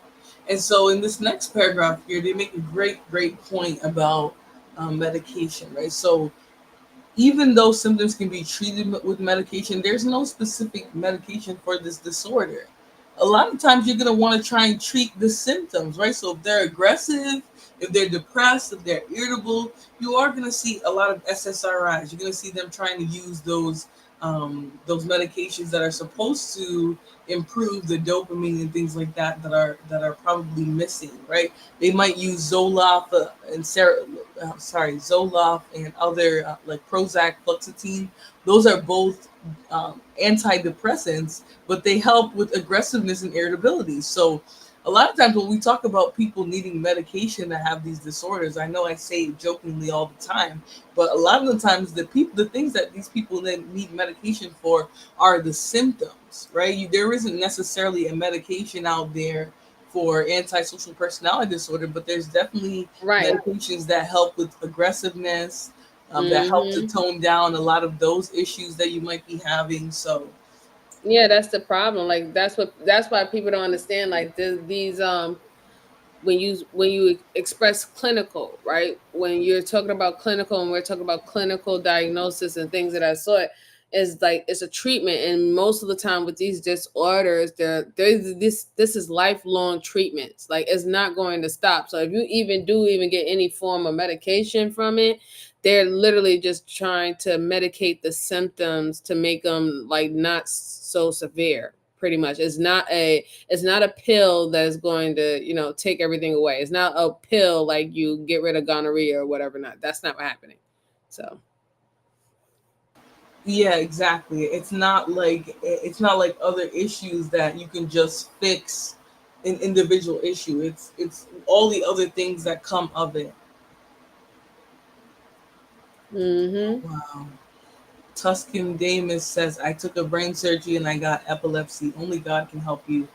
And so in this next paragraph here, they make a great point about medication, right? So even though symptoms can be treated with medication, there's no specific medication for this disorder. A lot of times you're going to want to try and treat the symptoms, right? So if they're aggressive, if they're depressed, if they're irritable, you are going to see a lot of SSRIs. You're going to see them trying to use those medications that are supposed to improve the dopamine and things like that are probably missing, right? They might use Zoloft Zoloft and other like Prozac, Fluoxetine. Those are both antidepressants, but they help with aggressiveness and irritability. So a lot of times when we talk about people needing medication to have these disorders, I know I say it jokingly all the time, but a lot of the times the things that these people then need medication for are the symptoms, right? There isn't necessarily a medication out there for antisocial personality disorder, but there's definitely right. medications that help with aggressiveness, that help to Mm-hmm. tone down a lot of those issues that you might be having. So Yeah, that's the problem. Like that's why people don't understand. Like these when you express clinical, right? When you're talking about clinical and we're talking about clinical diagnosis and things of that sort, is like it's a treatment. And most of the time with these disorders, there's this is lifelong treatments. Like it's not going to stop. So if you even get any form of medication from it, they're literally just trying to medicate the symptoms to make them like not so severe. Pretty much, it's not a pill that's going to, take everything away. It's not a pill like you get rid of gonorrhea or whatever. Not That's not what's happening. So yeah, exactly. It's not like other issues that you can just fix an individual issue. It's all the other things that come of it. mm-hmm. Wow. Tuscan Damus says, I took a brain surgery and I got epilepsy. Only God can help you.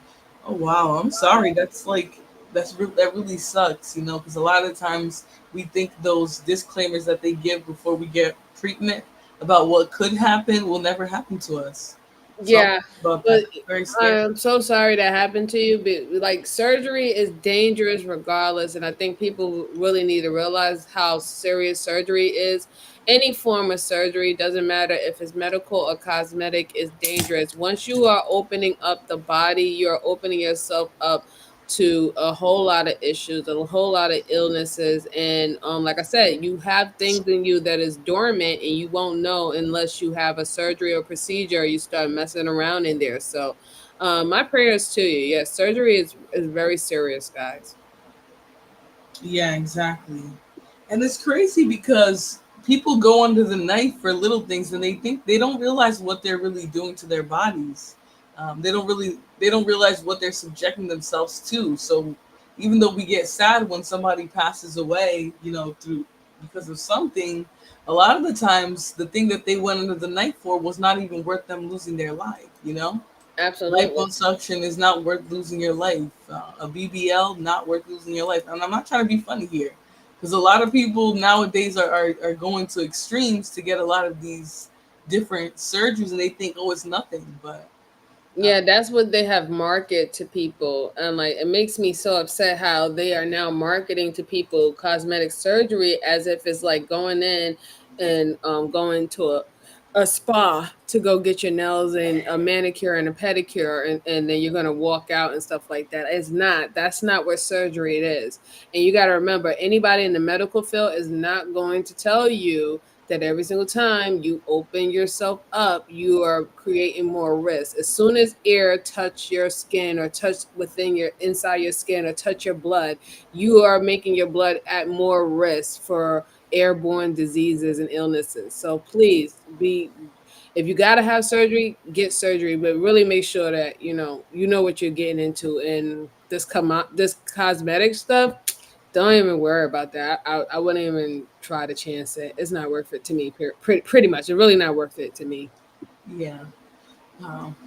Oh, wow. I'm sorry. That really sucks, because a lot of times we think those disclaimers that they give before we get treatment about what could happen will never happen to us. So I'm Yeah, about that. but That's very scary. I'm so sorry that happened to you. But like surgery is dangerous regardless, and I think people really need to realize how serious surgery is. Any form of surgery, doesn't matter if it's medical or cosmetic, is dangerous. Once you are opening up the body, you're opening yourself up to a whole lot of issues, a whole lot of illnesses, and like I said, you have things in you that is dormant, and you won't know unless you have a surgery or procedure, or you start messing around in there. So, my prayers to you. Yes, surgery is very serious, guys. Yeah, exactly. And it's crazy because people go under the knife for little things and they don't realize what they're really doing to their bodies. They don't realize what they're subjecting themselves to. So even though we get sad when somebody passes away, through because of something, a lot of the times the thing that they went under the knife for was not even worth them losing their life. Absolutely. Liposuction is not worth losing your life. A BBL, not worth losing your life. And I'm not trying to be funny here, because a lot of people nowadays are going to extremes to get a lot of these different surgeries, and they think, oh, it's nothing. But Yeah, that's what they have market to people. And like it makes me so upset how they are now marketing to people cosmetic surgery as if it's like going in and going to a spa to go get your nails and a manicure and a pedicure, and then you're gonna walk out and stuff like that. It's not. That's not what surgery it is. And you gotta remember, anybody in the medical field is not going to tell you that every single time you open yourself up, you are creating more risk. As soon as air touch your skin or touch within your inside your skin or touch your blood, you are making your blood at more risk for airborne diseases and illnesses. So please be if you got to have surgery, get surgery, but really make sure that you know what you're getting into. And this cosmetic stuff, don't even worry about that. I wouldn't even try to chance it. It's not worth it to me. Pretty much, it's really not worth it to me. yeah.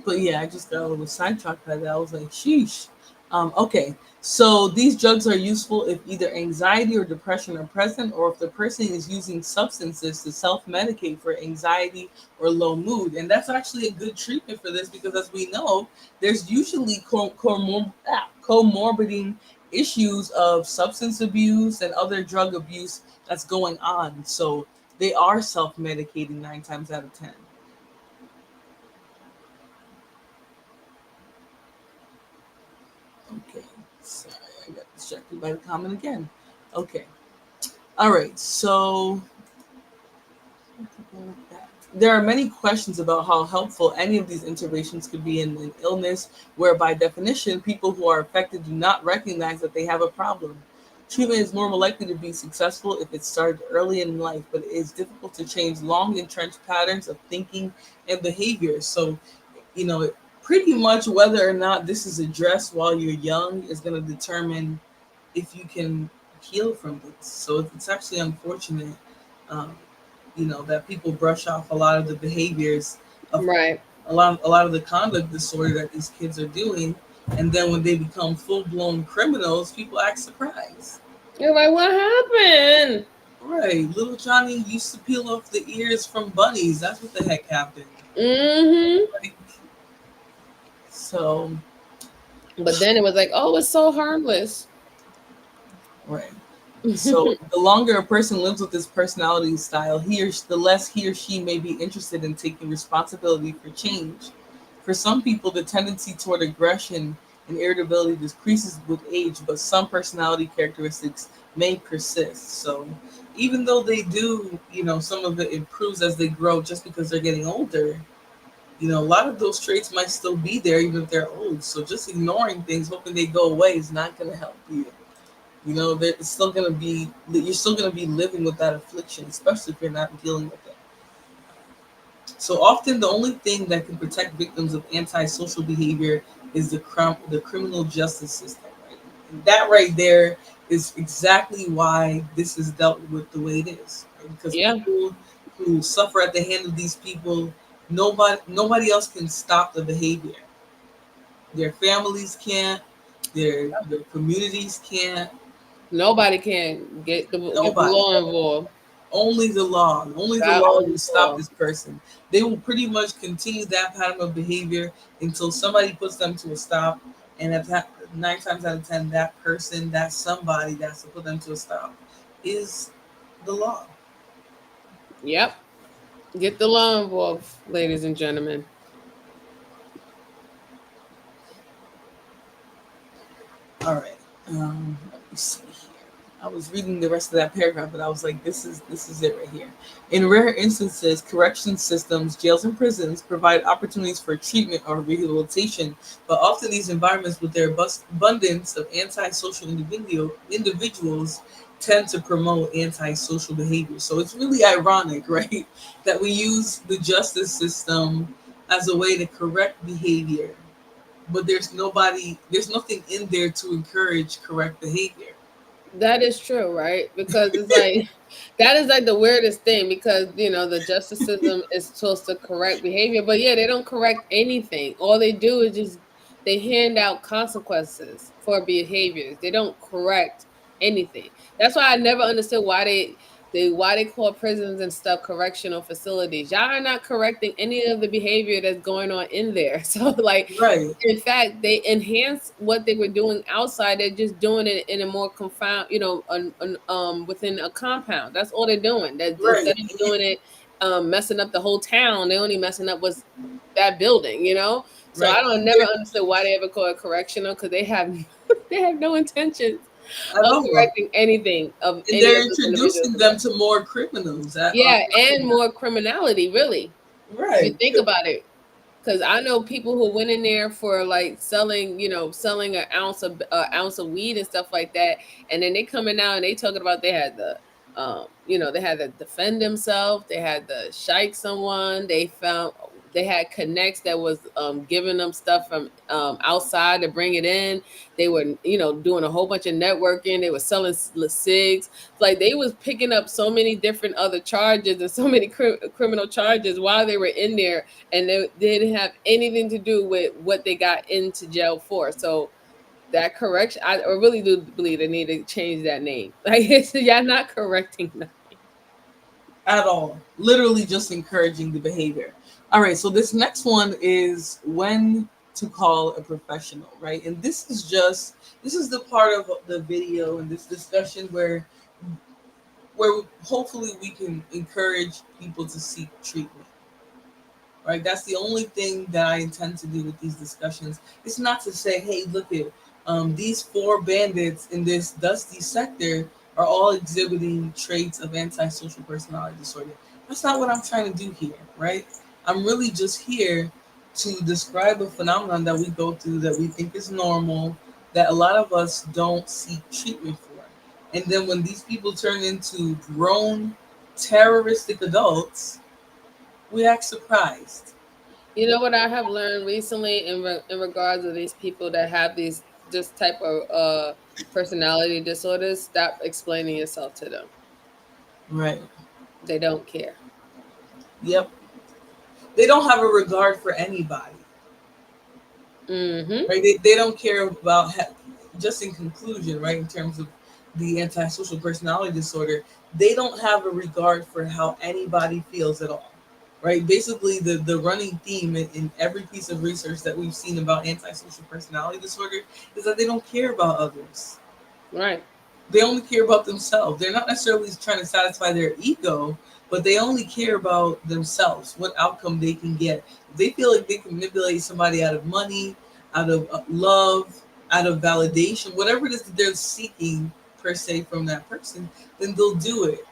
But yeah, I just got a little sidetracked by that. I was like, sheesh. Okay, so these drugs are useful if either anxiety or depression are present, or if the person is using substances to self-medicate for anxiety or low mood. And that's actually a good treatment for this, because as we know, there's usually comorbiding issues of substance abuse and other drug abuse that's going on. So they are self-medicating 9 times out of 10. Okay, sorry, I got distracted by the comment again. Okay, all right, so there are many questions about how helpful any of these interventions could be in an illness where, by definition, people who are affected do not recognize that they have a problem. Treatment is more likely to be successful if it started early in life, but it is difficult to change long entrenched patterns of thinking and behavior. So, pretty much whether or not this is addressed while you're young is going to determine if you can heal from this. So it's actually unfortunate, um, that people brush off a lot of the behaviors of Right. a lot of the conduct disorder that these kids are doing, and then when they become full blown criminals, people act surprised. You're like, what happened? Right. Little Johnny used to peel off the ears from bunnies. That's what the heck happened. Mm-hmm. Like, so, But then it was like, oh, it's so harmless. right. So the longer a person lives with this personality style, the less he or she may be interested in taking responsibility for change. For some people, the tendency toward aggression and irritability decreases with age, but some personality characteristics may persist. So even though they do, some of it improves as they grow just because they're getting older, a lot of those traits might still be there even if they're old. So just ignoring things, hoping they go away, is not going to help you. It's still gonna be you're still gonna be living with that affliction, especially if you're not dealing with it. So often, the only thing that can protect victims of antisocial behavior is the criminal justice system. Right? And that right there is exactly why this is dealt with the way it is. Right? Because Yeah. people who suffer at the hand of these people, nobody else can stop the behavior. Their families can't. Their communities can't. Nobody can get the Nobody. law involved. Only the law. Only the God law only will stop law. this person. They will pretty much continue that pattern of behavior until somebody puts them to a stop. And if that 9 times out of 10, that person, that somebody that's to put them to a stop, is the law. Yep. Get the law involved, ladies and gentlemen. All right. Let me see here. I was reading the rest of that paragraph, but I was like, this is it right here. In rare instances, correction systems, jails, and prisons provide opportunities for treatment or rehabilitation, but often these environments, with their abundance of antisocial individuals, tend to promote antisocial behavior. So it's really ironic, right, that we use the justice system as a way to correct behavior, but there's nothing in there to encourage correct behavior. That is true, right? Because it's like that is like the weirdest thing because the justice system is supposed to correct behavior, but yeah, they don't correct anything. All they do is just they hand out consequences for behaviors. They don't correct anything. That's why I never understood why they call prisons and stuff correctional facilities. Y'all are not correcting any of the behavior that's going on in there. So like Right, in fact, they enhance what they were doing outside. They're just doing it in a more confound, within a compound. That's all they're doing. That right. instead of doing it, messing up the whole town, they only messing up was that building. So Right. I don't never understood why they ever call it correctional because they have they have no intentions At of all. correcting anything of And any they're of those individuals. introducing them to more criminals. Yeah, and more criminality, really. If you Right. think about it, because I know people who went in there for like selling an ounce of weed and stuff like that, and then they coming out and they talking about they had they had to defend themselves, they had to shike someone, they had connects that was giving them stuff from outside to bring it in. They were doing a whole bunch of networking. They were selling cigs. Like they was picking up so many different other charges and so many criminal charges while they were in there, and they didn't have anything to do with what they got into jail for. So that correction, I really do believe they need to change that name. Like y'all not correcting nothing. At all. Literally just encouraging the behavior. All right. So this next one is when to call a professional, right? And this is the part of the video and this discussion where hopefully we can encourage people to seek treatment. Right? That's the only thing that I intend to do with these discussions. It's not to say, hey, look at these 4 bandits in this dusty sector are all exhibiting traits of antisocial personality disorder. That's not what I'm trying to do here, right? I'm really just here to describe a phenomenon that we go through that we think is normal, that a lot of us don't seek treatment for. And then when these people turn into grown terroristic adults, we act surprised. You know what I have learned recently in regards to these people that have this type of personality disorders? Stop explaining yourself to them. Right. They don't care. Yep. They don't have a regard for anybody. Mm-hmm. Right. They don't care about, just in conclusion, right, in terms of the antisocial personality disorder, they don't have a regard for how anybody feels at all, right? Basically, the running theme in every piece of research that we've seen about antisocial personality disorder is that they don't care about others. Right. They only care about themselves. They're not necessarily trying to satisfy their ego, but they only care about themselves, what outcome they can get. If they feel like they can manipulate somebody out of money, out of love, out of validation, whatever it is that they're seeking per se from that person, then they'll do it.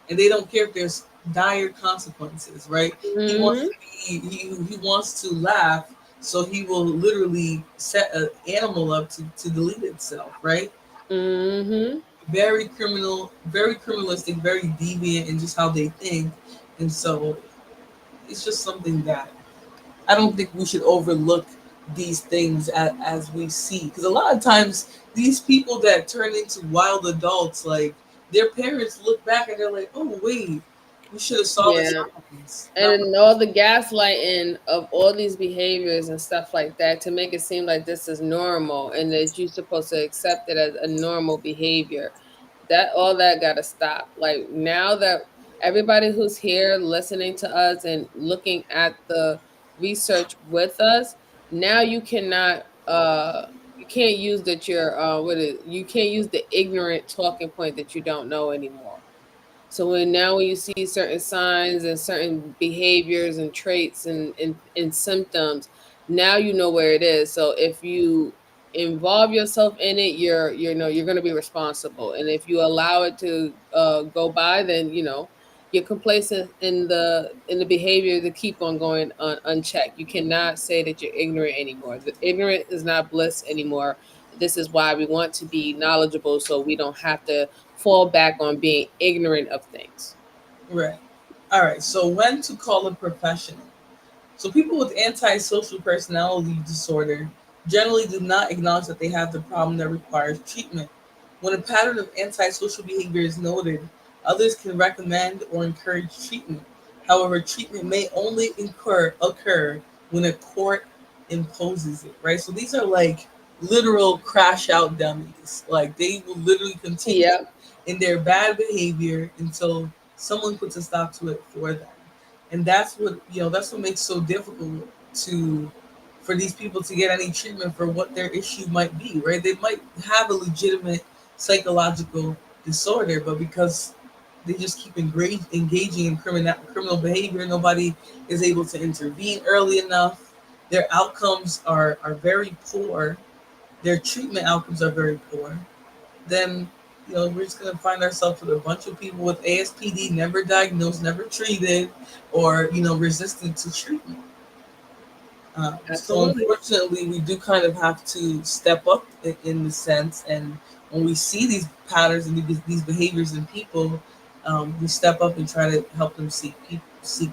And they don't care if there's dire consequences, right? He wants Mm-hmm. to he wants to laugh, so he will literally set an animal up to delete itself, right? Mm-hmm. Very criminal, very criminalistic, very deviant in just how they think. And so it's just something that I don't think we should overlook these things as we see. Because a lot of times, these people that turn into wild adults, like their parents look back and they're like, oh, wait, we should have saw this. Yeah. Not, And all the gaslighting of all these behaviors and stuff like that to make it seem like this is normal and that you're supposed to accept it as a normal behavior. That all that got to stop. Like now that everybody who's here listening to us and looking at the research with us, now you cannot you can't use that you're you can't use the ignorant talking point that you don't know anymore. So when you see certain signs and certain behaviors and traits and symptoms, now you know where it is. So if you involve yourself in it, you're going to be responsible. And if you allow it to go by, then you're complacent in the behavior to keep on going unchecked. You cannot say that you're ignorant anymore. The ignorant is not bliss anymore. This is why we want to be knowledgeable, so we don't have to fall back on being ignorant of things. right. All right. So when to call a professional? So people with antisocial personality disorder generally do not acknowledge that they have the problem that requires treatment. When a pattern of antisocial behavior is noted, others can recommend or encourage treatment. However, treatment may only occur when a court imposes it, right? So these are like literal crash out dummies. Like they will literally continue Yep. in their bad behavior until someone puts a stop to it for them. And that's what makes it so difficult to for these people to get any treatment for what their issue might be, right? They might have a legitimate psychological disorder, but because they just keep engaging in criminal behavior, nobody is able to intervene early enough. Their outcomes are very poor. Their treatment outcomes are very poor. Then we're just going to find ourselves with a bunch of people with ASPD, never diagnosed, never treated, or resistant to treatment. So Absolutely. unfortunately, we do kind of have to step up in the sense, and when we see these patterns and these behaviors in people, we step up and try to help them seek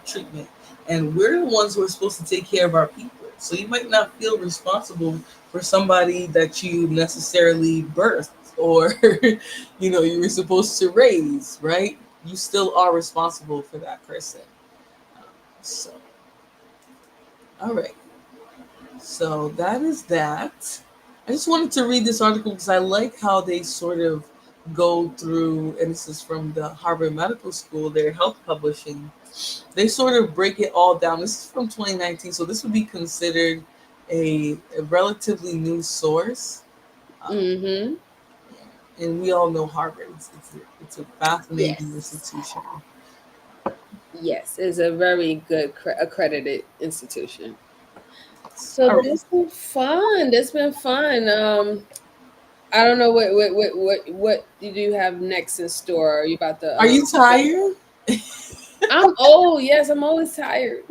treatment. And we're the ones who are supposed to take care of our people. So you might not feel responsible for somebody that you necessarily birthed or you were supposed to raise, right? You still are responsible for that person. So, all right. So that is that. I just wanted to read this article because I like how they sort of go through, and this is from the Harvard Medical School, their health publishing. They sort of break it all down. This is from 2019, so this would be considered a relatively new source. Mm-hmm. And we all know Harvard. It's a fascinating Yes. institution. Yes, it's a very good accredited institution. So All right. this been fun. This been fun. I don't know what do you have next in store? Are you about to Are you tired? I'm old. Yes, I'm always tired.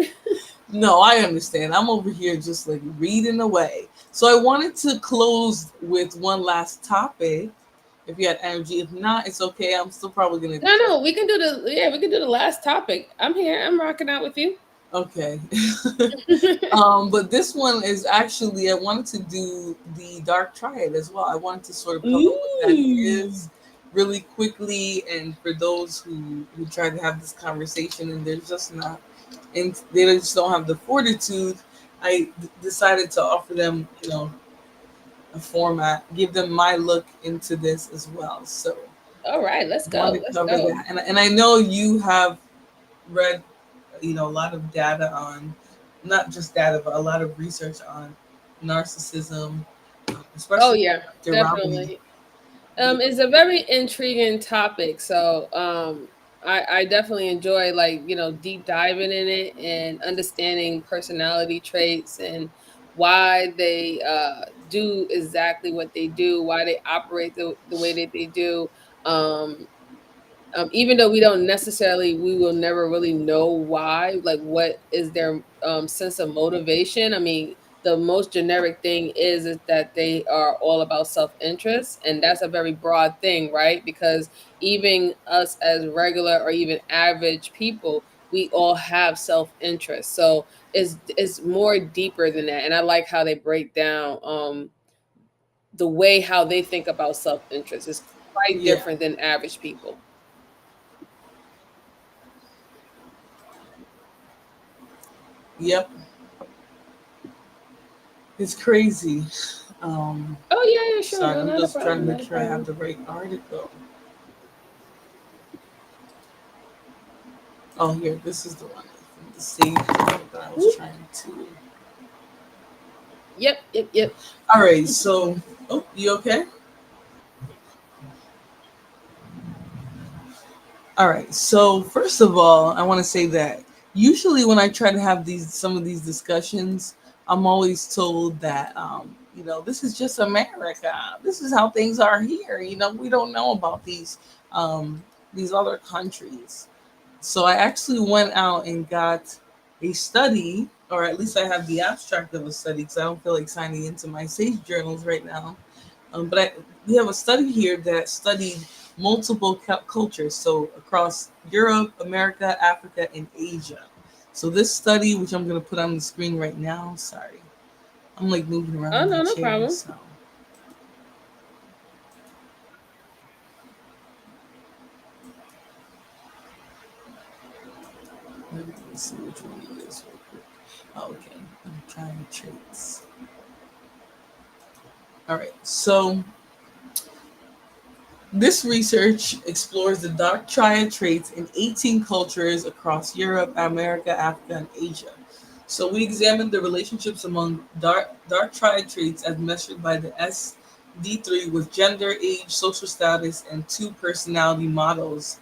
No, I understand. I'm over here just like reading away. So I wanted to close with one last topic. If you had energy, if not, it's okay. I'm still probably gonna. No, we can do we can do the last topic. I'm here. I'm rocking out with you. Okay. But this one is actually I wanted to do the dark triad as well. I wanted to sort of cover what that is really quickly, and for those who try to have this conversation and they're just not, and they just don't have the fortitude, I decided to offer them, a format, give them my look into this as well. So All right, let's Want go. to Let's cover go. that, and I know you have read, a lot of data on, not just data, but a lot of research on narcissism, Oh especially yeah, characterology. definitely. It's a very intriguing topic. So I definitely enjoy, like, deep diving in it and understanding personality traits and why they do exactly what they do, why they operate the way that they do. Um, even though we will never really know why, like what is their sense of motivation. I mean, the most generic thing is that they are all about self-interest, and that's a very broad thing, right? Because even us as regular or even average people, we all have self-interest. So it's more deeper than that, and I like how they break down the way how they think about self-interest is quite Yeah. different than average people. Yep. It's crazy. Um, Oh yeah, yeah, sure. Sorry, No, I'm not a just trying to problem. make Not a sure I have problem. the right article. Oh, here, this is the one from the same journal that I was Whoop. trying to. Yep, yep, yep. All right, so, oh, you okay? All right, so first of all, I want to say that usually when I try to have some of these discussions, I'm always told that, this is just America. This is how things are here. We don't know about these other countries. So I actually went out and got a study, or at least I have the abstract of a study because I don't feel like signing into my Sage journals right now. We have a study here that studied multiple cultures, so across Europe, America, Africa, and Asia. So this study, which I'm going to put on the screen right now, sorry, I'm like moving around Oh in my no, no chair, problem. so let me see which one it is real quick. Oh, okay, I'm trying traits. All right, so this research explores the dark triad traits in 18 cultures across Europe, America, Africa, and Asia. So we examined the relationships among dark triad traits as measured by the SD3 with gender, age, social status, and two personality models,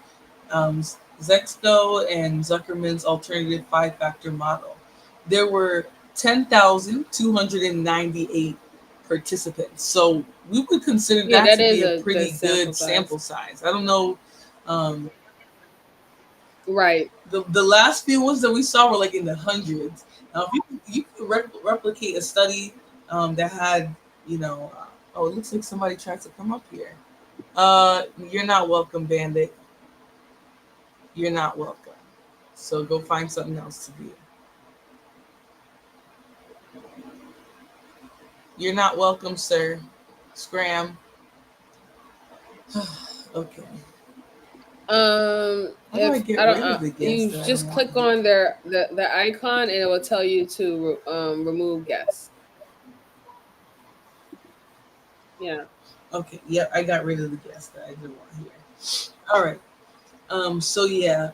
um, Zexco and Zuckerman's alternative five-factor model. There were 10,298 participants. So we would consider Yeah, that that to be is a a good pretty sample good size. sample size. I don't know. Um, Right. the last few ones that we saw were like in the hundreds. Now, if you could replicate a study that had, oh, it looks like somebody tried to come up here. You're not welcome, Bandit. You're not welcome. So go find something else to do. You're not welcome, sir. Scram. Okay. How do I If get I don't, rid of the guests you that I don't just want click here? on the icon, and it will tell you to remove guests. Yeah. Okay. Yep, I got rid of the guests that I didn't want here. All right. So yeah,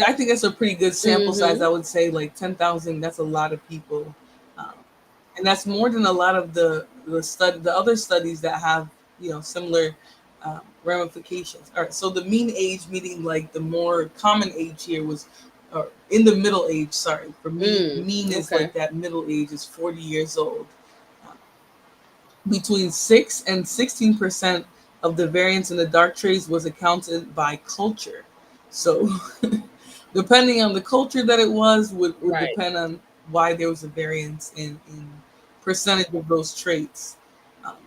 I think that's a pretty good sample size. Mm-hmm. I would say like 10,000. That's a lot of people, um, and that's more than a lot of the other studies that have similar ramifications. All right. So the mean age, meaning like the more common age here was, in the middle age. Sorry, for me, mean is Okay. like that middle age is 40 years old. Uh, Between 6 and 16% of the variance in the dark trades was accounted by culture. So, depending on the culture that it was, would Right. depend on why there was a variance in percentage of those traits.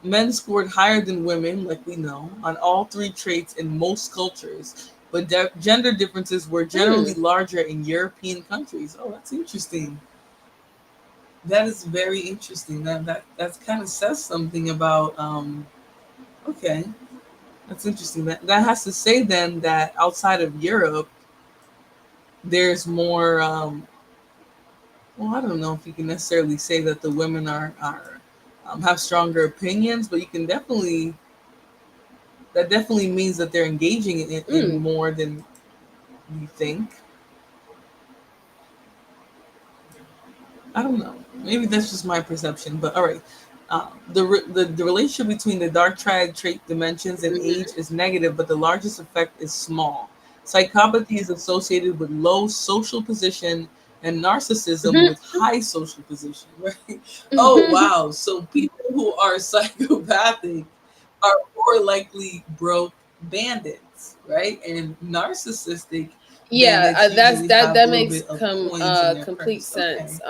Men scored higher than women, like we know, on all three traits in most cultures, but gender differences were generally Hmm. larger in European countries. Oh, that's interesting. That is very interesting. That kind of says something about. Okay, that's interesting. That has to say then that outside of Europe, there's more. Well, I don't know if you can necessarily say that the women are have stronger opinions, but you can definitely that definitely means that they're engaging in more than you think. I don't know. Maybe that's just my perception, but all right. The relationship between the dark triad trait dimensions and age is negative, but the largest effect is small. Psychopathy is associated with low social position and narcissism with high social position. Right? Oh wow! So people who are psychopathic are more likely broke bandits, right? And narcissistic bandits usually have a that little makes bit of coins in their complete purse. Okay. sense.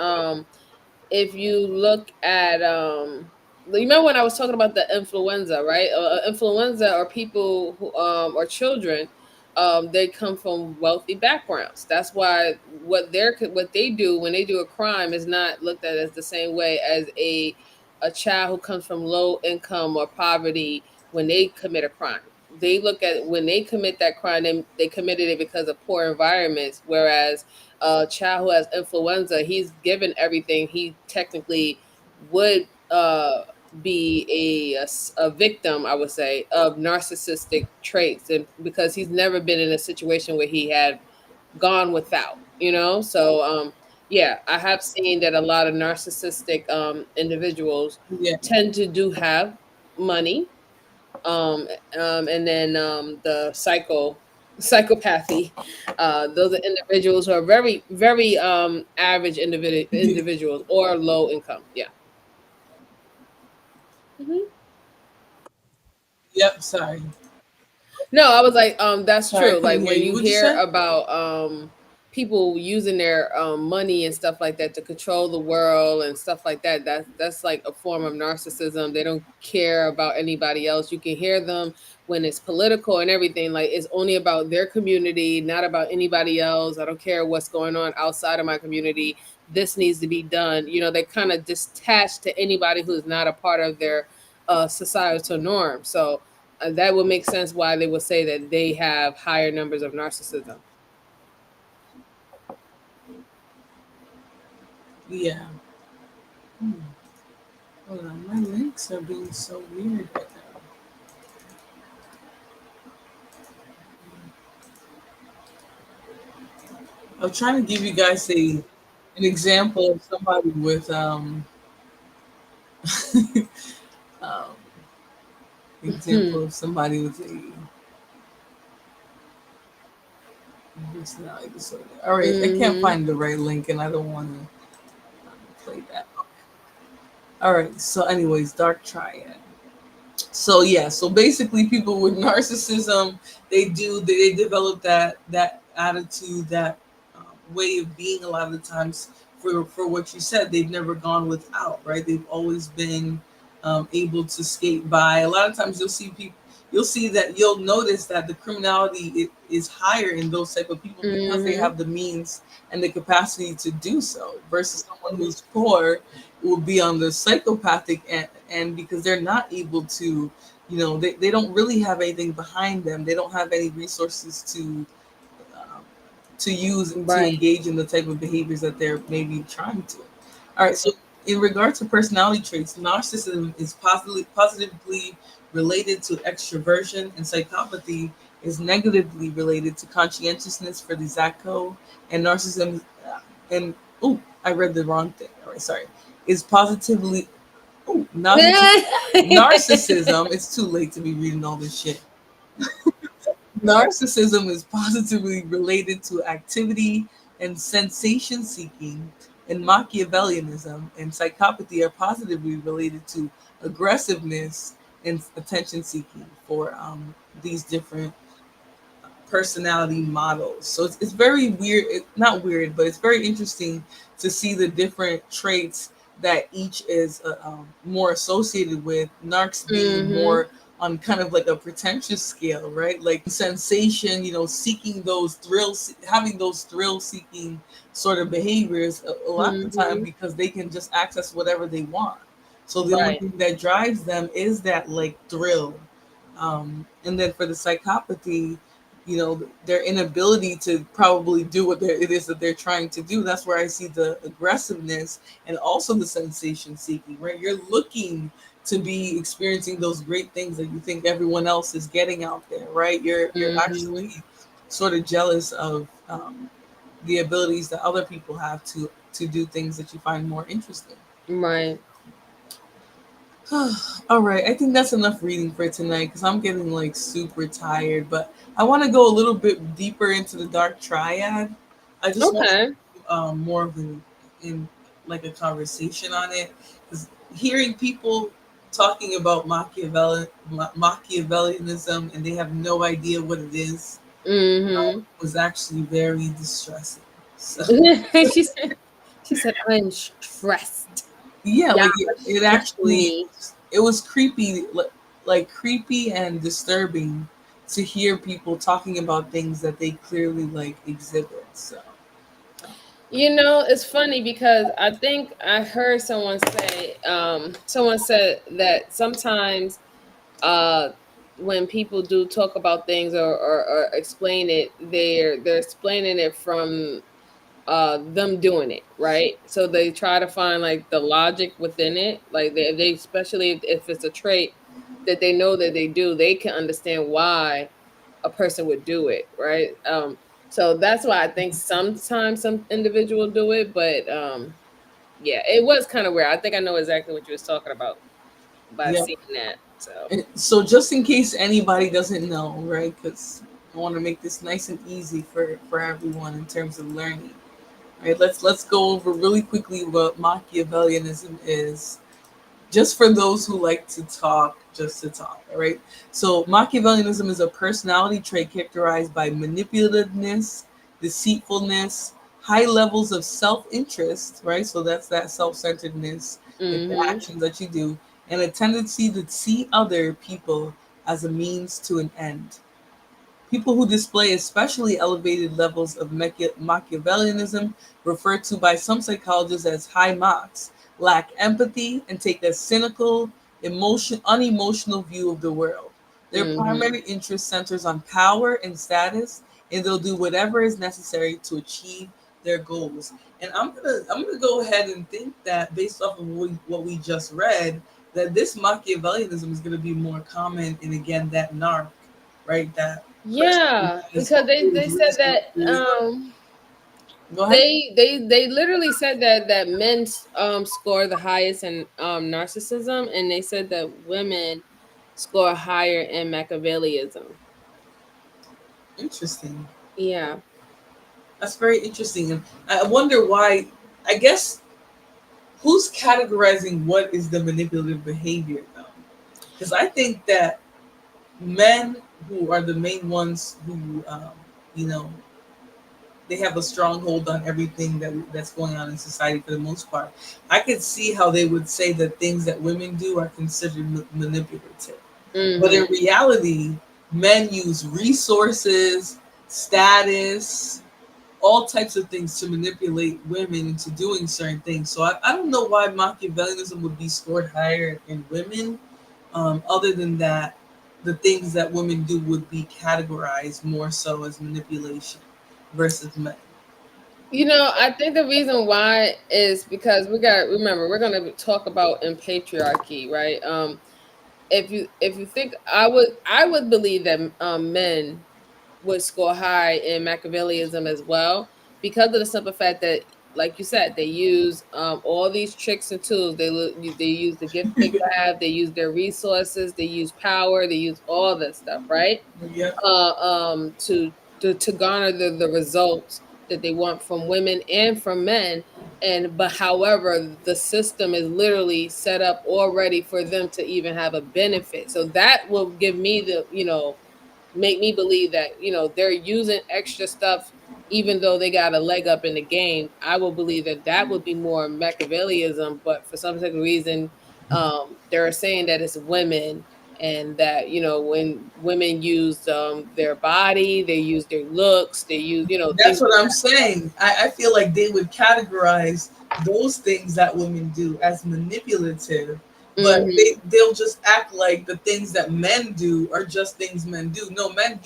If you look at you remember when I was talking about the influenza, right? Influenza are people who or children, they come from wealthy backgrounds. That's why what they do when they do a crime is not looked at as the same way as a child who comes from low income or poverty when they commit a crime. They look at when they commit that crime, they committed it because of poor environments, whereas a child who has influenza, he's given everything. He technically would be a victim, I would say, of narcissistic traits, and because he's never been in a situation where he had gone without, So yeah, I have seen that a lot of narcissistic individuals Yeah. tend to do have money, and then the psychopathy. Those are individuals who are very, very average individuals or low income. Yeah. Mhm. Yep. Sorry. No, I was like, that's Sorry, I true. couldn't Like hear when you. you What'd you hear say? about people using their money and stuff like that to control the world and stuff like that, that's like a form of narcissism. They don't care about anybody else. You can hear them when it's political and everything. Like it's only about their community, not about anybody else. I don't care what's going on outside of my community. This needs to be done. They kind of detach to anybody who's not a part of their societal norm. So that would make sense why they would say that they have higher numbers of narcissism. Yeah. Hmm. Hold on, my links are being so weird right now. I'm trying to give you guys an example of somebody with um example Mhm. of somebody with a personality disorder. All right, I can't Mhm. find the right link, and I don't want to play that. All right. So, anyways, dark triad. So yeah, so basically people with narcissism, they develop that attitude, that way of being a lot of the times for what you said. They've never gone without, right? They've always been able to skate by. A lot of times you'll notice that the criminality is higher in those type of people because they Mhm. have the means and the capacity to do so, versus someone who's poor will be on the psychopathic end because they're not able to, they don't really have anything behind them. They don't have any resources um, to use to Right. engage in the type of behaviors that they're maybe trying to. All right, so in regard to personality traits, narcissism is positively related to extroversion, and psychopathy is negatively related to conscientiousness for the Zacco, and narcissism, and oh, I read the wrong thing. All right, sorry. Is positively, oh, narcissism. It's too late to be reading all this shit. Narcissism is positively related to activity and sensation seeking, and Machiavellianism and psychopathy are positively related to aggressiveness and attention seeking for these different personality models. So it's very weird, not weird, but it's very interesting to see the different traits that each is more associated with. Narcs being Mhm. more on kind of like a pretentious scale, right? Like sensation, seeking those thrills, having those thrill seeking sort of behaviors a lot of the time Mhm. because they can just access whatever they want. So the only Right. thing that drives them is that like thrill. And then for the psychopathy, their inability to probably do what it is that they're trying to do. That's where I see the aggressiveness and also the sensation seeking, right? You're looking to be experiencing those great things that you think everyone else is getting out there, right? You're Hmm. actually sort of jealous of the abilities that other people have to do things that you find more interesting. Right. All right, I think that's enough reading for tonight because I'm getting like super tired. But I want to go a little bit deeper into the dark triad. I just want Okay. more of in like a conversation on it because hearing people talking about Machiavellianism and they have no idea what it is Hmm. was actually very distressing. So She said, I'm stressed. yeah, Yeah, like it stress actually me. it was creepy, like creepy and disturbing to hear people talking about things that they clearly like exhibit. So It's funny because I think I heard someone say, someone said that sometimes uh when people do talk about things or explain it, they're explaining it from them doing it, right? So they try to find like the logic within it, like they especially if it's a trait that they know that they do, they can understand why a person would do it, right? So that's why I think sometimes some individual do it, but yeah, it was kind of weird. I think I know exactly what you was talking about by yeah. seeing that. So So just in case anybody doesn't know, right? Because I want to make this nice and easy for everyone in terms of learning. Right? Let's go over really quickly what Machiavellianism is, just for those who like to talk just to talk, all right? So Machiavellianism is a personality trait characterized by manipulativeness, deceitfulness, high levels of self-interest, right? So that's that self-centeredness in the mhm. actions that you do, and a tendency to see other people as a means to an end. People who display especially elevated levels of Machiavellianism, referred to by some psychologists as high Machs, lack empathy and take a cynical, unemotional view of the world. Their Mhm. primary interest centers on power and status, and they'll do whatever is necessary to achieve their goals. And I'm gonna go ahead and think that based off of what we just read, that this Machiavellianism is gonna be more common in again that narc, right? That person who Yeah, has because they who's said that really go ahead. they literally said that men score the highest in narcissism, and they said that women score higher in Machiavellianism. Interesting. Yeah. That's very interesting. And I wonder why. I guess who's categorizing what is the manipulative behavior though? Because I think that men who are the main ones who, you know, they have a stronghold on everything that's going on in society for the most part. I could see how they would say that things that women do are considered manipulative. But in Mhm. reality, men use resources, status, all types of things to manipulate women into doing certain things. So I don't know why Machiavellianism would be scored higher in women. Other than that, the things that women do would be categorized more so as manipulation versus men. I think the reason why is because we got remember we're going to talk about in patriarchy, right? If you think I would believe that men would score high in Machiavellianism as well because of the simple fact that, like you said, they use all these tricks and tools. They use the gift they have. They use their resources. They use power. They use all this stuff, right? Yeah, To garner the results that they want from women and from men. And but however, the system is literally set up already for them to even have a benefit. So that will give me the make me believe that they're using extra stuff even though they got a leg up in the game. I will believe that that would be more Machiavellianism, but for some certain reason they're saying that it's women, and that when women use their body, they use their looks, they use that's things what like I'm saying. I feel like they would categorize those things that women do as manipulative, that. but Hmm. they'll just act like the things that men do are just things men do. No, men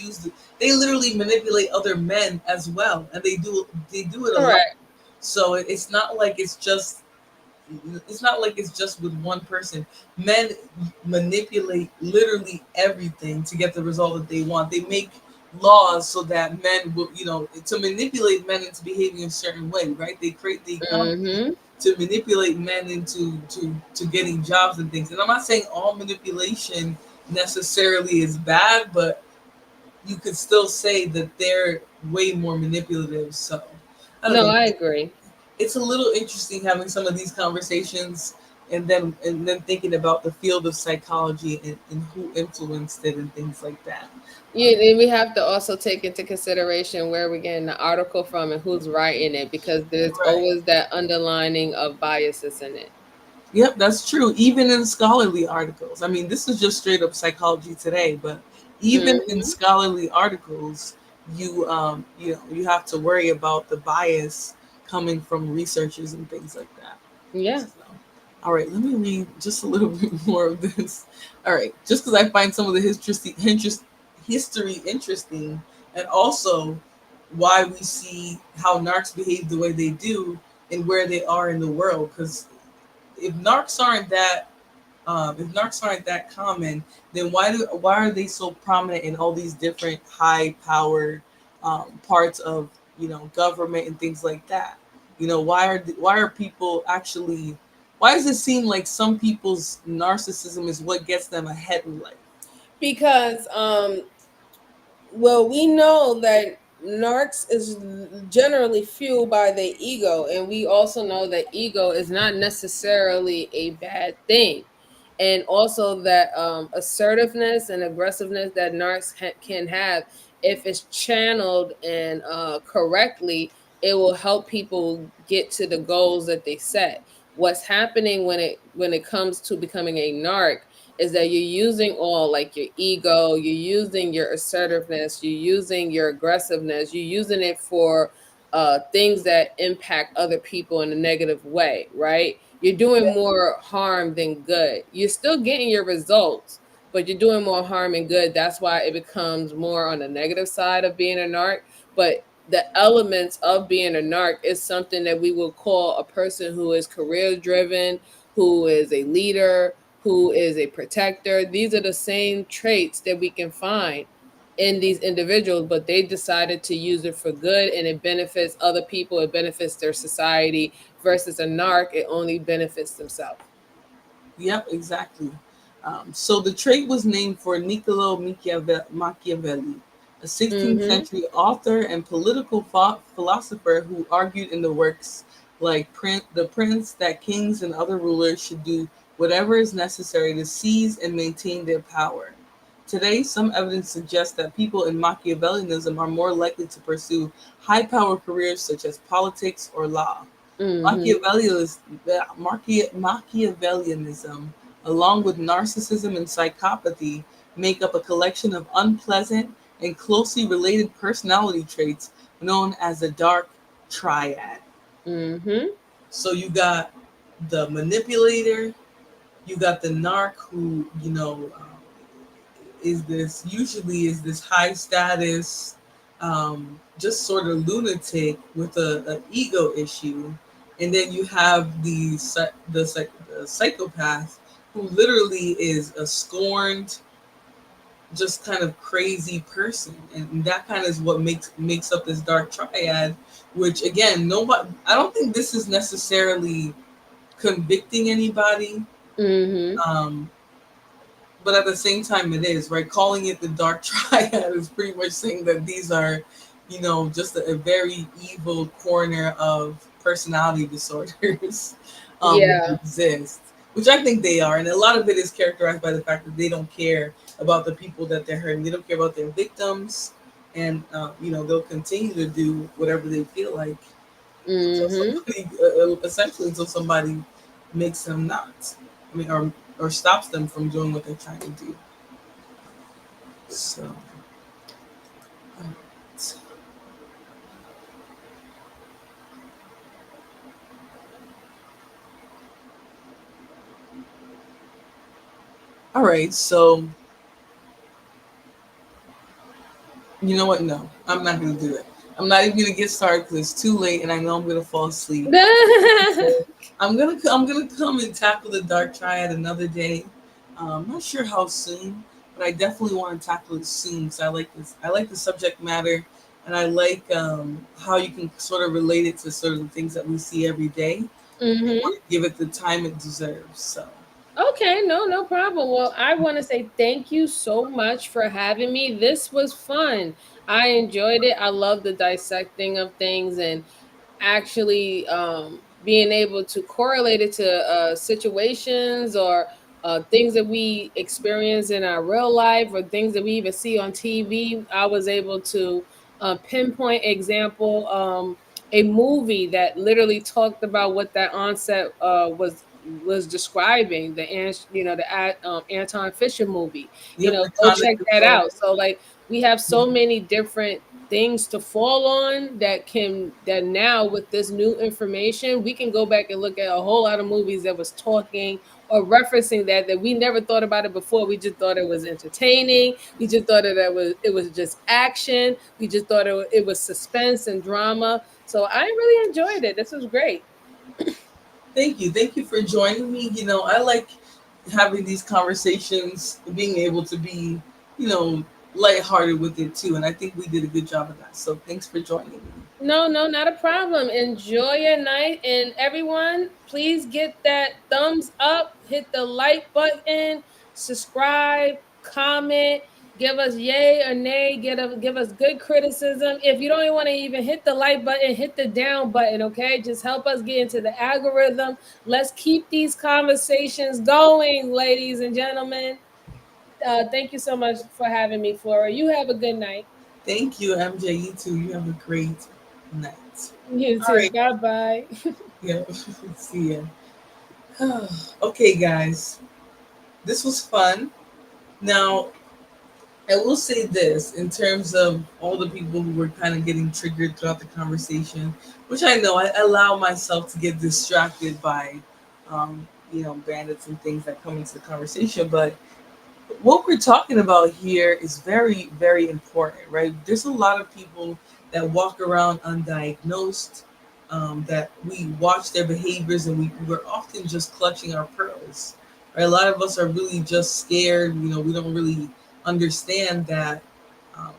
they literally manipulate other men as well, and they do it a lot. Correct. So it's not like it's just it's not like it's just with one person. Men manipulate literally everything to get the result that they want. They make laws so that men will, to manipulate men into behaving a certain way, right? They create the economy Mm-hmm. to manipulate men into to getting jobs and things. And I'm not saying all manipulation necessarily is bad, but you could still say that they're way more manipulative. So I don't No, know. I agree. It's a little interesting having some of these conversations and then thinking about the field of psychology and who influenced it and things like that. Yeah, and we have to also take into consideration where we're getting the article from and who's writing it, because there's Right. always that underlining of biases in it. Yep, that's true. Even in scholarly articles. I mean, this is just straight up psychology today, but even in Hmm. scholarly articles, you have to worry about the bias coming from researchers and things like that. Yeah. So, all right, let me read just a little bit more of this. All right, just because I find some of the history interesting, and also why we see how narcs behave the way they do and where they are in the world. Because if narcs aren't that common, then why are they so prominent in all these different high powered parts of government and things like that? Why are people actually? Why does it seem like some people's narcissism is what gets them ahead in life? Because well, we know that narcs is generally fueled by the ego, and we also know that ego is not necessarily a bad thing. And also that assertiveness and aggressiveness that narcs can have, if it's channeled and correctly, it will help people get to the goals that they set. What's happening when it comes to becoming a narc is that you're using all, like, your ego, you're using your assertiveness, you're using your aggressiveness, you're using it for things that impact other people in a negative way, right? You're doing more harm than good. You're still getting your results, but you're doing more harm than good. That's why it becomes more on the negative side of being a narc. But the elements of being a narc is something that we will call a person who is career driven, who is a leader, who is a protector. These are the same traits that we can find in these individuals, but they decided to use it for good, and it benefits other people, it benefits their society, versus a narc, it only benefits themselves. Yep, exactly. So the trait was named for Niccolo Machiavelli, a 16th Mm-hmm. century author and political philosopher who argued in the works like The Prince that kings and other rulers should do whatever is necessary to seize and maintain their power. Today, some evidence suggests that people in Machiavellianism are more likely to pursue high power careers such as politics or law. Mm-hmm. Machiavellianism, along with narcissism and psychopathy, make up a collection of unpleasant and closely related personality traits known as the dark triad. Mm-hmm. So you got the manipulator, you got the narc who, is this high status, just sort of lunatic with an ego issue, and then you have the psychopath who literally is a scorned, just kind of crazy person, and that kind of is what makes up this dark triad. Which again, nobody. I don't think this is necessarily convicting anybody. Mm-hmm. Um, but at the same time it is right, calling it the dark triad is pretty much saying that these are just a very evil corner of personality disorders that Yeah. exist, which I think they are, and a lot of it is characterized by the fact that they don't care about the people that they're hurting. They don't care about their victims, and they'll continue to do whatever they feel like until Mm-hmm. somebody essentially until somebody makes them not, or stops them from doing what they're trying to do. So, all right. So, you know what? No, I'm not going to do it. I'm not even gonna get started because it's too late, and I know I'm gonna fall asleep. So I'm gonna come and tackle the dark triad another day. I'm not sure how soon, but I definitely want to tackle it soon because I like this. I like the subject matter, and I like how you can sort of relate it to sort of the things that we see every day. I Mm-hmm. want to give it the time it deserves. So Okay, no problem. Well, I want to say thank you so much for having me. This was fun. I enjoyed it. I love the dissecting of things and actually being able to correlate it to situations or things that we experience in our real life or things that we even see on TV. I was able to pinpoint example a movie that literally talked about what that onset was describing the Anton Fisher movie. yep, the Go conduct check that disorder. out. So like we have so many different things to fall on that now with this new information we can go back and look at a whole lot of movies that was talking or referencing that we never thought about it before. We just thought it was entertaining. We just thought it was just action. We just thought it was suspense and drama. So I really enjoyed it. This was great. Thank you for joining me. I like having these conversations, being able to be, you know, lighthearted with it too. And I think we did a good job of that. So thanks for joining me. No, not a problem. Enjoy your night. And everyone, please get that thumbs up, hit the like button, subscribe, comment, give us yay or nay, give us good criticism. If you don't want to even hit the like button, hit the down button, okay? Just help us get into the algorithm. Let's keep these conversations going, ladies and gentlemen. Thank you so much for having me, Flora. You have a good night. Thank you, MJ. You too. You have a great night. You All too. right. Bye bye. Yeah. See ya. Okay, guys. This was fun. Now, I will say this in terms of all the people who were kind of getting triggered throughout the conversation, which I know I allow myself to get distracted by, bandits and things that come into the conversation. But what we're talking about here is very, very important, right? There's a lot of people that walk around undiagnosed, that we watch their behaviors and we're often just clutching our pearls, right? A lot of us are really just scared. We don't really understand that, um,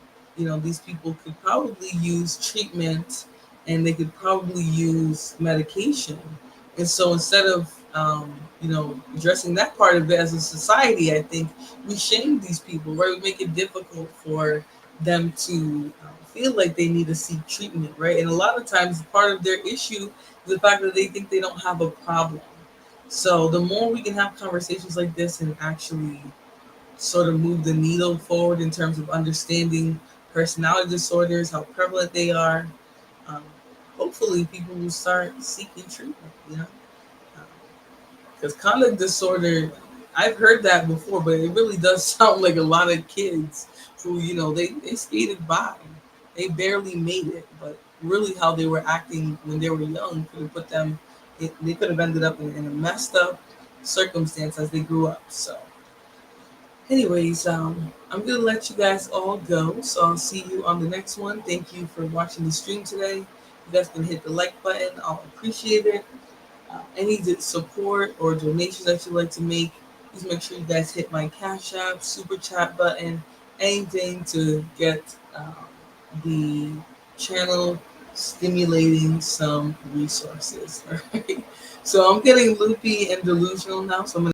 these people could probably use treatment and they could probably use medication. And so instead of, addressing that part of it as a society, I think we shame these people, right? We make it difficult for them to feel like they need to seek treatment, right? And a lot of times, part of their issue is the fact that they think they don't have a problem. So the more we can have conversations like this and actually sort of move the needle forward in terms of understanding personality disorders, how prevalent they are, um, hopefully people will start seeking treatment, because conduct disorder, I've heard that before, but it really does sound like a lot of kids who, they skated by. They barely made it, but really how they were acting when they were young could have put them, they could have ended up in a messed up circumstance as they grew up. So, anyways, I'm going to let you guys all go. So I'll see you on the next one. Thank you for watching the stream today. You guys can hit the like button. I'll appreciate it. Any support or donations that you'd like to make, please make sure you guys hit my Cash App, Super Chat button, anything to get the channel stimulating some resources. All right. So I'm getting loopy and delusional now, so I'm going to